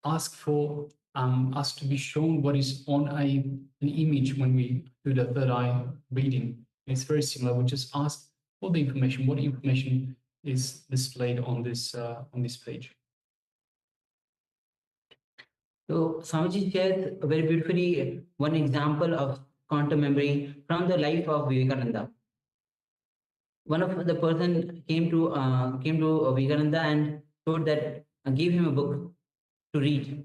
ask for us to be shown what is on an image when we do the third eye reading, it's very similar. We just ask for the information, what information is displayed on this page. So Swamiji shares very beautifully one example of quantum memory from the life of Vivekananda. One of the person came to Vivekananda and told that gave him a book to read.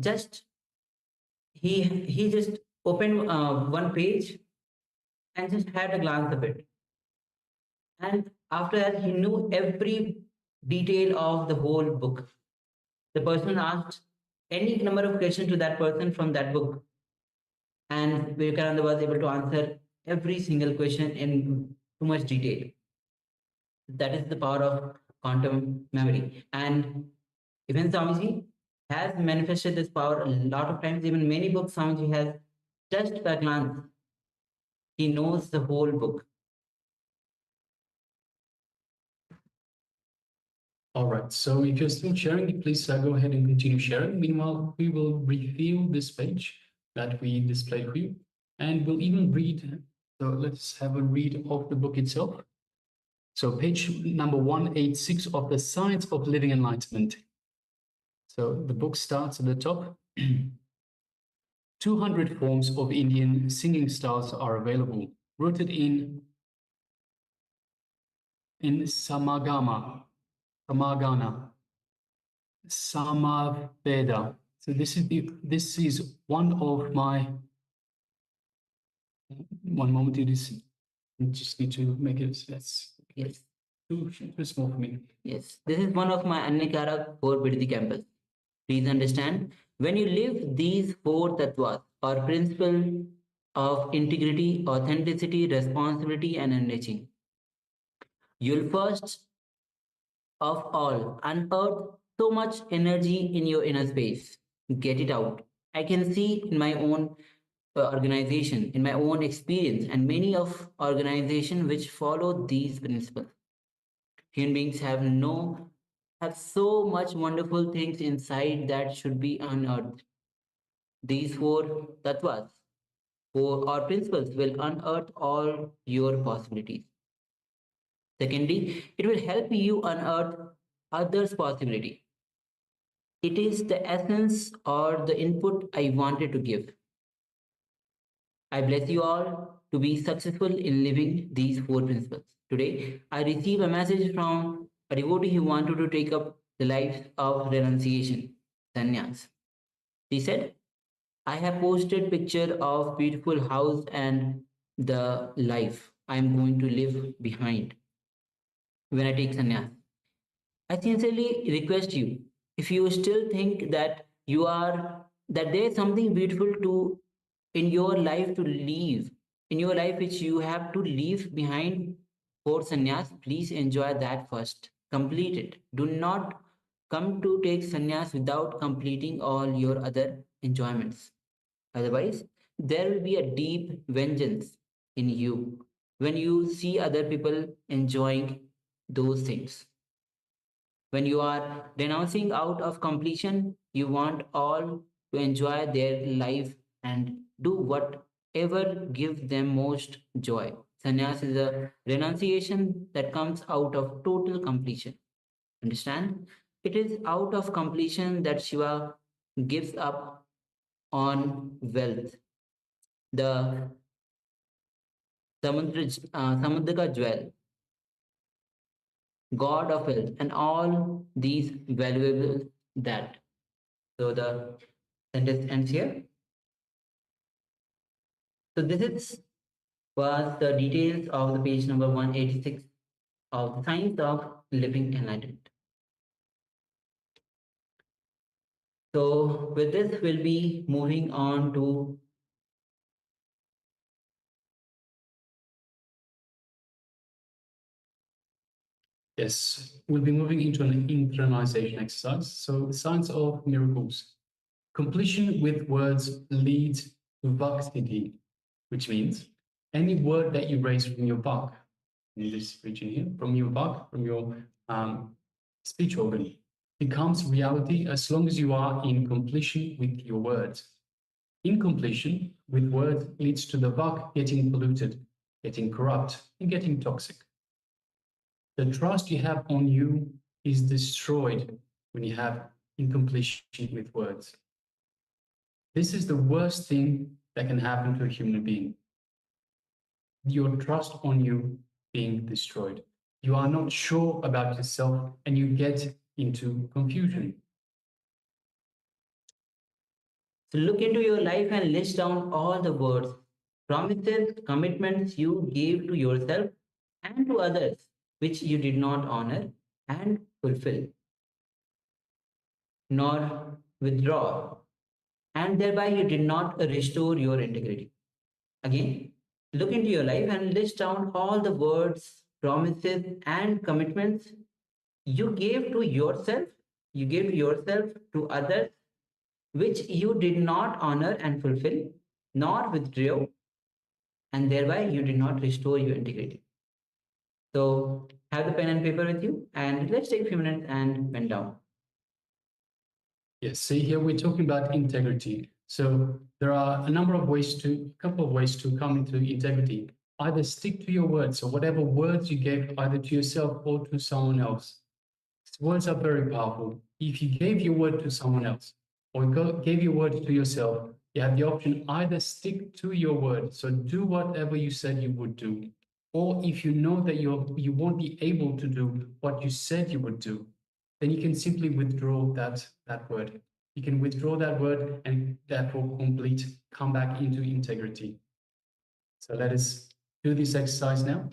Just he just opened one page and just had a glance of it, and after that he knew every detail of the whole book. The person asked any number of questions to that person from that book, and Vivekananda was able to answer every single question in too much detail. That is the power of quantum memory. And even Swamiji has manifested this power a lot of times. Even many books Swamiji has, just by glance, he knows the whole book. All right, so if you're still sharing, please go ahead and continue sharing. Meanwhile, we will reveal this page that we displayed for you, and we'll even read. So let's have a read of the book itself. So page number 186 of the Science of Living Enlightenment. So the book starts at the top. 200 forms of Indian singing styles are available, rooted in Samagama, Samagana, Samaveda. So this is one of my. One moment, it is. I just need to make it less. Yes. Too small for me. Yes. This is one of my Annikara 4 Biddi campus. Please understand, when you live these 4 tattvas or principle of integrity, authenticity, responsibility, and enriching, you'll first of all unearth so much energy in your inner space. Get it out. I can see in my own organization, in my own experience, and many of organizations which follow these principles. Human beings have so much wonderful things inside that should be unearthed. These 4 tattvas or principles will unearth all your possibilities. Secondly, it will help you unearth others' possibility. It is the essence or the input I wanted to give. I bless you all to be successful in living these 4 principles. Today, I receive a message from a devotee who wanted to take up the life of renunciation, sannyas. She said, I have posted picture of beautiful house and the life I am going to live behind when I take sannyas. I sincerely request you, if you still think that that there is something beautiful to in your life to leave, in your life which you have to leave behind for sannyas, please enjoy that first. Complete it. Do not come to take sannyas without completing all your other enjoyments. Otherwise, there will be a deep vengeance in you when you see other people enjoying those things. When you are renouncing out of completion, you want all to enjoy their life and do whatever gives them most joy. Sannyas is a renunciation that comes out of total completion. Understand? It is out of completion that Shiva gives up on wealth. The Samudra jewel, God of wealth, and all these valuables that. So the sentence ends here. So was the details of the page number 186 of the Science of Living Enlightenment. So with this, we'll be moving on to Yes, we'll be moving into an internalization exercise. So, the science of miracles. Completion with words leads to bhakti, which means any word that you raise from your bhak, in this region here, from your bhak, from your speech organ, becomes reality as long as you are in completion with your words. Incompletion with words leads to the bhak getting polluted, getting corrupt, and getting toxic. The trust you have on you is destroyed when you have incompletion with words. This is the worst thing that can happen to a human being. Your trust on you being destroyed. You are not sure about yourself and you get into confusion. So look into your life and list down all the words, promises, commitments you gave to yourself and to others, which you did not honor and fulfill, nor withdraw, and thereby you did not restore your integrity. Again, look into your life and list down all the words, promises, and commitments you gave to yourself, to others, which you did not honor and fulfill, nor withdrew, and thereby you did not restore your integrity. So have the pen and paper with you, and let's take a few minutes and pen down. Yes, see here we're talking about integrity. So there are a couple of ways to come into integrity. Either stick to your words, so whatever words you gave either to yourself or to someone else. Words are very powerful. If you gave your word to someone else or gave your word to yourself, you have the option either stick to your word, so do whatever you said you would do, or if you know that you won't be able to do what you said you would do, then you can simply withdraw that word. You can withdraw that word and that will come back into integrity. So let us do this exercise now.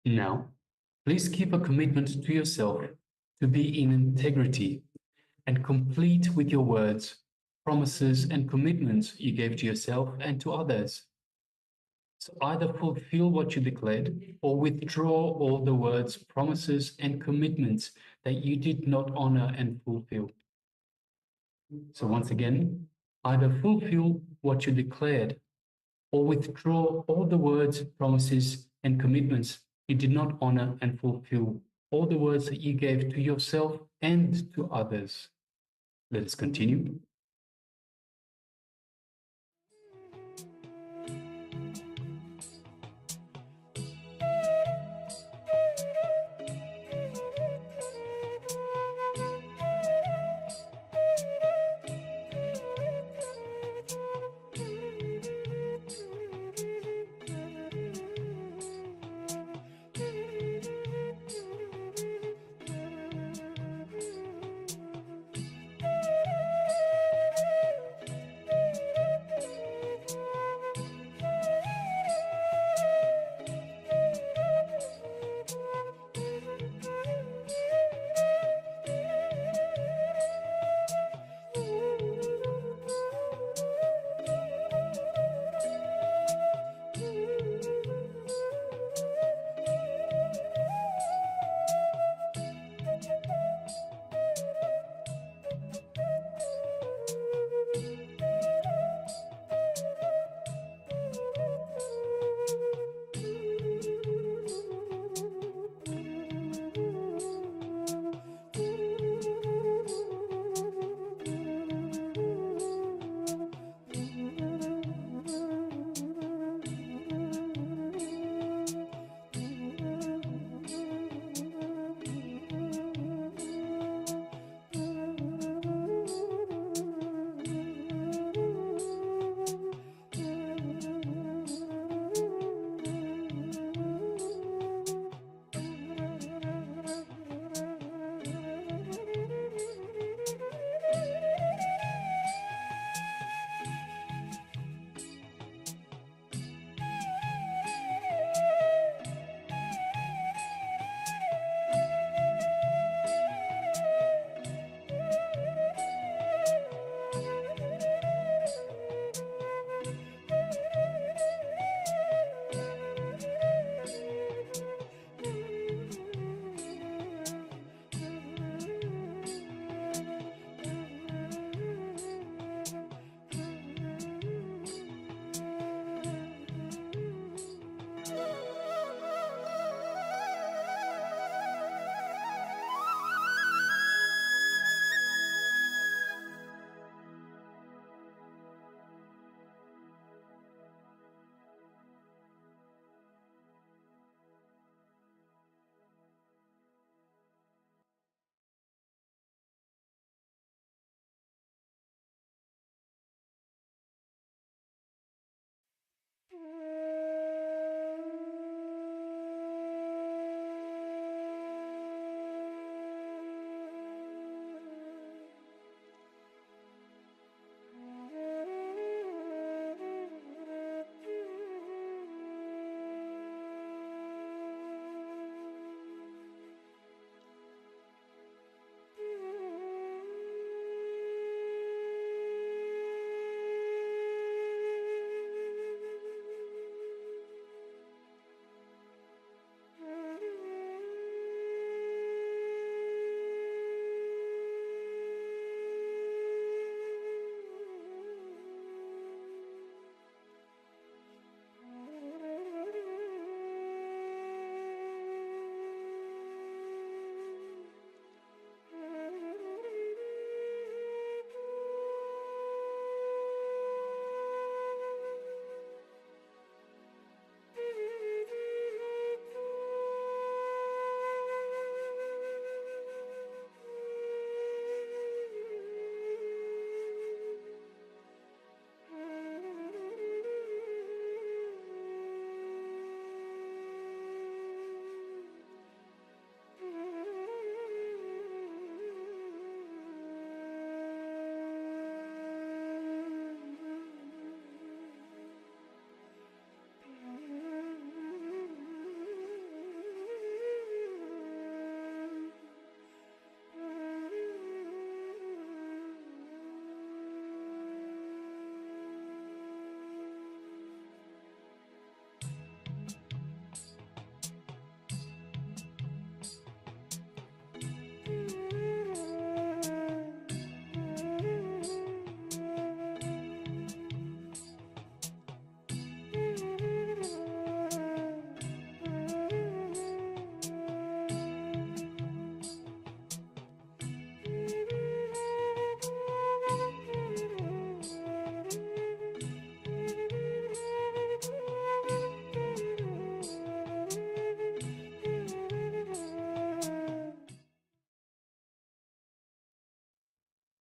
Now, please keep a commitment to yourself to be in integrity and complete with your words, promises, and commitments you gave to yourself and to others. So either fulfill what you declared or withdraw all the words, promises, and commitments that you did not honor and fulfill. So once again, either fulfill what you declared or withdraw all the words, promises, and commitments you did not honor and fulfill, all the words that you gave to yourself and to others. Let us continue.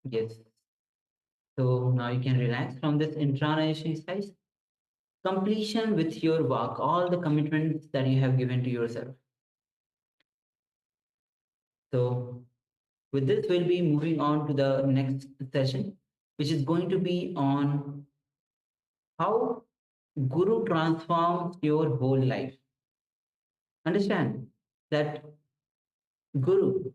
Yes. So now you can relax from this intrana exercise. Completion with your work, all the commitments that you have given to yourself. So with this, we'll be moving on to the next session, which is going to be on how Guru transforms your whole life. Understand that Guru,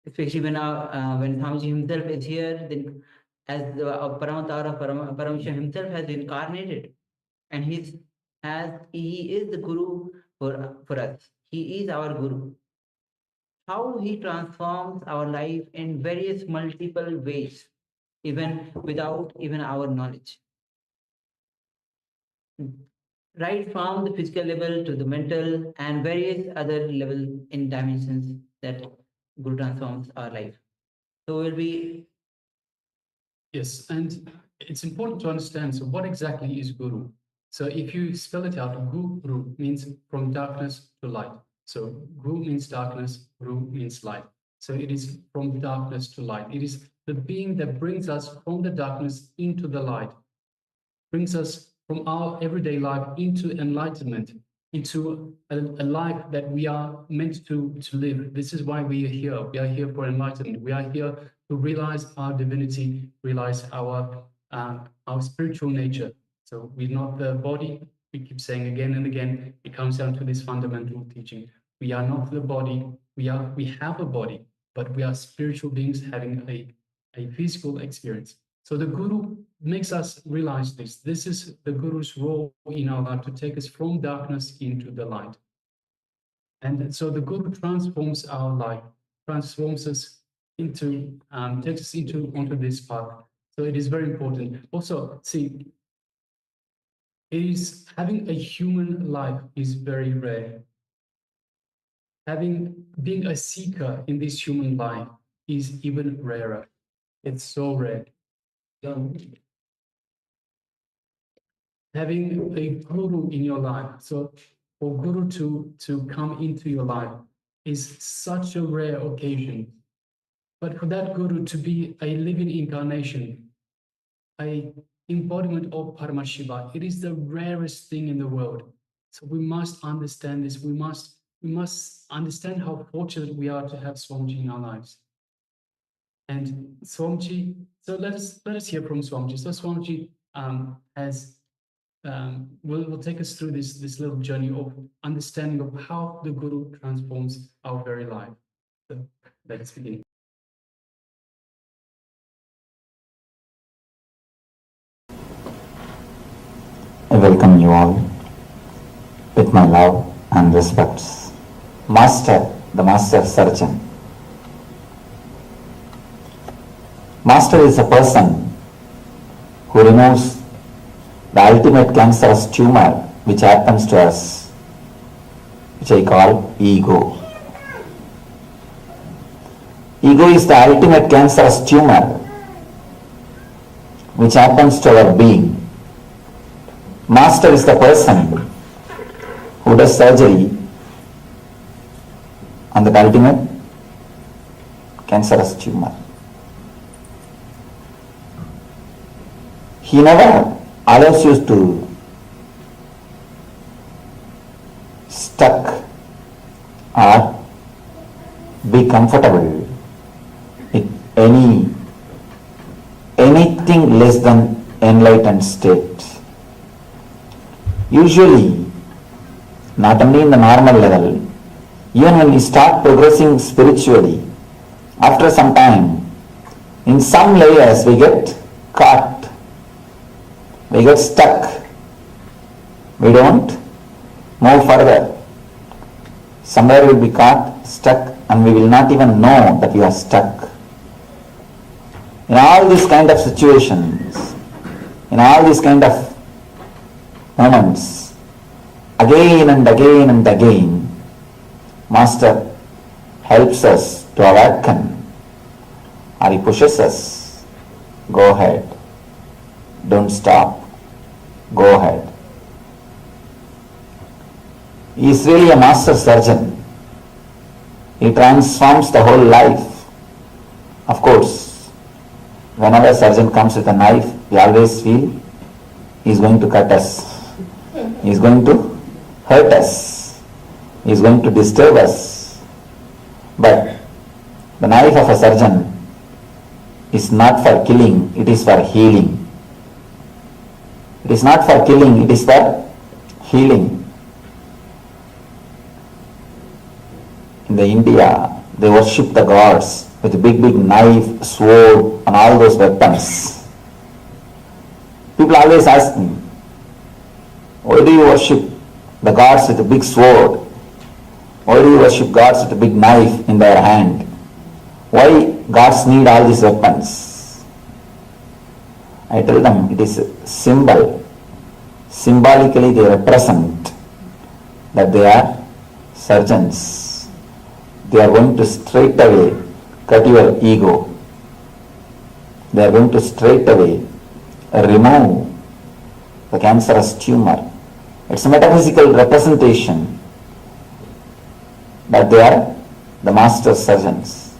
especially when Swamiji himself is here, then as the Paramatar of Paramashiva himself has incarnated, and he is the Guru for us. He is our Guru. How he transforms our life in various multiple ways, even without even our knowledge. Right from the physical level to the mental and various other level in dimensions that Guru transforms our life. So we'll be. Yes, and it's important to understand, so what exactly is Guru? So if you spell it out, Guru means from darkness to light. So Guru means darkness, Guru means light. So it is from darkness to light. It is the being that brings us from the darkness into the light, brings us from our everyday life into enlightenment, into a life that we are meant to live. This is why we are here. We are here for enlightenment. We are here to realize our divinity, realize our spiritual nature. So we're not the body. We keep saying again and again, it comes down to this fundamental teaching. We are not the body. We have a body, but we are spiritual beings having a physical experience. So the Guru makes us realize this. This is the Guru's role in our life, to take us from darkness into the light. And so the Guru transforms our life, transforms us into, takes us onto this path. So it is very important. Also, see, having a human life is very rare. Being a seeker in this human life is even rarer. It's so rare. Having a Guru in your life, so for Guru to come into your life is such a rare occasion. But for that Guru to be a living incarnation, a embodiment of Paramashiva, it is the rarest thing in the world. So we must understand this. We must understand how fortunate we are to have Swamiji in our lives. And Swamiji, so let us hear from Swamiji. So Swamiji will take us through this little journey of understanding of how the Guru transforms our very life. So let's begin. I welcome you all with my love and respects. Master, the Master Surgeon. Master is a person who removes the ultimate cancerous tumor which happens to us, which I call ego. Ego is the ultimate cancerous tumor which happens to our being. Master is the person who does surgery on the ultimate cancerous tumor. He never allows you to stuck or be comfortable with anything less than enlightened state. Usually, not only in the normal level, even when we start progressing spiritually, after some time, in some layers we get caught, we get stuck, we don't move further. Somewhere we'll be caught, stuck, and we will not even know that we are stuck. In all these kind of situations, in all these kind of moments, again and again and again, Master helps us to awaken, or he pushes us, go ahead, don't stop, go ahead. He is really a master surgeon. He transforms the whole life. Of course, Whenever surgeon comes with a knife, we always feel he is going to cut us. He is going to hurt us. He is going to disturb us. But the knife of a surgeon is not for killing, it is for healing. It is not for killing, it is for healing. In the India, they worship the gods with a big knife, sword and all those weapons. People always ask me, why do you worship the gods with a big sword? Why do you worship gods with a big knife in their hand? Why gods need all these weapons? I tell them it is a symbol. Symbolically they represent that they are surgeons. They are going to straight away cut your ego. They are going to straight away remove the cancerous tumor. It's a metaphysical representation that they are the master surgeons.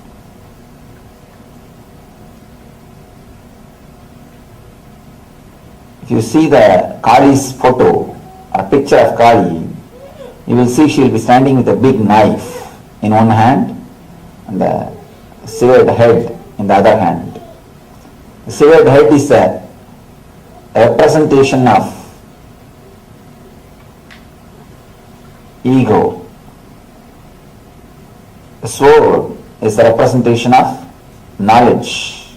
If you see the Kali's photo or picture of Kali, you will see she will be standing with a big knife in one hand and the severed head in the other hand. The severed head is a representation of ego. The sword is a representation of knowledge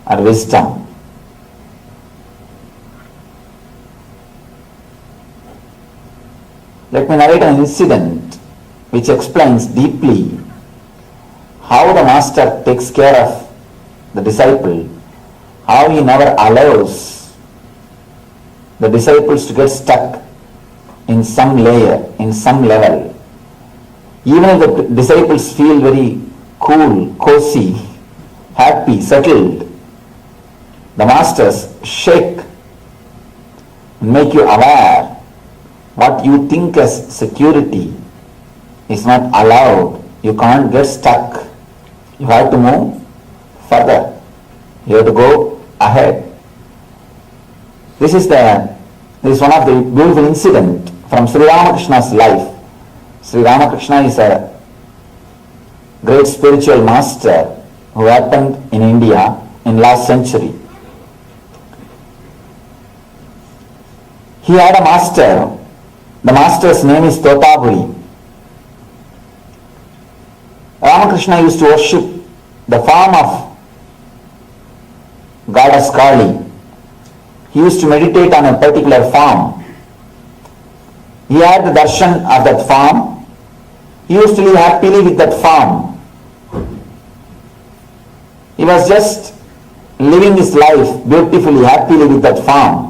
or wisdom. Let me narrate an incident which explains deeply how the master takes care of the disciple, how he never allows the disciples to get stuck in some layer, in some level. Even if the disciples feel very cool, cozy, happy, settled, the masters shake and make you aware what you think as security is not allowed. You can't get stuck. You have to move further. You have to go ahead. This is one of the beautiful incident from Sri Ramakrishna's life. Sri Ramakrishna is a great spiritual master who happened in India in last century. He had a master. The master's name is Totapuri. Ramakrishna used to worship the form of goddess Kali. He used to meditate on a particular form. He had the darshan of that form. He used to live happily with that form. He was just living his life beautifully, happily with that form.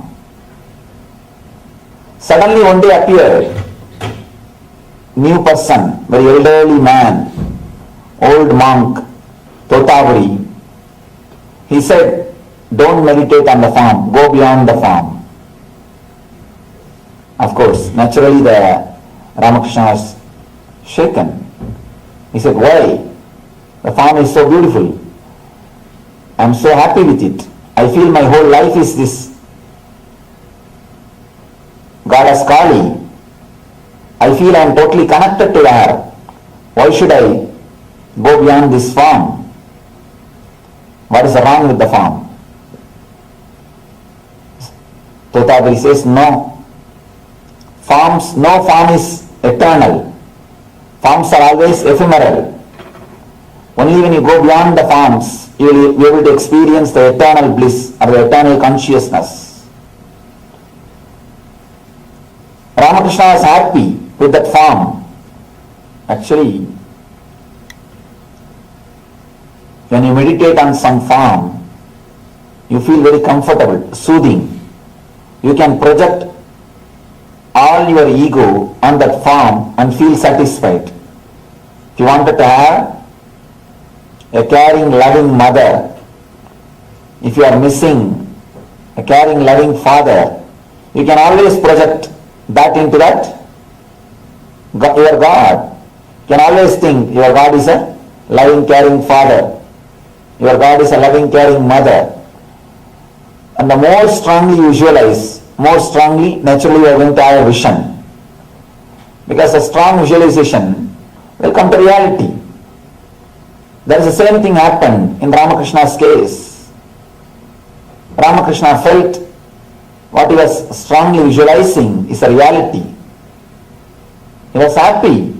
Suddenly one day appeared new person, very elderly man, old monk, Totapuri. He said, don't meditate on the form, go beyond the form. Of course, naturally the Ramakrishna was shaken. He said, why? The form is so beautiful. I am so happy with it. I feel my whole life is this goddess Kali. I feel I am totally connected to her. Why should I go beyond this form? What is wrong with the form? Totapuri says, no. No form is eternal. Forms are always ephemeral. Only when you go beyond the forms, you will be able to experience the eternal bliss or the eternal consciousness. Ramakrishna was happy with that form. Actually, when you meditate on some form, you feel very comfortable, soothing. You can project all your ego on that form and feel satisfied. If you wanted to have a caring, loving mother, if you are missing a caring, loving father, you can always project that into that, your God. You can always think your God is a loving, caring father. your God is a loving, caring mother. And the more strongly you visualize, more strongly, naturally you are going to have a vision. Because a strong visualization will come to reality. There is the same thing happened in Ramakrishna's case. Ramakrishna felt what he was strongly visualizing is a reality. He was happy,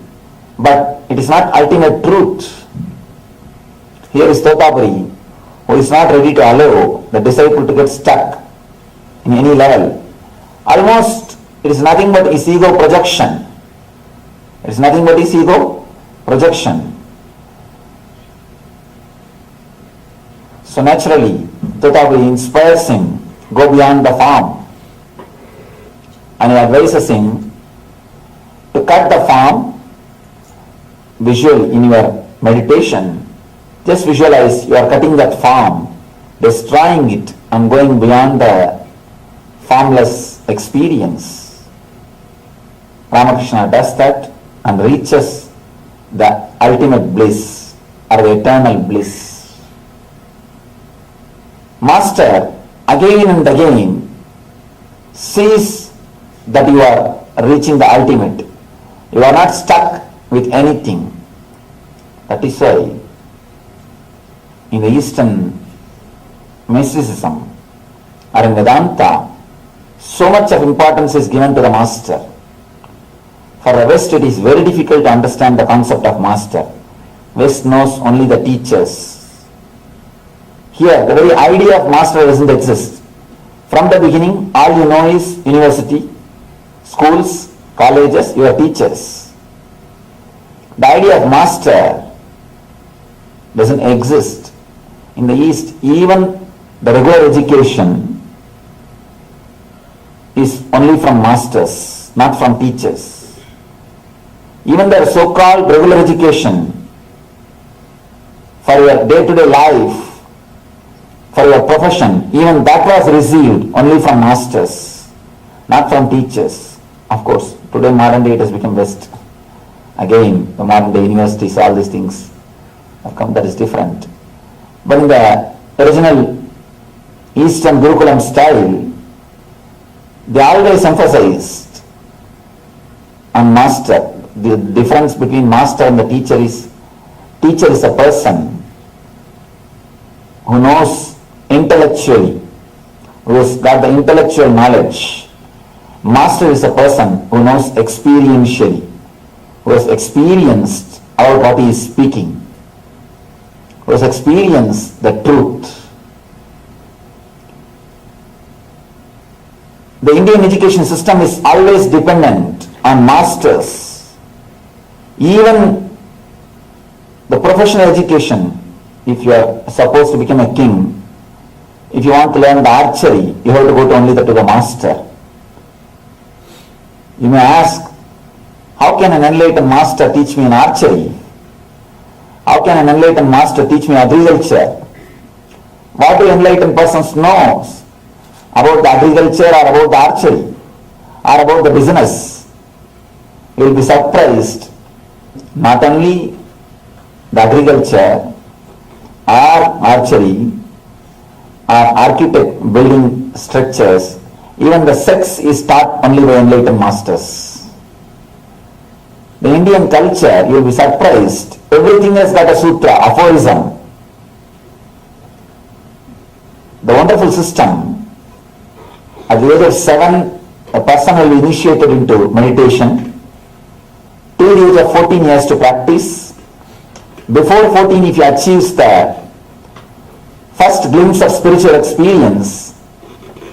but it is not ultimate truth. Here is Totapuri, who is not ready to allow the disciple to get stuck in any level. Almost it is nothing but his ego projection. It is nothing but his ego projection. So naturally, Totapuri inspires him, go beyond the form. And he advises him to cut the form visual in your meditation. Just visualize you are cutting that form, destroying it and going beyond the formless experience. Ramakrishna does that and reaches the ultimate bliss or the eternal bliss. Master again and again sees that you are reaching the ultimate. You are not stuck with anything. That is why in the Eastern mysticism or in Vedanta, so much of importance is given to the master. For the West, it is very difficult to understand the concept of master. West knows only the teachers. Here, the very idea of master doesn't exist. From the beginning, all you know is university, schools, colleges, your teachers. The idea of master doesn't exist. In the East, even the regular education is only from masters, not from teachers. Even the so-called regular education for your day-to-day life, for your profession, even that was received only from masters, not from teachers. Of course, today modern day it has become West. Again, the modern day universities, all these things have come, that is different. But in the original Eastern Gurukulam style, they always emphasized on master. The difference between master and the teacher is a person who knows intellectually, who has got the intellectual knowledge. Master is a person who knows experientially, who has experienced about what he is speaking, who has experienced the truth. The Indian education system is always dependent on masters. Even the professional education, if you are supposed to become a king, if you want to learn the archery, you have to go to only to the master. You may ask, how can an enlightened master teach me an archery? How can an enlightened master teach me agriculture? What do enlightened persons know about the agriculture or about the archery or about the business? You will be surprised. Not only the agriculture or archery or architect building structures, even the sex is taught only by enlightened masters. The Indian culture, you will be surprised, everything has got a sutra, aphorism. The wonderful system, at the age of 7, a person will be initiated into meditation. Till the age of 14 he has to practice. Before 14, if he achieves the first glimpse of spiritual experience,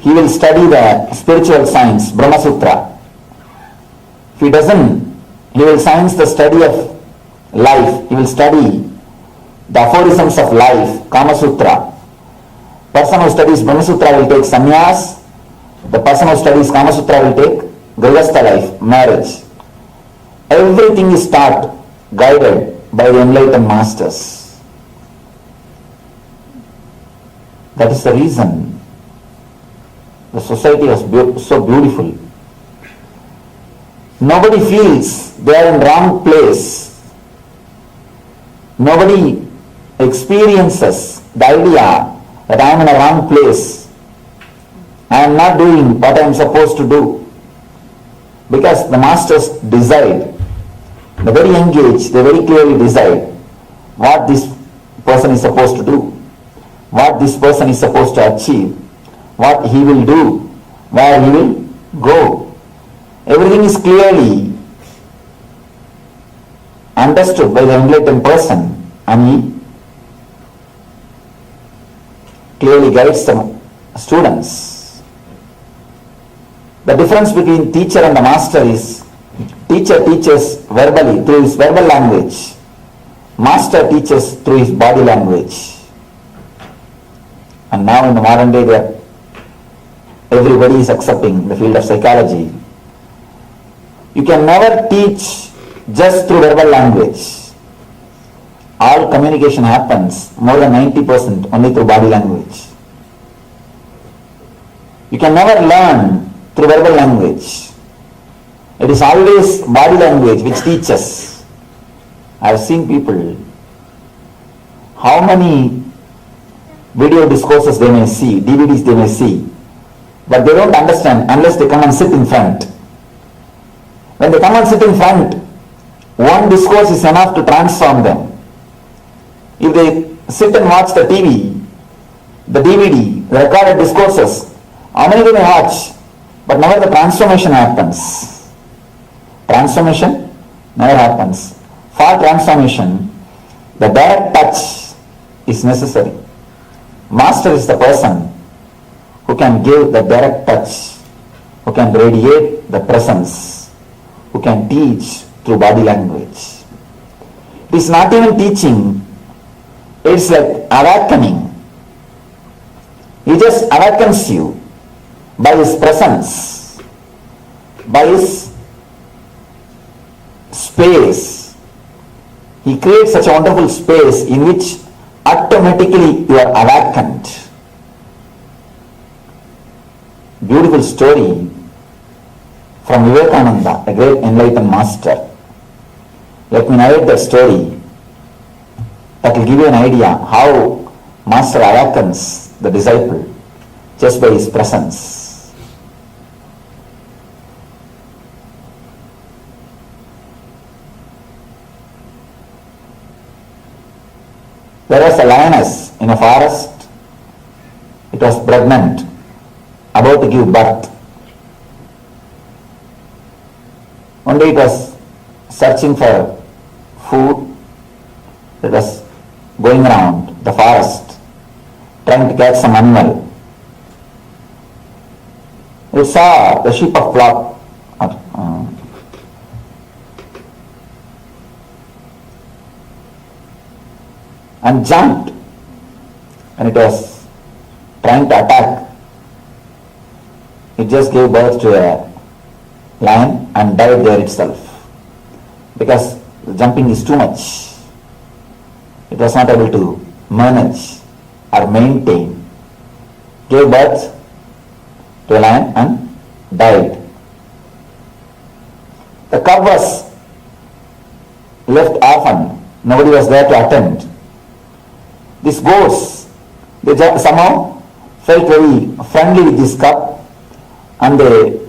he will study the spiritual science, Brahma Sutra. If he doesn't, he will science the study of life. He will study the aphorisms of life, Kama Sutra. Person who studies Brahma Sutra will take sannyas. The person who studies Kama Sutra will take Grihastha life, marriage. Everything is taught, guided by the enlightened masters. That is the reason the society was so beautiful. Nobody feels they are in wrong place. Nobody experiences the idea that I am in a wrong place, I am not doing what I am supposed to do, because the masters decide, the very young age, they very clearly decide what this person is supposed to do, what this person is supposed to achieve, what he will do, where he will go. Everything is clearly understood by the enlightened person, and he clearly guides the students. The difference between teacher and the master is, teacher teaches verbally through his verbal language, master teaches through his body language. And now in the modern day, everybody is accepting the field of psychology. You can never teach just through verbal language. All communication happens, more than 90%, only through body language. You can never learn through verbal language. It is always body language which teaches. I have seen people, how many video discourses they may see, DVDs they may see, but they don't understand unless they come and sit in front. When they come and sit in front, one discourse is enough to transform them. If they sit and watch the TV, the DVD, the recorded discourses, how many they may watch, but never the transformation happens. Transformation never happens. For transformation, the direct touch is necessary. Master is the person who can give the direct touch, who can radiate the presence, who can teach through body language. It is not even teaching, it's like awakening. He just awakens you by his presence, by his space. He creates such a wonderful space in which automatically you are awakened. Beautiful story from Vivekananda, a great enlightened master. Let me narrate that story. That will give you an idea how master awakens the disciple just by his presence. There was a lioness in a forest. It was pregnant, about to give birth. One day it was searching for food. It was going around the forest, trying to catch some animal. It saw the sheep of flock and jumped, and it was trying to attack. It just gave birth to a lion and died there itself, because the jumping is too much. It was not able to manage or maintain. Gave birth to a lion and died. The cub was left orphan. Nobody was there to attend. These goats, they somehow felt very friendly with this cub, and they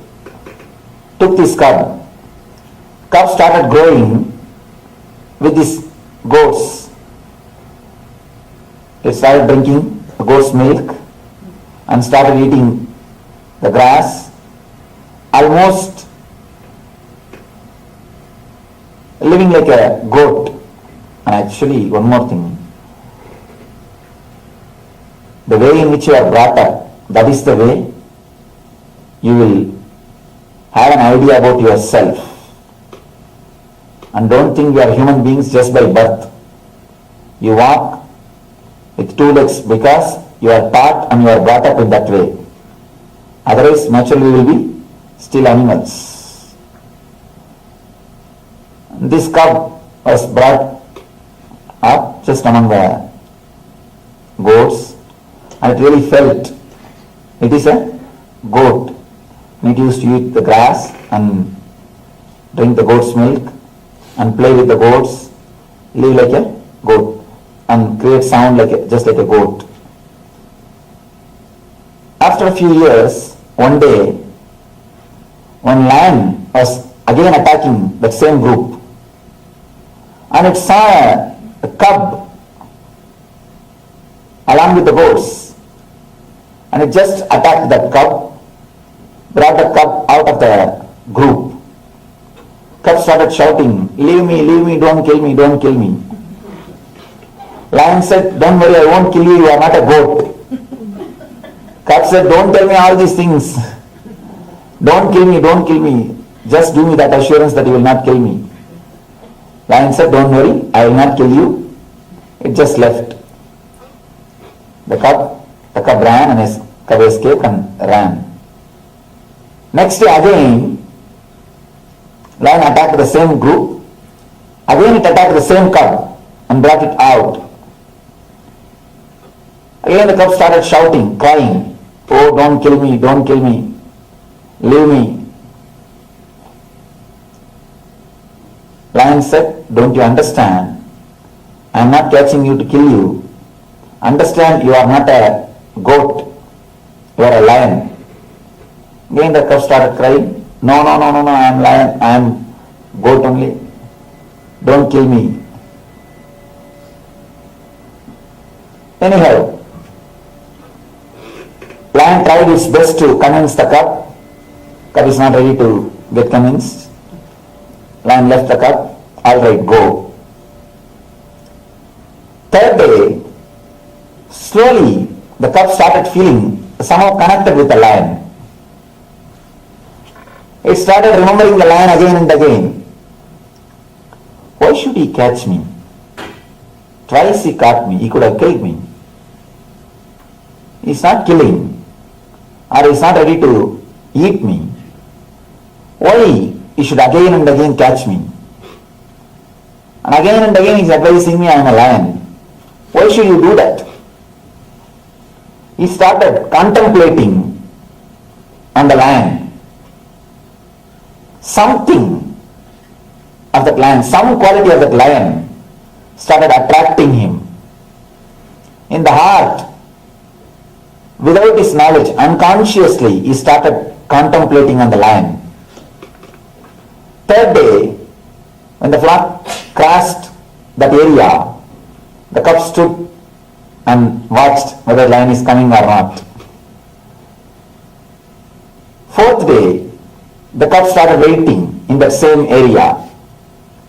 took this cub. Cub started growing with these goats. It started drinking the goat's milk and started eating the grass, almost living like a goat. And actually, one more thing, the way in which you are brought up, that is the way you will have an idea about yourself. And don't think you are human beings just by birth. You walk with two legs because you are taught and you are brought up in that way. Otherwise, naturally you will be still animals. This cub was brought up just among the goats, and it really felt it is a goat. And it used to eat the grass and drink the goat's milk and play with the goats, live like a goat. and create sound just like a goat. After a few years, one day, one lion was again attacking that same group, and it saw a cub along with the goats, and it just attacked that cub, brought the cub out of the group. Cub started shouting, leave me, don't kill me, don't kill me. Lion said, don't worry, I won't kill you are not a goat. Cub said, don't tell me all these things. Don't kill me. Just give me that assurance that you will not kill me. Lion said, don't worry, I will not kill you. It just left. The cub ran and his cub escaped and ran. Next day again, lion attacked the same group. Again it attacked the same cub and brought it out. Again the cub started shouting, crying, oh, don't kill me, leave me. Lion said, don't you understand? I am not catching you to kill you. Understand, you are not a goat, you are a lion. Again the cub started crying, no, I am lion, I am goat only. Don't kill me. Anyhow, lion tried its best to convince the cub. Cub is not ready to get convinced. Lion left the cub. All right, go. Third day, slowly the cub started feeling somehow connected with the lion. It started remembering the lion again and again. Why should he catch me? Twice he caught me, he could have killed me. He's not killing, or he's not ready to eat me. Why he should again and again catch me? And again he's advising me I am a lion. Why should you do that? He started contemplating on the lion. Something of that lion, some quality of that lion started attracting him. In the heart, without his knowledge, unconsciously, he started contemplating on the lion. Third day, when the flock crossed that area, the cub stood and watched whether the lion is coming or not. Fourth day, the cub started waiting in that same area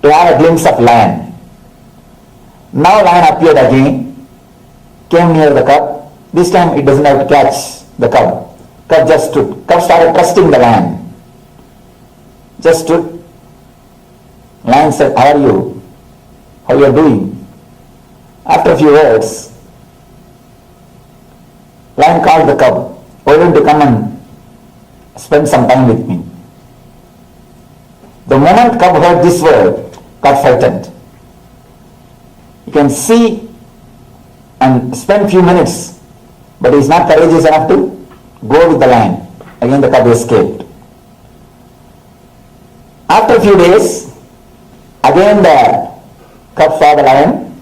to have a glimpse of lion. Now lion appeared again, came near the cub. This time it doesn't have to catch the cub. Cub just stood. Cub started trusting the lion. Just stood. Lion said, how are you? How you are doing? After a few words, lion called the cub. Why don't you come and spend some time with me? The moment cub heard this word, got frightened. You can see and spend few minutes, but he is not courageous enough to go with the lion. Again the cub escaped. After a few days, again the cub saw the lion.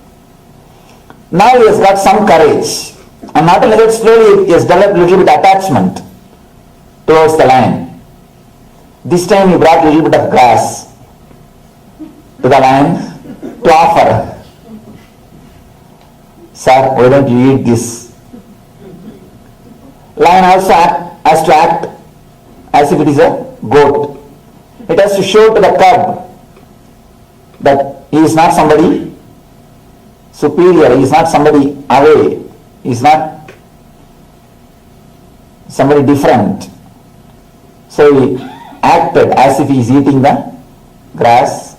Now he has got some courage, and not only that, slowly he has developed a little bit attachment towards the lion. This time he brought a little bit of grass to the lion to offer. Sir, why don't you eat this? Lion also has to act as if it is a goat. It has to show to the cub that he is not somebody superior, he is not somebody away, he is not somebody different. So he acted as if he is eating the grass.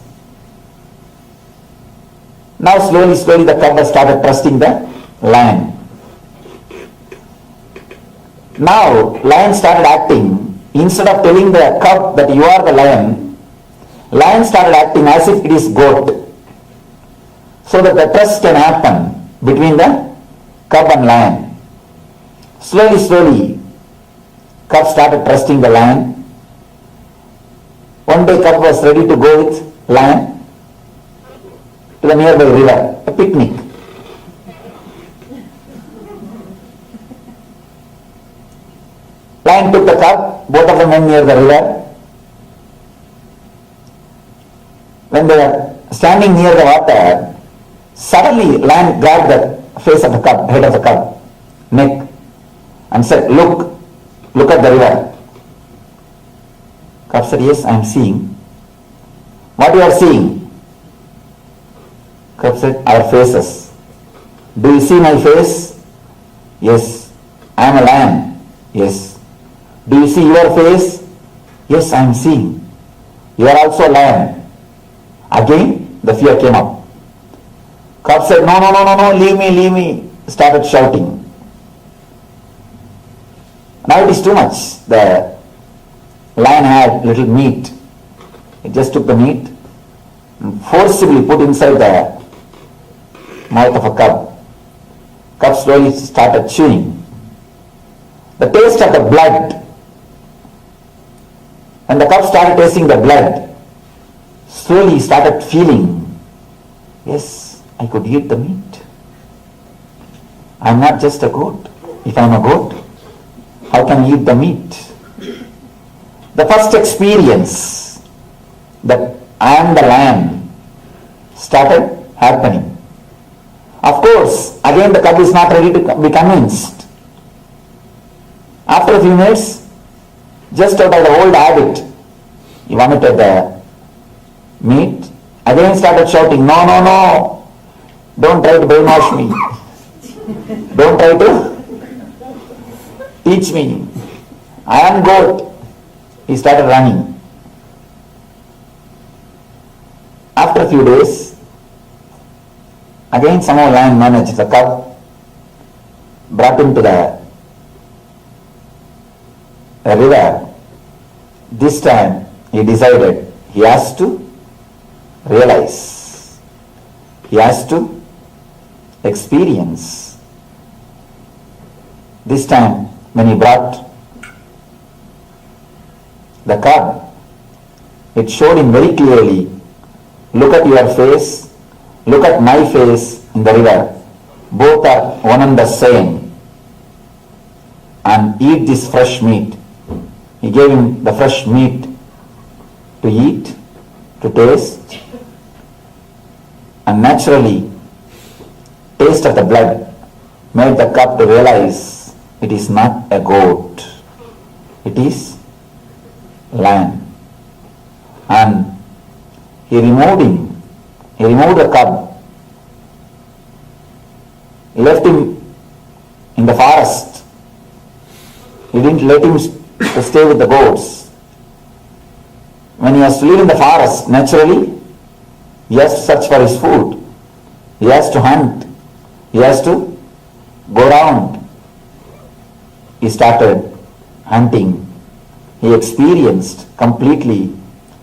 Now slowly the cub has started trusting the lion. Now lion started acting, instead of telling the cub that you are the lion, lion started acting as if it is goat, so that the trust can happen between the cub and lion. Slowly cub started trusting the lion. One day cub was ready to go with lion to the nearby river, a picnic. lion took the cup, both of them went near the river. When they were standing near the water, suddenly lion grabbed the face of the cup, head of the cup, neck, and said, look at the river. Cup said, yes, I am seeing. What you are seeing? Cup said, our faces. Do you see my face? Yes. I am a lion. Yes. Do you see your face? Yes, I am seeing. You are also a lion. Again, the fear came up. Cup said, no, leave me. Started shouting. Now it is too much. The lion had little meat. It just took the meat and forcibly put inside the mouth of a cub. Cub slowly started chewing. The taste of the blood, and the cub started tasting the blood, slowly started feeling, yes, I could eat the meat. I am not just a goat. If I am a goat, how can I eat the meat? The first experience that I am the lion started happening. Of course, again the cub is not ready to be convinced. After a few minutes, just out of the old habit, he vomited the meat, again started shouting, no, don't try to brainwash me. Don't try to teach me. I am goat. He started running. After a few days, again somehow lion managed the cub, brought him to the river. This time he decided he has to realize, he has to experience. This time when he brought the cub, it showed him very clearly, look at your face, look at my face in the river, both are one and the same, and eat this fresh meat. He gave him the fresh meat to eat, to taste, and naturally taste of the blood made the cub to realize it is not a goat, it is lion. And he removed the cub, left him in the forest. He didn't let him to stay with the goats. When he has to live in the forest, naturally, he has to search for his food. He has to hunt. He has to go around. He started hunting. He experienced completely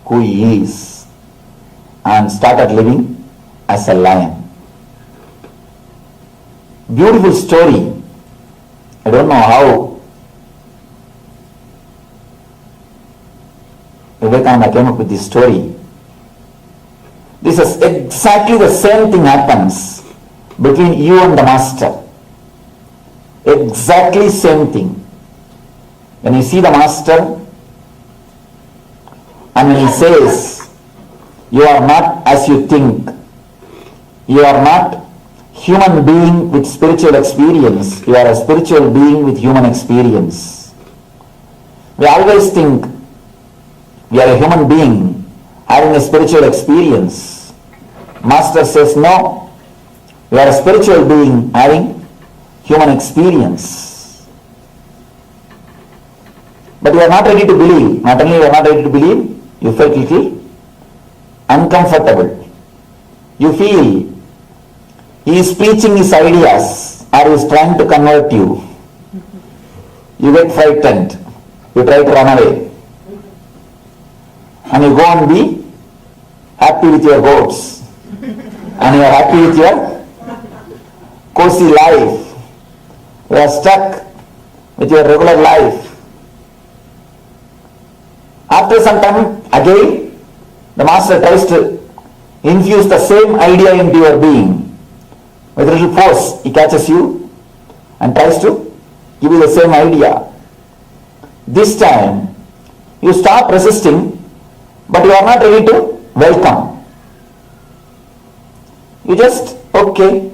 who he is and started living as a lion. Beautiful story. I don't know how Vivekananda came up with this story. This is exactly the same thing happens between you and the master. Exactly same thing. When you see the master and when he says, you are not as you think, you are not human being with spiritual experience, you are a spiritual being with human experience. We always think we are a human being having a spiritual experience. Master says, no, we are a spiritual being having human experience. But you are not ready to believe. Not only you are not ready to believe, you felt little uncomfortable. You feel he is preaching his ideas or he is trying to convert you. You get frightened. You try to run away. And you go and be happy with your goats. And you are happy with your cozy life. You are stuck with your regular life. After some time, again, the master tries to infuse the same idea into your being. With a little force, he catches you and tries to give you the same idea. This time, you stop resisting, but you are not ready to welcome. You just, okay.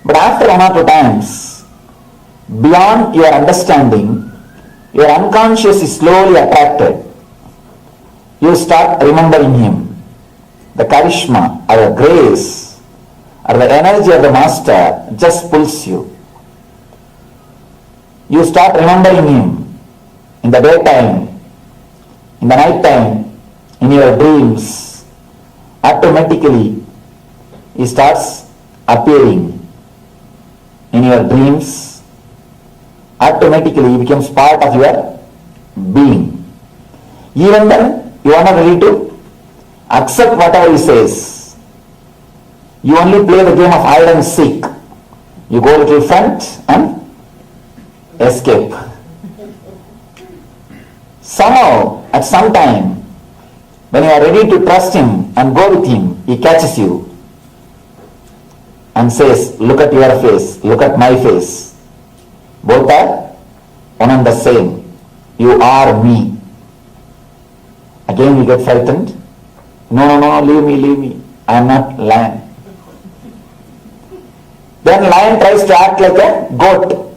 But after one or two times, beyond your understanding, your unconscious is slowly attracted. You start remembering him. The charisma or the grace or the energy of the master just pulls you. You start remembering him in the daytime, in the night time, in your dreams. Automatically, he starts appearing in your dreams. Automatically, he becomes part of your being. Even then, you are not ready to accept whatever he says. You only play the game of hide and seek. You go a little front and escape. Somehow, at some time, when you are ready to trust him and go with him, he catches you and says, look at your face, look at my face. Both are one and the same. You are me. Again you get frightened. No, leave me. I am not lion. Then lion tries to act like a goat.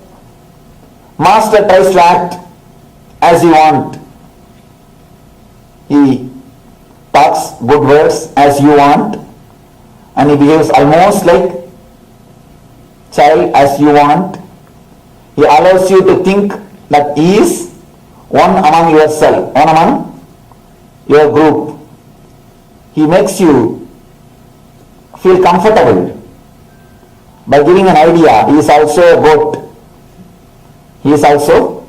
Master tries to act as you want. He talks good words as you want, and he behaves almost like child as you want. He allows you to think that he is one among yourself, one among your group. He makes you feel comfortable by giving an idea. He is also a goat. He is also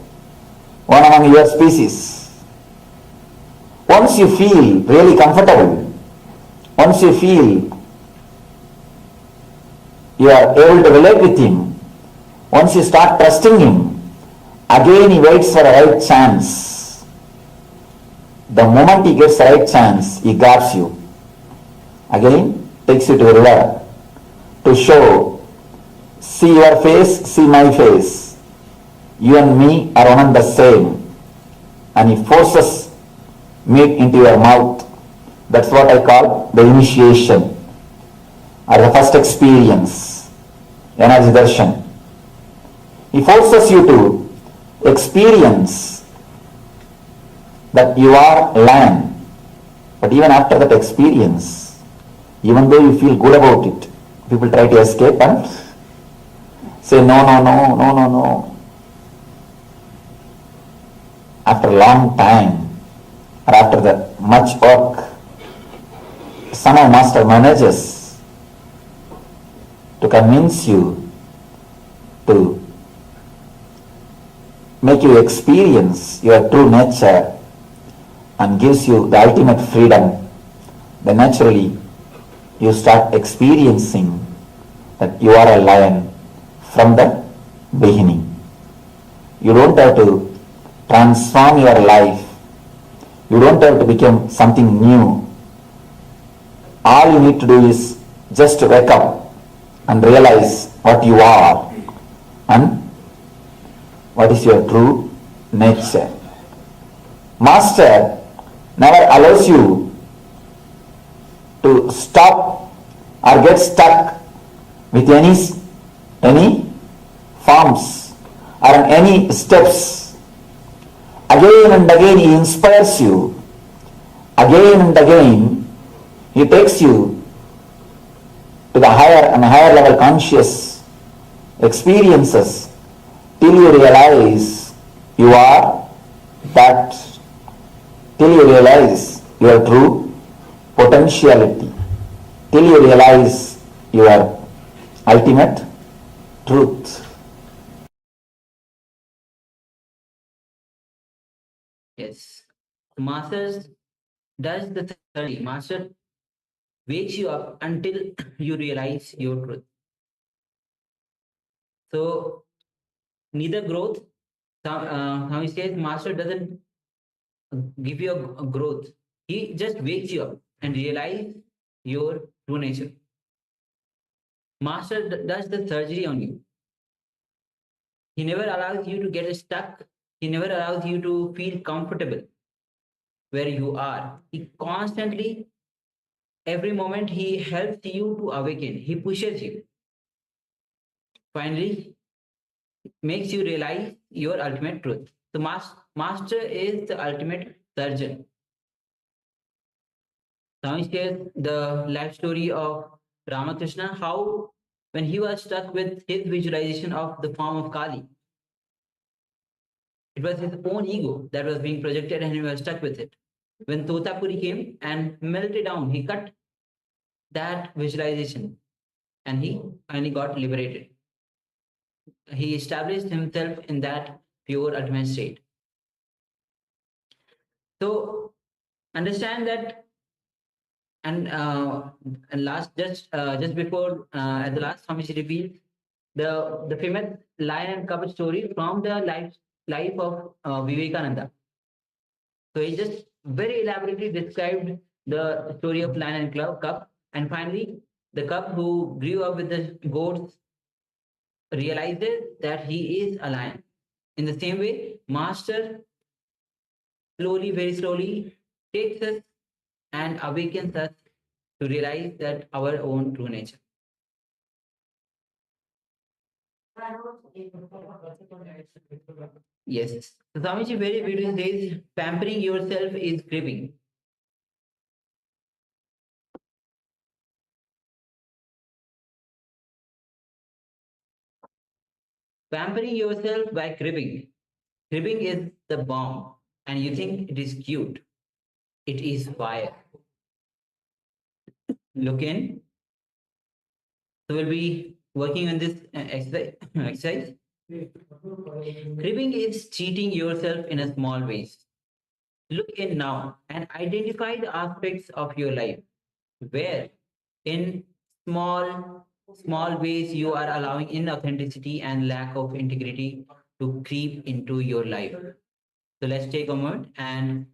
one among your species. Once you feel really comfortable, once you feel you are able to relate with him, once you start trusting him, again he waits for a right chance. The moment he gets the right chance, he guards you. Again, takes you to a river to show, see your face, see my face. You and me are one and the same. And he forces meat into your mouth. That's what I call the initiation or the first experience, energy darshan. He forces you to experience that you are lion. But even after that experience, even though you feel good about it, people try to escape and say no. After a long time, or after the much work, somehow master manages to convince you to make you experience your true nature and gives you the ultimate freedom. Then naturally you start experiencing that you are a lion from the beginning. You don't have to transform your life. You don't have to become something new. All you need to do is just to wake up and realize what you are and what is your true nature. Master never allows you to stop or get stuck with any forms or any steps. Again and again he inspires you. Again and again he takes you to the higher and higher level conscious experiences till you realize you are that, till you realize your true potentiality, till you realize your ultimate truth. Yes. Master does the study. Master wakes you up until you realize your truth. So neither growth, how he says, master doesn't give you a growth. He just wakes you up and realize your true nature. Master does the surgery on you. He never allows you to get stuck He never allows you to feel comfortable where you are. He constantly, every moment, he helps you to awaken. He pushes you. Finally, makes you realize your ultimate truth. The master is the ultimate surgeon. Swami shares the life story of Ramakrishna, how when he was stuck with his visualization of the form of Kali, it was his own ego that was being projected and he was stuck with it. When Totapuri came and melted down, he cut that visualization and he finally got liberated. He established himself in that pure ultimate state. So understand that, and last just before at the last, Swamiji revealed the famous lion and cub story from the life of Vivekananda. So he just very elaborately described the story of lion and cub, and finally the cub who grew up with the goats realizes that he is a lion. In the same way, Master slowly, very slowly takes us and awakens us to realize that our own true nature. Yes. So Swamiji very beautifully says, pampering yourself is cribbing. Pampering yourself by cribbing. Cribbing is the bomb, and you think it is cute. It is fire. Look in. So we'll be working on this exercise. Cribbing is cheating yourself in a small ways. Look in now and identify the aspects of your life where in small ways you are allowing inauthenticity and lack of integrity to creep into your life. So let's take a moment and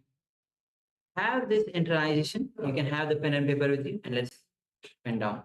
have this internalization. You can have the pen and paper with you and let's pen down.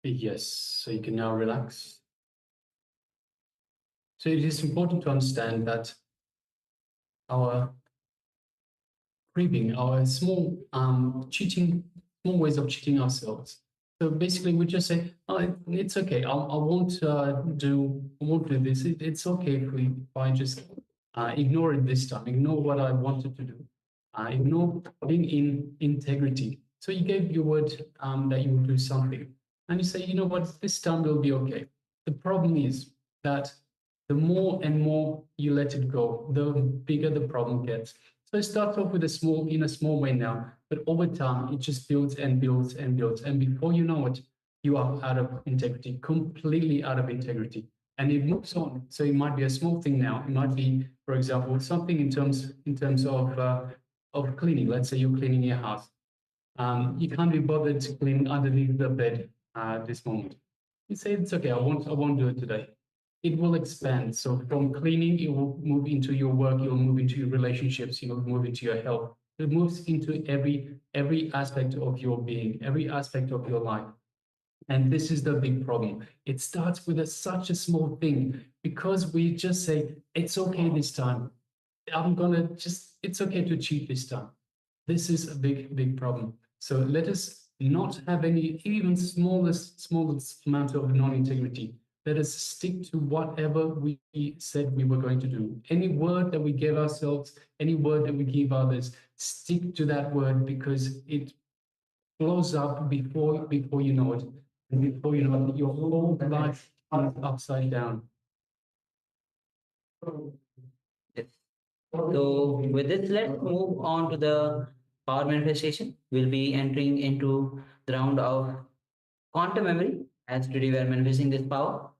Yes, so you can now relax. So it is important to understand that our craving, our small cheating, small ways of cheating ourselves. So basically, we just say, "Oh, it's okay. I won't do this. It's okay if I just ignore it this time. Ignore what I wanted to do. Ignore being in integrity." So you gave your word that you will do something, and you say, "You know what? This time will be okay." The problem is that the more and more you let it go, the bigger the problem gets. So it starts off with in a small way now, but over time it just builds and builds and builds, and before you know it, you are out of integrity, completely out of integrity, and it moves on. So it might be a small thing now. It might be, for example, something in terms of cleaning. Let's say you're cleaning your house. You can't be bothered to clean underneath the bed this moment. You say it's okay. I won't do it today. It will expand. So from cleaning, it will move into your work, it will move into your relationships, it will move into your health. It moves into every aspect of your being, every aspect of your life. And this is the big problem. It starts with such a small thing because we just say, it's okay this time. It's okay to cheat this time. This is a big problem. So let us not have any, even smallest amount of non-integrity. Let us stick to whatever we said we were going to do. Any word that we give ourselves, any word that we give others, stick to that word because it blows up before you know it. And before you know it, your whole life is upside down. Yes. So with this, let's move on to the power manifestation. We'll be entering into the round of quantum memory, as today we are manifesting this power.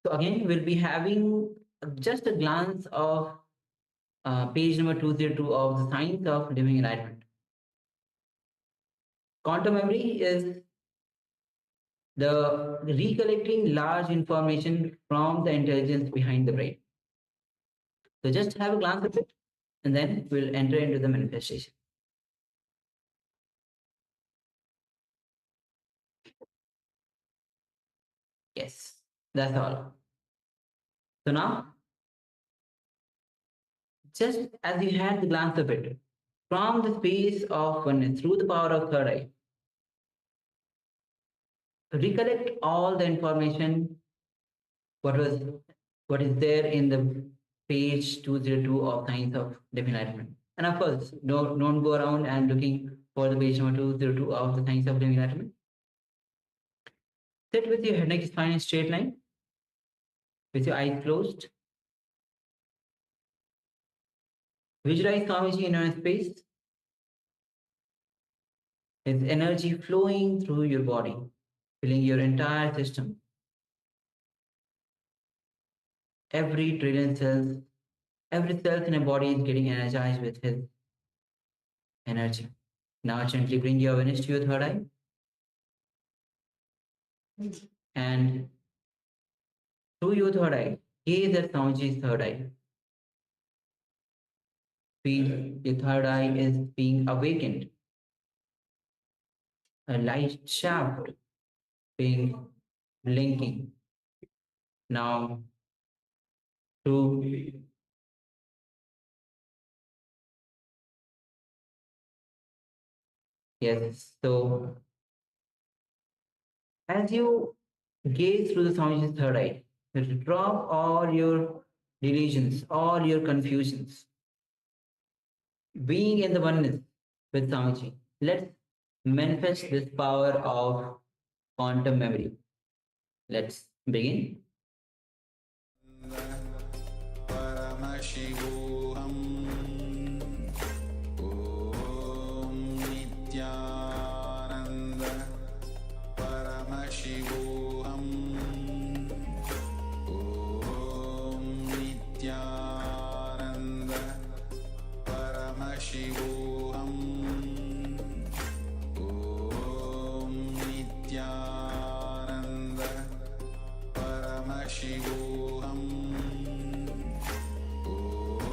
So again, we'll be having just a glance of page number 202 of the Science of Living Enlightenment. Quantum memory is the recollecting large information from the intelligence behind the brain. So just have a glance at it, and then we'll enter into the manifestation. Yes, that's all. So now, just as you had the glance of it, from the space of oneness, through the power of third eye, recollect all the information, what is there in the page 202 of Science of Living Enlightenment. And of course, don't go around and looking for the page number 202 of the Science of Living Enlightenment. Sit with your head, neck, spine in straight line, with your eyes closed. Visualize Swamiji in your space. His energy flowing through your body, filling your entire system. Every trillion cells, every cell in a body is getting energized with his energy. Now gently bring your awareness to your third eye. And through your third eye, gaze at Swamiji's third eye. Feel your third eye is being awakened. A light shaft being blinking. Now, yes, so as you gaze through the Swamiji's third eye, you drop all your delusions, all your confusions. Being in the oneness with Swamiji, let's manifest this power of quantum memory. Let's begin. Paramashivoham Om Nithyananda Paramashivoham Om Nithyananda Paramashivoham Om Nithyananda Paramashivoham Om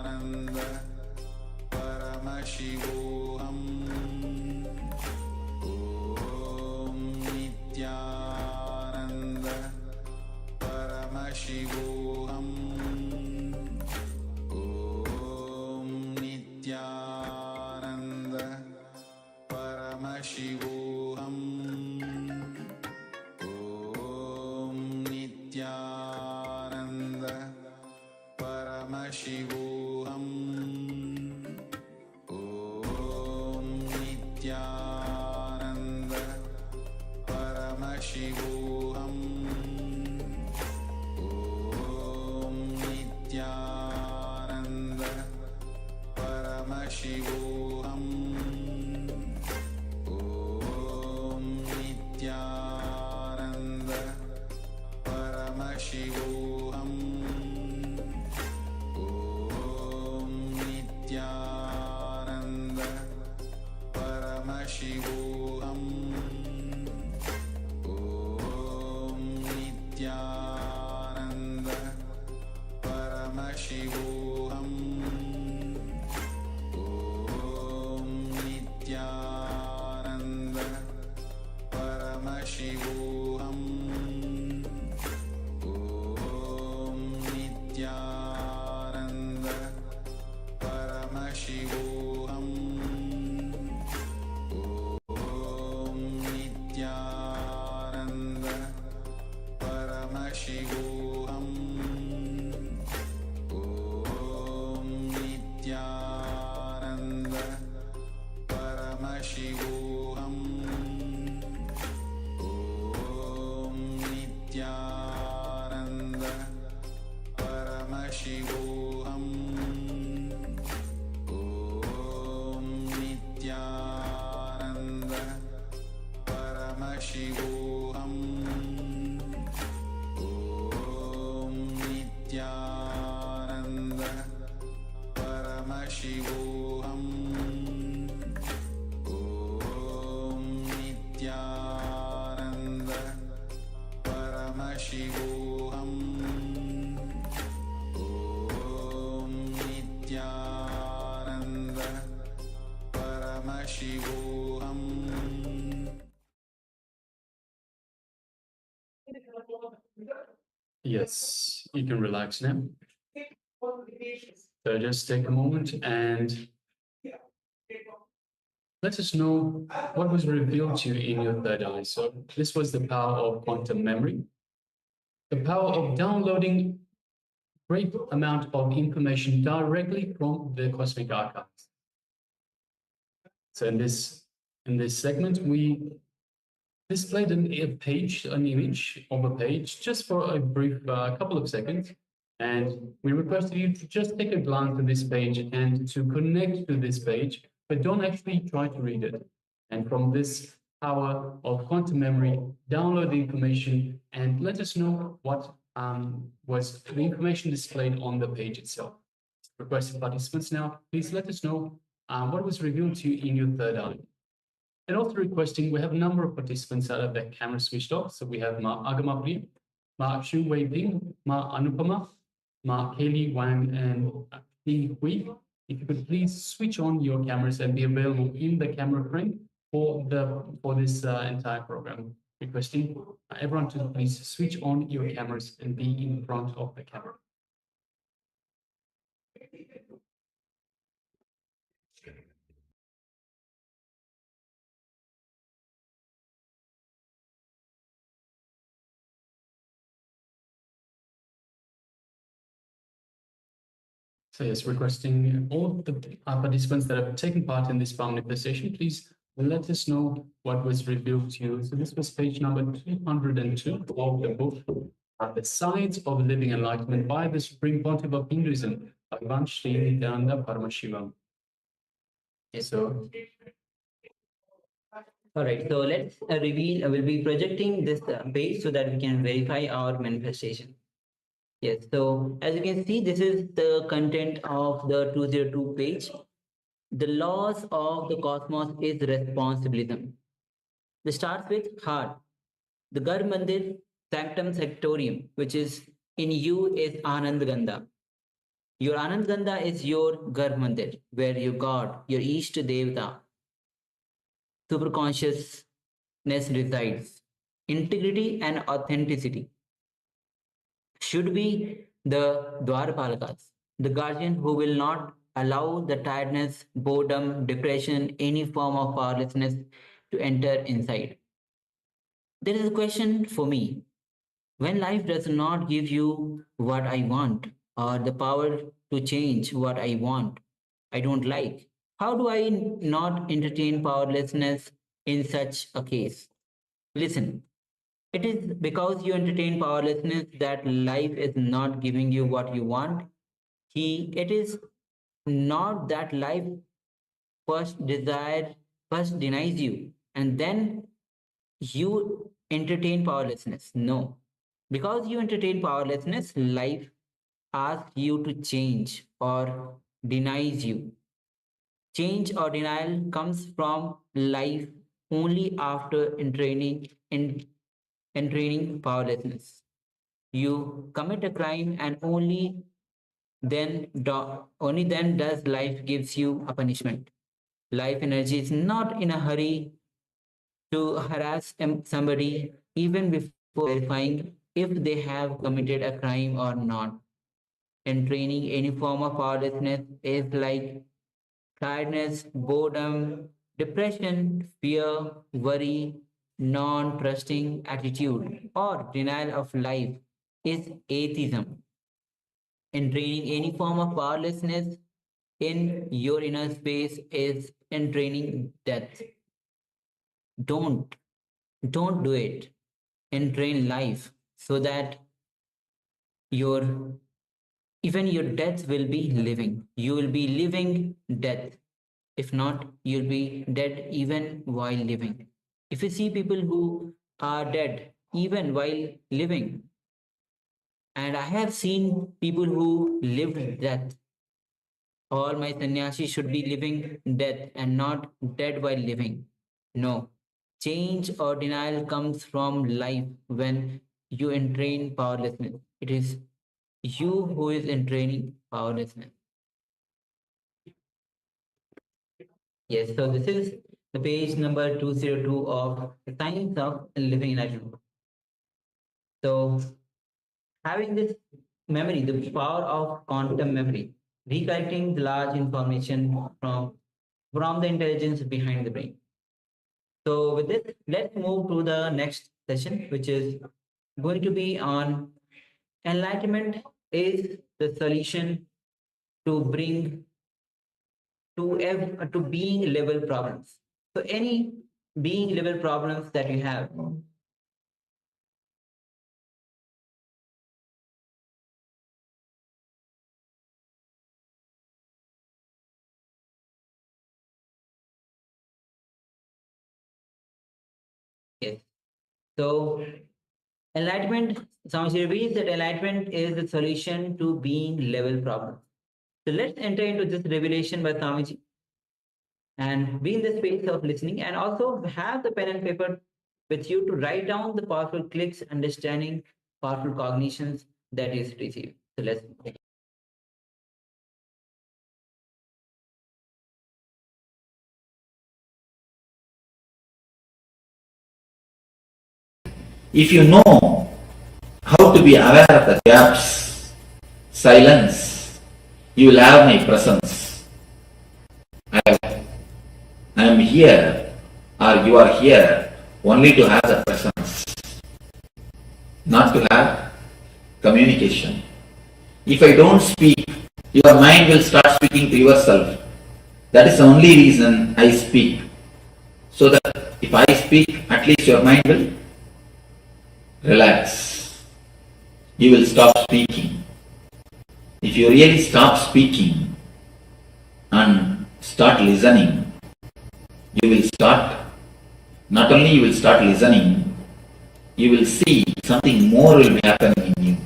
Paramashivoham Om Nithyananda Paramashivoham Om Nithyananda Paramashivoham Om Nithyananda Paramashivoham Om Nithyananda Paramashivoham Om Nithyananda Paramashivoham Om Nithyananda Paramashivoham Om Nithyananda Paramashivoham Om Nithyananda Paramashivoham Om Nithyananda Paramashivoham Om Nithyananda Paramashivoham Om Nithyananda Paramashivoham Om Nithyananda Paramashivoham Om Nithyananda Paramashivoham Om Nithyananda Paramashivoham. Yes, you can relax now. So just take a moment and let us know what was revealed to you in your third eye. So this was the power of quantum memory, the power of downloading great amount of information directly from the cosmic archives. So in this segment, we displayed an image of a page just for a brief couple of seconds. And we requested you to just take a glance at this page and to connect to this page, but don't actually try to read it. And from this power of quantum memory, download the information and let us know what was the information displayed on the page itself. Requested participants now, please let us know what was revealed to you in your third eye. And also requesting, we have a number of participants that have their camera switched off. So we have Ma Agama Priya, Ma Chu Wei Bing, Ma Anupama, Ma Kelly Wang, and Lee Hui. If you could please switch on your cameras and be available in the camera frame for this entire program. Requesting everyone to please switch on your cameras and be in front of the camera. So yes, requesting all the participants that have taken part in this palm manifestation, please let us know what was revealed to you. So this was page number 202 of the book, The Science of Living Enlightenment by the Supreme Pontiff of Hinduism, Bhagavan Sri Nithyananda Paramashivoham. So, all right, so let's reveal, we'll be projecting this page so that we can verify our manifestation. Yes, so as you can see, this is the content of the 202 page. The laws of the cosmos is responsibilism. This starts with heart. The Garh Mandir Sanctum Sectorium, which is in you, is Anand Gandha. Your Anand Gandha is your Garh Mandir, where your God, your Ishta Devata, superconsciousness resides. Integrity and authenticity should be the Dwarpalakas, the guardian who will not allow the tiredness, boredom, depression, any form of powerlessness to enter inside. There is a question for me. When life does not give you what I want, or the power to change what I want, I don't like? How do I not entertain powerlessness in such a case? Listen, it is because you entertain powerlessness that life is not giving you what you want. It is not that life first denies you and then you entertain powerlessness. No. Because you entertain powerlessness, life asks you to change or denies you. Change or denial comes from life only after entraining powerlessness. You commit a crime and only then does life gives you a punishment. Life energy is not in a hurry to harass somebody even before verifying if they have committed a crime or not. Entraining any form of powerlessness is like tiredness, boredom, depression, fear, worry, non-trusting attitude, or denial of life is atheism. Entraining any form of powerlessness in your inner space is entraining death. Don't do it. Entrain life so that your even your death will be living. You will be living death. If not, you'll be dead even while living. If you see people who are dead even while living, and I have seen people who lived death, all my sannyasis should be living death and not dead while living. No. Change or denial comes from life when you entrain powerlessness. It is you who is entraining powerlessness. Yes, so this is the page number 202 of the Science of Living Enlightenment. So, having this memory, the power of quantum memory, recollecting the large information from the intelligence behind the brain. So, with this, let's move to the next session, which is going to be on enlightenment is the solution to bring to being level problems. So any being level problems that you have. Yes. So enlightenment, Swamiji reveals that enlightenment is the solution to being level problems. So let's enter into this revelation by Swamiji and be in the space of listening, and also have the pen and paper with you to write down the powerful clicks, understanding, powerful cognitions that is received. So let's begin. If you know how to be aware of the gaps, silence, you will have my presence. I am here, or you are here only to have the presence, not to have communication. If I don't speak, your mind will start speaking to yourself. That is the only reason I speak. So that if I speak, at least your mind will relax. You will stop speaking. If you really stop speaking and start listening, you will start, not only you will start listening, you will see something more will be happening in you.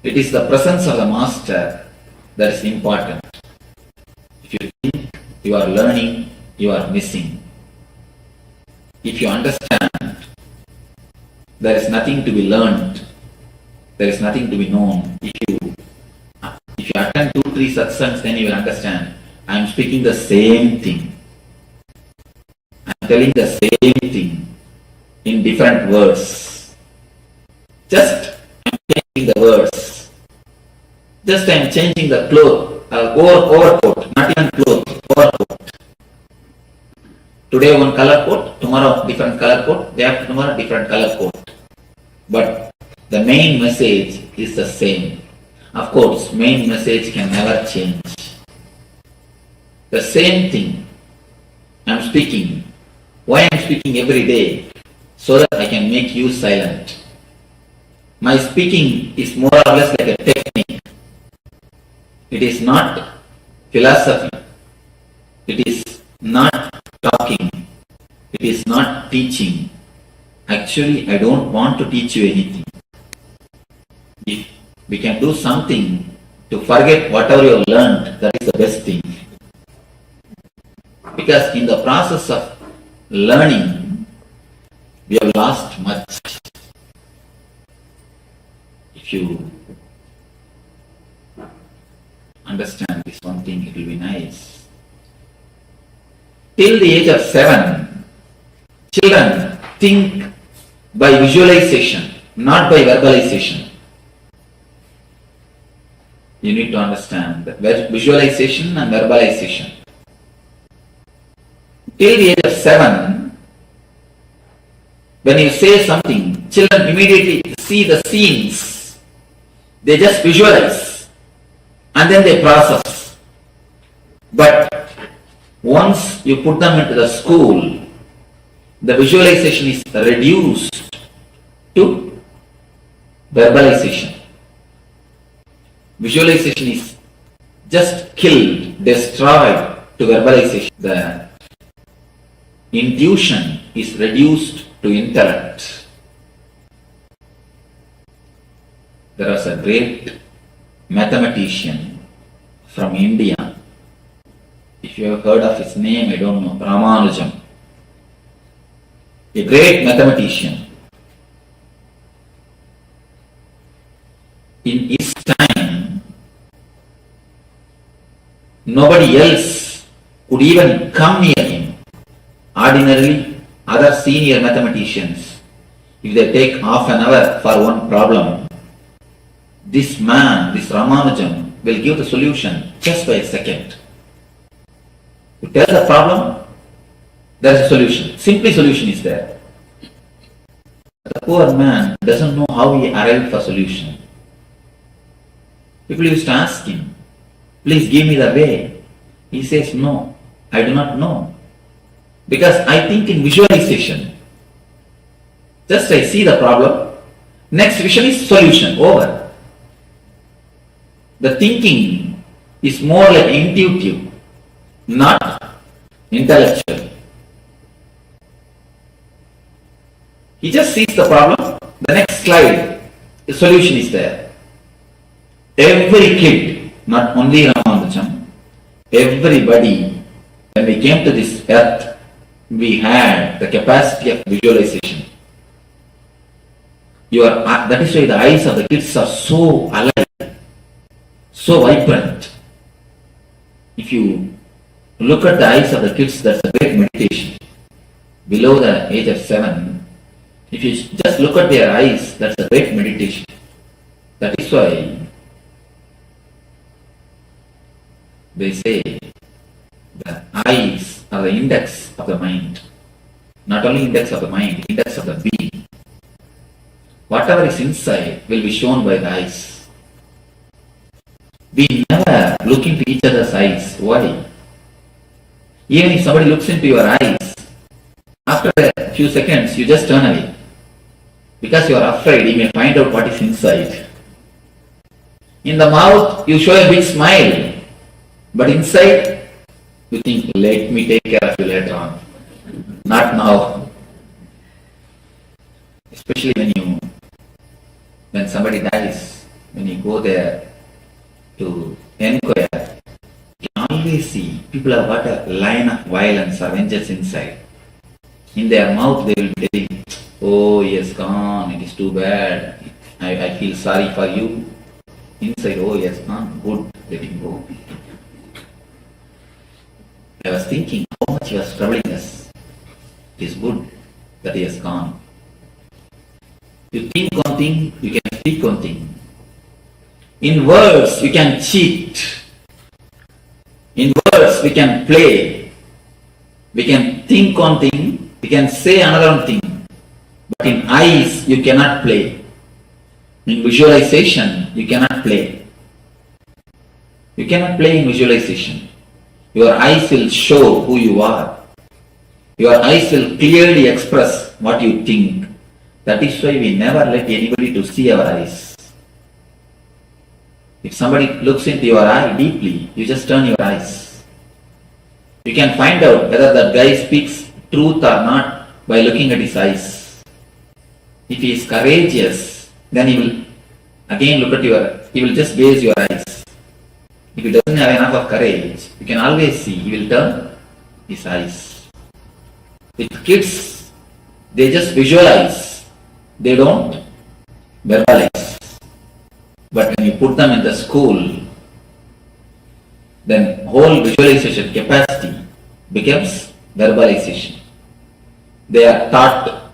It is the presence of the master that is important. If you think you are learning, you are missing. If you understand, there is nothing to be learned, there is nothing to be known. If you attend 2-3 satsangs, then you will understand. I am speaking the same thing. I am telling the same thing in different words. Just I am changing the words. Just I am changing the cloth, overcoat, not even cloth, overcoat. Today one color coat, tomorrow different color coat, day after tomorrow different color coat. But the main message is the same. Of course, main message can never change. The same thing I am speaking. Why I am speaking every day? So that I can make you silent. My speaking is more or less like a technique. It is not philosophy. It is not talking. It is not teaching. Actually, I don't want to teach you anything. If we can do something to forget whatever you have learned, that is the best thing. Because in the process of learning, we have lost much. If you understand this one thing, it will be nice. Till the age of 7, children think by visualization, not by verbalization. You need to understand that visualization and verbalization. Till the age of 7, when you say something, children immediately see the scenes. They just visualize and then they process. But once you put them into the school, the visualization is reduced to verbalization. Visualization is just killed, destroyed to verbalization. The intuition is reduced to intellect. There was a great mathematician from India. If you have heard of his name, I don't know, Ramanujam. A great mathematician. In his time, nobody else could even come near him. Ordinarily, other senior mathematicians, if they take half an hour for one problem, this man, this Ramanujam, will give the solution just by a second. You tell the problem, there is a solution. Simply solution is there. The poor man doesn't know how he arrived for solution. People used to ask him, please give me the way. He says, no, I do not know. Because I think in visualization. Just I see the problem, next vision is solution, over. The thinking is more like intuitive, not intellectual. He just sees the problem, the next slide, the solution is there. Every kid, not only Ramanujam, everybody, when we came to this earth, we had the capacity of visualization. That is why the eyes of the kids are so alive, so vibrant. If you look at the eyes of the kids, that's a great meditation. Below the age of 7, if you just look at their eyes, that's a great meditation. That is why they say the eyes are the index of the mind. Not only index of the mind, index of the being. Whatever is inside will be shown by the eyes. We never look into each other's eyes. Why? Even if somebody looks into your eyes, after a few seconds you just turn away. Because you are afraid he may find out what is inside. In the mouth you show a big smile, but inside you think, let me take care of you later on. Not now. Especially when somebody dies, when you go there to inquire, you can always see people have got a line of violence or vengeance inside. In their mouth they will be telling, oh, he has gone, it is too bad, I feel sorry for you. Inside, oh, he has gone, good, let him go. I was thinking how much he was troubling us. It is good that he has gone. You think one thing, you can speak one thing. In words, you can cheat. In words, we can play. We can think one thing, we can say another thing. But in eyes, you cannot play. In visualization, you cannot play. You cannot play in visualization. Your eyes will show who you are. Your eyes will clearly express what you think. That is why we never let anybody to see our eyes. If somebody looks into your eye deeply, you just turn your eyes. You can find out whether that guy speaks truth or not by looking at his eyes. If he is courageous, then he will again look at he will just gaze your eyes. If he doesn't have enough of courage, you can always see, he will turn his eyes. With kids, they just visualize, they don't verbalize. But when you put them in the school, then whole visualization capacity becomes verbalization. They are taught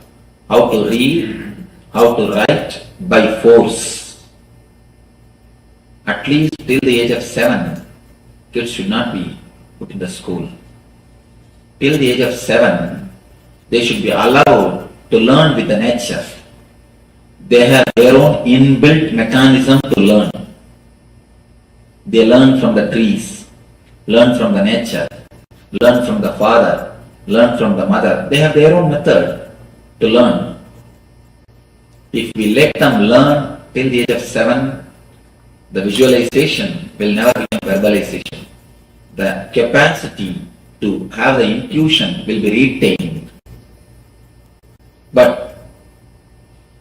how to read, how to write by force. At least till the age of 7, kids should not be put in the school. Till the age of 7, they should be allowed to learn with the nature. They have their own inbuilt mechanism to learn. They learn from the trees, learn from the nature, learn from the father, learn from the mother. They have their own method to learn. If we let them learn till the age of 7, the visualization will never become verbalization. The capacity to have the intuition will be retained. But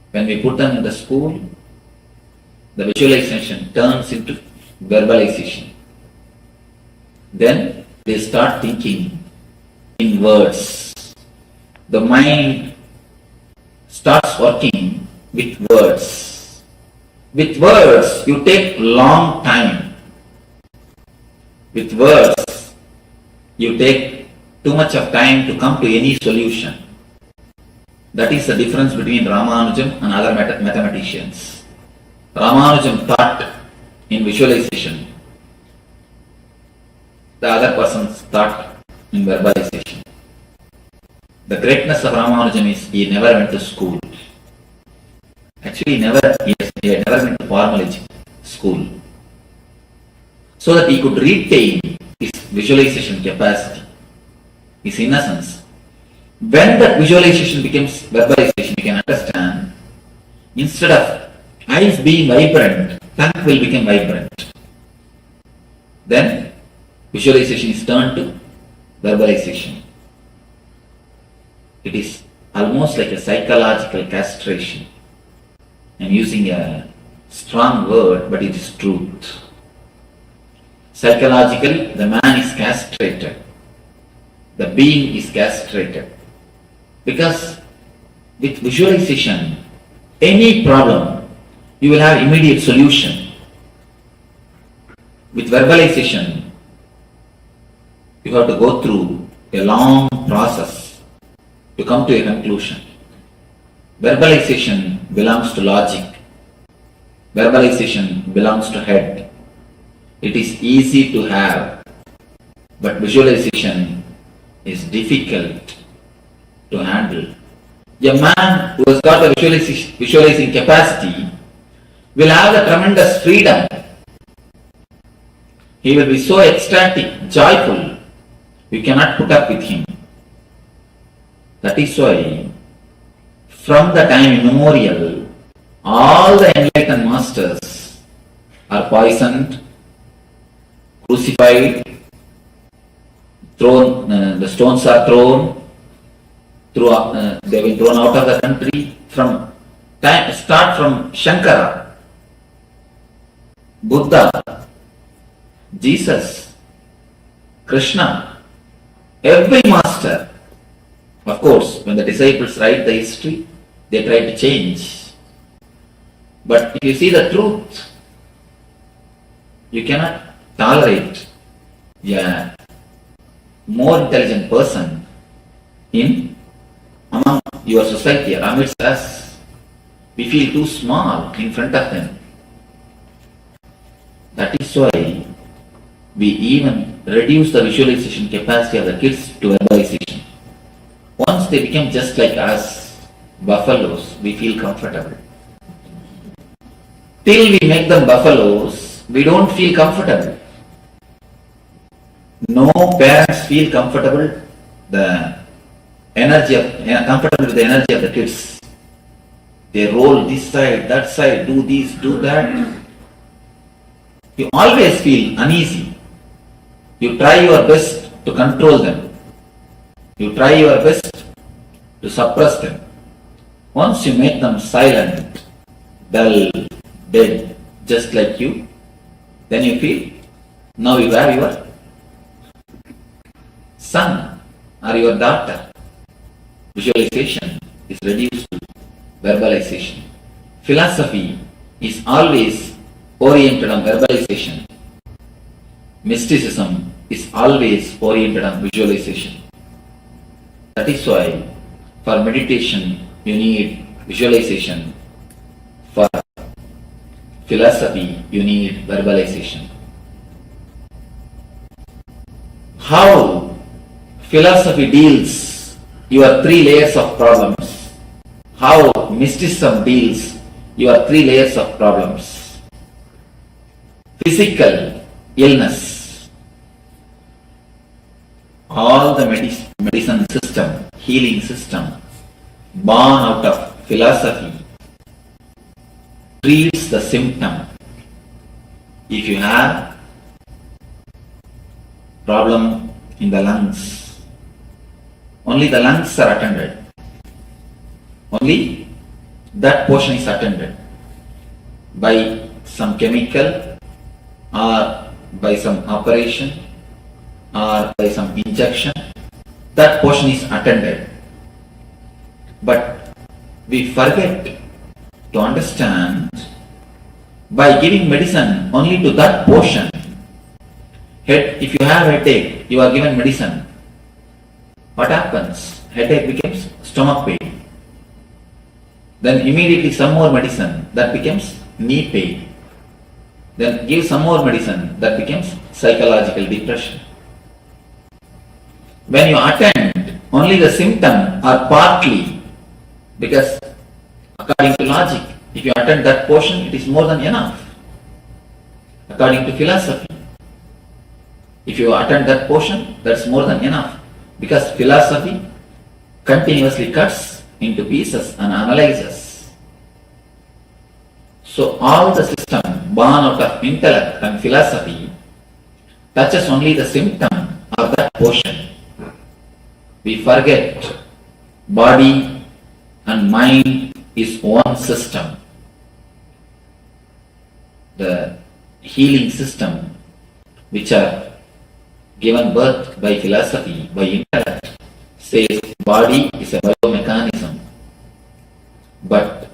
when we put them in the school, the visualization turns into verbalization. Then they start thinking in words. The mind starts working with words. With words, you take long time. With words, you take too much of time to come to any solution. That is the difference between Ramanujam and other mathematicians. Ramanujam thought in visualization. The other persons thought in verbalization. The greatness of Ramanujam is he never went to school. Actually, he had never been to formal school. So that he could retain his visualization capacity, his innocence. When that visualization becomes verbalization, you can understand, instead of eyes being vibrant, tongue will become vibrant. Then visualization is turned to verbalization. It is almost like a psychological castration. I'm using a strong word, but it is truth. Psychologically, the man is castrated. The being is castrated. Because with visualization, any problem, you will have immediate solution. With verbalization, you have to go through a long process to come to a conclusion. Verbalization belongs to logic. Verbalization belongs to head. It is easy to have, but visualization is difficult to handle. A man who has got the visualizing capacity will have the tremendous freedom. He will be so ecstatic, joyful, you cannot put up with him. That is why from the time immemorial, all the enlightened masters are poisoned, crucified, the stones are thrown, they have been thrown out of the country. Start from Shankara, Buddha, Jesus, Krishna, every master. Of course, when the disciples write the history, they try to change. But if you see the truth, you cannot tolerate a more intelligent person among your society, amidst us. We feel too small in front of them. That is why we even reduce the visualization capacity of the kids to verbalization. Once they become just like us, buffaloes, we feel comfortable. Till we make them buffaloes, we don't feel comfortable. No parents feel comfortable comfortable with the energy of the kids. They roll this side, that side, do this, do that. You always feel uneasy. You try your best to control them. You try your best to suppress them. Once you make them silent, dull, dead, just like you, then you feel, now you have your son or your daughter. Visualization is reduced to verbalization. Philosophy is always oriented on verbalization. Mysticism is always oriented on visualization. That is why for meditation you need visualization. For philosophy you need verbalization. How philosophy deals your 3 layers of problems. How mysticism deals your 3 layers of problems. Physical illness. All the medicine system, healing system, born out of philosophy, treats the symptom. If you have problem in the lungs, only the lungs are attended. Only that portion is attended by some chemical or by some operation or by some injection. That portion is attended. But we forget to understand, by giving medicine only to that portion. If you have headache, you are given medicine. What happens? Headache becomes stomach pain. Then immediately some more medicine, that becomes knee pain. Then give some more medicine, that becomes psychological depression. When you attend only the symptom or partly, because according to logic, if you attend that portion, it is more than enough. According to philosophy, if you attend that portion, that's more than enough. Because philosophy continuously cuts into pieces and analyzes. So all the system born out of intellect and philosophy touches only the symptom of that portion. We forget body and mind is one system. The healing system which are given birth by philosophy, by intellect, says body is a biomechanism. But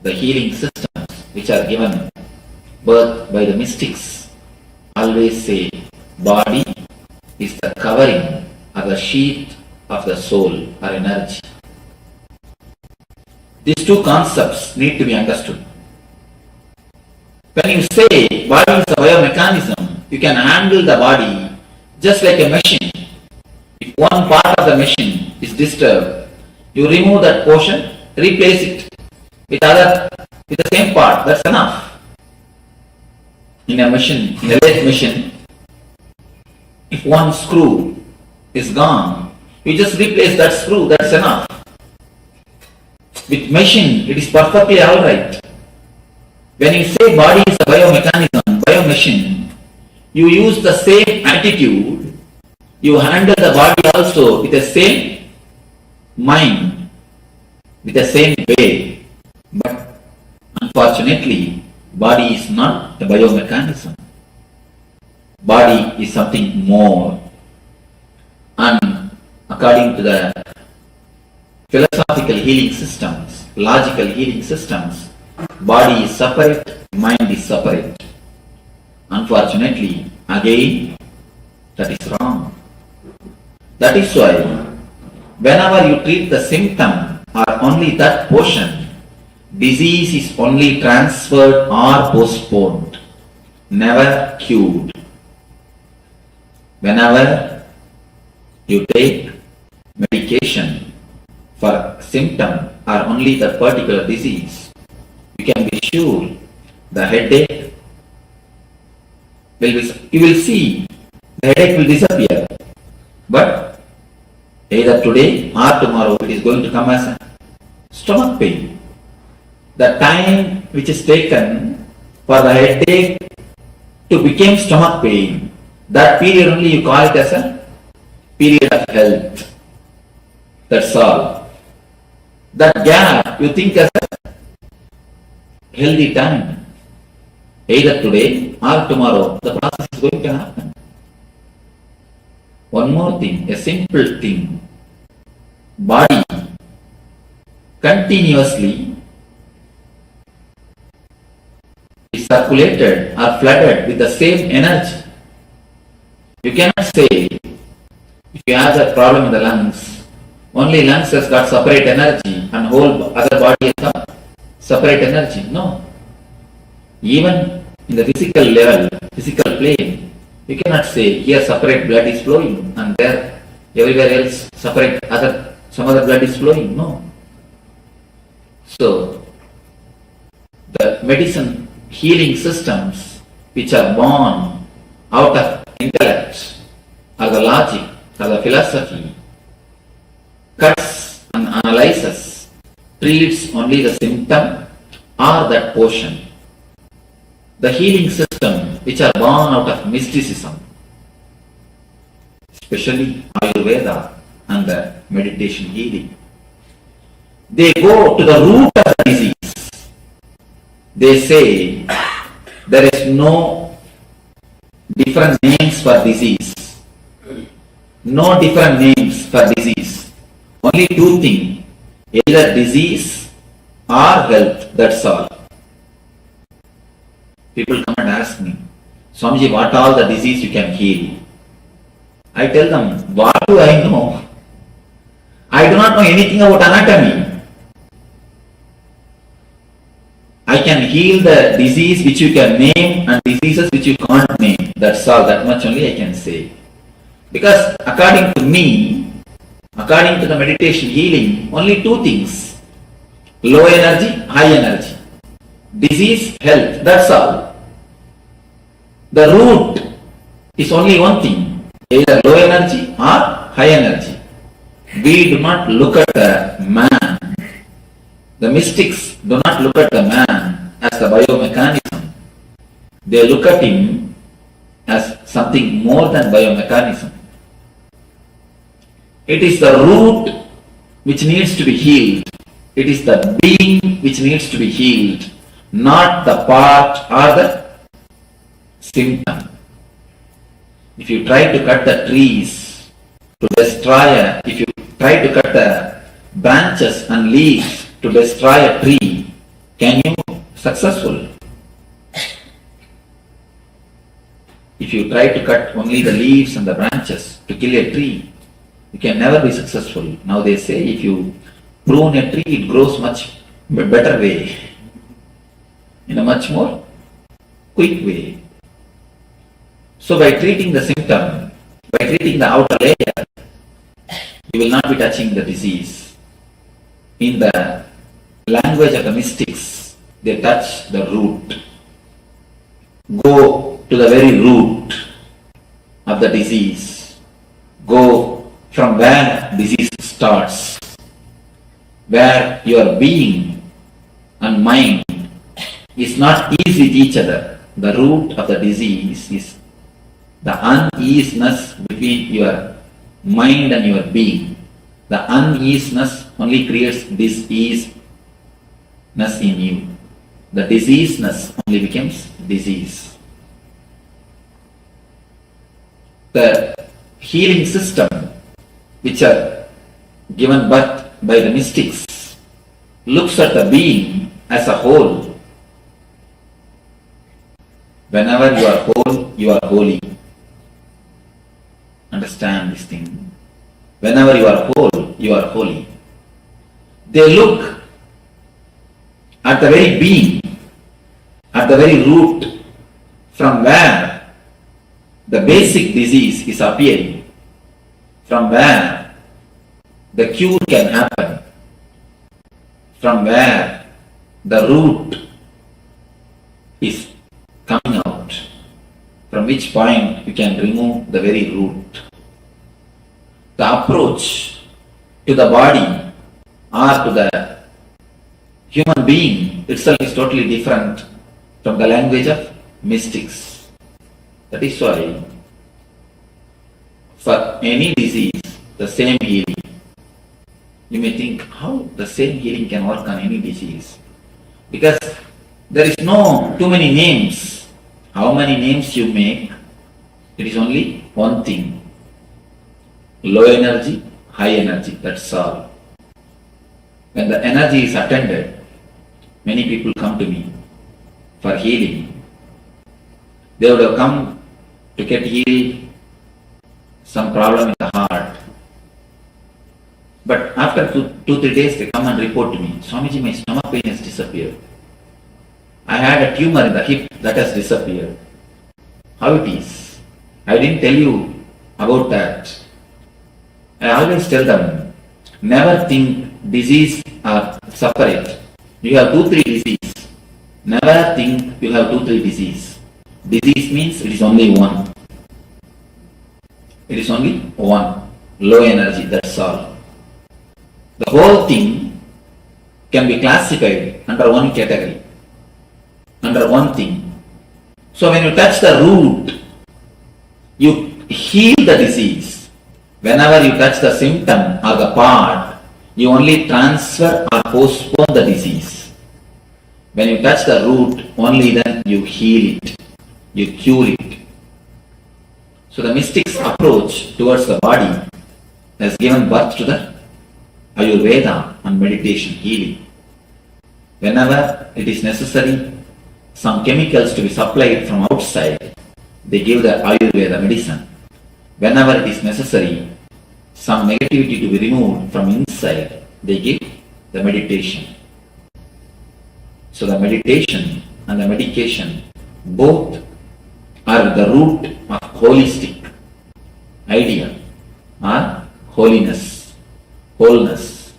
the healing systems which are given birth by the mystics always say body is the covering or the sheath of the soul or energy. These 2 concepts need to be understood. When you say body is a biomechanism, you can handle the body just like a machine. If one part of the machine is disturbed, you remove that portion, replace it with the same part. That's enough. In a machine, in a lathe machine, if one screw is gone, you just replace that screw. That's enough. With machine, it is perfectly alright. When you say body is a biomechanism, biomachine, you use the same attitude, you handle the body also with the same mind, with the same way. But unfortunately, body is not a biomechanism. Body is something more. And according to the philosophical healing systems, logical healing systems, body is separate, mind is separate. Unfortunately, again, that is wrong. That is why, whenever you treat the symptom or only that portion, disease is only transferred or postponed, never cured. Whenever you take medication for symptom or only the particular disease, you can be sure the headache you will see the headache will disappear. But either today or tomorrow it is going to come as a stomach pain. The time which is taken for the headache to become stomach pain, that period only you call it as a period of health. That's all. That gap you think as a healthy time. Either today or tomorrow the process is going to happen. One more thing, a simple thing. Body continuously is circulated or flooded with the same energy. You cannot say if you have a problem in the lungs, only lungs has got separate energy and whole other body has got separate energy. No. Even in the physical level, physical plane, you cannot say here separate blood is flowing and there everywhere else separate some other blood is flowing. No. So the medicine healing systems which are born out of intellect or the logic or the philosophy cuts and analyzes, treats only the symptom or that portion. The healing system which are born out of mysticism, especially Ayurveda and the meditation healing, they go to the root of the disease. They say there is no different names for disease. No different names for disease. Only two things, either disease or health, that's all. People come and ask me, Swamiji, what all the disease you can heal? I tell them, what do I know? I do not know anything about anatomy. I can heal the disease which you can name and diseases which you can't name. That's all, that much only I can say. Because according to me, according to the meditation healing, only two things. Low energy, high energy. Disease, health, that's all. The root is only one thing, either low energy or high energy. We do not look at the man. The mystics do not look at the man as the biomechanism. They look at him as something more than biomechanism. It is the root which needs to be healed. It is the being which needs to be healed, not the part or the symptom. If you try to cut the trees to destroy if you try to cut the branches and leaves to destroy a tree, can you successful? If you try to cut only the leaves and the branches to kill a tree, you can never be successful. Now they say if you prune a tree, it grows much better way, in a much more quick way. So by treating the symptom, by treating the outer layer, you will not be touching the disease. In the language of the mystics, they touch the root. Go to the very root of the disease. Go from where disease starts, where your being and mind is not ease with each other. The root of the disease is the uneasiness between your mind and your being. The uneasiness only creates diseaseness in you. The diseaseness only becomes disease. The healing system which are given birth by the mystics looks at the being as a whole. Whenever you are whole, you are holy. Understand this thing. Whenever you are whole, you are holy. They look at the very being, at the very root, from where the basic disease is appearing, from where the cure can happen, from where the root is coming out, from which point you can remove the very root. The approach to the body or to the human being itself is totally different from the language of mystics. That is why for any disease, the same healing. You may think how the same healing can work on any disease. Because there is no too many names. How many names you make, it is only one thing. Low energy, high energy, that's all. When the energy is attended, many people come to me for healing. They would have come to get healed, some problem in the heart. But after 2-3 days they come and report to me, Swamiji, my stomach pain has disappeared. I had a tumor in the hip that has disappeared. How it is? I didn't tell you about that. I always tell them, never think disease are separate. You have 2-3 disease. Never think you have 2-3 disease. Disease means it is only one. It is only one. Low energy, that's all. The whole thing can be classified under one category, under one thing. So when you touch the root, you heal the disease. Whenever you touch the symptom or the part, you only transfer or postpone the disease. When you touch the root, only then you heal it, you cure it. So the mystic's approach towards the body has given birth to the Ayurveda and meditation healing. Whenever it is necessary, some chemicals to be supplied from outside, they give the Ayurveda medicine. Whenever it is necessary, some negativity to be removed from inside, they give the meditation. So the meditation and the medication both are the root of holistic idea or holiness, wholeness.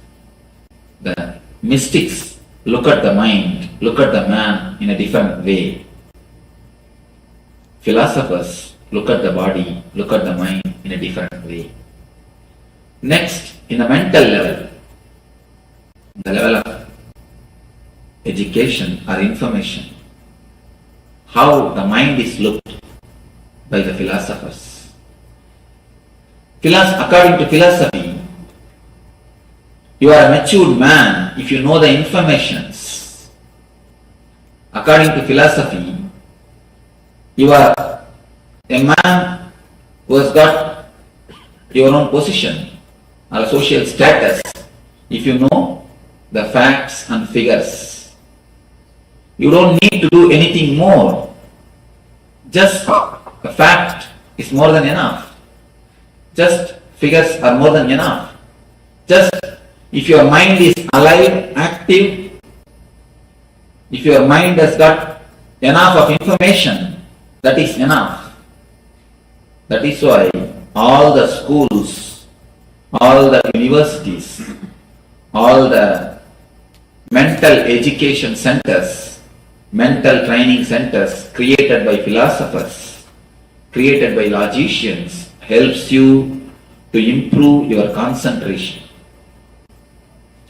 The mystics look at the mind, look at the man in a different way. Philosophers look at the body, look at the mind in a different way. Next, in the mental level, the level of education or information, how the mind is looked by the philosophers. According to philosophy, you are a matured man if you know the informations. According to philosophy, you are a man who has got your own position or social status if you know the facts and figures. You don't need to do anything more. Just a fact is more than enough. Just figures are more than enough. Just if your mind is alive, active, if your mind has got enough of information, that is enough. That is why all the schools, all the universities, all the mental education centers, mental training centers created by philosophers, created by logicians, helps you to improve your concentration.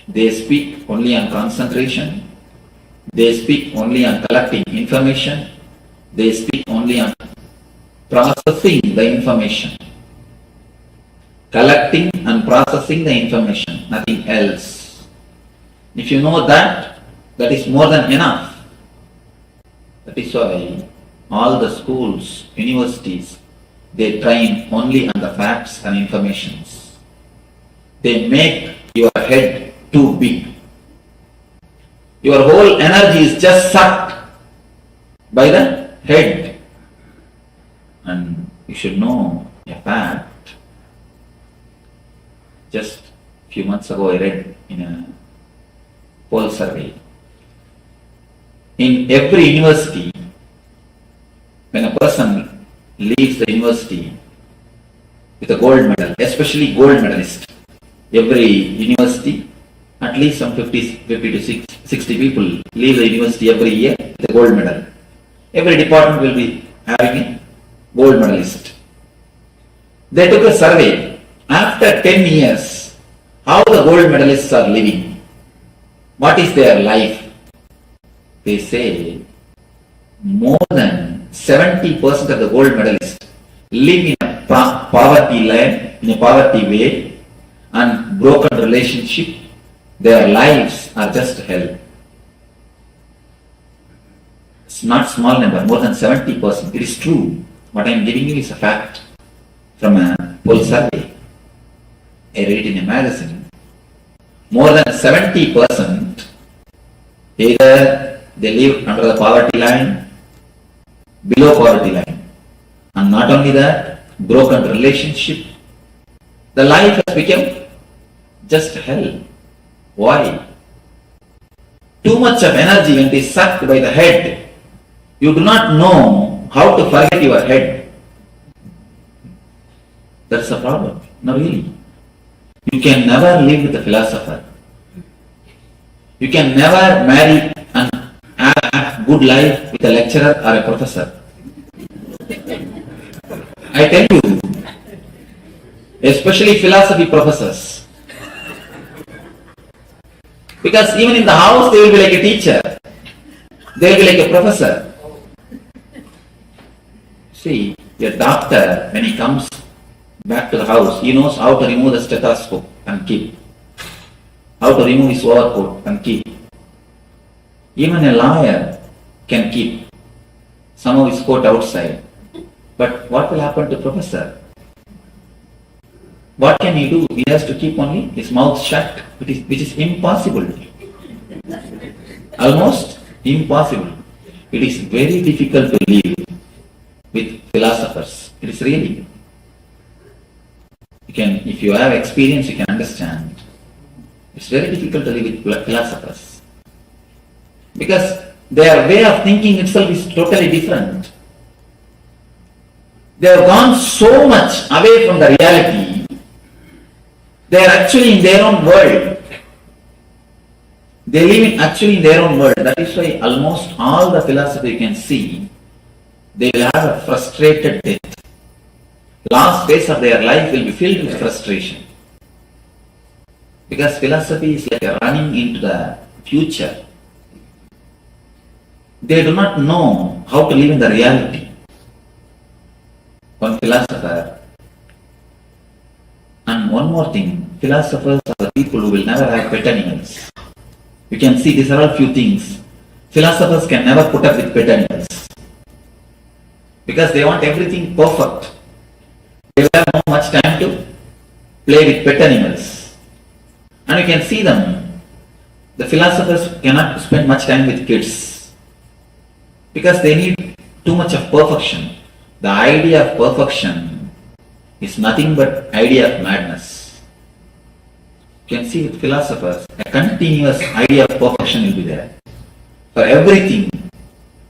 They speak only on concentration. They speak only on collecting information. They speak only on processing the information. Collecting and processing the information, nothing else. If you know that, that is more than enough. That is why all the schools, universities, they train only on the facts and informations. They make your head too big. Your whole energy is just sucked by the head. And you should know a fact. Just a few months ago I read in a poll survey. In every university, when a person leaves the university with a gold medal, especially gold medalist, every university, at least some 50 to 60 people leave the university every year with a gold medal. Every department will be having a gold medalist. They took a survey. After 10 years, how the gold medalists are living. What is their life? They say more than 70% of the gold medalists live in a poverty land, in a poverty way, and broken relationship. Their lives are just hell. It's not small number, more than 70%. It is true. What I am giving you is a fact from a poll survey. I read it in a magazine. More than 70% either they live under the poverty line, below poverty line. And not only that, broken relationship. The life has become just hell. Why? Too much of energy when it is sucked by the head. You do not know how to forget your head. That's the problem. No, really. You can never live with a philosopher. You can never marry and have a good life with a lecturer or a professor. I tell you, especially philosophy professors. Because even in the house they will be like a teacher. They will be like a professor. See, your doctor, when he comes back to the house, he knows how to remove the stethoscope and keep. How to remove his overcoat and keep. Even a lawyer can keep some of his coat outside. But what will happen to professor? What can he do? He has to keep only his mouth shut, which is impossible. Almost impossible. It is very difficult to live with philosophers. It is really. If you have experience, you can understand. It's very difficult to live with philosophers. Because their way of thinking itself is totally different. They have gone so much away from the reality. They are actually in their own world. They live actually in their own world. That is why almost all the philosophy you can see, they will have a frustrated death. Last phase of their life will be filled with frustration. Because philosophy is like running into the future. They do not know how to live in the reality. One philosopher, and one more thing, philosophers are the people who will never have pet animals. You can see these are all few things. Philosophers can never put up with pet animals. Because they want everything perfect. They will have not much time to play with pet animals. And you can see them. The philosophers cannot spend much time with kids. Because they need too much of perfection. The idea of perfection is nothing but idea of madness. You can see with philosophers, a continuous idea of perfection will be there. For everything,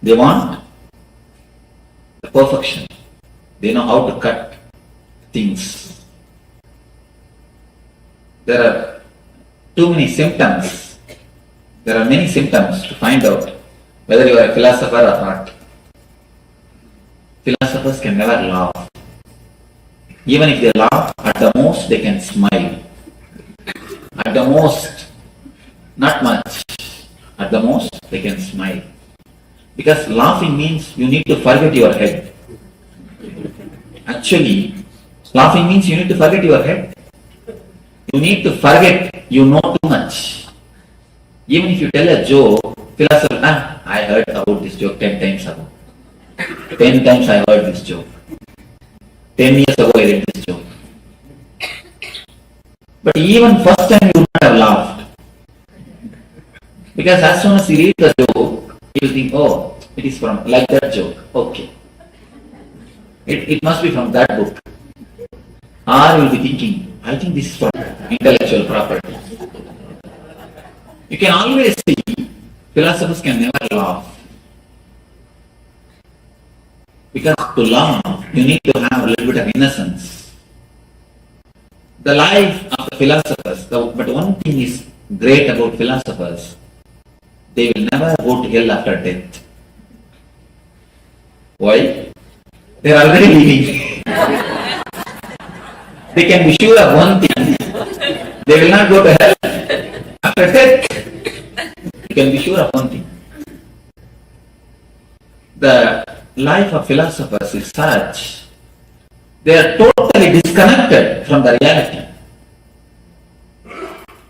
they want the perfection. They know how to cut things. There are too many symptoms. There are many symptoms to find out whether you are a philosopher or not. Philosophers can never laugh. Even if they laugh, at the most they can smile. At the most, not much. At the most, they can smile. Because laughing means you need to forget your head. Actually, laughing means you need to forget your head. You need to forget you know too much. Even if you tell a joke, philosopher, I heard about this joke 10 times ago. 10 times I heard this joke. 10 years ago I read this joke. But even first time you would not have laughed. Because as soon as you read the joke, you think, oh, it is from like that joke. Okay. It must be from that book. Or you will be thinking, I think this is from intellectual property. You can always see philosophers can never laugh. Because to laugh, you need to have a little bit of innocence. The life of the philosophers, but one thing is great about philosophers, they will never go to hell after death. Why? They are already leaving. They can be sure of one thing, they will not go to hell. After death, you can be sure of one thing. The life of philosophers is such, they are totally disconnected from the reality.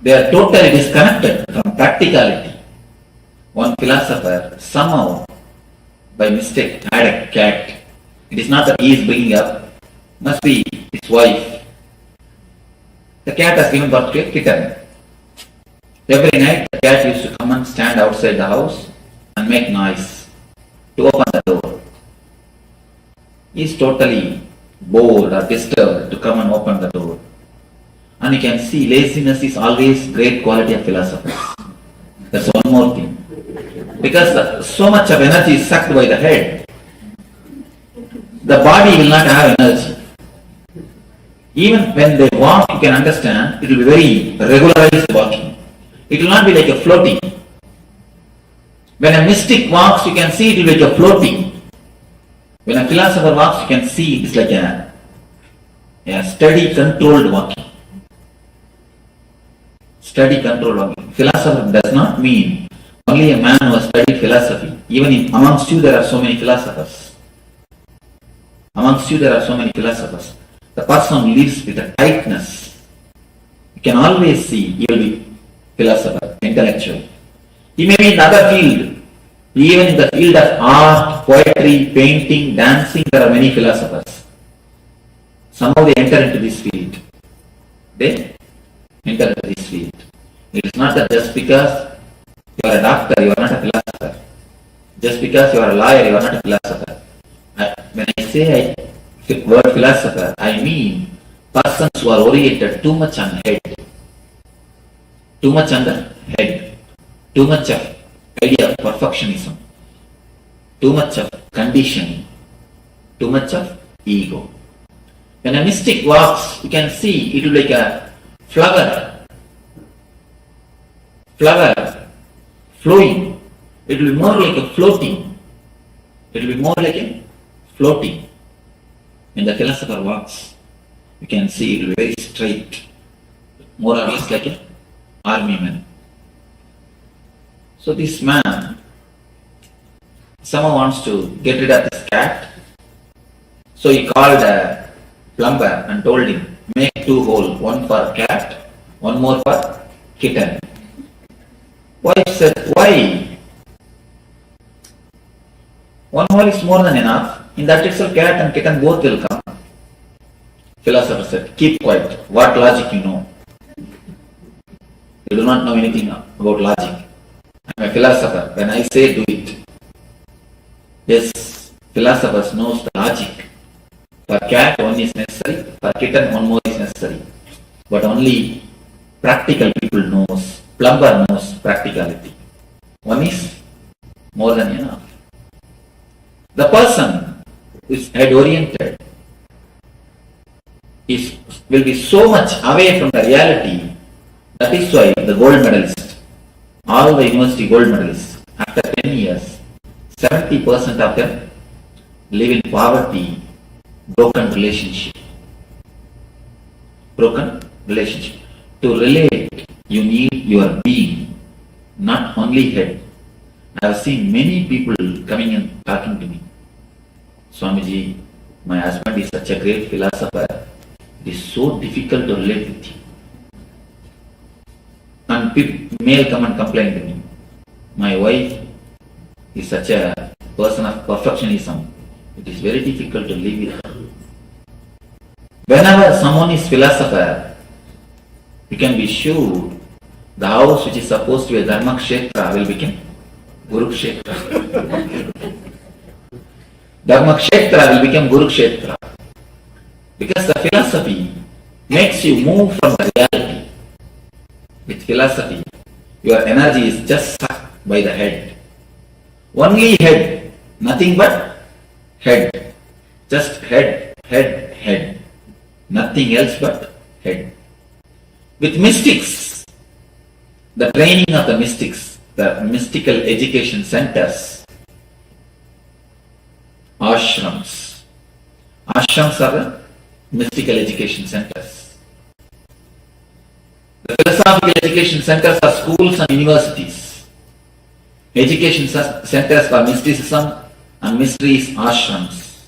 They are totally disconnected from practicality. One philosopher somehow, by mistake, had a cat. It is not that he is bringing up, must be his wife. The cat has given birth to a kitten. Every night the cat used to come and stand outside the house and make noise to open the door. He is totally bored or disturbed to come and open the door. And you can see laziness is always great quality of philosophers. That's one more thing. Because so much of energy is sucked by the head, the body will not have energy. Even when they walk, you can understand, it will be very regularized walking. It will not be like a floating. When a mystic walks, you can see it will be like a floating. When a philosopher walks, you can see it's like a steady, controlled walking. Steady, controlled walking. Philosopher does not mean only a man who has studied philosophy. Even amongst you there are so many philosophers. Amongst you there are so many philosophers. The person lives with a tightness. You can always see he will be philosopher, intellectual. He may be in another field. Even in the field of art, poetry, painting, dancing, there are many philosophers. Somehow they enter into this field. They enter into this field. It is not that just because you are a doctor, you are not a philosopher. Just because you are a lawyer, you are not a philosopher. When I say word philosopher, I mean persons who are oriented too much on head. Too much on the head. Too much of idea of perfectionism. Too much of conditioning. Too much of ego. When a mystic walks, you can see it will be like a flower. Flower flowing. It will be more like a floating. It will be more like a floating. When the philosopher walks, you can see it will be very straight. More or less like an army man. So this man, someone wants to get rid of this cat. So he called a plumber and told him, make 2 holes, one for cat, one more for kitten. Wife said, why? One hole is more than enough. In that itself, cat and kitten both will come. Philosopher said, keep quiet. What logic you know? You do not know anything about logic. I am a philosopher. When I say do it. Yes, philosophers knows the logic. For cat, one is necessary. For kitten, one more is necessary. But only practical people knows. Plumber knows practicality. One is more than enough. The person who is head oriented will be so much away from the reality. That is why the gold medalist, all the university gold medalists, after 10 years, 70% of them live in poverty, broken relationship. Broken relationship. To relate, you need your being, not only head. I have seen many people coming and talking to me. Swamiji, my husband is such a great philosopher. It is so difficult to relate with him. And male come and complain to me. My wife is such a person of perfectionism. It is very difficult to live with her. Whenever someone is philosopher, you can be sure the house which is supposed to be a Dharma Kshetra will become Guru Kshetra. Dharma Kshetra will become Guru Kshetra. Because the philosophy makes you move from the reality. With philosophy, your energy is just sucked by the head. Only head, nothing but head. Just head, head, head. Nothing else but head. With mystics, the training of the mystics, the mystical education centers, ashrams, Ashrams are the mystical education centers. The philosophical education centers are schools and universities. Education centers for mysticism and mysteries, ashrams.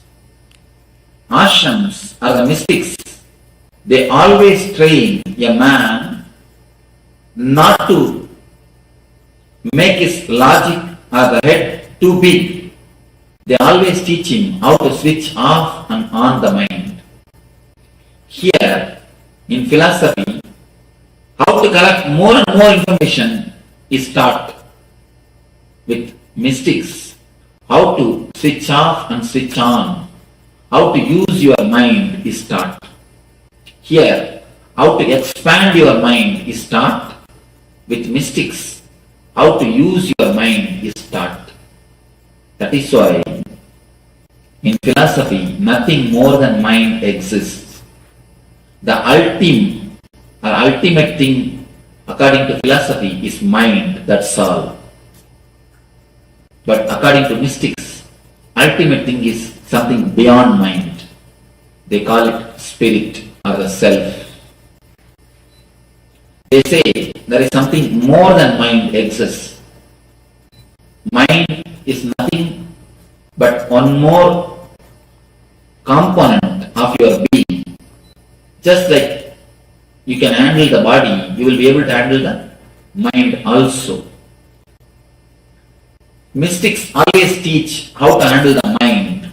Ashrams are the mystics. They always train a man not to make his logic or the head too big. They always teach him how to switch off and on the mind. Here, in philosophy, how to collect more and more information is taught. With mystics, how to switch off and switch on, how to use your mind is taught. Here, how to expand your mind is taught. With mystics, how to use your mind is taught. That is why in philosophy, nothing more than mind exists. The ultimate thing according to philosophy is mind, that's all. But according to mystics, ultimate thing is something beyond mind. They call it spirit or the self. They say there is something more than mind exists. Mind is nothing but one more component of your being. Just like you can handle the body, you will be able to handle the mind also. Mystics always teach how to handle the mind.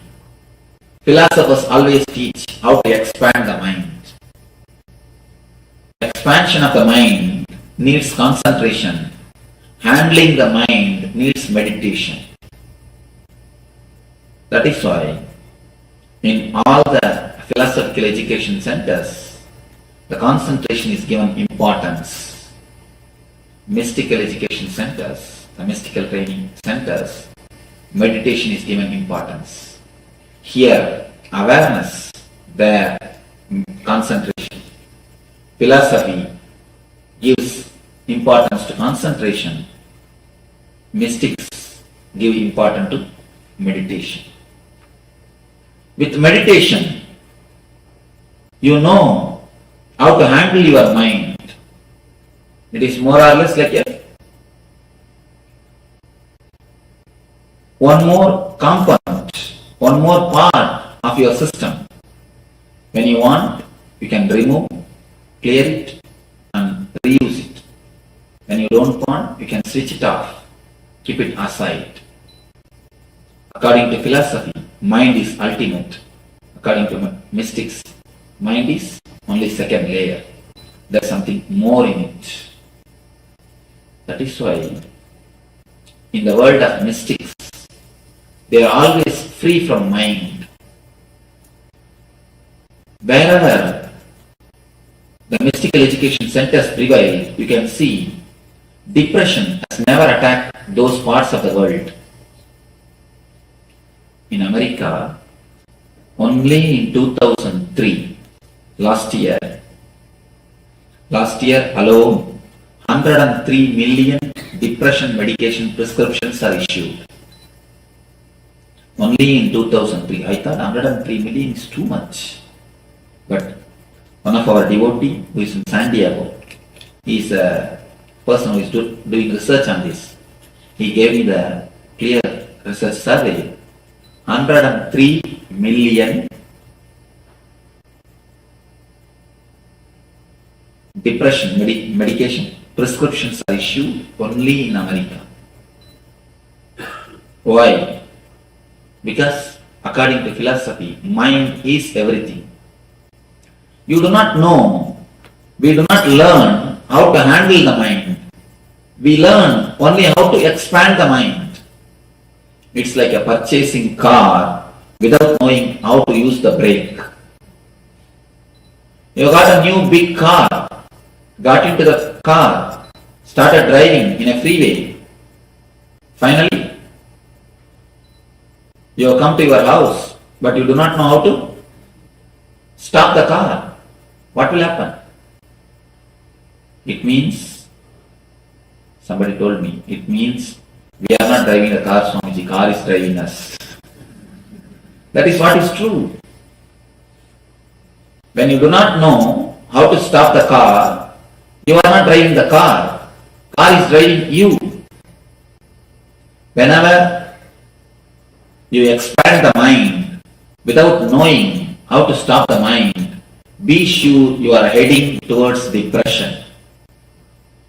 Philosophers always teach how to expand the mind. Expansion of the mind needs concentration. Handling the mind needs meditation. That is why in all the philosophical education centers, the concentration is given importance. Mystical education centers, the mystical training centers, meditation is given importance. Here, awareness, there, concentration. Philosophy gives importance to concentration. Mystics give importance to meditation. With meditation, you know how to handle your mind. It is more or less like one more component, one more part of your system. When you want, you can remove, clear it and reuse it. When you don't want, you can switch it off, keep it aside. According to philosophy, mind is ultimate. According to mystics, mind is only second layer. There's something more in it. That is why in the world of mystics, they are always free from mind. Wherever the mystical education centers prevail, you can see depression has never attacked those parts of the world. In America, only in 2003, last year alone, 103 million depression medication prescriptions are issued. Only in 2003. I thought 103 million is too much. But one of our devotee who is in San Diego, he is a person who is doing research on this. He gave me the clear research survey. 103 million depression medication prescriptions are issued only in America. Why? Because according to philosophy, mind is everything. You do not know, we do not learn how to handle the mind. We learn only how to expand the mind. It's like a purchasing car without knowing how to use the brake. You got a new big car, got into the car, started driving in a freeway. Finally, you have come to your house, but you do not know how to stop the car. What will happen? It means, somebody told me, it means we are not driving the car, Swamiji, car is driving us. That is what is true. When you do not know how to stop the car, you are not driving the car. Car is driving you. Whenever you expand the mind without knowing how to stop the mind, be sure you are heading towards depression.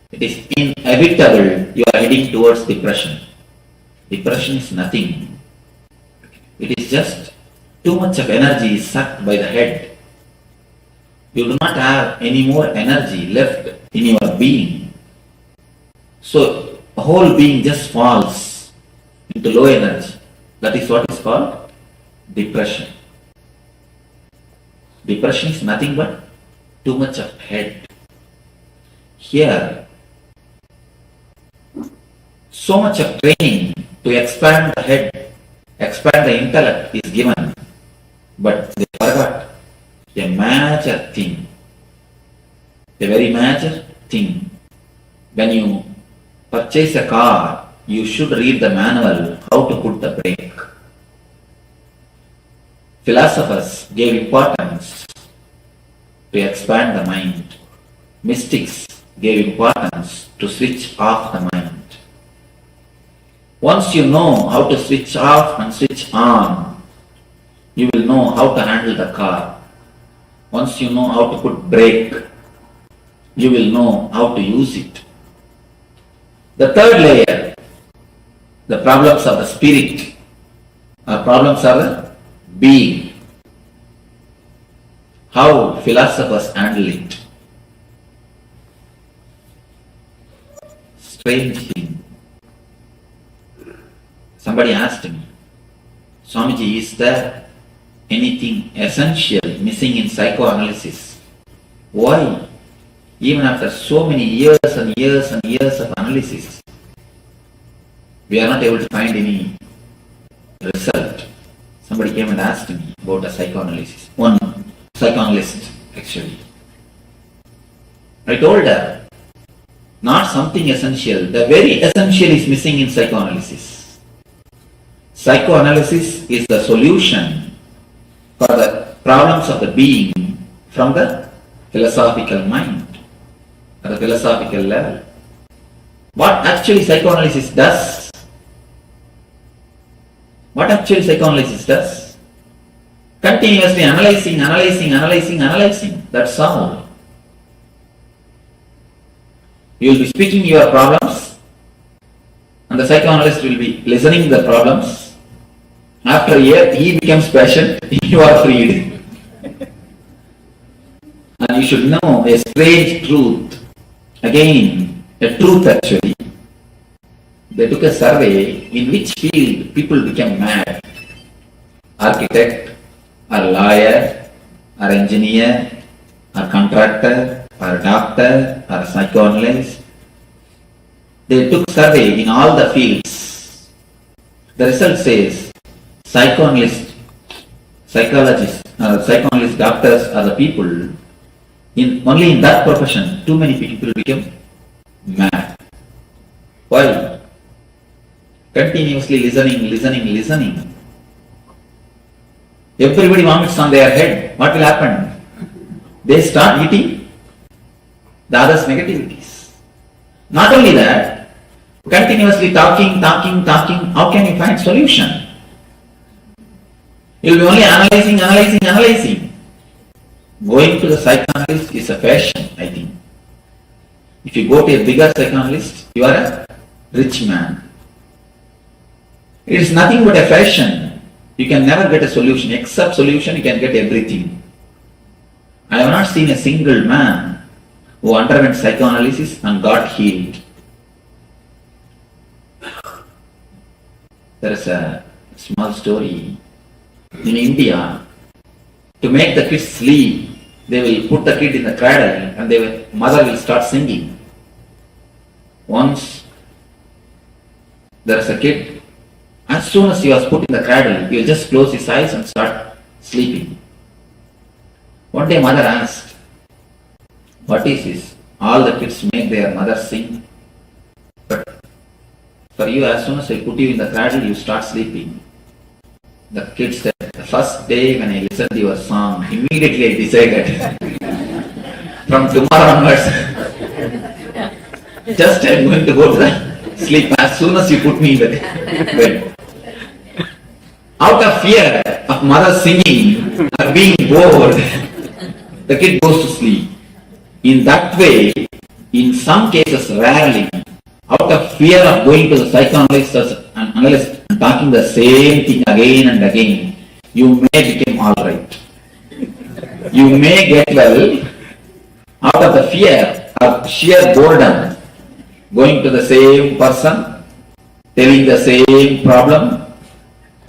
It is inevitable you are heading towards depression. Depression is nothing. It is just too much of energy is sucked by the head. You do not have any more energy left in your being. So the whole being just falls into low energy. That is what is called depression. Depression is nothing but too much of head. Here, so much of training to expand the head, expand the intellect is given, but they forgot a major thing, a very major thing. When you purchase a car, you should read the manual how to put the brake. Philosophers gave importance to expand the mind. Mystics gave importance to switch off the mind. Once you know how to switch off and switch on, you will know how to handle the car. Once you know how to put brake, you will know how to use it. The third layer, the problems of the spirit, or problems of the being. How philosophers handle it. Strange thing. Somebody asked me, Swamiji, is there anything essential missing in psychoanalysis? Why? Even after so many years and years and years of analysis, we are not able to find any result. Somebody came and asked me about a psychoanalysis. One psychoanalyst, actually. I told her, not something essential. The very essential is missing in psychoanalysis. Psychoanalysis is the solution for the problems of the being from the philosophical mind, at the philosophical level. What actually psychoanalysis does? What actually psychoanalysis does? Continuously analyzing. That's all. You will be speaking your problems, and the psychoanalyst will be listening to the problems. After a year, he becomes patient, you are freed. And you should know a strange truth. Again, a truth actually. They took a survey in which field people became mad. Architect, or lawyer, or engineer, or contractor, or doctor, or psychoanalyst. They took survey in all the fields. The result says psychoanalysts, psychoanalyst doctors are the people, only in that profession, too many people become mad. Why? Continuously listening. Everybody vomits on their head. What will happen? They start eating the others' negativities. Not only that, continuously talking, how can you find solution? You'll be only analyzing. Going to the psychoanalyst is a fashion, I think. If you go to a bigger psychoanalyst, you are a rich man. It is nothing but a fashion. You can never get a solution. Except solution, you can get everything. I have not seen a single man who underwent psychoanalysis and got healed. There is a small story. In India, to make the kids sleep, they will put the kid in the cradle and mother will start singing. Once there is a kid, as soon as he was put in the cradle, he will just close his eyes and start sleeping. One day mother asked, what is this? All the kids make their mother sing, but for you, as soon as I put you in the cradle, you start sleeping. The kid said, the first day when I listened to your song, immediately I decided from tomorrow onwards, just I'm going to go to the sleep as soon as you put me in the bed. Out of fear of mother singing or being bored, the kid goes to sleep. In that way, in some cases, rarely, out of fear of going to the psychoanalyst and analyst and talking the same thing again and again, you may become alright. You may get well out of the fear of sheer boredom, going to the same person, telling the same problem.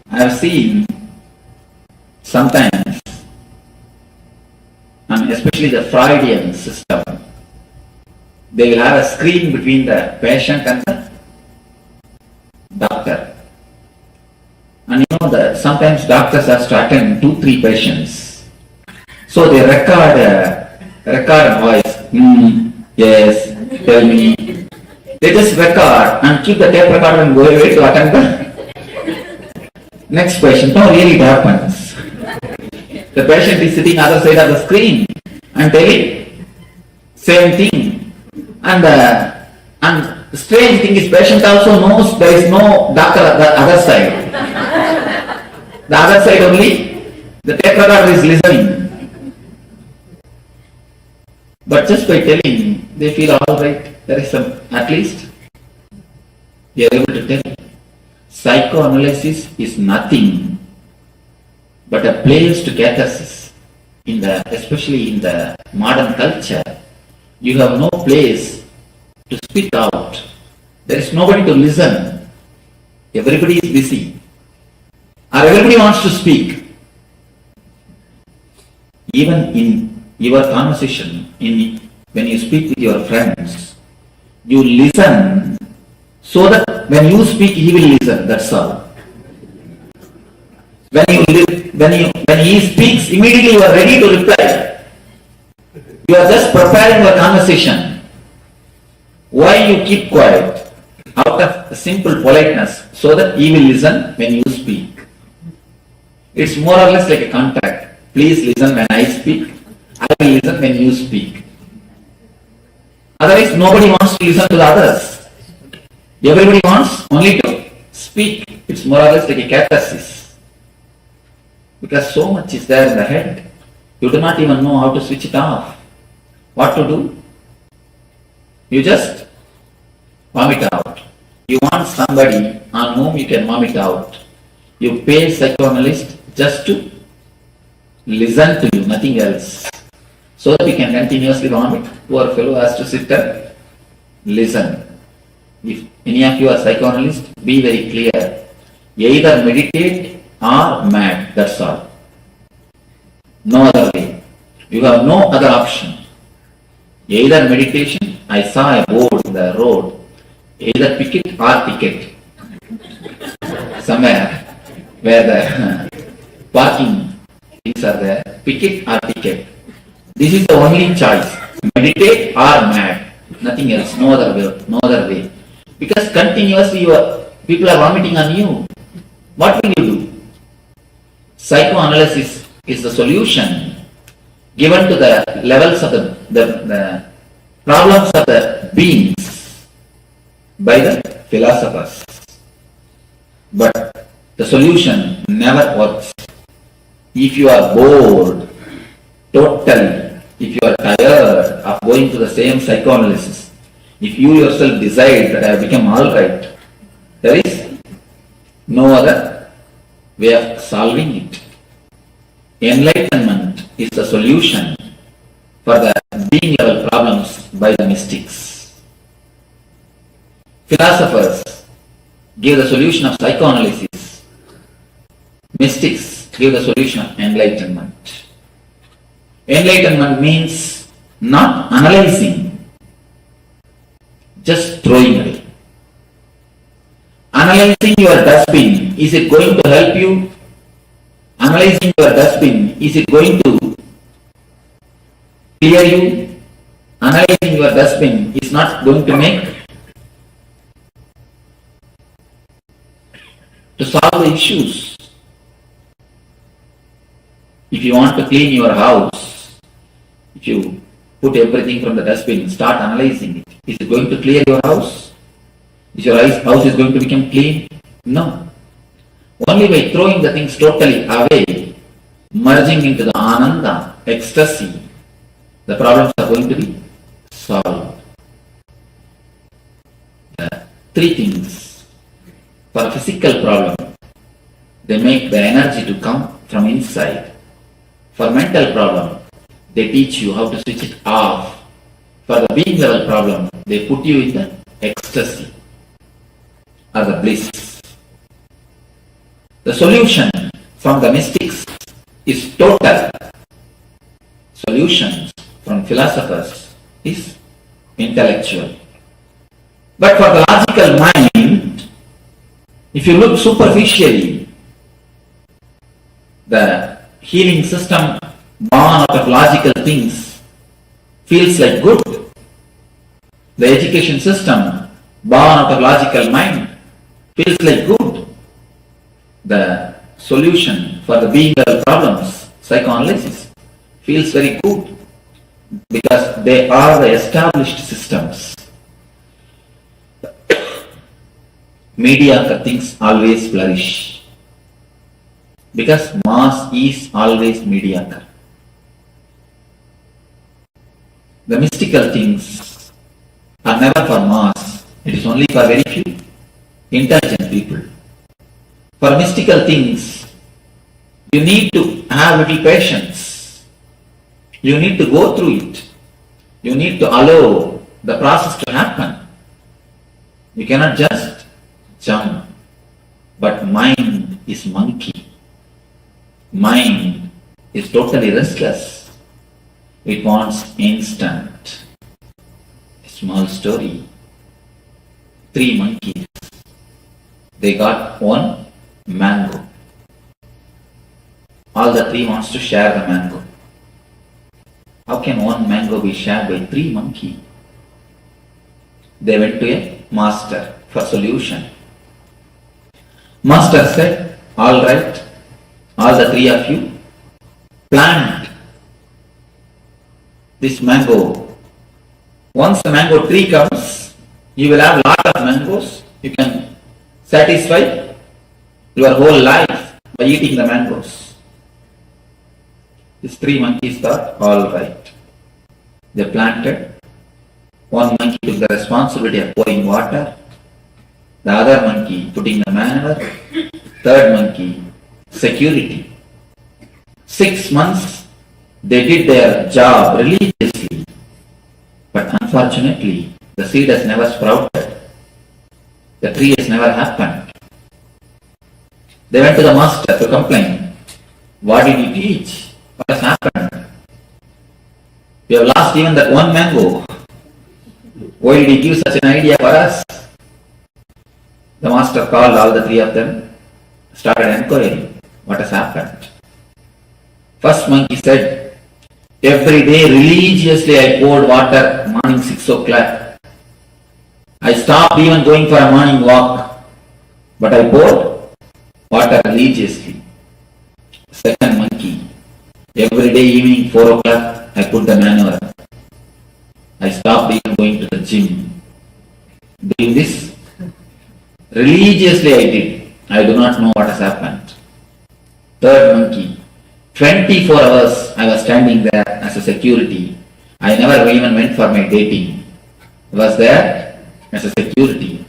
I have seen sometimes, and especially the Freudian system, they will have a screen between the patient and the doctor. And you know that sometimes doctors have to attend 2-3 patients. So they record voice, yes, tell me. They just record and keep the tape recorder and go away to attend the next patient. No, really it happens. The patient is sitting other side of the screen and telling same thing. And the strange thing is patient also knows there is no doctor at the other side. The other side only, the tape recorder is listening. But just by telling, they feel alright. There is some, at least, they are able to tell. Psychoanalysis is nothing but a place to catharsis. Especially in the modern culture, you have no place to speak out. There is nobody to listen. Everybody is busy. Or everybody wants to speak. Even in your conversation, when you speak with your friends, you listen so that when you speak, he will listen. That's all. When he speaks, immediately you are ready to reply. You are just preparing your conversation. Why you keep quiet? Out of simple politeness, so that he will listen when you speak. It's more or less like a contract. Please listen when I speak. I will listen when you speak. Otherwise, nobody wants to listen to the others. Everybody wants only to speak. It's more or less like a catharsis. Because so much is there in the head. You do not even know how to switch it off. What to do? You just vomit out. You want somebody on whom you can vomit out. You pay psychoanalyst just to listen to you, nothing else. So that you can continuously vomit. Poor fellow has to sit and listen. If any of you are psychoanalysts, be very clear. Either meditate or mad, that's all. No other way. You have no other option. Either meditation, I saw a board in the road, either pick it or ticket. Somewhere where the parking things are there, pick it or ticket. This is the only choice. Meditate or mad. Nothing else, no other way. Because continuously people are vomiting on you. What will you do? Psychoanalysis is the solution given to the levels of the problems of the beings by the philosophers. But the solution never works. If you are bored, totally, if you are tired of going to the same psychoanalysis, if you yourself decide that I have become alright, there is no other way of solving it. Enlightenment is the solution for the being level problems by the mystics. Philosophers give the solution of psychoanalysis. Mystics give the solution of enlightenment. Enlightenment means not analyzing, just throwing away. Analyzing your dustbin, is it going to help you? Analyzing your dustbin, is it going to clear you? Analyzing your dustbin is not going to make to solve the issues. If you want to clean your house, if you put everything from the dustbin, start analyzing it. Is it going to clear your house? Is your house is going to become clean? No. Only by throwing the things totally away, merging into the ananda, ecstasy, the problems are going to be solved. Three things. For physical problem, they make the energy to come from inside. For mental problem, they teach you how to switch it off. For the being level problem, they put you in the ecstasy or the bliss. The solution from the mystics is total. Solutions from philosophers is intellectual. But for the logical mind, if you look superficially, the healing system born out of logical things feels like good. The education system born out of logical mind feels like good. The solution for the being level problems, psychoanalysis, feels very good because they are the established systems. Mediocre things always flourish because mass is always mediocre. The mystical things are never for mass, it is only for very few intelligent people. For mystical things, you need to have little patience. You need to go through it. You need to allow the process to happen. You cannot just jump. But mind is monkey. Mind is totally restless. It wants instant. A small story. 3 monkeys. They got 1 mango. All the 3 wants to share the mango. How can 1 mango be shared by 3 monkeys? They went to a master for solution. Master said, all right, all the 3 of you, plant this mango. Once the mango tree comes, you will have lot of mangoes. You can satisfy your whole life by eating the mangoes. These 3 monkeys thought, all right. They planted. 1 monkey took the responsibility of pouring water. The other monkey putting the manure. 3rd monkey, security. 6 months they did their job religiously. But unfortunately, the seed has never sprouted. The tree has never happened. They went to the master to complain. What did you teach? What has happened? We have lost even that 1 mango. Why did he give such an idea for us? The master called all the 3 of them, started inquiring what has happened. First monkey said, every day religiously I poured water morning 6 o'clock. I stopped even going for a morning walk, but I poured water religiously. Second monkey, every day evening 4 o'clock I put the manure. I stopped even going to the gym. Doing this religiously I did. I do not know what has happened. Third monkey, 24 hours I was standing there as a security. I never even went for my dating. I was there as a security.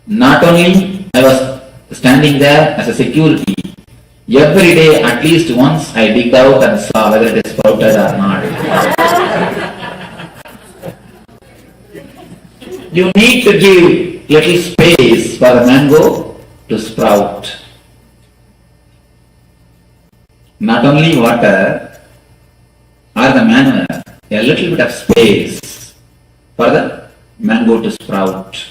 Not only I was standing there as a security, every day at least once I digged out and saw whether it is sprouted or not. You need to give little space for the mango to sprout. Not only water or the manure, a little bit of space for the mango to sprout.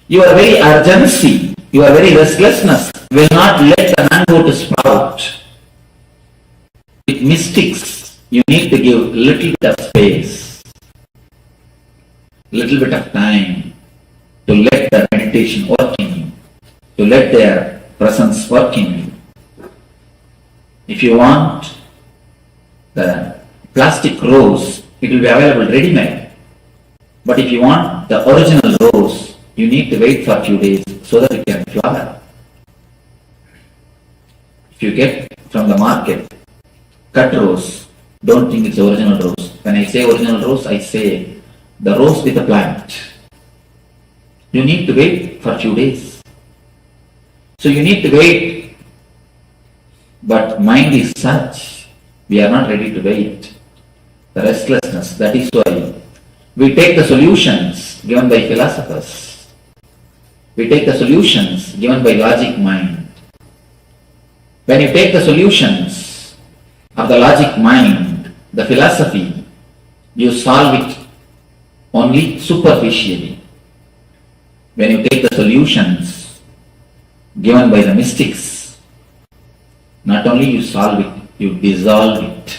Your very urgency, your very restlessness will not let the mango to sprout. With mystics, you need to give little bit of space, little bit of time to let the meditation work in you, to let their presence work in you. If you want the plastic rose, it will be available ready-made. But if you want the original rose, you need to wait for a few days so that it can flower. If you get from the market cut rose, don't think it's original rose. When I say original rose, I say the rose with the plant. You need to wait for a few days. So you need to wait. But mind is such, we are not ready to wait. The restlessness, that is why we take the solutions given by philosophers. We take the solutions given by logic mind. When you take the solutions of the logic mind, the philosophy, you solve it only superficially. When you take the solutions given by the mystics, not only you solve it, you dissolve it.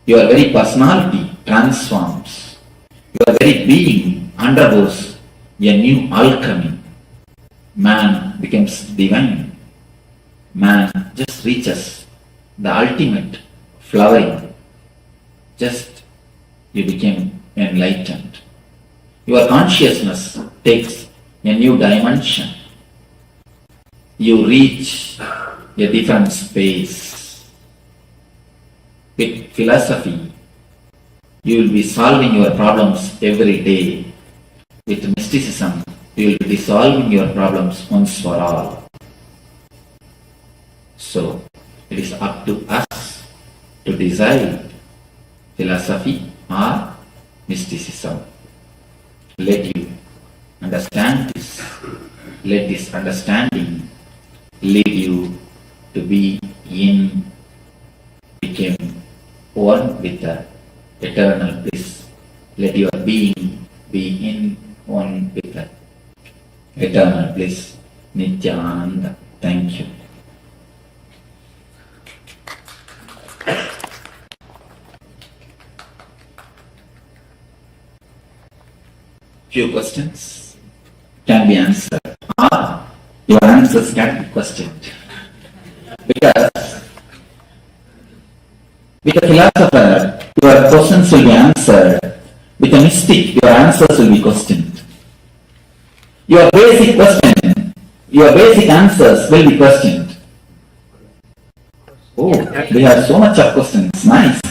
Your very personality transforms. Your very being undergoes a new alchemy. Man becomes divine. Man just reaches the ultimate flowering. Just you became enlightened. Your consciousness takes a new dimension. You reach a different space. With philosophy, you will be solving your problems every day. With mysticism, you will be dissolving your problems once for all. So, it is up to us to decide philosophy or mysticism. Let you understand this. Let this understanding lead you to be in, became one with the eternal bliss. Let your being be in, one with the eternal bliss. Nithyananda. Thank you. Few questions can be answered, or your answers can be questioned. Because with a philosopher, your questions will be answered. With a mystic, your answers will be questioned. Your basic question, your basic answers will be questioned. Oh, we have so much of questions. Nice.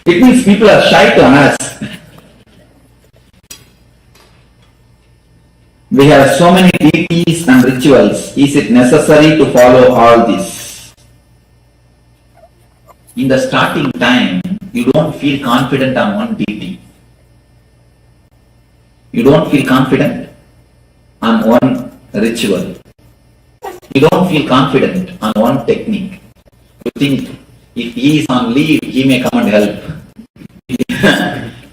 It means people are shy to ask. We have so many deities and rituals. Is it necessary to follow all this? In the starting time, you don't feel confident on one deity. You don't feel confident on one ritual. You don't feel confident on one technique. You think if he is on leave, he may come and help.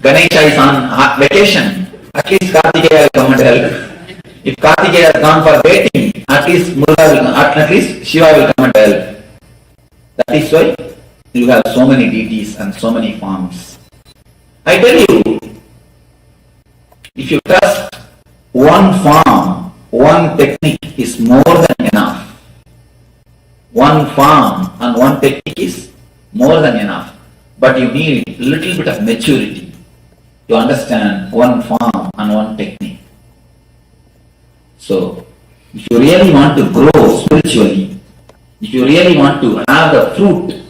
Ganesha is on vacation, at least Kartikeya will come and help. If Kartikeya has gone for dating, at least Mudra will, at least Shiva will come and help. That is why you have so many deities and so many forms. I tell you, if you trust one form, one technique is more than enough. One form and one technique is more than enough. But you need a little bit of maturity to understand one form and one technique. So, if you really want to grow spiritually, if you really want to have the fruit,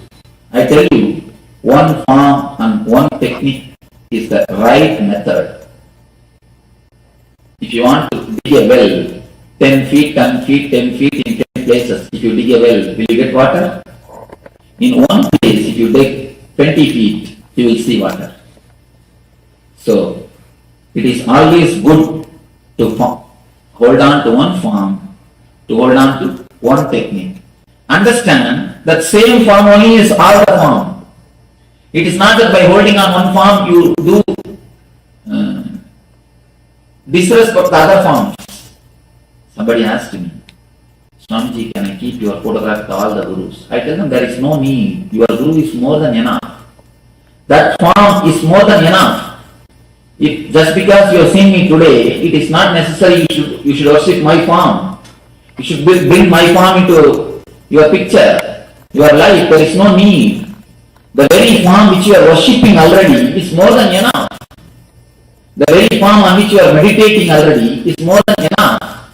I tell you, one form and one technique is the right method. If you want to dig a well, 10 feet, 10 feet, 10 feet in 10 places, if you dig a well, will you get water? In one place, if you dig 20 feet, you will see water. So, it is always good to hold on to one form, to hold on to one technique. Understand that same form only is all the form. It is not that by holding on one form you do disrespect the other forms. Somebody asked me, Swamiji, can I keep your photograph with all the gurus? I tell them there is no need. Your guru is more than enough. That form is more than enough. If just because you are seeing me today, it is not necessary you should worship my form. You should bring my form into your picture. your life, there is no need. The very form which you are worshipping already is more than enough. The very form on which you are meditating already is more than enough.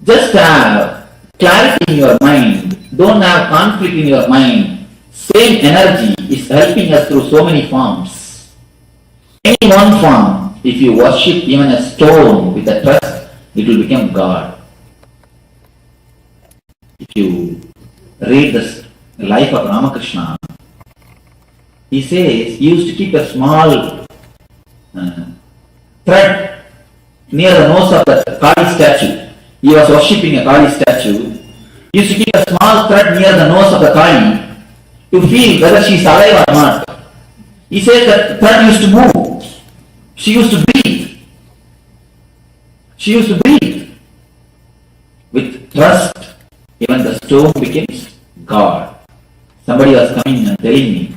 Just have clarity in your mind. Don't have conflict in your mind. Same energy is helping us through so many forms. Any one form, if you worship even a stone with a trust, it will become God. If you read the life of Ramakrishna, he says he used to keep a small thread near the nose of the Kali statue. He was worshipping a Kali statue. He used to keep a small thread near the nose of the Kali to feel whether she is alive or not. He said that thread used to move. She used to breathe. She used to breathe. With trust, even the stone becomes God. Somebody was coming and telling me,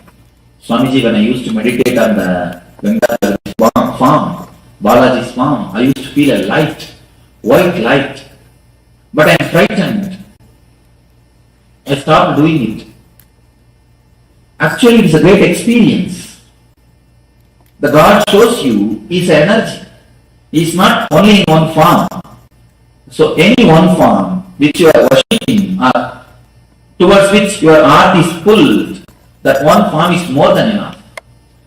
Swamiji, when I used to meditate on the Bandhas farm, Balaji's farm, I used to feel a light, white light. But I am frightened. I stopped doing it. Actually, it is a great experience. The God shows you is energy. He is not only in one form. So any one form which you are worshipping or towards which your heart is pulled, that one form is more than enough.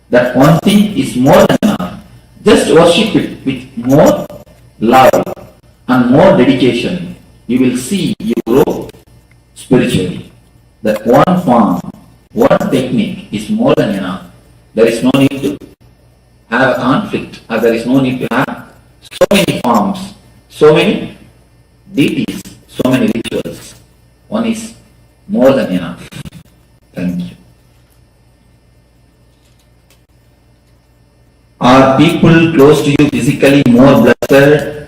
That one thing is more than enough. Just worship it with more love and more dedication. You will see you grow spiritually. That one form, one technique is more than enough. There is no need to have a conflict, or there is no need to have so many forms, so many deities, so many rituals. One is more than enough. Thank you. Are people close to you physically more blessed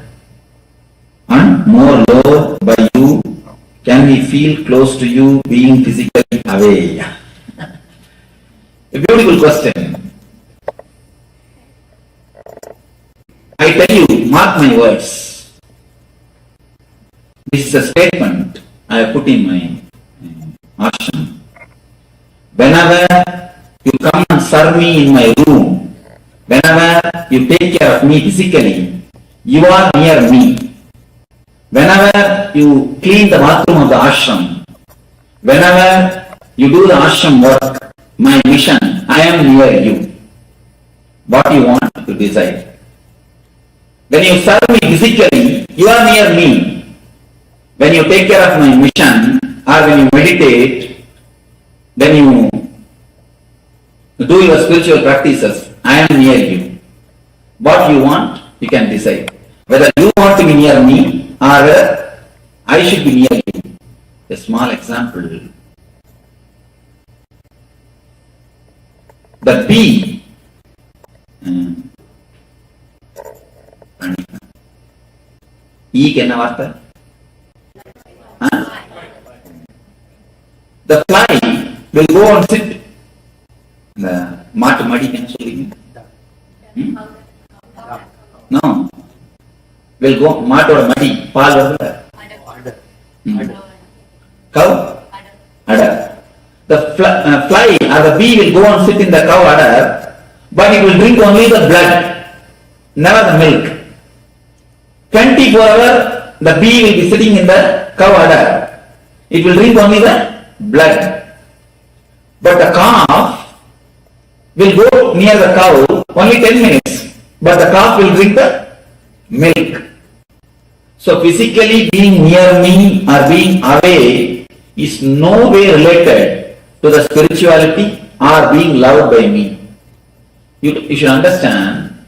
and more loved by you? Can we feel close to you being physically away? A beautiful question. I tell you, mark my words. This is a statement I have put in my ashram. Whenever you come and serve me in my room, whenever you take care of me physically, you are near me. Whenever you clean the bathroom of the ashram, whenever you do the ashram work, my mission, I am near you. What you want to decide. When you serve me physically, you are near me. When you take care of my mission, or when you meditate, when you do your spiritual practices, I am near you. What you want, you can decide. Whether you want to be near me, or whether I should be near you. A small example. The bee என்ன வார்த்தை? The fly will go and sit. The மாட்டு மடிக்கு என்ன சொல்றீங்க? No. Will go மாட்டோட மடி பால் வருது. Cow? Udder. The fly or the bee will go and sit in the cow udder, but it will drink only the blood, never the milk. 24 hours the bee will be sitting in the cow udder. It will drink only the blood. But the calf will go near the cow only 10 minutes, but the calf will drink the milk. So physically being near me or being away is no way related to the spirituality or being loved by me. You should understand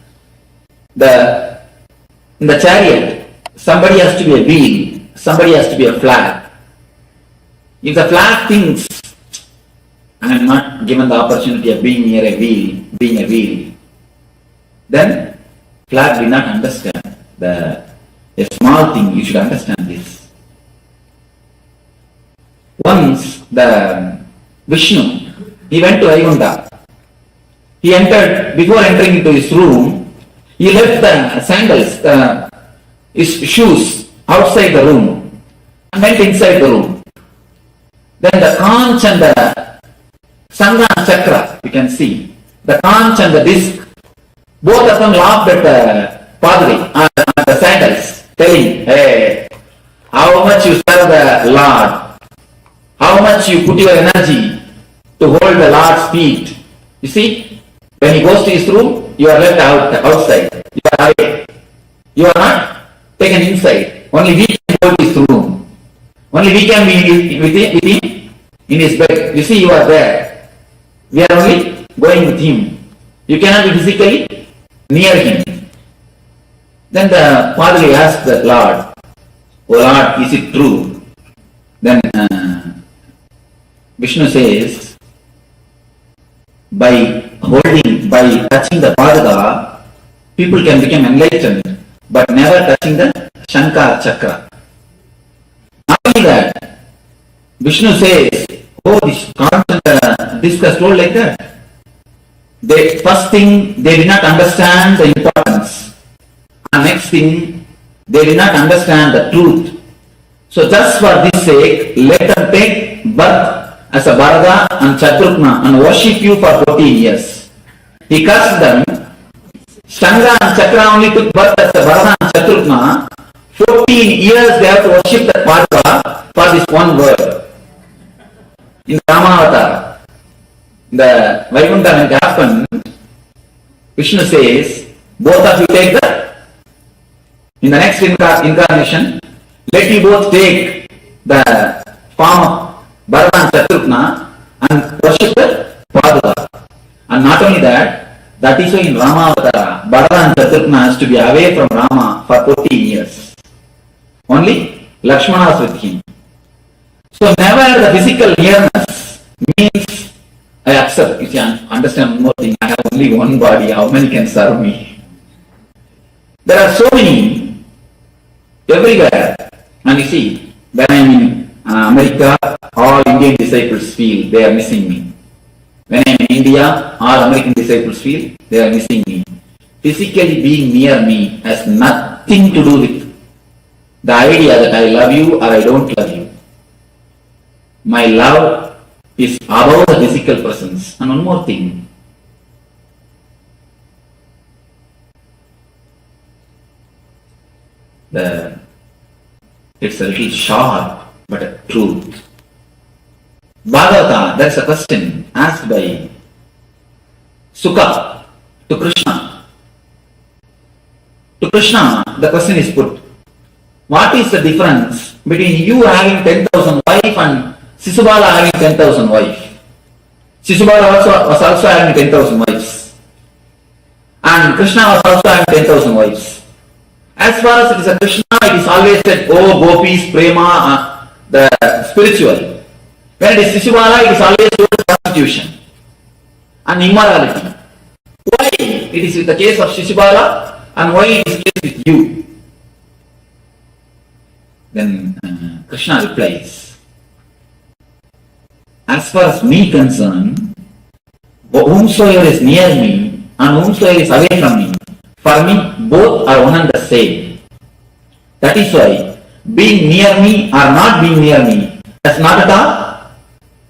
in the chariot, somebody has to be a wheel, somebody has to be a flag. If the flag thinks, I am not given the opportunity of being near a wheel, being a wheel, then flag will not understand a small thing. You should understand this. Once the Vishnu, he went to Vaikuntha. He entered, before entering into his room, he left the sandals, his shoes outside the room and went inside the room. Then the conch and the Sangha and Chakra, you can see. The conch and the disc, both of them laughed at the Padri and the sandals, telling, hey, how much you serve the Lord, how much you put your energy to hold the Lord's feet. You see, when he goes to his room, you are left outside. You are away. You are not taken inside. Only we can go to his room. Only we can be with him in his bed. You see, you are there. We are only going with him. You cannot be physically near him. Then the Padri asked the Lord, "Oh Lord, is it true?" Then Vishnu says, by touching the Padga, people can become enlightened, but never touching the Shankar Chakra. Not only that, Vishnu says, oh, this constant discuss told like that. First thing, they did not understand the importance. And next thing, they did not understand the truth. So just for this sake, let them take birth as a Bharata and Shatrughna and worship you for 14 years. He cursed them. Shanga and Chakra only took birth as a Bharata and Shatrughna. 14 years they have to worship that Bharata for this one word. In the Ramavatar, the Vaikuntha when it happened, Vishnu says, both of you take that. In the next incarnation, let you both take the form of Bharata and Shatrughna and worship the Padga. And not only that, that is why in Ramavatara, Bharata and Shatrughna has to be away from Rama for 14 years. Only Lakshmana is with him. So never the physical nearness means I accept. If you understand one more thing, I have only one body, how many can serve me? There are so many everywhere. And you see, when I am in America, all Indian disciples feel they are missing me. When I am in India, all American disciples feel they are missing me. Physically being near me has nothing to do with the idea that I love you or I don't love you. My love is above the physical presence. And one more thing. It's a little sharp, but a truth. Bhagavata, that's a question asked by Sukha to Krishna. To Krishna, the question is put. What is the difference between you having 10,000 wives and Sisubala having 10,000 wives? Sisubala was also having 10,000 wives. And Krishna was also having 10,000 wives. As far as it is a Krishna, it is always said, oh, gopis, prema, the spiritual. When it is Sisubala, it is always towards prostitution and immorality. Why it is with the case of Sisubala and why it is the case with you? Then Krishna replies, as far as me concerned, whomsoever is near me and whomsoever is away from me, for me both are one and the same. That is why being near me or not being near me is not at all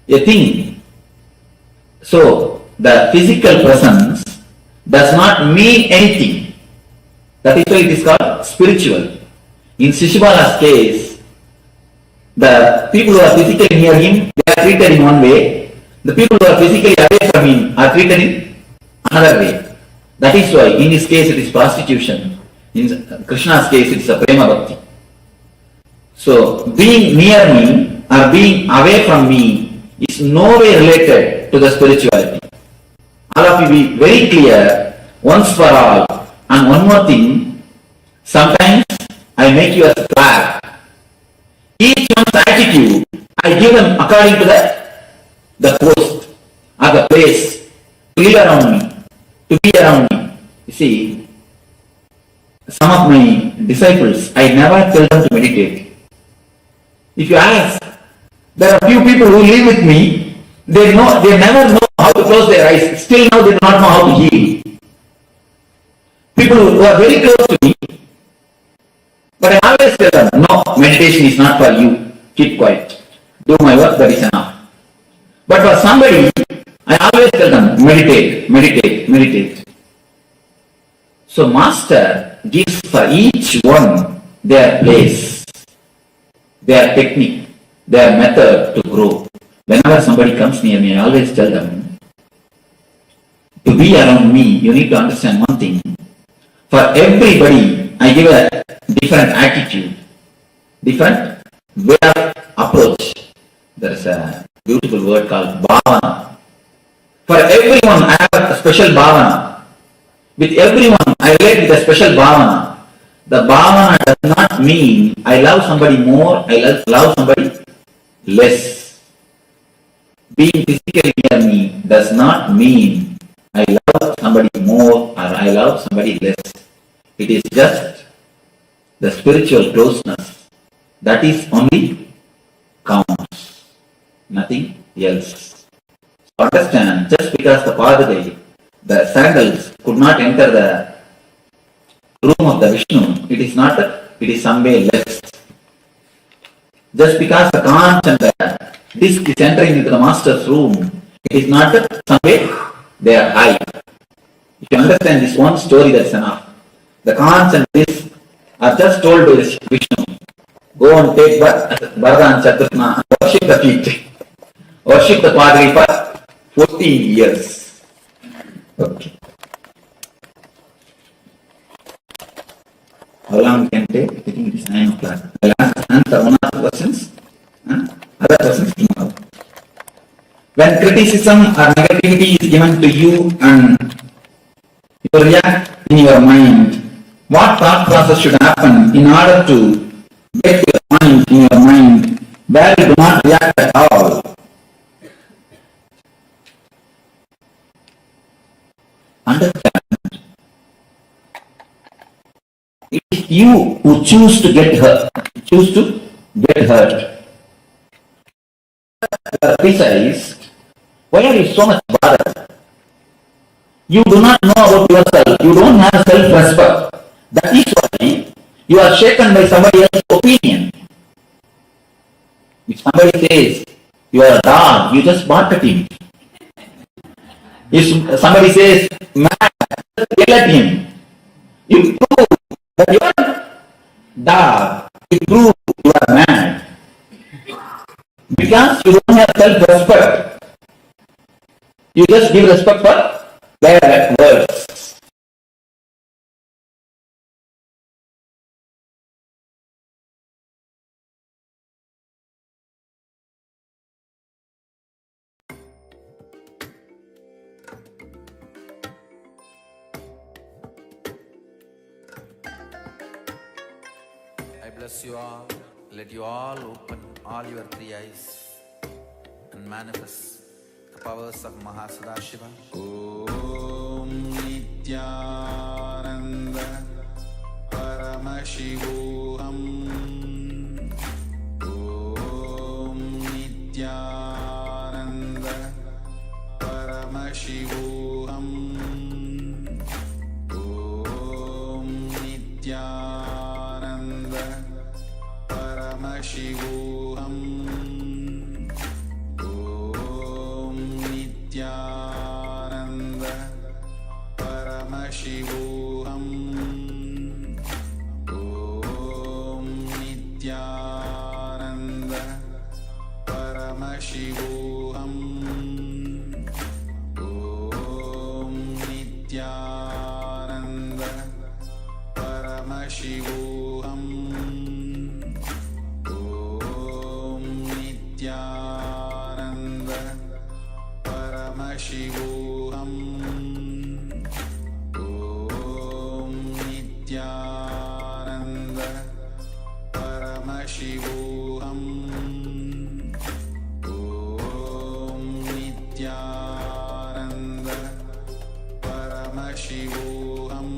a thing. So the physical presence does not mean anything. That is why it is called spiritual. In Sisubala's case, the people who are physically near him, they are treated in one way. The people who are physically away from him are treated in another way. That is why in his case it is prostitution. In Krishna's case it is a prema bhakti. So being near me or being away from me is no way related to the spirituality. All of you be very clear once for all. And one more thing, sometimes I make you as a flag. Each one's attitude, I give them according to the post or the place to live around me, to be around me. You see, some of my disciples, I never tell them to meditate. If you ask, there are few people who live with me, they never know how to close their eyes. Still now they do not know how to heal. People who are very close to me, but I always tell them, no, meditation is not for you. Keep quiet. do my work, that is enough. But for somebody, I always tell them, meditate, meditate, meditate. So Master gives for each one their place, their technique, their method to grow. Whenever somebody comes near me, I always tell them, to be around me, you need to understand one thing. For everybody, I give a different attitude, different way of approach. There is a beautiful word called bhavana. For everyone, I have a special bhavana. With everyone, I relate with a special bhavana. The bhavana does not mean I love somebody more, I love somebody less. Being physically near me does not mean I love somebody more or I love somebody less. It is just the spiritual closeness. That is only counts. Nothing else. Understand, just because the Padre, the sandals could not enter the room of the Vishnu, it is not that it is some way less. Just because the conch and the disc is entering into the Master's room, it is not that some way they are high. If you understand this one story, that's enough. The conch and disc are just told to Vishnu, go and take Bharata and Chaturna and worship the feet. Worship the Padre for 14 years. Okay. How long can take? I think it is 9 o'clock. I'll answer one of the questions. Other questions tomorrow. When criticism or negativity is given to you and you react in your mind, what thought process should happen in order to get your mind in your mind where you do not react at all? Understand. It is you who choose to get hurt. Criticized. Why are you so much bothered? You do not know about yourself. You don't have self-respect. That is why you are shaken by somebody else's opinion. If somebody says you are a dog, you just bark at him. If somebody says mad, just yell at him. You prove that you are dog. You prove you are mad. Because you don't have self-respect. You just give respect for their words. I bless you all. Let you all open all your 3 eyes and manifest the powers of Mahasada-Shiva. Om Nithyananda Paramashivoham. Om Nithyananda Paramashivoham. Om Nithyananda Paramashivoham. Om Nithyananda Paramashivoham. Om Nithyananda Paramashivoham. Om Nithyananda Paramashivoham. Om Nithyananda Paramashivoham. Om Nithyananda Paramashivoham. Om Nithyananda Paramashivoham.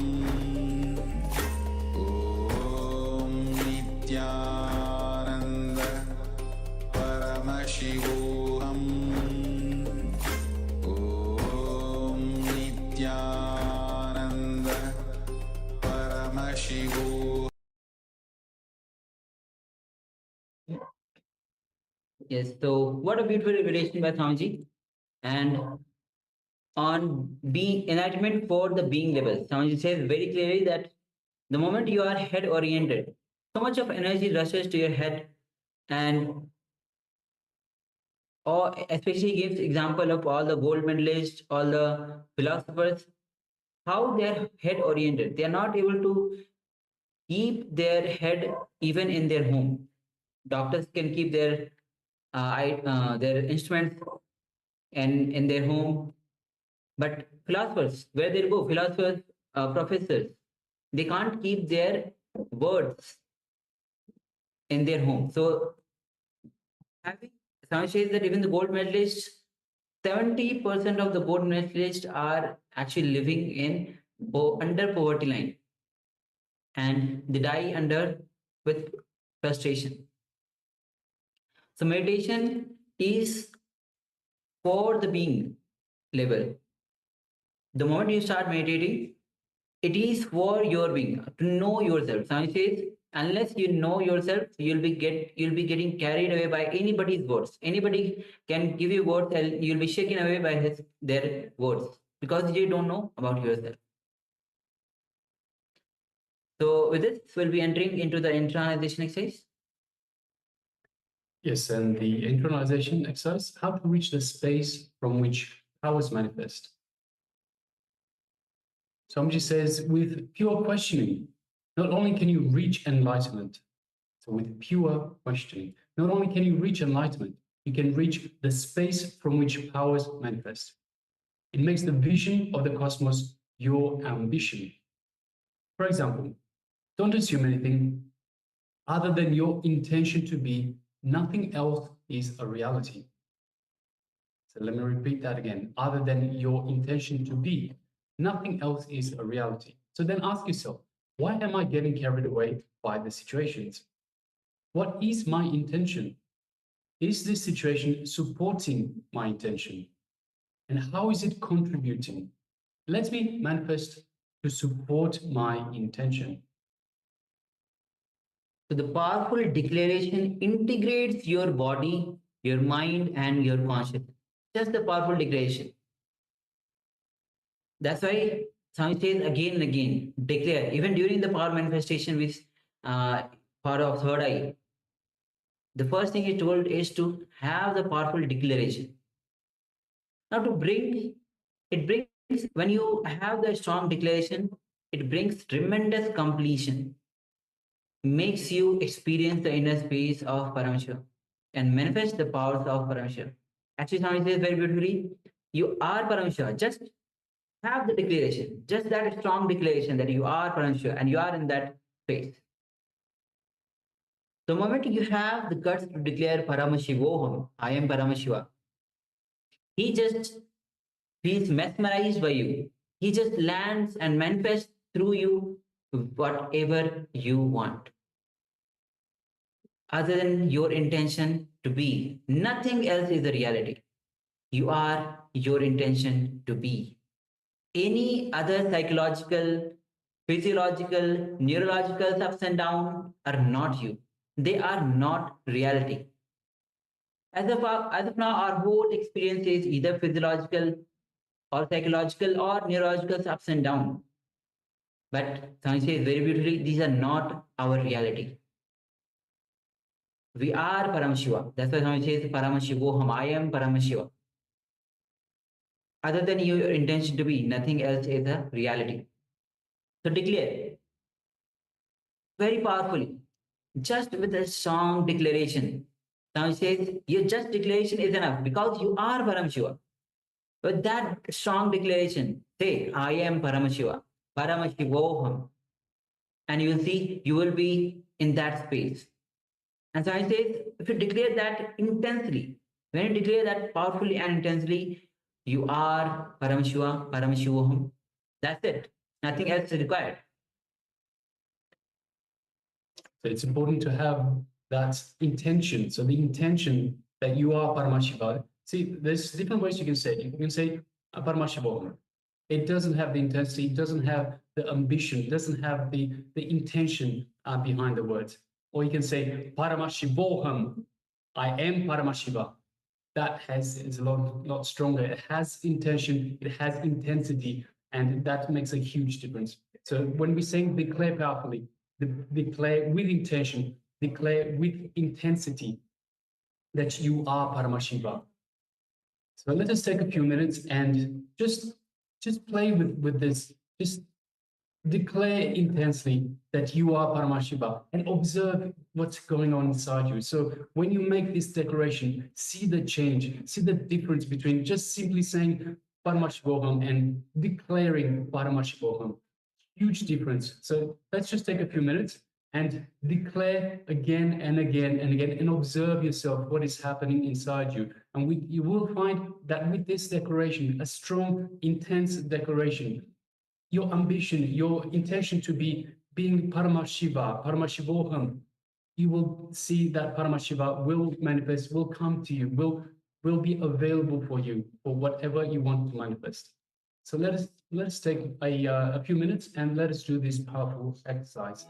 Om Nithyananda Paramashivoham. Om Nithyananda Paramashivoham. Yes, so what a beautiful revelation by Swamiji. And on being enlightenment for the being level, Swamiji says very clearly that the moment you are head oriented, so much of energy rushes to your head, and or especially gives example of all the gold medalists, all the philosophers, how they are head oriented. They are not able to keep their head even in their home. Doctors can keep their instruments and in their home, but philosophers, where they go, philosophers, professors, they can't keep their words in their home. So having Swami says that even the gold medalists, 70% of the gold medalists are actually living in under poverty line, and they die under with frustration. So meditation is for the being level. The moment you start meditating, it is for your being, to know yourself. Swami says, unless you know yourself, you'll be getting carried away by anybody's words. Anybody can give you words and you'll be shaken away by their words because you don't know about yourself. So with this, we'll be entering into the internalization exercise. Yes, and the internalization exercise, how to reach the space from which powers manifest. Swamiji says, with pure questioning, not only can you reach enlightenment, so with pure questioning, not only can you reach enlightenment, you can reach the space from which powers manifest. It makes the vision of the cosmos your ambition. For example, don't assume anything other than your intention to be. Nothing else is a reality. So let me repeat that again. Other than your intention to be, nothing else is a reality. So then ask yourself, why am I getting carried away by the situations? What is my intention? Is this situation supporting my intention? And how is it contributing? Let me manifest to support my intention. So the powerful declaration integrates your body, your mind, and your consciousness. Just the powerful declaration. That's why Swami says again and again, declare. Even during the power manifestation with power of third eye, the first thing he told is to have the powerful declaration. Now it brings, when you have the strong declaration, it brings tremendous completion. Makes you experience the inner space of Paramashiva and manifest the powers of Paramashiva. Actually, Swami says very beautifully, you are Paramashiva. Just have the declaration, just that strong declaration that you are Paramashiva and you are in that space. The moment you have the guts to declare Paramashivoham, I am Paramashiva, he just feels mesmerized by you. He just lands and manifests through you whatever you want. Other than your intention to be. Nothing else is the reality. You are your intention to be. Any other psychological, physiological, neurological ups and downs are not you. They are not reality. As of now, our whole experience is either physiological or psychological or neurological ups and downs. But Swami says very beautifully, these are not our reality. We are Paramashiva. That's why Swami says Paramashivoham. I am Paramashiva. Other than your intention to be, nothing else is a reality. So declare very powerfully, just with a strong declaration. Swami says your just declaration is enough because you are Paramashiva. With that strong declaration, say, I am Paramashiva, Paramashivoham. And you will see, you will be in that space. And so I say, if you declare that intensely, when you declare that powerfully and intensely, you are Paramashiva, Paramashivoham. That's it. Nothing else is required. So it's important to have that intention. So the intention that you are Paramashiva. See, there's different ways you can say it. You can say Paramashivoham. It doesn't have the intensity, it doesn't have the ambition, it doesn't have the intention behind the words. Or you can say Paramashivoham, I am Paramashiva. That is a lot stronger. It has intention, it has intensity, and that makes a huge difference. So when we say declare powerfully, declare with intention, declare with intensity that you are Paramashiva. So let us take a few minutes and just play with this. Just declare intensely that you are Paramashiva and observe what's going on inside you. So when you make this declaration, see the change, see the difference between just simply saying Paramashivoham and declaring Paramashivoham. Huge difference. So let's just take a few minutes and declare again and again and again and observe yourself what is happening inside you. And you will find that with this declaration, a strong, intense declaration, your ambition, your intention to be being Paramashiva, Paramashivoham, you will see that Paramashiva will manifest, will come to you, will be available for you for whatever you want to manifest. So let us take a few minutes and let us do this powerful exercise.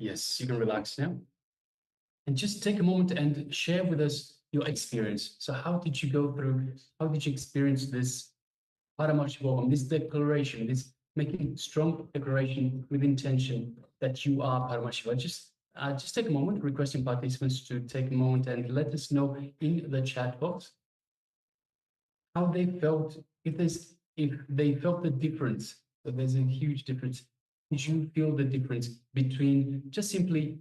Yes, you can relax now. And just take a moment and share with us your experience. So how did you go through, how did you experience this Paramashivoham, this declaration, this making strong declaration with intention that you are Paramashiva? Just take a moment, requesting participants to take a moment and let us know in the chat box how they felt, if they felt the difference. So there's a huge difference. Did you feel the difference between just simply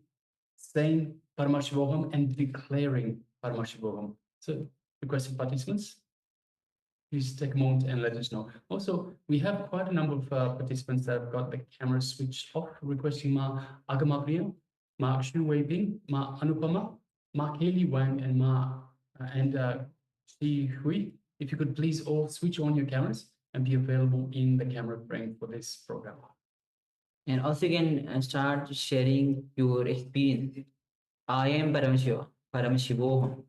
saying Paramashivoham and declaring Paramashivoham? So requesting participants, please take a moment and let us know. Also, we have quite a number of participants that have got the camera switched off, requesting Ma Agamapriya, Ma Shuwei, Ma Anupama, Ma Kelly Wang, and Shi Hui. If you could please all switch on your cameras and be available in the camera frame for this program. And also you can start sharing your experience. I am Paramashivoham.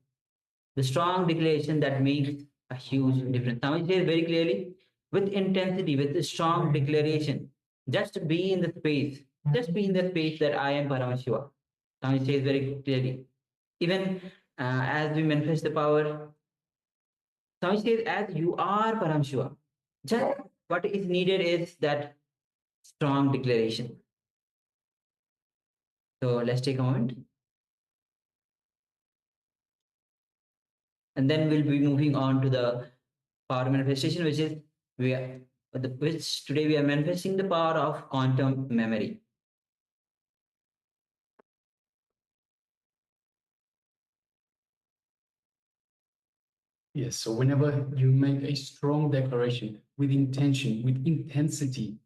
The strong declaration that makes a huge difference. Now it says very clearly, with intensity, with a strong declaration, just be in the space. Just be in the space that I am Paramashiva. Now it says very clearly. Even as we manifest the power, now it says as you are Paramashiva. Just what is needed is that strong declaration. So let's take a moment. And then we'll be moving on to the power manifestation, which today we are manifesting the power of quantum memory. Yes, so whenever you make a strong declaration with intention, with intensity,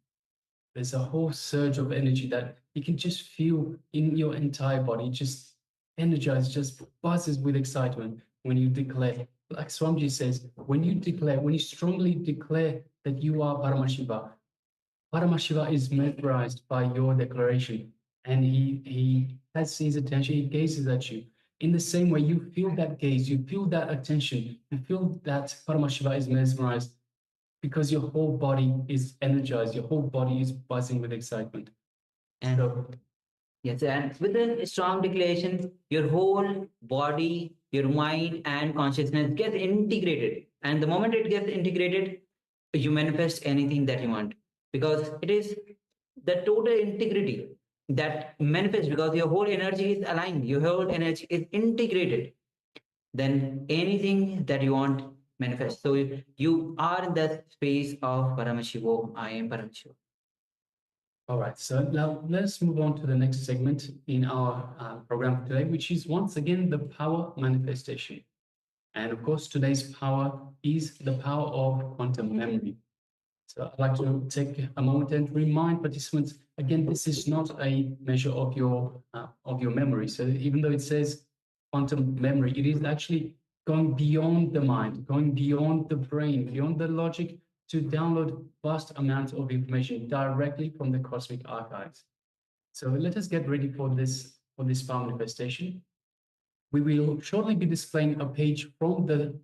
there's a whole surge of energy that you can just feel in your entire body, just energized, just buzzes with excitement when you declare. Like Swamiji says, when you strongly declare that you are Paramashiva, Paramashiva is mesmerized by your declaration, and he has his attention, he gazes at you. In the same way, you feel that gaze, you feel that attention, you feel that Paramashiva is mesmerized because your whole body is energized, your whole body is buzzing with excitement. And yes, and with a strong declaration, your whole body, your mind, and consciousness gets integrated. And the moment it gets integrated, you manifest anything that you want, because it is the total integrity that manifests, because your whole energy is aligned, your whole energy is integrated. Then anything that you want manifest. So you are in that space of Paramashivoham, I am Paramashiva. All right, so now let's move on to the next segment in our program today, which is once again the power manifestation. And of course, today's power is the power of quantum memory. So I'd like to take a moment and remind participants, again, this is not a measure of your memory. So even though it says quantum memory, it is actually going beyond the mind, going beyond the brain, beyond the logic, to download vast amounts of information directly from the cosmic archives. So let us get ready for this power manifestation. We will shortly be displaying a page from the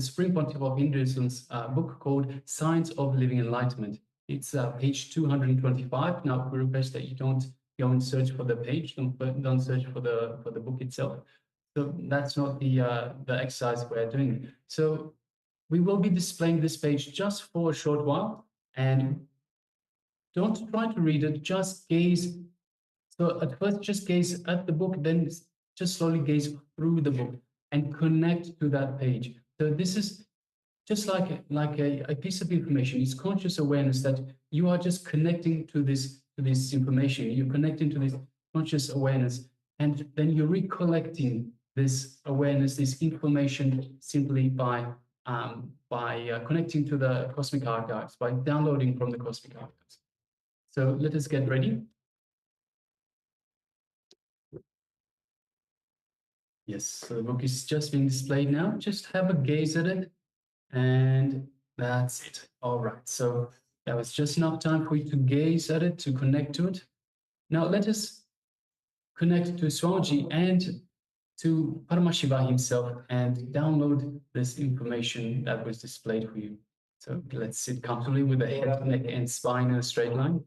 Supreme Pontiff of Hinduism's book called Science of Living Enlightenment. It's page 225. Now we request that you don't go and search for the page, don't search for the book itself. So that's not the exercise we're doing. So we will be displaying this page just for a short while, and don't try to read it, just gaze. So at first just gaze at the book, then just slowly gaze through the book and connect to that page. So this is just like a piece of information. It's conscious awareness that you are just connecting to this information. You're connecting to this conscious awareness, and then you're recollecting this awareness, this information, simply by connecting to the cosmic archives, by downloading from the cosmic archives. So let us get ready. Yes, so the book is just being displayed now. Just have a gaze at it, and that's it. All right, so that was just enough time for you to gaze at it, to connect to it. Now let us connect to Swamiji and to Paramashiva himself and download this information that was displayed for you. So let's sit comfortably with the head, neck, and spine in a straight line.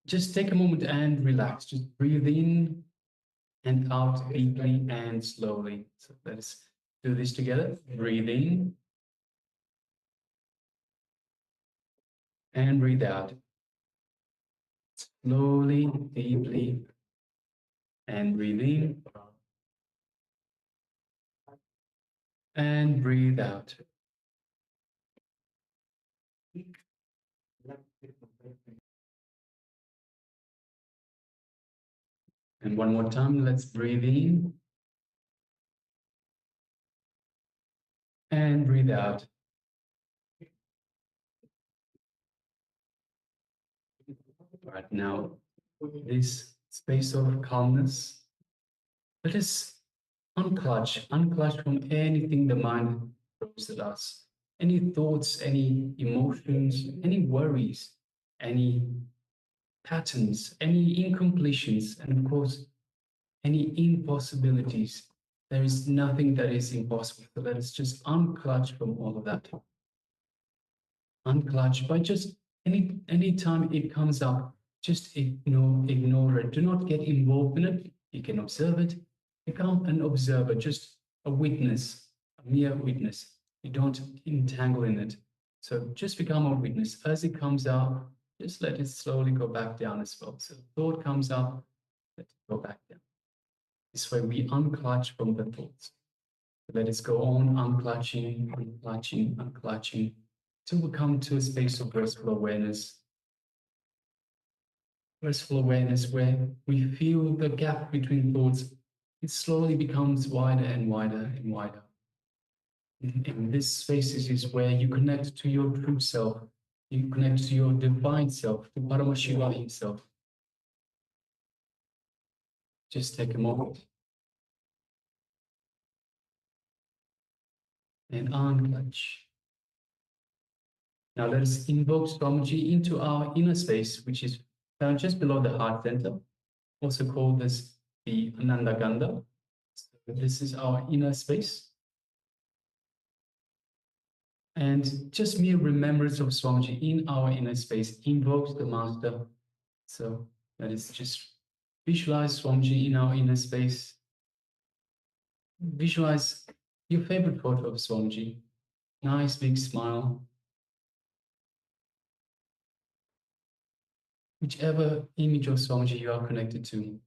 Just take a moment and relax. Just breathe in and out deeply and slowly. So let's do this together. Breathe in and breathe out. Slowly, deeply, and breathe in and breathe out. And one more time, let's breathe in and breathe out. Right now, this space of calmness, let us unclutch from anything the mind throws at us. Any thoughts, any emotions, any worries, any patterns, any incompletions, and of course, any impossibilities. There is nothing that is impossible. So let us just unclutch from all of that. Unclutch by just any time it comes up, just ignore it. Do not get involved in it. You can observe it. Become an observer, just a witness, a mere witness. You don't entangle in it. So just become a witness. As it comes out, just let it slowly go back down as well. So thought comes up, let it go back down. This way we unclutch from the thoughts. Let us go on unclutching, till we come to a space of restful awareness. Restful awareness where we feel the gap between thoughts. It slowly becomes wider and wider and wider. In this space is where you connect to your true self. You connect to your divine self, to Paramashiva himself. Just take a moment. And unclutch. Now let us invoke Swamiji into our inner space, which is found just below the heart center, also called as the Ananda Gandha. So this is our inner space. And just mere remembrance of Swamiji in our inner space invokes the Master. So let us just visualize Swamiji in our inner space. Visualize your favorite photo of Swamiji. Nice big smile. Whichever image of Swamiji you are connected to.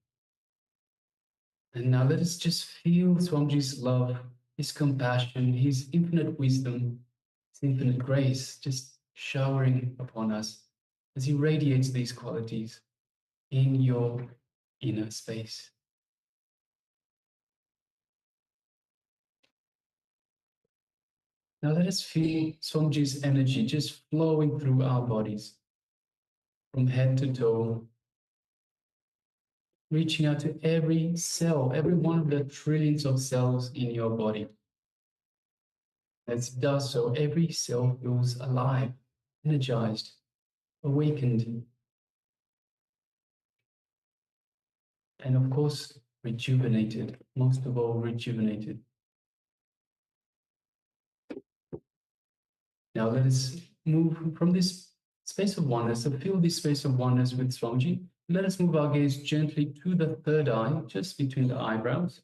And now let us just feel Swamiji's love, his compassion, his infinite wisdom, his infinite grace just showering upon us as he radiates these qualities in your inner space. Now let us feel Swamiji's energy just flowing through our bodies, from head to toe, reaching out to every cell, every one of the trillions of cells in your body. As it does so, every cell feels alive, energized, awakened, and of course, rejuvenated, most of all, rejuvenated. Now let us move from this space of oneness, so feel this space of oneness with Swamiji. Let us move our gaze gently to the third eye, just between the eyebrows.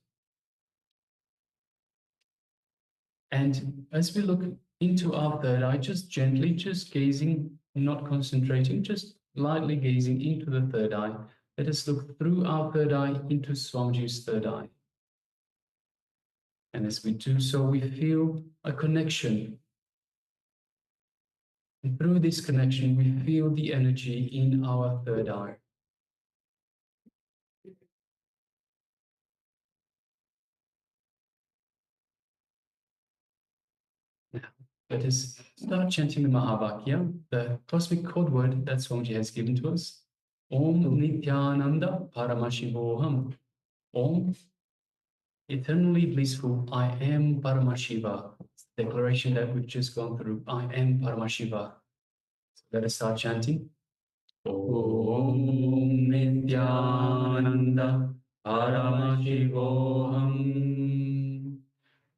And as we look into our third eye, just gently, just gazing, not concentrating, just lightly gazing into the third eye. Let us look through our third eye into Swamiji's third eye. And as we do so, we feel a connection. And through this connection, we feel the energy in our third eye. Now, let us start chanting the Mahavakya, the cosmic code word that Swamiji has given to us. Om Nithyananda Paramashivoham. Om, eternally blissful, I am Paramashiva. It's the declaration that we've just gone through. I am Paramashiva. So let us start chanting. Om Nithyananda Paramashivoham.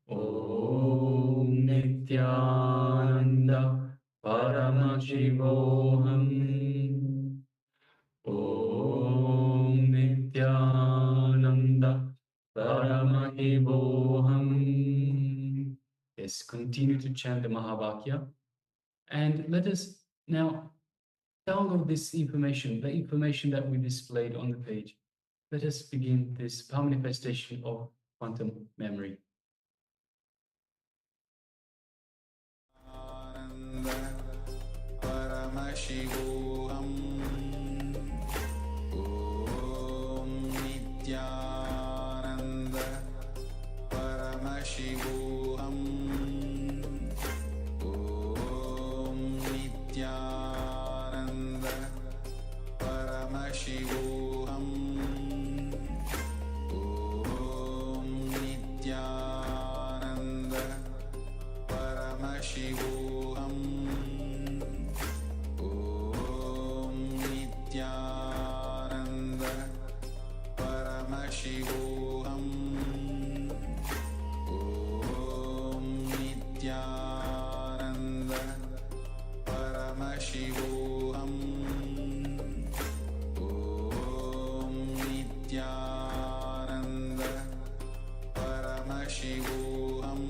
Om Nithyananda Paramashivoham. Om Paramashivoham. Yes, continue to chant the Mahavakya. And let us now download this information, the information that we displayed on the page. Let us begin this power manifestation of quantum memory. Paramashivoham Om Nithyananda Paramashivoham Om Nithyananda Paramashivoham Om Nithyananda Paramashivoham Nithyananda Paramashivoham Om Nithyananda Paramashivoham Om Nithyananda Paramashivoham Om Nithyananda Paramashivoham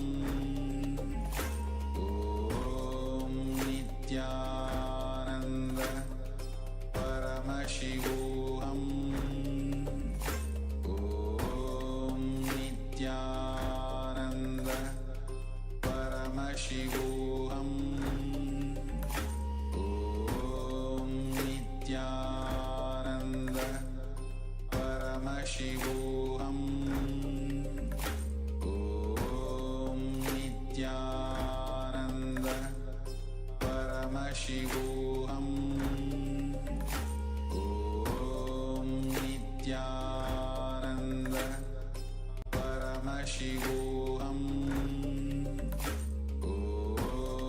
Om Nithyananda Paramashivoham Om Nithyananda Paramashivoham Om Nithyananda Paramashivoham Om Nithyananda Paramashivoham Om Nithyananda Paramashivoham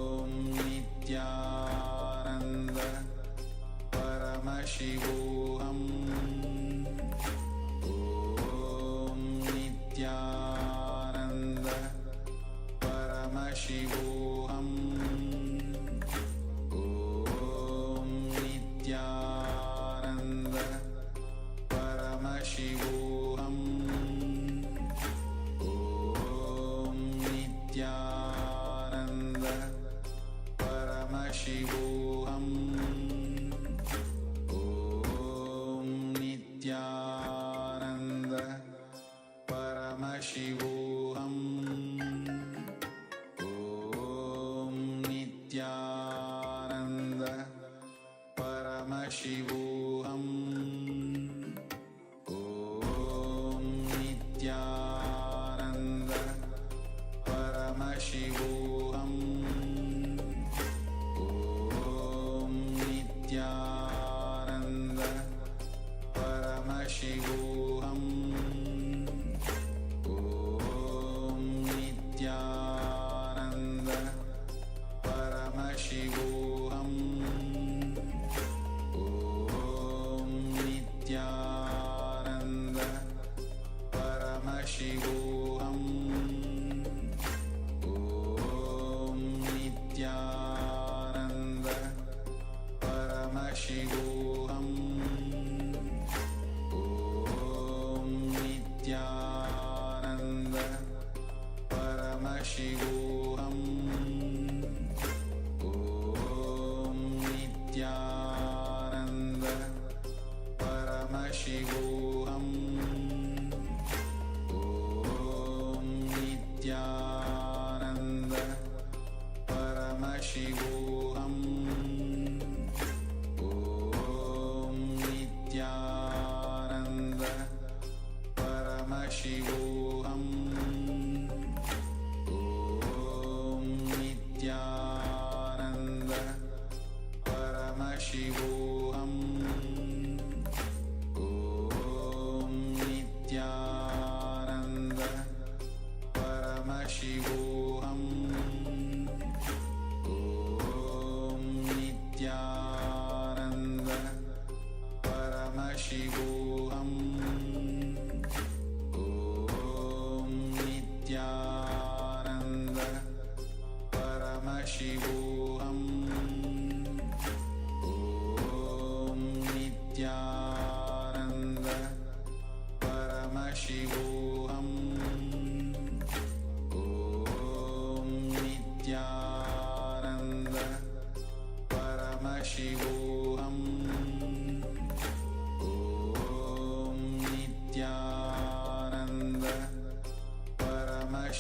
Om Nithyananda Paramashivoham Om Nithyananda Paramashivoham Om Nithyananda Paramashivoham Om Nithyananda Paramashivoham Om Nithyananda Paramashivoham Om Nithyananda Paramashivoham Om Nithyananda Paramashivoham Om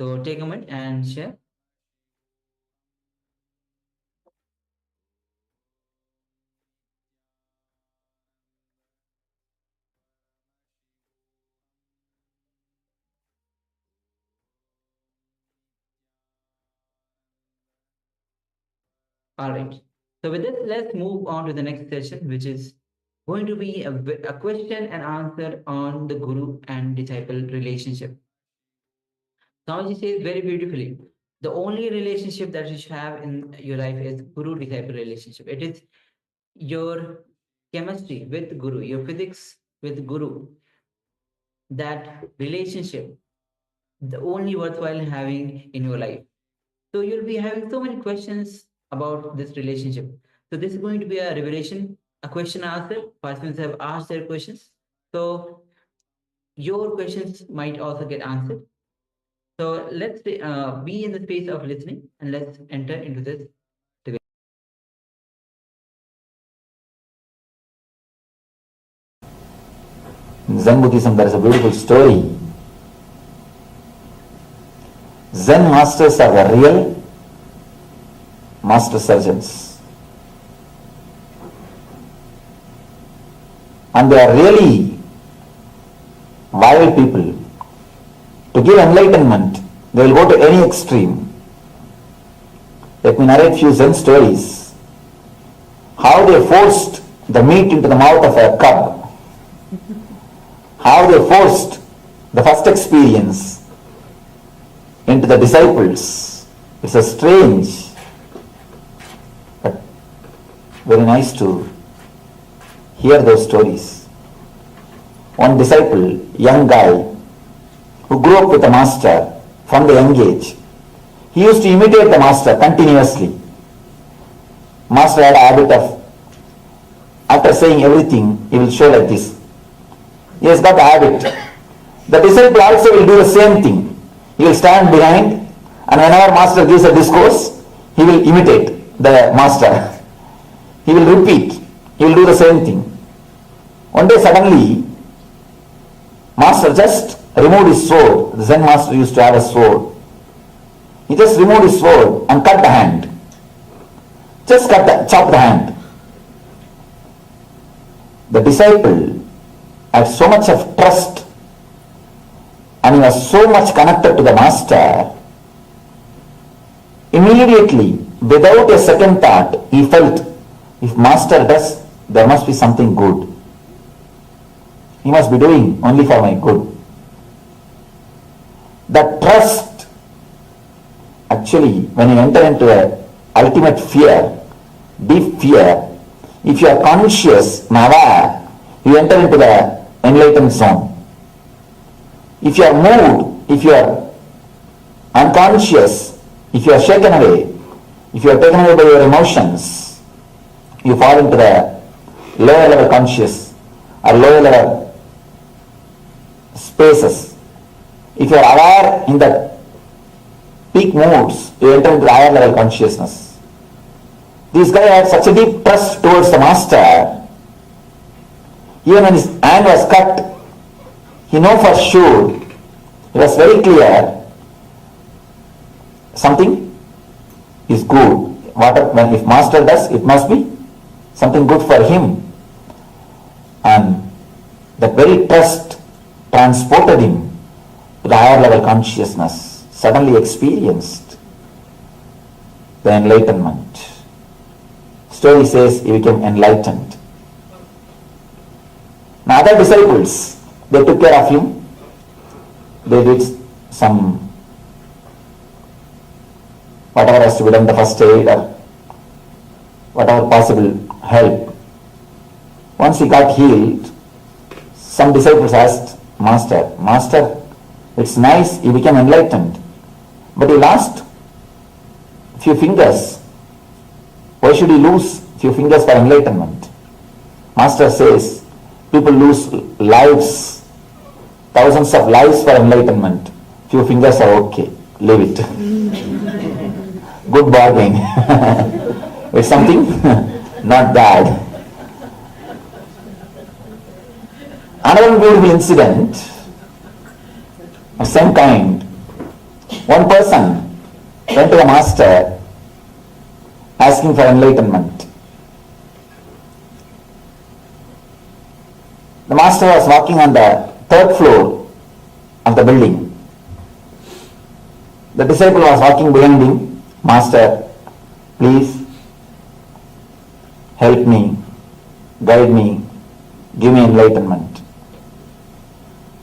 So take a moment and share. All right. So with this, let's move on to the next session, which is going to be a question and answer on the guru and disciple relationship. Swamiji says very beautifully, the only relationship that you should have in your life is guru-disciple relationship. It is your chemistry with guru, your physics with guru. That relationship, the only worthwhile having in your life. So you'll be having so many questions about this relationship. So this is going to be a revelation, a question answer. Participants have asked their questions. So your questions might also get answered. So let's be in the space of listening and let's enter into this together. In Zen Buddhism, there is a beautiful story. Zen masters are the real master surgeons. And they are really vile people. To give enlightenment, they will go to any extreme. Let me narrate few Zen stories. How they forced the meat into the mouth of a cub. How they forced the first experience into the disciples. It's a strange, but very nice to hear those stories. One disciple, young guy, who grew up with the master from the young age, he used to imitate the master continuously. Master had a habit of, after saying everything, he will show like this. He has got a habit. The disciple also will do the same thing. He will stand behind, and whenever master gives a discourse, he will imitate the master. He will repeat. He will do the same thing. One day suddenly, master just removed his sword. The Zen master used to have a sword. He just removed his sword and cut the hand. Just chop the hand. The disciple had so much of trust and he was so much connected to the master. Immediately, without a second thought, he felt, if master does, there must be something good. He must be doing only for my good. That trust, actually, when you enter into a ultimate fear, deep fear, if you are conscious and aware, you enter into the enlightened zone. If you are moved, if you are unconscious, if you are shaken away, if you are taken away by your emotions, you fall into the lower level conscious or lower level spaces. If you are aware in the peak moods, you enter into the higher level consciousness. This guy had such a deep trust towards the master. Even when his hand was cut, he knew for sure, it was very clear, something is good. If master does, it must be something good for him. And that very trust transported him to the higher level consciousness, suddenly experienced the enlightenment. Story says he became enlightened. Now other disciples, they took care of him. They did some, whatever has to be done, the first aid or whatever possible help. Once he got healed, some disciples asked Master, it's nice, you became enlightened, but you lost a few fingers. Why should you lose a few fingers for enlightenment? Master says, people lose lives, thousands of lives for enlightenment. Few fingers are okay, leave it. Good bargain. It's something not bad. Another beautiful incident of some kind. One person went to the master asking for enlightenment. The master was walking on the third floor of the building. The disciple was walking behind him. Master, please help me, guide me, give me enlightenment.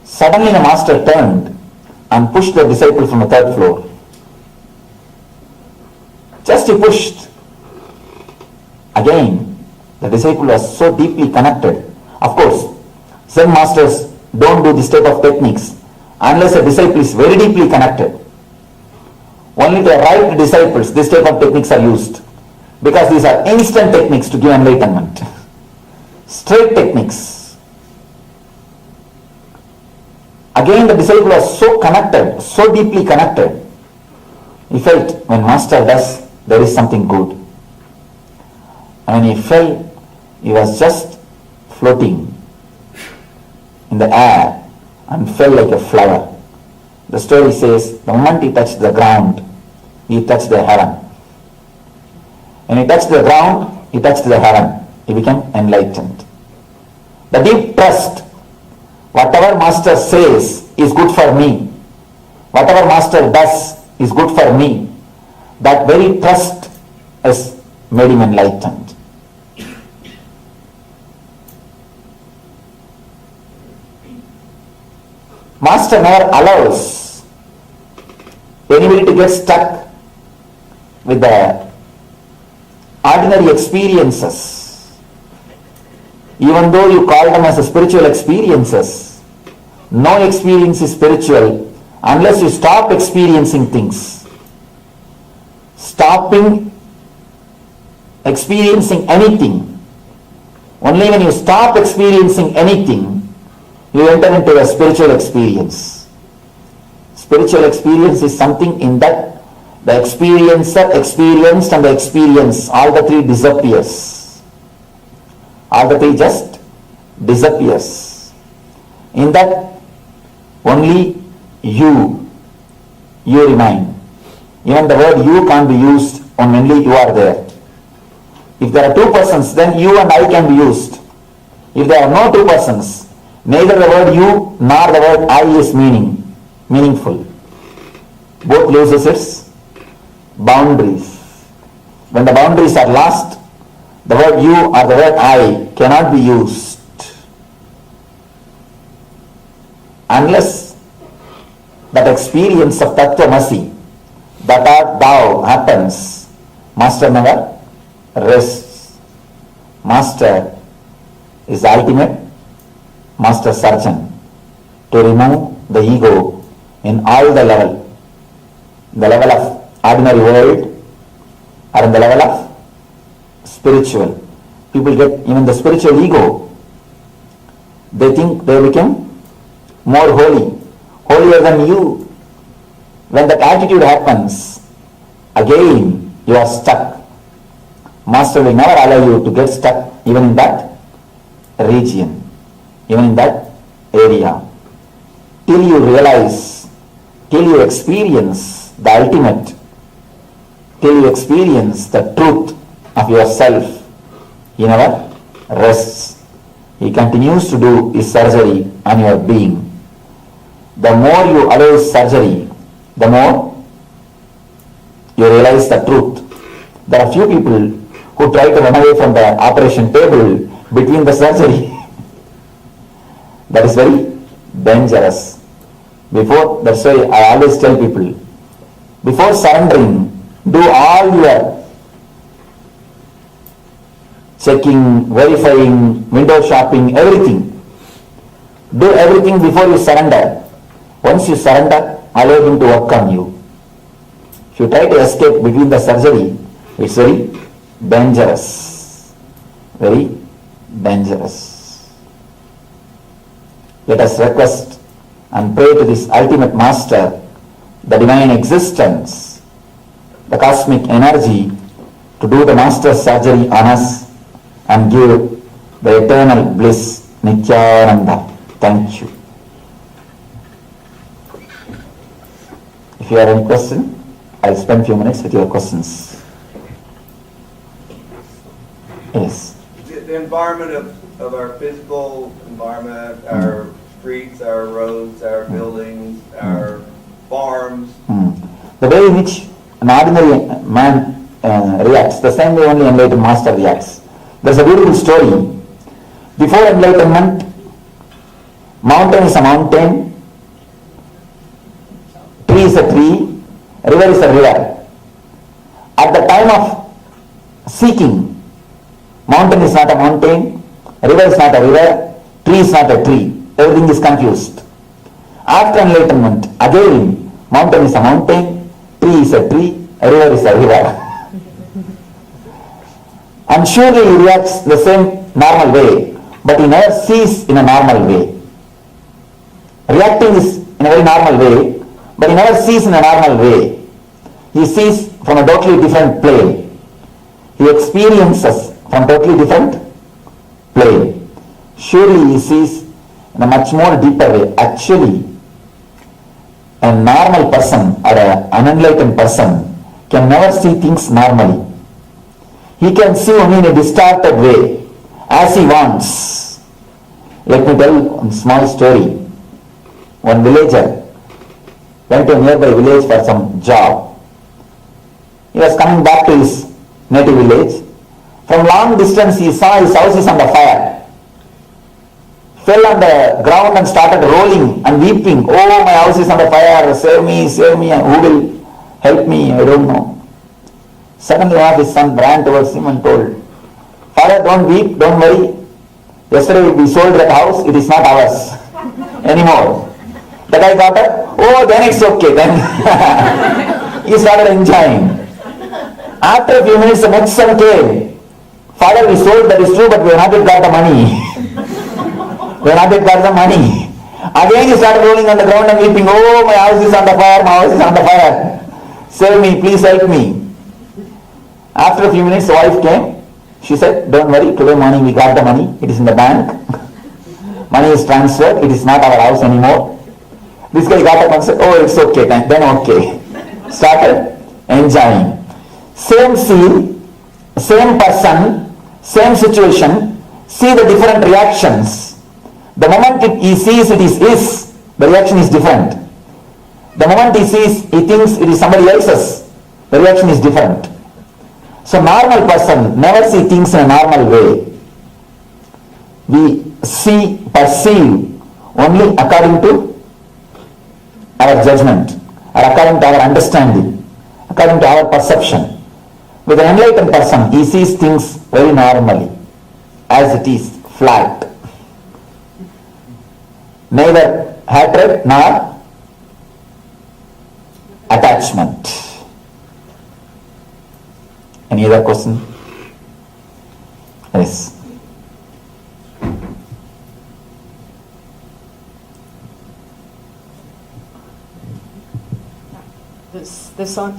Suddenly the master turned and pushed the disciple from the third floor. Just he pushed. Again, the disciple was so deeply connected. Of course, Zen masters don't do this type of techniques unless a disciple is very deeply connected. Only the right disciples, this type of techniques are used, because these are instant techniques to give enlightenment. Straight techniques. Again, the disciple was so connected, so deeply connected. He felt when master does, there is something good. And when he fell, he was just floating in the air and fell like a flower. The story says the moment he touched the ground, he touched the heaven. When he touched the ground, he touched the heaven. He became enlightened. The deep trust, whatever master says is good for me, whatever master does is good for me, that very trust has made him enlightened. Master never allows anybody to get stuck with the ordinary experiences. Even though you call them as a spiritual experiences, no experience is spiritual unless you stop experiencing things. Stopping experiencing anything, only when you stop experiencing anything, you enter into a spiritual experience. Spiritual experience is something in that the experiencer, experienced and the experience, all the three disappears. All the three just disappears. In that only you remain. Even the word you can't be used when only you are there. If there are two persons, then you and I can be used. If there are no two persons, neither the word you nor the word I is meaningful. Both loses its boundaries. When the boundaries are lost, the word you or the word I cannot be used. Unless that experience of Tatwamasi, that art thou happens, master never rests. Master is the ultimate master surgeon to remove the ego in all the level of ordinary world or in the level of spiritual. People get even the spiritual ego. They think they become more holy, holier than you. When that attitude happens, again you are stuck. Master will never allow you to get stuck even in that region, even in that area, till you realize, till you experience the ultimate, till you experience the truth of yourself. He never rests. He continues to do his surgery on your being. The more you allow his surgery, the more you realize the truth. There are few people who try to run away from the operation table between the surgery. That is very dangerous. That's why I always tell people, before surrendering, do all your checking, verifying, window shopping, everything. Do everything before you surrender. Once you surrender, allow him to work on you. If you try to escape between the surgery, it's very dangerous. Very dangerous. Let us request and pray to this ultimate master, the divine existence, the cosmic energy, to do the master's surgery on us and give the eternal bliss, Nithyananda. Thank you. If you have any question, I'll spend a few minutes with your questions. Yes. The environment of our physical environment, our streets, our roads, our buildings, our farms. The way in which an ordinary man reacts, the same way only enlightened master reacts. There's a beautiful story. Before enlightenment, mountain is a mountain, tree is a tree, river is a river. At the time of seeking, mountain is not a mountain, river is not a river, tree is not a tree. Everything is confused. After enlightenment, again, mountain is a mountain, tree is a tree, a river is a river. And surely he reacts the same normal way, but he never sees in a normal way. Reacting is in a very normal way, but he never sees in a normal way. He sees from a totally different plane. He experiences from totally different plane. Surely he sees in a much more deeper way. Actually, a normal person or an unenlightened person can never see things normally. He can see only in a distorted way, as he wants. Let me tell a small story. One villager went to a nearby village for some job. He was coming back to his native village. From long distance he saw his house is under fire. Fell on the ground and started rolling and weeping. Oh, my house is under fire, save me, who will help me, I don't know. Suddenly one of his son ran towards him and told, Father, don't weep, don't worry. Yesterday we sold that house, it is not ours anymore. The guy got up, oh, then it's okay, then he started enjoying. After a few minutes the next son came. Father, we sold, that is true, but we have not yet got the money. We have not yet got the money. Again he started rolling on the ground and weeping, oh, my house is on the fire, my house is on the fire. Save me, please help me. After a few minutes the wife came. She said, don't worry, today morning we got the money, it is in the bank. Money is transferred, it is not our house anymore. This guy got up and said, oh, it's okay, then okay. Started enjoying. Same scene, same person, same situation, see the different reactions. The moment he sees it is, the reaction is different. The moment he thinks it is somebody else's, the reaction is different. So normal person never see things in a normal way. We perceive only according to our judgment, or according to our understanding, according to our perception. With an enlightened person, he sees things very normally, as it is, flat. Neither hatred nor attachment. Any other question? Yes. This on?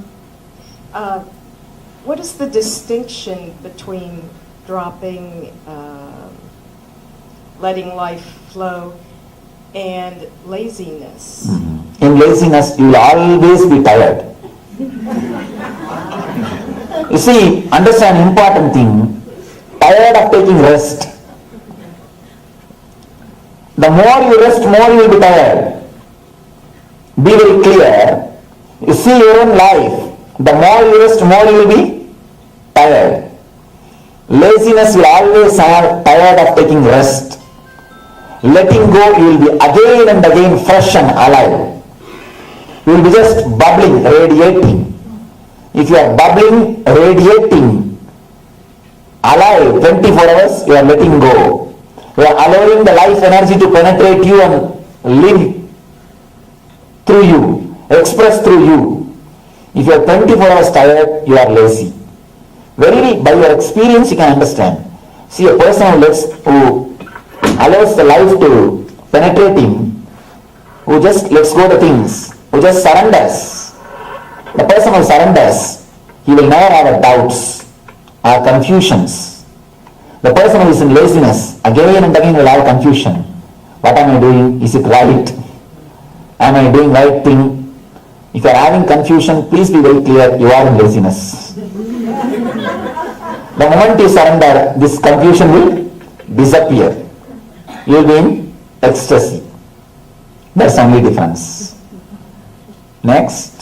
What is the distinction between dropping, letting life flow, and laziness? In laziness, you will always be tired. You see, understand important thing, tired of taking rest. The more you rest, more you will be tired. Be very clear. You see your own life, the more you rest, more you will be tired. Laziness will always have tired of taking rest. Letting go, you will be again and again fresh and alive. You will be just bubbling, radiating. If you are bubbling, radiating, alive 24 hours, you are letting go. You are allowing the life energy to penetrate you and live through you, express through you. If you are 24 hours tired, you are lazy. Verily, by your experience, you can understand. See, a person who allows the life to penetrate him, who just lets go the things, who just surrenders. The person who surrenders, he will never have doubts or confusions. The person who is in laziness, again and again will have confusion. What am I doing? Is it right? Am I doing right thing? If you are having confusion, please be very clear, you are in laziness. The moment you surrender, this confusion will disappear. You will be in ecstasy. That's the only difference. Next.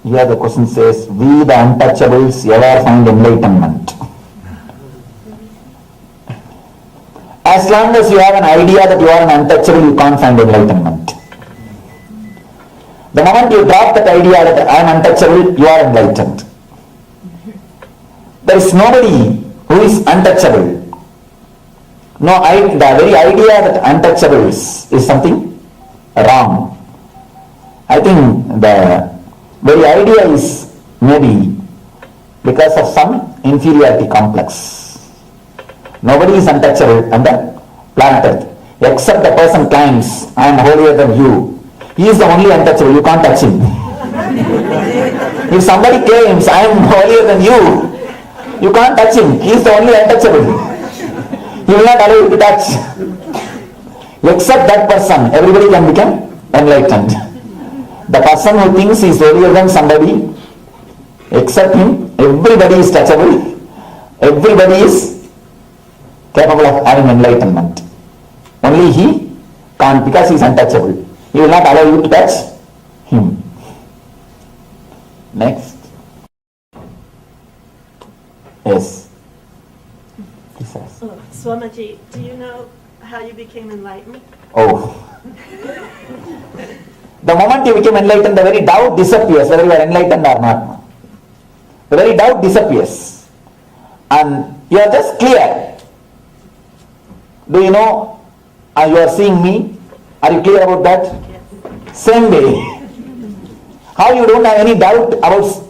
Here the question says, we the untouchables ever find enlightenment? As long as you have an idea that you are an untouchable, you can't find enlightenment. The moment you drop that idea that I am untouchable, you are enlightened. There is nobody who is untouchable. No, the very idea that untouchables is something wrong. I think the very idea is maybe because of some inferiority complex. Nobody is untouchable on the planet Earth, except the person claims, I am holier than you. He is the only untouchable, you can't touch him. If somebody claims, I am holier than you can't touch him, he is the only untouchable. He will not allow you to touch. Except that person, everybody can become enlightened. The person who thinks he is holier than somebody, except him, everybody is touchable, everybody is capable of having enlightenment. Only he can't, because he is untouchable. He will not allow you to touch him. Next. Yes. Swamiji, do you know how you became enlightened? Oh. The moment you become enlightened, the very doubt disappears, whether you are enlightened or not. The very doubt disappears. And you are just clear. Do you know, you are seeing me? Are you clear about that? Yes. Same way. How you don't have any doubt about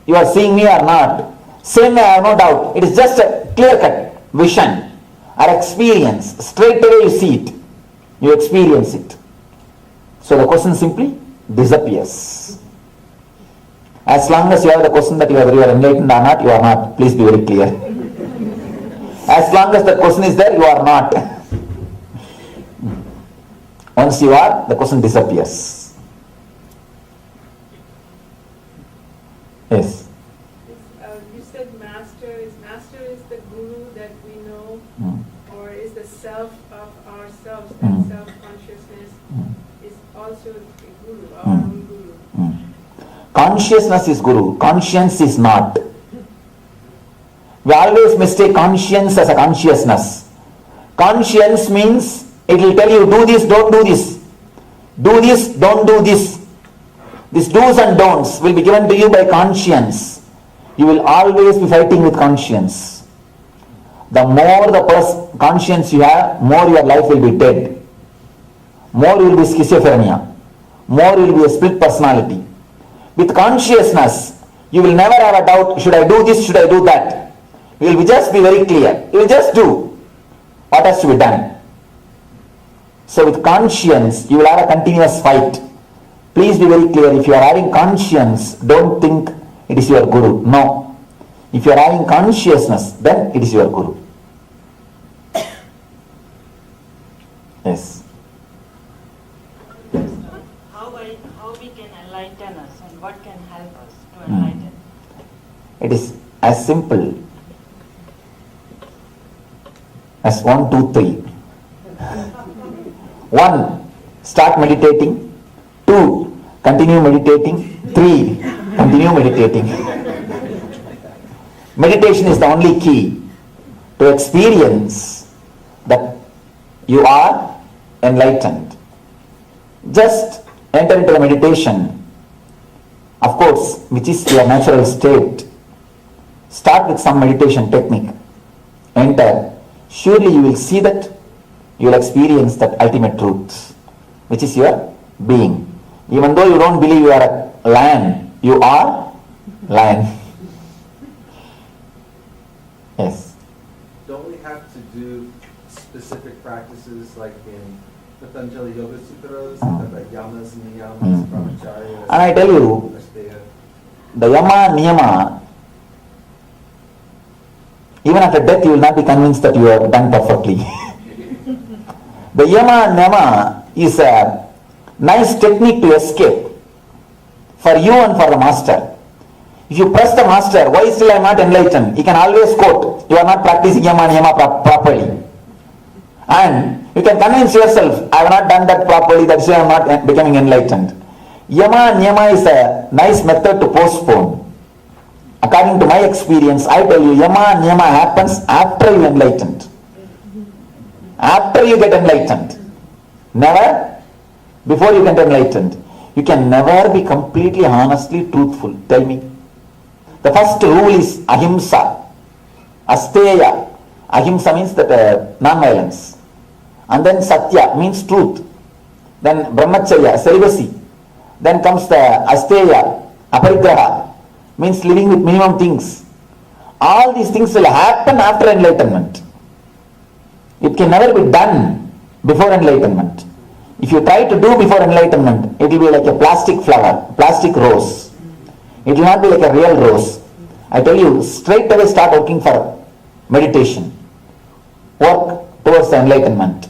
you are seeing me or not? Same way, I have no doubt. It is just a clear-cut vision or experience. Straight away you see it. You experience it. So the question simply disappears. As long as you have the question that whether you are enlightened or not, you are not. Please be very clear. As long as the question is there, you are not. Once you are, the question disappears. Yes. You said master is the guru that we know, or is the self of ourselves, that self-consciousness is also a guru, our own guru. Consciousness is guru, conscience is not. We always mistake conscience as a consciousness. Conscience means it will tell you do this, don't do this. Do this, don't do this. These do's and don'ts will be given to you by conscience. You will always be fighting with conscience. The more the conscience you have, more your life will be dead. More you will be schizophrenia. More you will be a split personality. With consciousness, you will never have a doubt, should I do this, should I do that? You will just be very clear. You will just do what has to be done. So with conscience, you will have a continuous fight. Please be very clear. If you are having conscience, don't think it is your guru. No. If you are having consciousness, then it is your guru. Yes. How we can enlighten us, and what can help us to enlighten? It is as simple as 1, 2, 3. 1. Start meditating. 2. Continue meditating. 3. Continue meditating. Meditation is the only key to experience that you are enlightened. Just enter into the meditation, of course, which is your natural state. Start with some meditation technique. Enter. Surely you will see that you will experience that ultimate truth, which is your being. Even though you don't believe you are a lion, you are lion. Yes. Don't we have to do specific practices like in Patanjali Yoga Sutras, about yamas, niyamas, brahmacharya. And I tell you, the yama, niyama, even after death you will not be convinced that you have done perfectly. The yama, niyama is a nice technique to escape for you and for the master. If you press the master, why still I am not enlightened? He can always quote, you are not practicing yama, niyama properly. And you can convince yourself, I have not done that properly, that's why I am not becoming enlightened. Yama, niyama is a nice method to postpone. According to my experience, I tell you, yama, niyama happens after you enlightened. After you get enlightened. Never before you get enlightened. You can never be completely, honestly truthful. Tell me. The first rule is ahimsa. Asteya. Ahimsa means that non-violence. And then satya means truth. Then brahmacharya, celibacy. Then comes the asteya, aparigraha, means living with minimum things. All these things will happen after enlightenment. It can never be done before enlightenment. If you try to do before enlightenment, it will be like a plastic flower, plastic rose. It will not be like a real rose. I tell you, straight away start working for meditation. Work towards the enlightenment.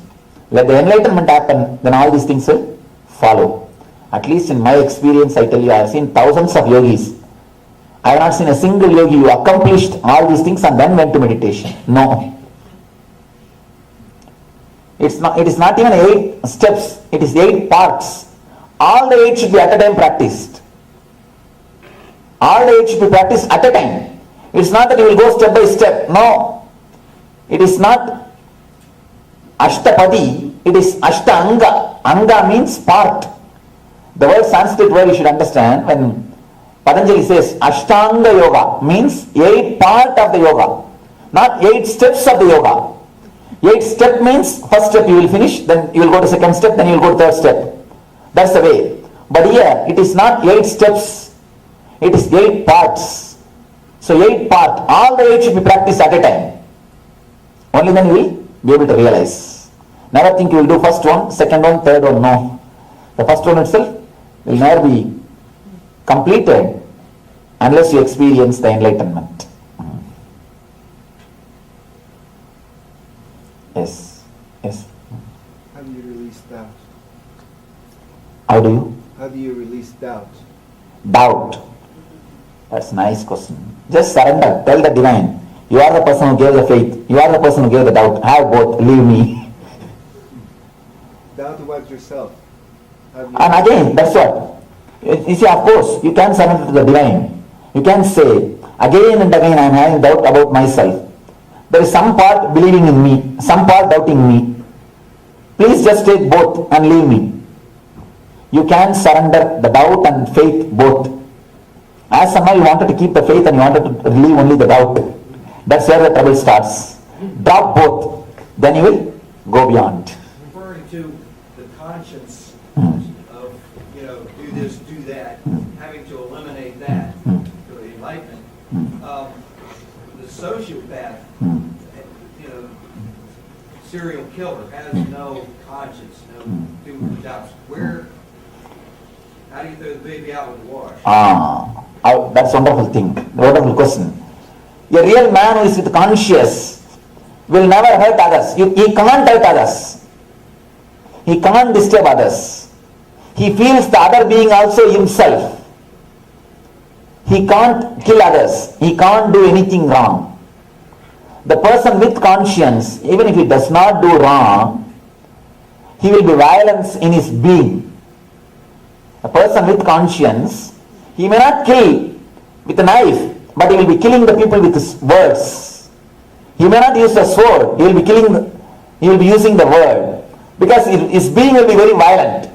Let the enlightenment happen, then all these things will follow. At least in my experience, I tell you, I have seen thousands of yogis. I have not seen a single yogi who accomplished all these things and then went to meditation. No. It is not even 8 steps, it is 8 parts. All the 8 should be at a time practiced. All the 8 should be practiced at a time. It's not that you will go step by step. No. It is not Ashtapadi, it is Ashtanga. Anga means part. The word Sanskrit word you should understand, when Patanjali says Ashtanga Yoga, means 8 part of the yoga, not 8 steps of the yoga. 8 step means first step you will finish, then you will go to second step, then you will go to third step. That's the way. But here it is not 8 steps, it is 8 parts. So 8 part, all the 8 should be practiced at a time. Only then you will be able to realize. Never think you will do first one, second one, third one. No. The first one itself will never be completed unless you experience the enlightenment. Yes. Yes. How do you release doubt? How do you? How do you release doubt? Doubt. That's a nice question. Just surrender. Tell the divine, you are the person who gave the faith. You are the person who gave the doubt. Have both. Leave me. Doubt towards yourself. And again, that's what. You see, of course, you can surrender to the divine. You can say, again and again I am having doubt about myself. There is some part believing in me, some part doubting me. Please just take both and leave me. You can surrender the doubt and faith both. As somehow you wanted to keep the faith and you wanted to relieve only the doubt. That's where the trouble starts. Drop both, then you will go beyond. Referring to the conscience of, do this, do that, having to eliminate that for the enlightenment. The sociopath, serial killer has no conscience, no doubts. How do you throw the baby out with the wash? That's a wonderful thing. Wonderful question. A real man who is with conscience will never hurt others. He can't hurt others. He can't disturb others. He feels the other being also himself. He can't kill others. He can't do anything wrong. The person with conscience, even if he does not do wrong, he will be violent in his being. A person with conscience, he may not kill with a knife, but he will be killing the people with his words. He may not use the sword, he will be using the word, because his being will be very violent.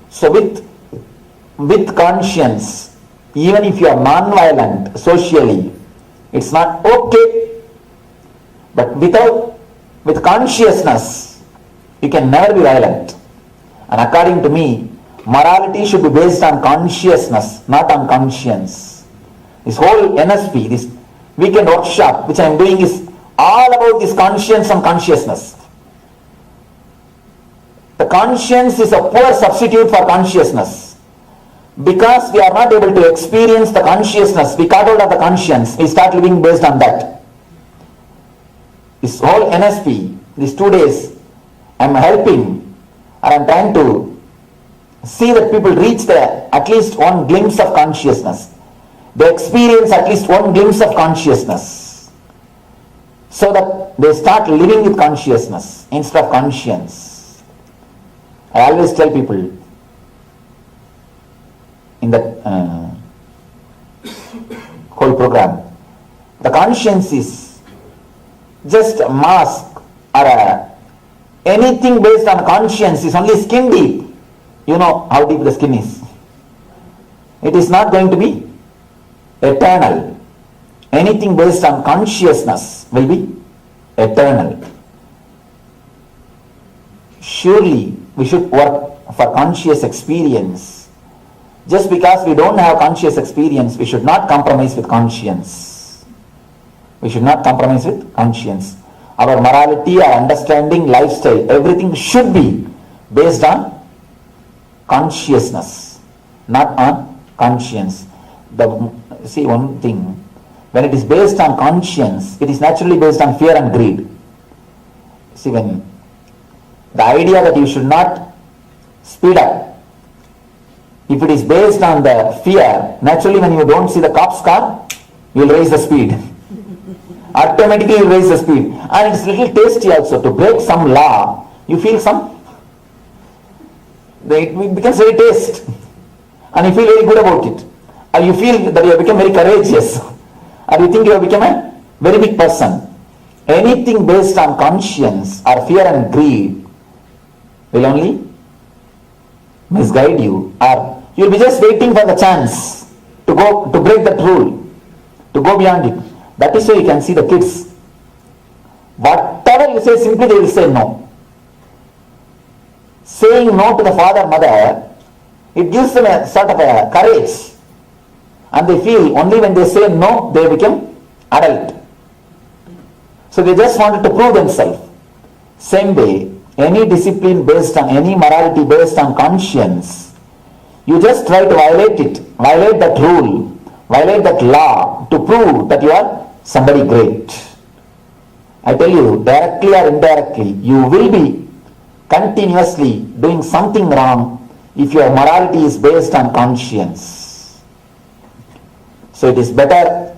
So with conscience, even if you are non-violent socially, it's not okay. But with consciousness, you can never be violent. And according to me, morality should be based on consciousness, not on conscience. This whole NSP, this weekend workshop which I am doing, is all about this conscience and consciousness. The conscience is a poor substitute for consciousness. Because we are not able to experience the consciousness, we cut out of the conscience, we start living based on that. This whole NSP, these 2 days, I am helping, or I am trying to see that people reach there at least one glimpse of consciousness. They experience at least one glimpse of consciousness, so that they start living with consciousness instead of conscience. I always tell people in that whole program, the conscience is just a mask, or anything based on conscience is only skin deep. You know how deep the skin is. It is not going to be eternal. Anything based on consciousness will be eternal. Surely we should work for conscious experience. Just because we don't have conscious experience, we should not compromise with conscience. We should not compromise with conscience. Our morality, our understanding, lifestyle, everything should be based on consciousness, not on conscience. See one thing, when it is based on conscience, it is naturally based on fear and greed. See, when the idea that you should not speed up, if it is based on the fear, naturally when you don't see the cop's car, you will raise the speed. Automatically you raise the speed. And it's little tasty also. To break some law, you feel it becomes very taste. And you feel very good about it. Or you feel that you have become very courageous. Or you think you have become a very big person. Anything based on conscience or fear and greed will only misguide you, or you will be just waiting for the chance to break that rule, to go beyond it. That is why you can see the kids. Whatever you say, simply they will say no. Saying no to the father, mother, it gives them a sort of a courage. And they feel only when they say no, they become adult. So they just wanted to prove themselves. Same way, any discipline based on, any morality based on conscience, you just try to violate it, violate that rule, violate that law to prove that you are somebody great. I tell you, directly or indirectly, you will be continuously doing something wrong if your morality is based on conscience. So it is better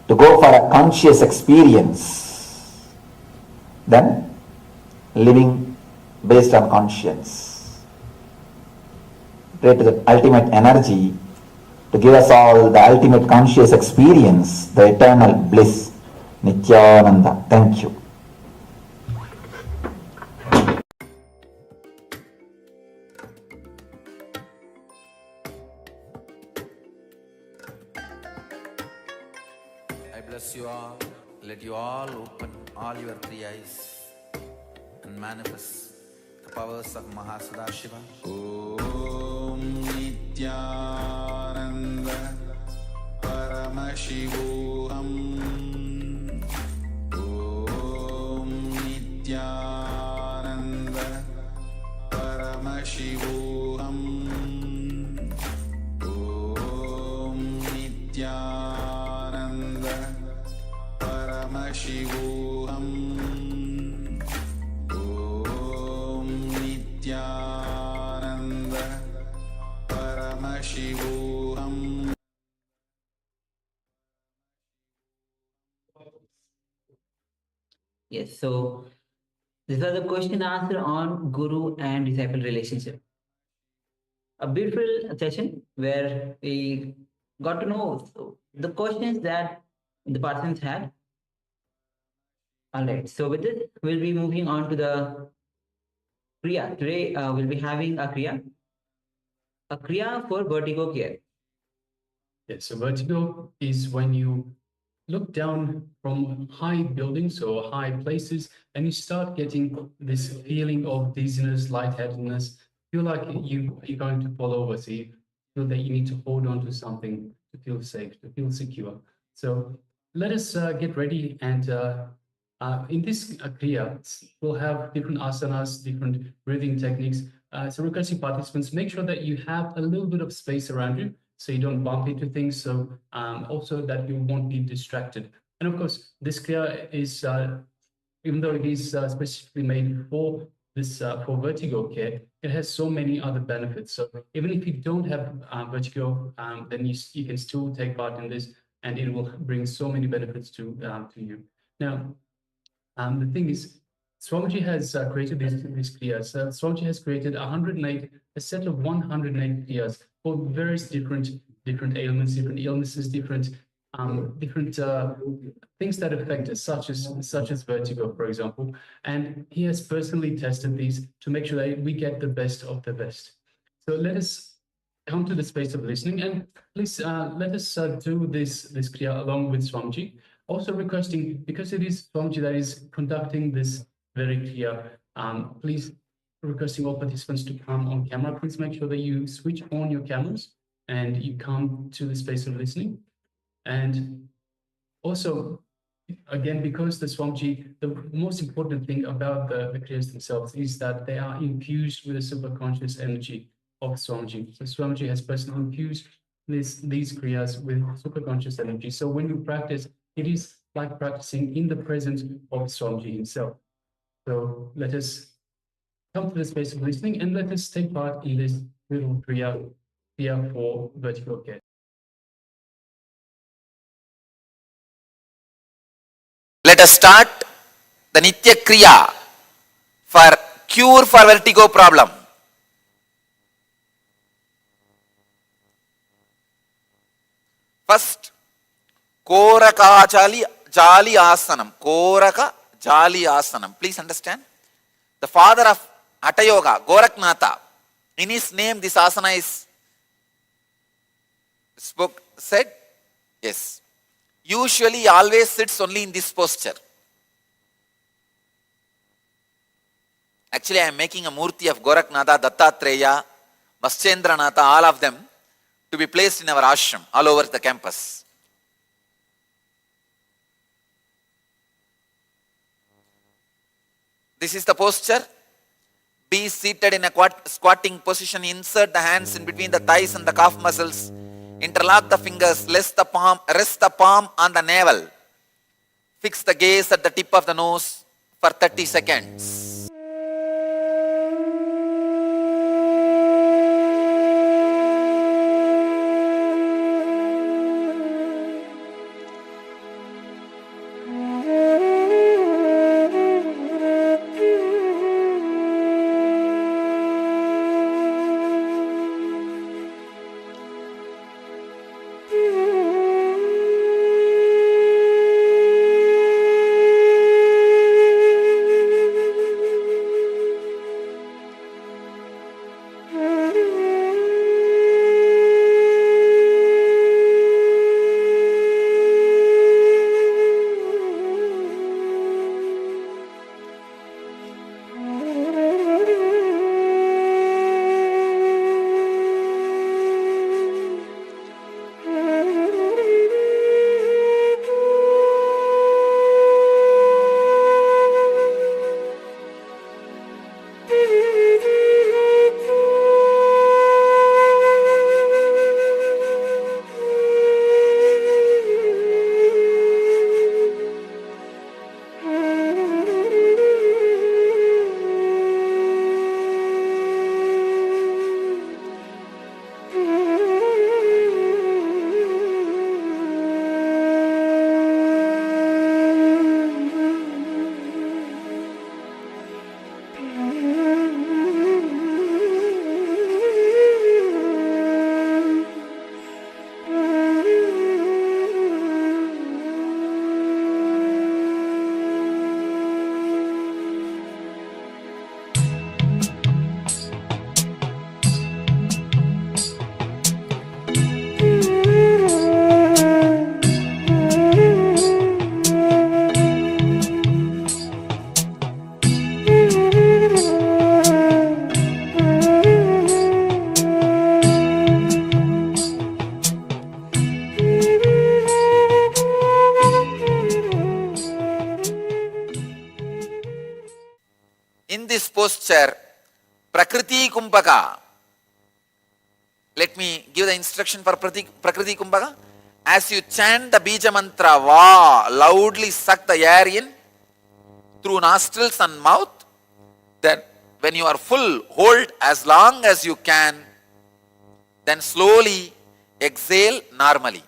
to go for a conscious experience than living based on conscience. Pray to the ultimate energy to give us all the ultimate conscious experience, the eternal bliss, Nithyananda. Thank you. I bless you all. Let you all open all your 3 eyes and manifest the powers of Mahasudashiva. Om Nithyananda Paramashivoham. Om Nithyananda Paramashivoham. Om Nithyananda Paramashivoham. Om Nithyananda Paramashivoham. Yes, so this was a question answer on guru and disciple relationship. A beautiful session where we got to know the questions that the persons had. All right, so with this, we'll be moving on to the Kriya. Today, we'll be having a Kriya for vertigo care. Yes, so vertigo is when you look down from high buildings or high places and you start getting this feeling of dizziness, lightheadedness, feel like you're going to fall over. So you feel that you need to hold on to something to feel safe, to feel secure. So let us get ready and In this kriya, we'll have different asanas, different breathing techniques. So requesting participants, make sure that you have a little bit of space around you so you don't bump into things, so also that you won't be distracted. And of course, this kriya is, even though it is specifically made for this for vertigo care, it has so many other benefits. So even if you don't have vertigo, then you can still take part in this, and it will bring so many benefits to you. Now, the thing is, Swamiji has created these kriyas. Swamiji has created a set of 108 kriyas for various different ailments, different illnesses, different things that affect us, such as vertigo, for example. And he has personally tested these to make sure that we get the best of the best. So let us come to the space of listening, and please let us do this kriya along with Swamiji. Also requesting, because it is Swamiji that is conducting this very kriya, please requesting all participants to come on camera. Please make sure that you switch on your cameras and you come to the space of listening. And also, again, because the Swamiji, the most important thing about the kriyas themselves is that they are infused with the superconscious energy of Swamiji. So Swamiji has personally infused these kriyas with superconscious energy. So when you practice, it is like practicing in the presence of Swamiji himself. So let us come to the space of listening, and let us take part in this little kriya for vertical care. Let us start the Nitya Kriya for cure for vertigo problem. First, Koraka Jali Asanam. Koraka Jali Asanam. Please understand. The father of Hatha Yoga, Goraknatha, in his name this asana is said. Yes. Usually he always sits only in this posture. Actually, I am making a murti of Goraknatha, Dattatreya, Maschendranatha, all of them, to be placed in our ashram all over the campus. This is the posture. Be seated in a squatting position. Insert the hands in between the thighs and the calf muscles. Interlock the fingers. Rest the palm on the navel. Fix the gaze at the tip of the nose for 30 seconds. posture, Prakriti Kumbhaka. Let me give the instruction for Prakriti Kumbhaka. As you chant the Bija mantra, Va, loudly suck the air in through nostrils and mouth. Then when you are full, hold as long as you can. Then slowly exhale normally.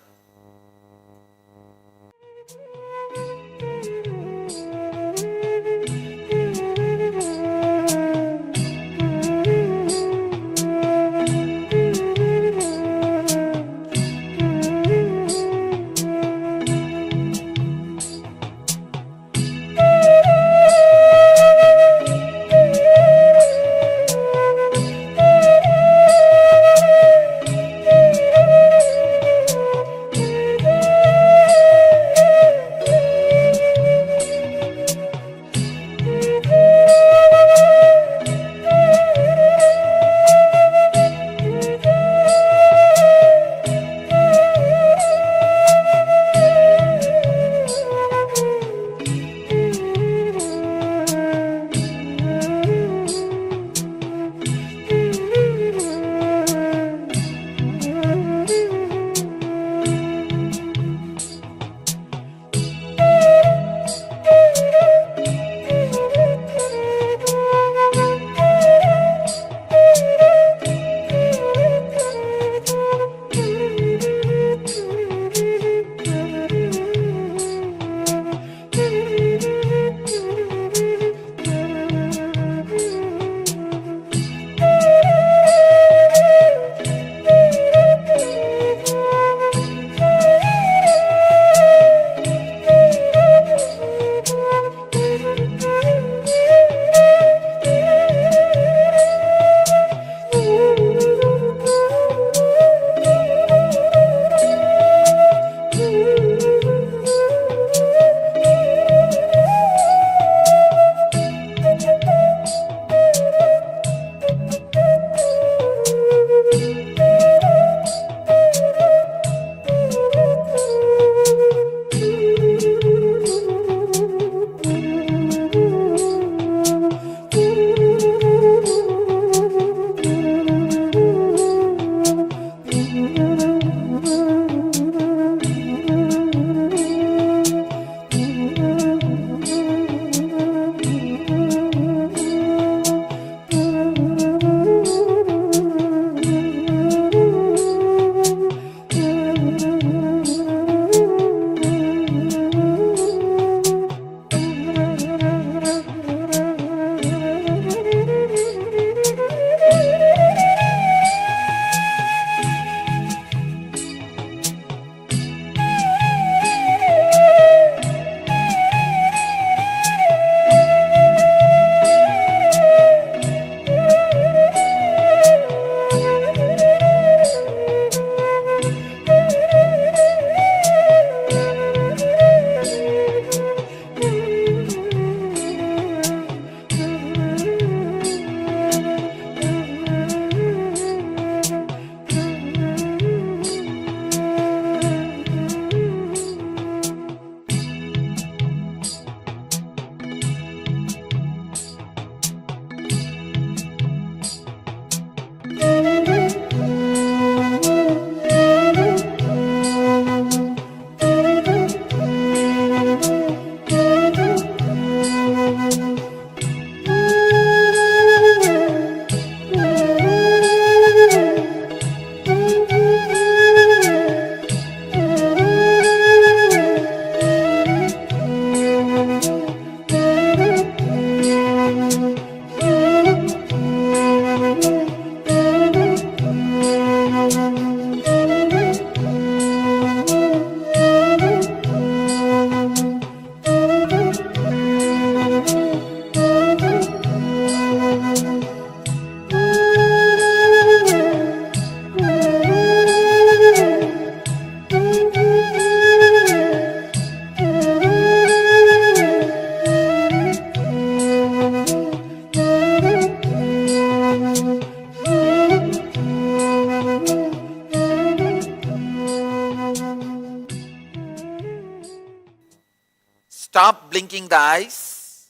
Stop blinking the eyes.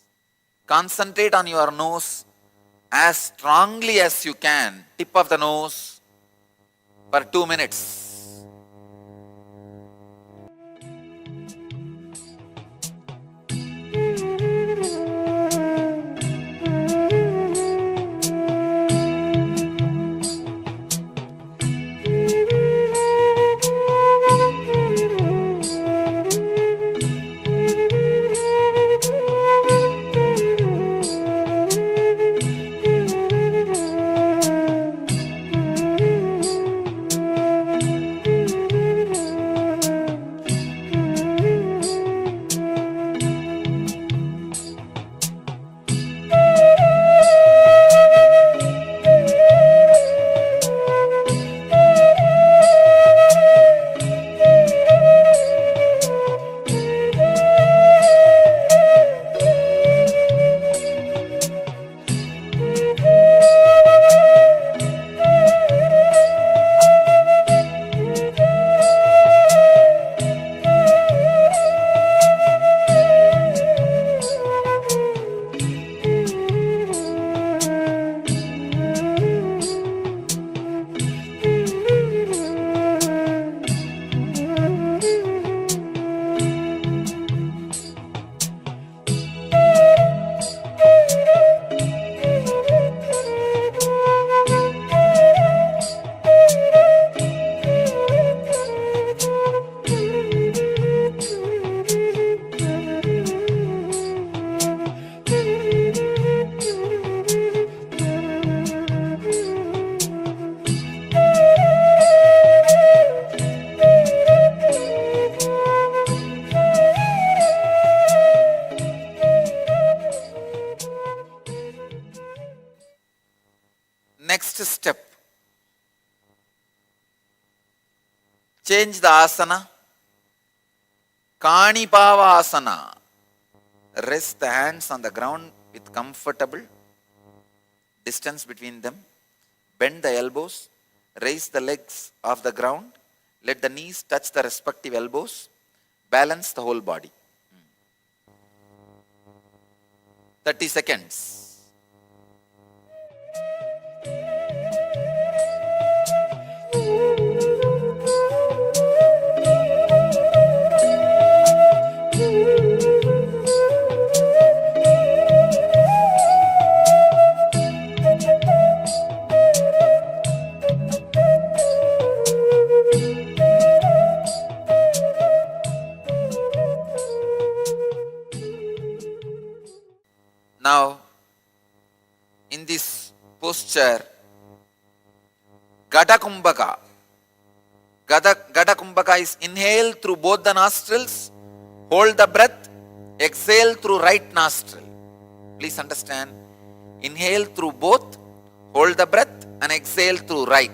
Concentrate on your nose as strongly as you can, tip of the nose for 2 minutes. Next step, change the asana. Kanipava asana. Rest the hands on the ground with comfortable distance between them. Bend the elbows. Raise the legs off the ground. Let the knees touch the respective elbows. Balance the whole body. 30 seconds. Now, in this posture, Gada Kumbhaka. Gada Kumbhaka is inhale through both the nostrils, hold the breath, exhale through right nostril. Please understand, inhale through both, hold the breath and exhale through right.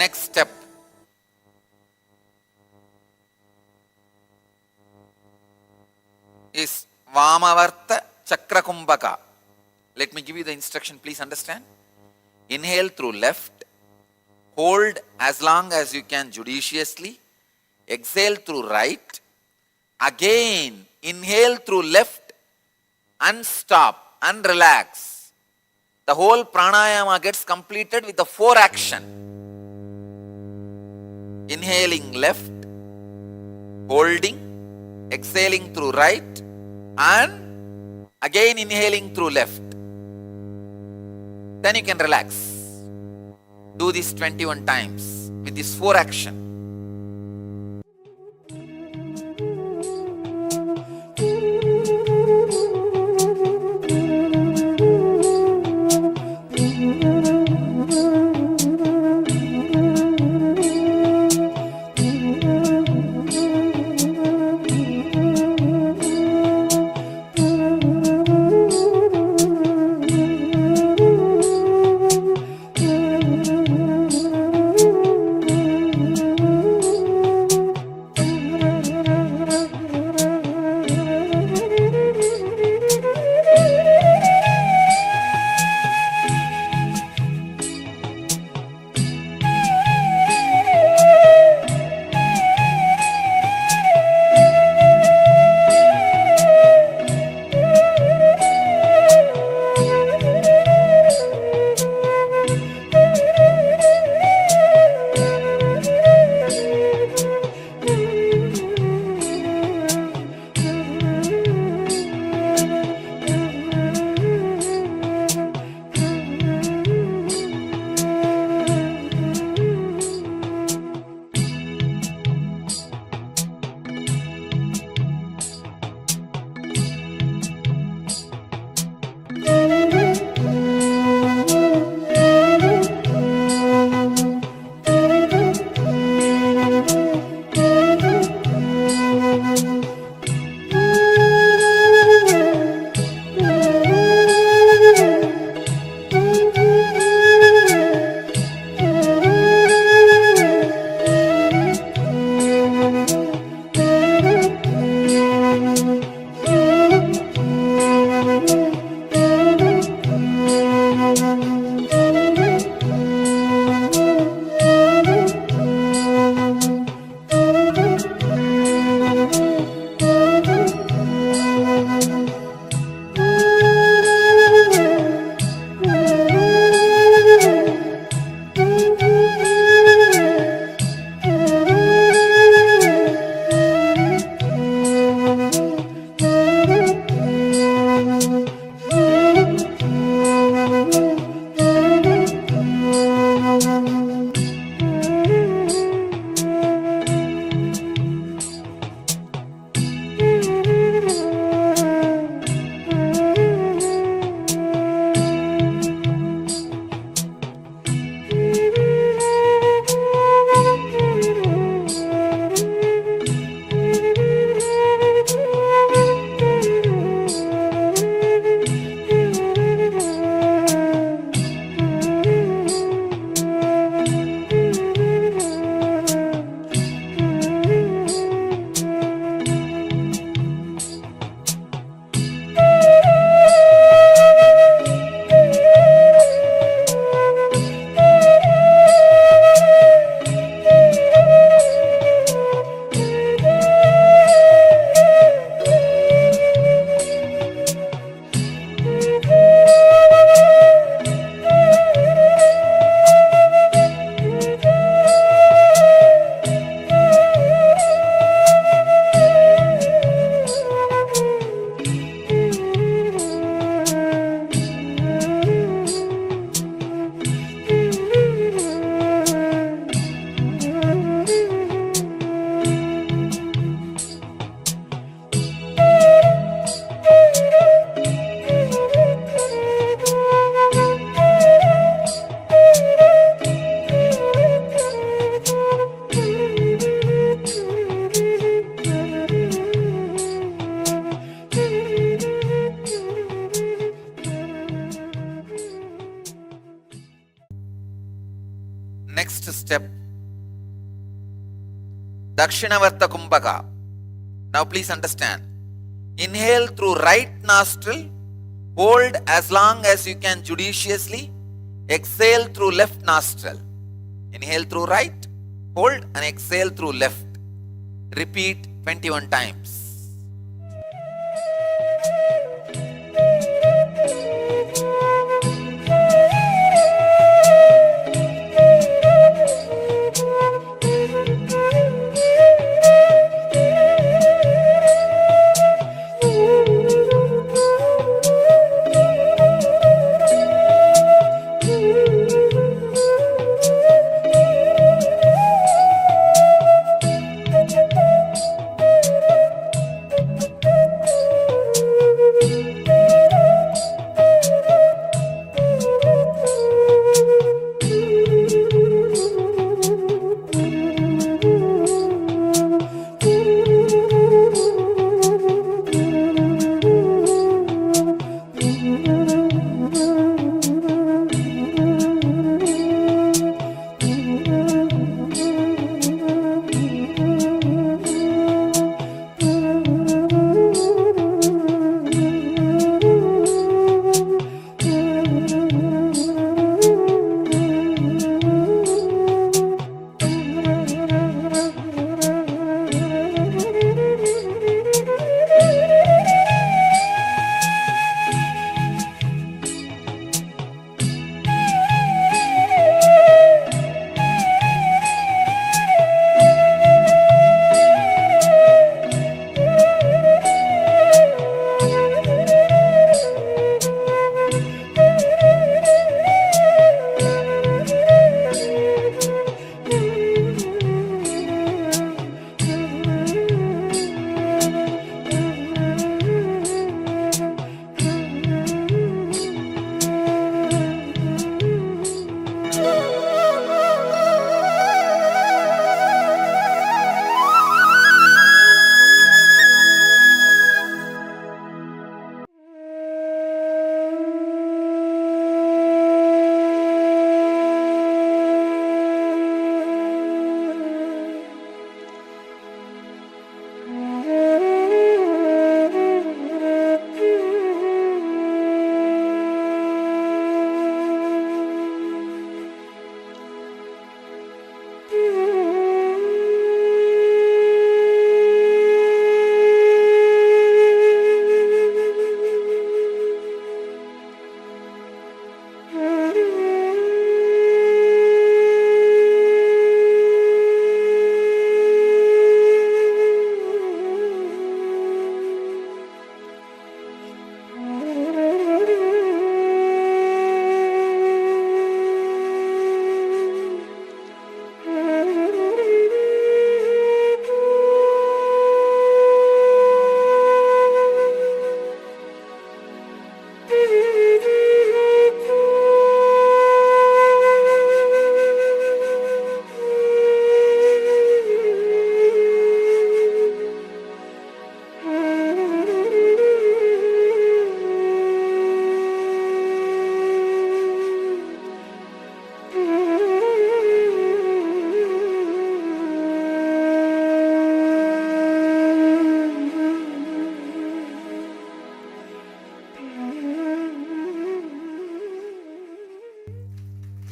next step. Is Vamavarta Chakrakumbhaka. Let me give you the instruction, please understand. Inhale through left, hold as long as you can judiciously, exhale through right, again inhale through left and stop and relax. The whole pranayama gets completed with the 4 action. Inhaling left, holding, exhaling through right, and again inhaling through left. Then you can relax. Do this 21 times with this 4 action. Next step, Dakshinavarta Kumbhaka. Now please understand. Inhale through right nostril, hold as long as you can judiciously, exhale through left nostril. Inhale through right, hold and exhale through left. Repeat 21 times.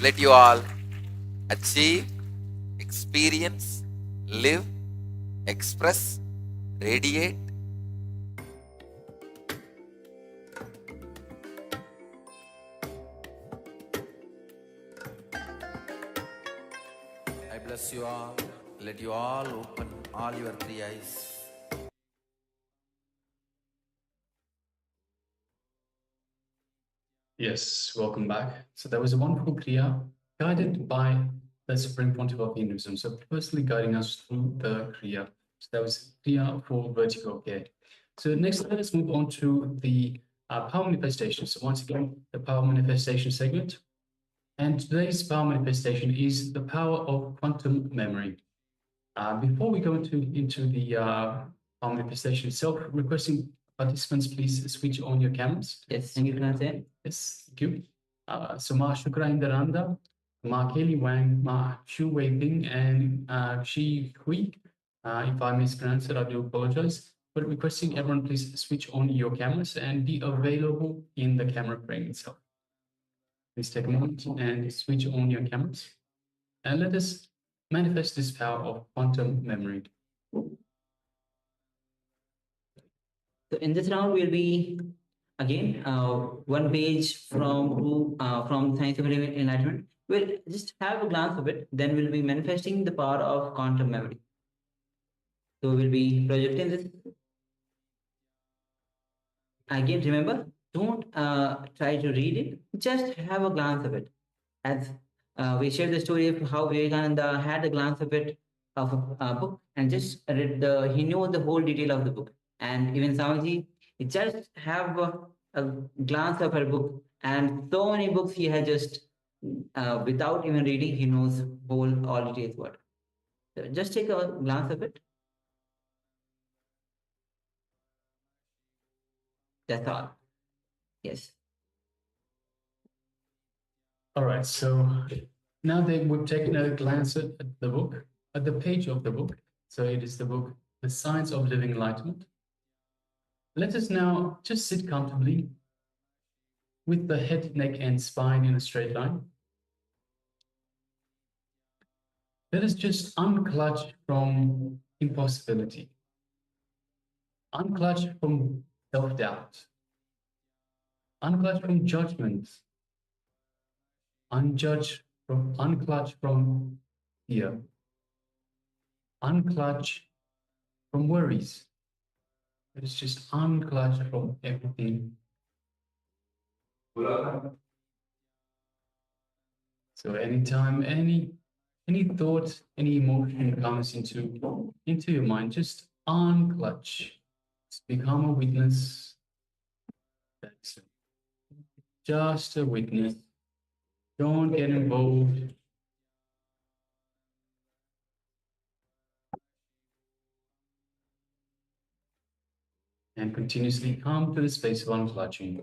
Let you all achieve, experience, live, express, radiate. I bless you all. Let you all open all your three eyes. Yes, welcome back. So that was a wonderful Kriya guided by the Supreme Pontiff of Hinduism. So personally guiding us through the Kriya. So that was Kriya for vertical gate. So next, let us move on to the power manifestation. So once again, the power manifestation segment. And today's power manifestation is the power of quantum memory. Before we go into the power manifestation itself, requesting participants, please switch on your cameras. Yes, thank you, Pranayama. Yes, thank you. So Ma Shukra Indaranda, Ma Kelly Wang, Ma Shu Wei Bing, and Shi Hui. If I mispronounce it, I do apologize. But requesting everyone please switch on your cameras and be available in the camera frame itself. Please take a moment and switch on your cameras. And let us manifest this power of quantum memory. So in this round, we'll be again one page from Science of Enlightenment. We'll just have a glance of it. Then we'll be manifesting the power of quantum memory. So we'll be projecting this. Again, remember, don't try to read it. Just have a glance of it. As we shared the story of how Vivekananda had a glance of it of a book and just read he knew the whole detail of the book. And even Swamiji, he just have a glance of her book, and so many books he had just without even reading, he knows all details what. So just take a glance of it. That's all. Yes. All right, so now that we've taken a glance at the book, at the page of the book, so it is the book, The Science of Living Enlightenment. Let us now just sit comfortably with the head, neck, and spine in a straight line. Let us just unclutch from impossibility, unclutch from self-doubt, unclutch from judgment, unclutch from fear, unclutch from worries. Let us just unclutch from everything. So anytime any thought, any emotion comes into your mind, just unclutch. Just become a witness. That's it. Just a witness. Don't get involved. And continuously come to the space of unclutching.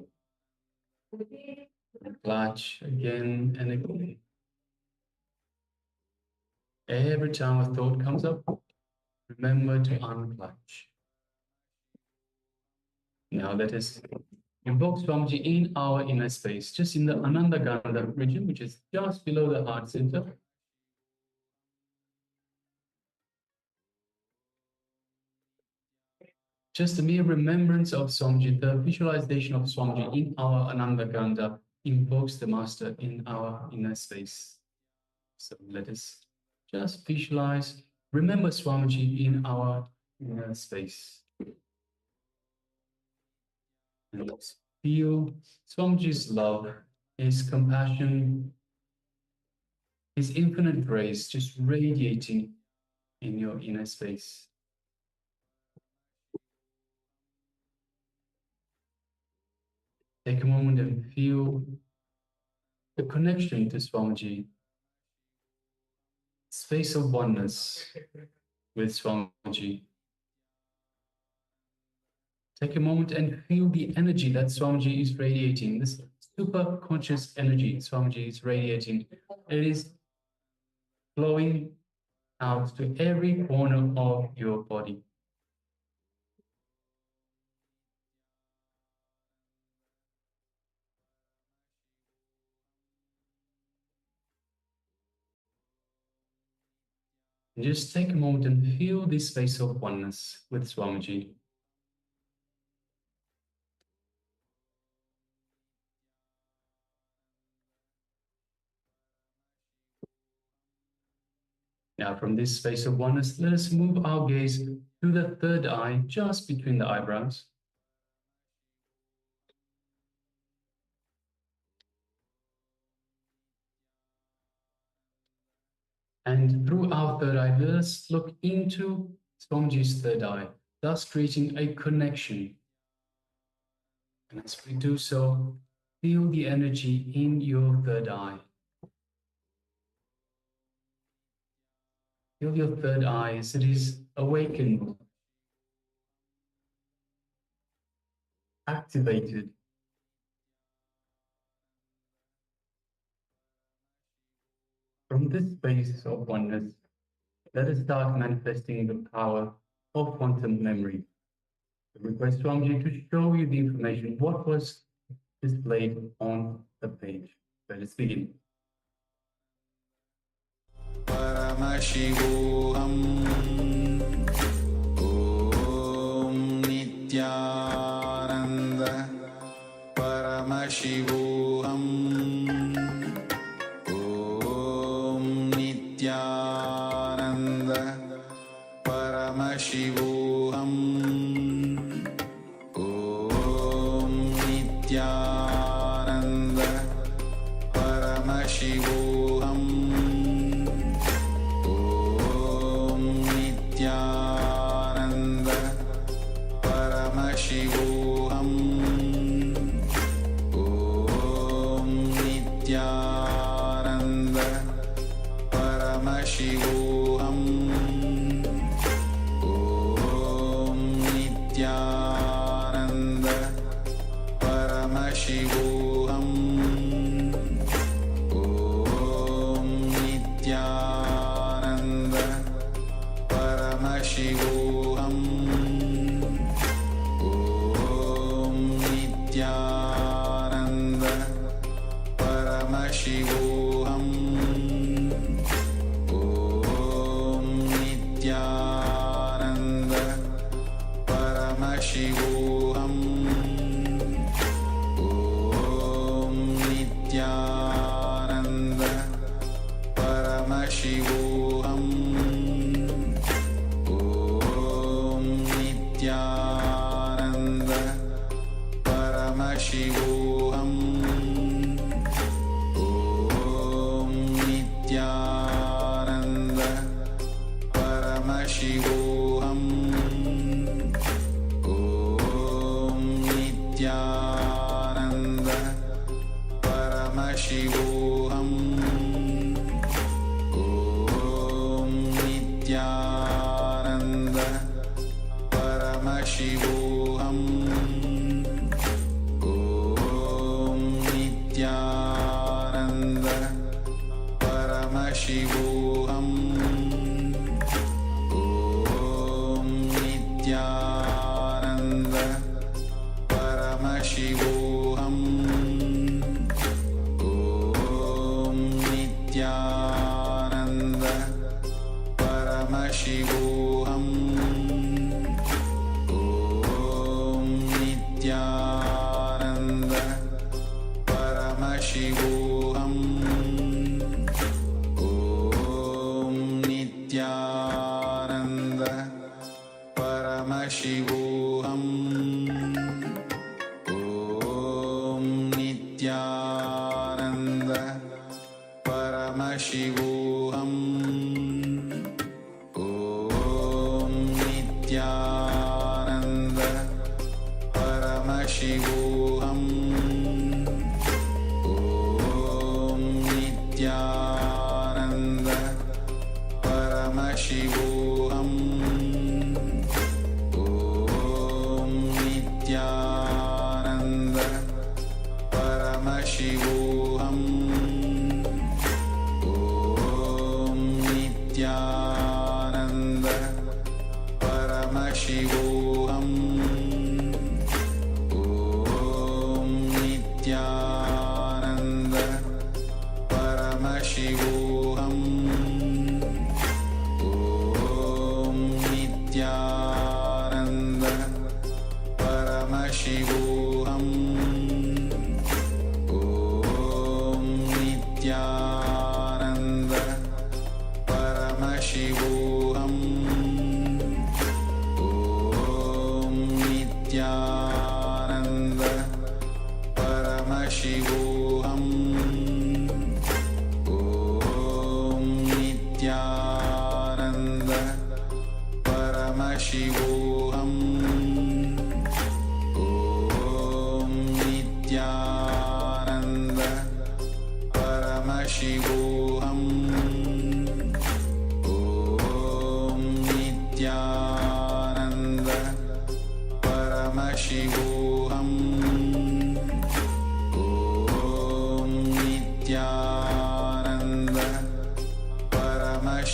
Clutch again and again. Every time a thought comes up, remember to unclutch. Now let us invoke Swamiji in our inner space, just in the Ananda Gandha region, which is just below the heart center. Just a mere remembrance of Swamiji, the visualization of Swamiji in our Ananda Gandha invokes the Master in our inner space. So let us just visualize, remember Swamiji in our inner space. And let's feel Swamiji's love, his compassion, his infinite grace just radiating in your inner space. Take a moment and feel the connection to Swamiji, space of oneness with Swamiji. Take a moment and feel the energy that Swamiji is radiating, this super conscious energy Swamiji is radiating. It is flowing out to every corner of your body. And just take a moment and feel this space of oneness with Swamiji. Now from this space of oneness, let us move our gaze to the third eye, just between the eyebrows. And through our third eye, let us look into Swamiji's third eye, thus creating a connection. And as we do so, feel the energy in your third eye. Feel your third eye as it is awakened, activated. From this space of oneness, let us start manifesting the power of quantum memory. I request Swamiji to show you the information, what was displayed on the page. Let us begin. Paramashivoham Om Nithyananda Paramashivoham Om Nithyananda Paramashivoham Om Nithyananda Paramashivoham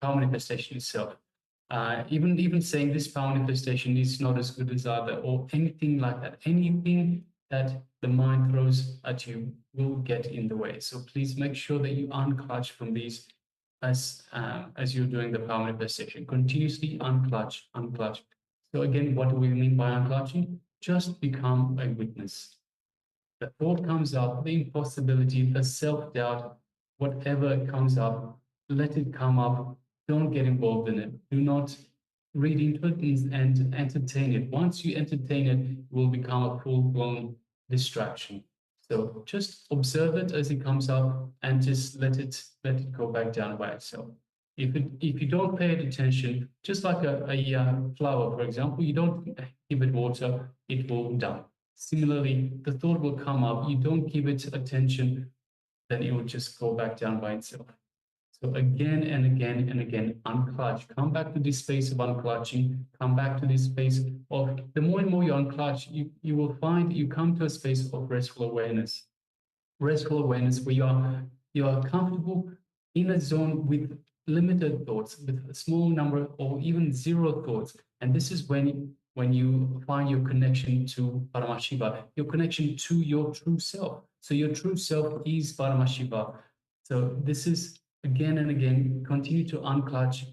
power manifestation itself. Even saying this power manifestation is not as good as other, or anything like that. Anything that the mind throws at you will get in the way. So please make sure that you unclutch from these as you're doing the power manifestation. Continuously unclutch. So again, what do we mean by unclutching? Just become a witness. The thought comes up, the impossibility, the self-doubt, whatever comes up, let it come up. Don't get involved in it. Do not read into it and entertain it. Once you entertain it, it will become a full-blown distraction. So just observe it as it comes up and just let it go back down by itself. If you don't pay it attention, just like a flower, for example, you don't give it water, it will die. Similarly, the thought will come up, you don't give it attention, then it will just go back down by itself. So again and again and again, unclutch. Come back to this space of unclutching. Come back to this space of, the more and more you unclutch, you will find you come to a space of restful awareness. Restful awareness where you are comfortable in a zone with limited thoughts, with a small number or even zero thoughts. And this is when you find your connection to Paramashiva, your connection to your true self. So your true self is Paramashiva. So this is, again and again, continue to unclutch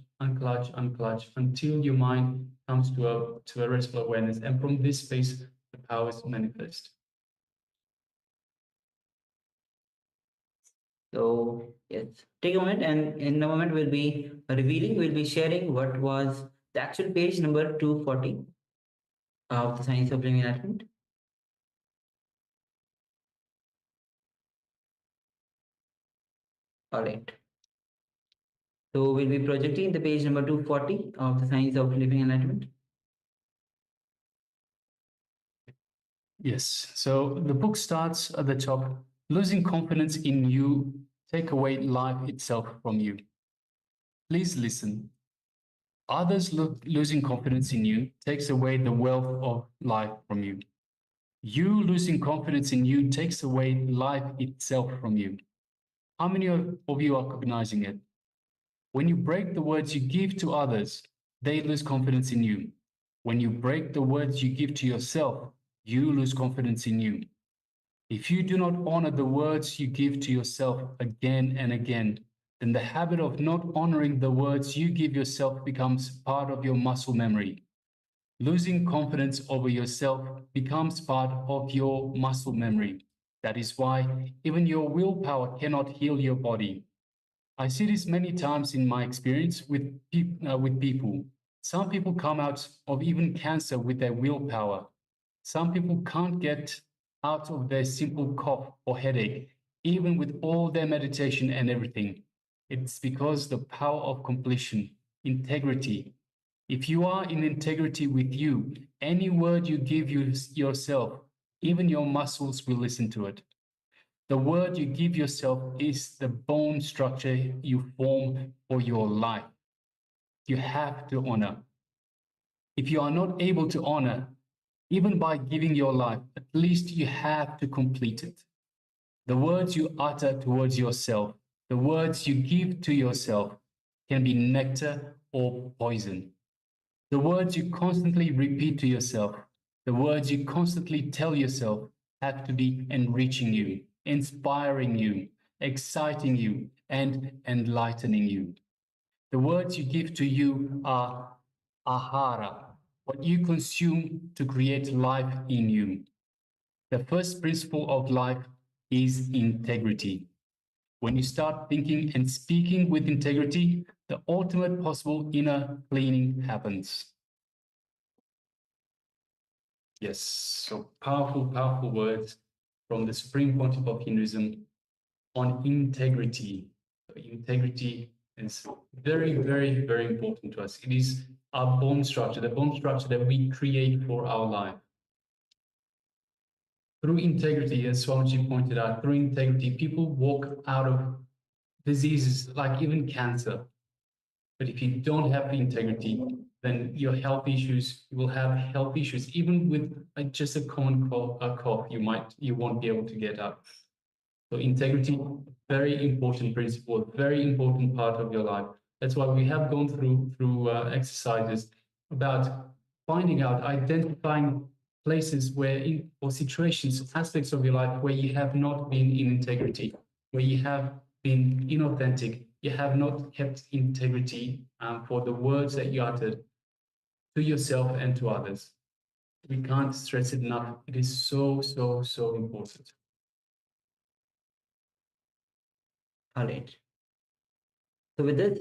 until your mind comes to a restful awareness. And from this space, the powers manifest. So yes, take a moment, and in a moment we'll be sharing what was the actual page number 240 of the Science of Living Enlightenment. All right. So we'll be projecting the page number 240 of the Science of Living Enlightenment. Yes, so the book starts at the top. Losing confidence in you take away life itself from you. Please listen. Others losing confidence in you takes away the wealth of life from you. You losing confidence in you takes away life itself from you. How many of you are recognizing it? When you break the words you give to others, they lose confidence in you. When you break the words you give to yourself, you lose confidence in you. If you do not honor the words you give to yourself again and again, then the habit of not honoring the words you give yourself becomes part of your muscle memory. Losing confidence over yourself becomes part of your muscle memory. That is why even your willpower cannot heal your body. I see this many times in my experience with people. Some people come out of even cancer with their willpower. Some people can't get out of their simple cough or headache, even with all their meditation and everything. It's because the power of completion, integrity. If you are in integrity with you, any word you give yourself, even your muscles will listen to it. The word you give yourself is the bone structure you form for your life. You have to honor. If you are not able to honor, even by giving your life, at least you have to complete it. The words you utter towards yourself, the words you give to yourself, can be nectar or poison. The words you constantly repeat to yourself, the words you constantly tell yourself, have to be enriching you, inspiring you, exciting you, and enlightening you. The words you give to you are ahara, what you consume to create life in you. The first principle of life is integrity. When you start thinking and speaking with integrity, the ultimate possible inner cleaning happens. Yes, so powerful, powerful words from the Supreme Pontiff of Hinduism on integrity. Integrity is very, very, very important to us. It is our bone structure, the bone structure that we create for our life. Through integrity, as Swamiji pointed out, through integrity, people walk out of diseases like even cancer. But if you don't have the integrity, then your health issues, you will have health issues. Even with just a common cough, you won't be able to get out. So integrity, very important principle, very important part of your life. That's why we have gone through exercises about finding out, identifying places where or situations, aspects of your life where you have not been in integrity, where you have been inauthentic, you have not kept integrity for the words that you uttered to yourself and to others. We can't stress it enough. It is so, so, so important. All right. So with this,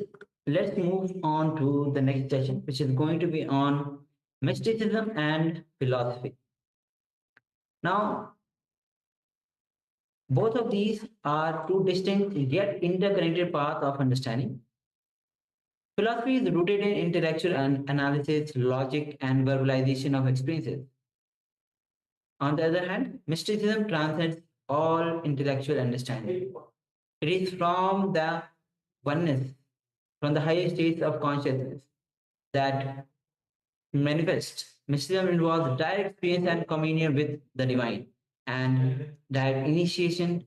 let's move on to the next session, which is going to be on mysticism and philosophy. Now, both of these are two distinct yet interconnected paths of understanding. Philosophy is rooted in intellectual analysis, logic, and verbalization of experiences. On the other hand, mysticism transcends all intellectual understanding. It is from the oneness, from the higher states of consciousness that manifest. Mysticism involves direct experience and communion with the divine and direct initiation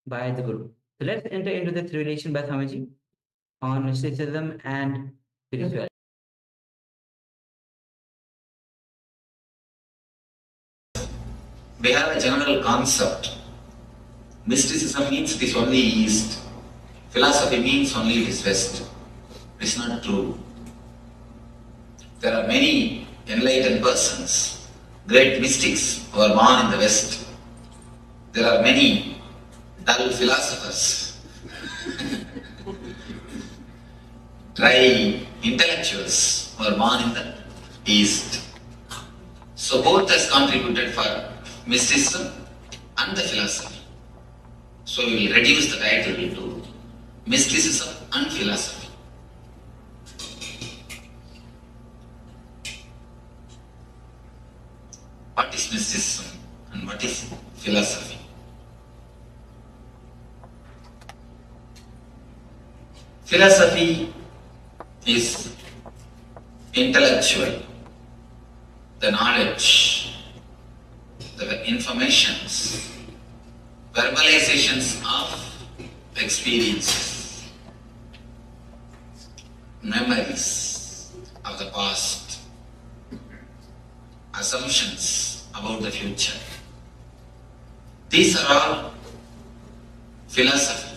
by the Guru. So let's enter into this relation by Swamiji on mysticism and spirituality. We have a general concept. Mysticism means it is only East. Philosophy means only it is West. It's not true. There are many enlightened persons, great mystics who are born in the West. There are many dull philosophers, dry intellectuals who are born in the East. So both has contributed for mysticism and the philosophy. So we will reduce the title to mysticism and philosophy. What is mysticism and what is philosophy? Philosophy is intellectual, the knowledge, the informations, verbalizations of experiences, memories of the past, assumptions about the future. These are all philosophy.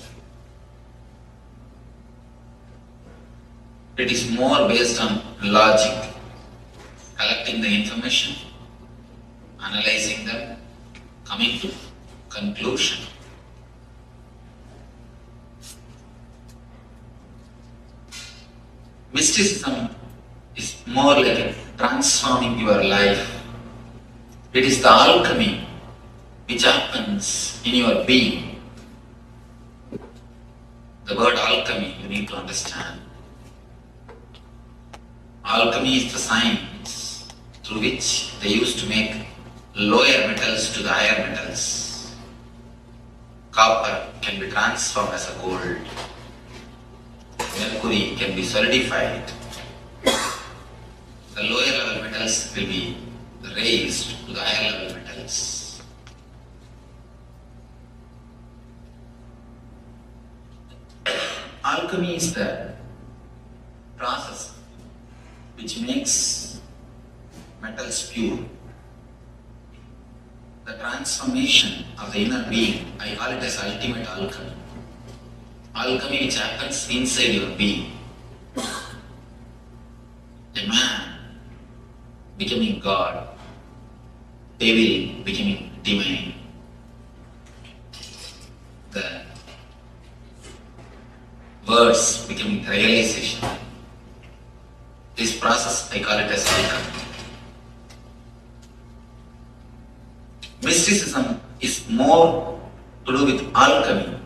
It is more based on logic, collecting the information, analyzing them, coming to conclusion. Mysticism is more like transforming your life. It is the alchemy which happens in your being. The word alchemy you need to understand. Alchemy is the science through which they used to make lower metals to the higher metals. Copper can be transformed as a gold. Mercury can be solidified. The lower level metals will be raised to the higher level metals. Alchemy is the process which makes metals pure. The transformation of the inner being, I call it as ultimate alchemy. Alchemy which happens inside your being. A man becoming God, devil becoming divine. The words becoming realization. This process I call it as alchemy. Mysticism is more to do with alchemy.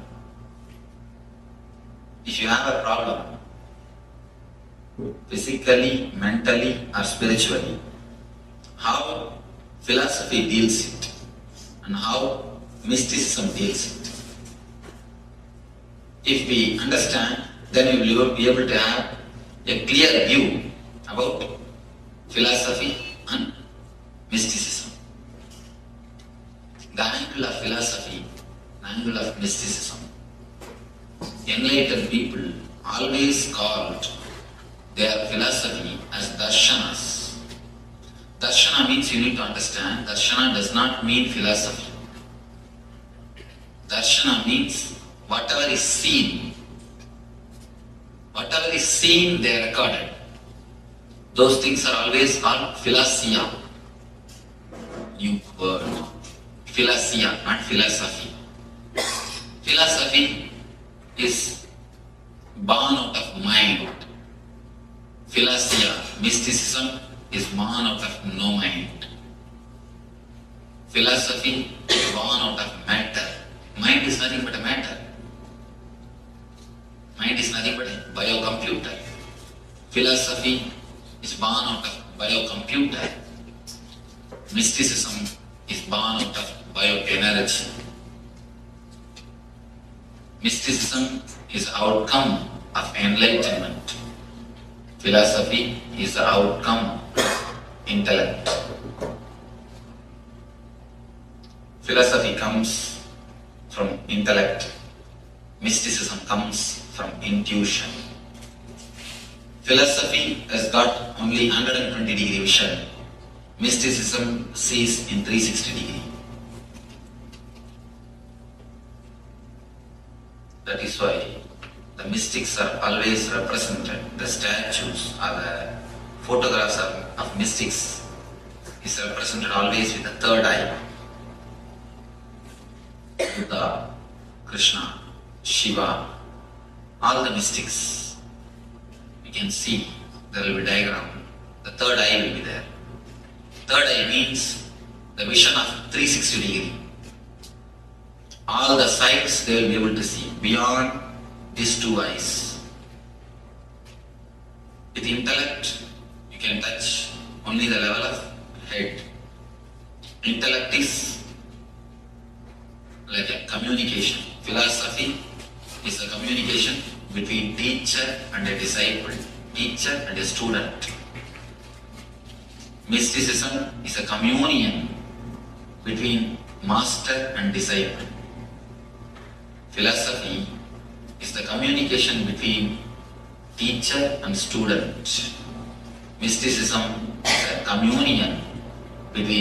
If you have a problem, physically, mentally or spiritually, how philosophy deals it and how mysticism deals it. If we understand, then we will be able to have a clear view about philosophy and mysticism. The angle of philosophy, the angle of mysticism. Enlightened people always called their philosophy as darshanas. Darshana means, you need to understand, darshana does not mean philosophy. Darshana means whatever is seen. Whatever is seen, they are recorded. Those things are always called philosia. New word. Philosia, not philosophy. Philosophy is born out of mind. Philosia, mysticism, is born out of no mind. Philosophy is born out of matter. Mind is nothing but a matter. Mind is nothing but a biocomputer. Philosophy is born out of biocomputer. Mysticism is born out of bioenergy. Mysticism is the outcome of enlightenment. Philosophy is the outcome of intellect. Philosophy comes from intellect. Mysticism comes from intuition. Philosophy has got only 120 degree vision. Mysticism sees in 360 degree. That is why the mystics are always represented. The statues or the photographs of mystics is represented always with the third eye. Buddha, Krishna, Shiva, all the mystics, you can see there will be diagram. The third eye will be there. Third eye means the vision of 360 degree. All the sides they will be able to see beyond these two eyes. With intellect, you can touch only the level of head. Intellect is like a communication. Philosophy is a communication between teacher and a disciple, teacher and a student. Mysticism is a communion between master and disciple. Philosophy is the communication between teacher and student. Mysticism is a communion between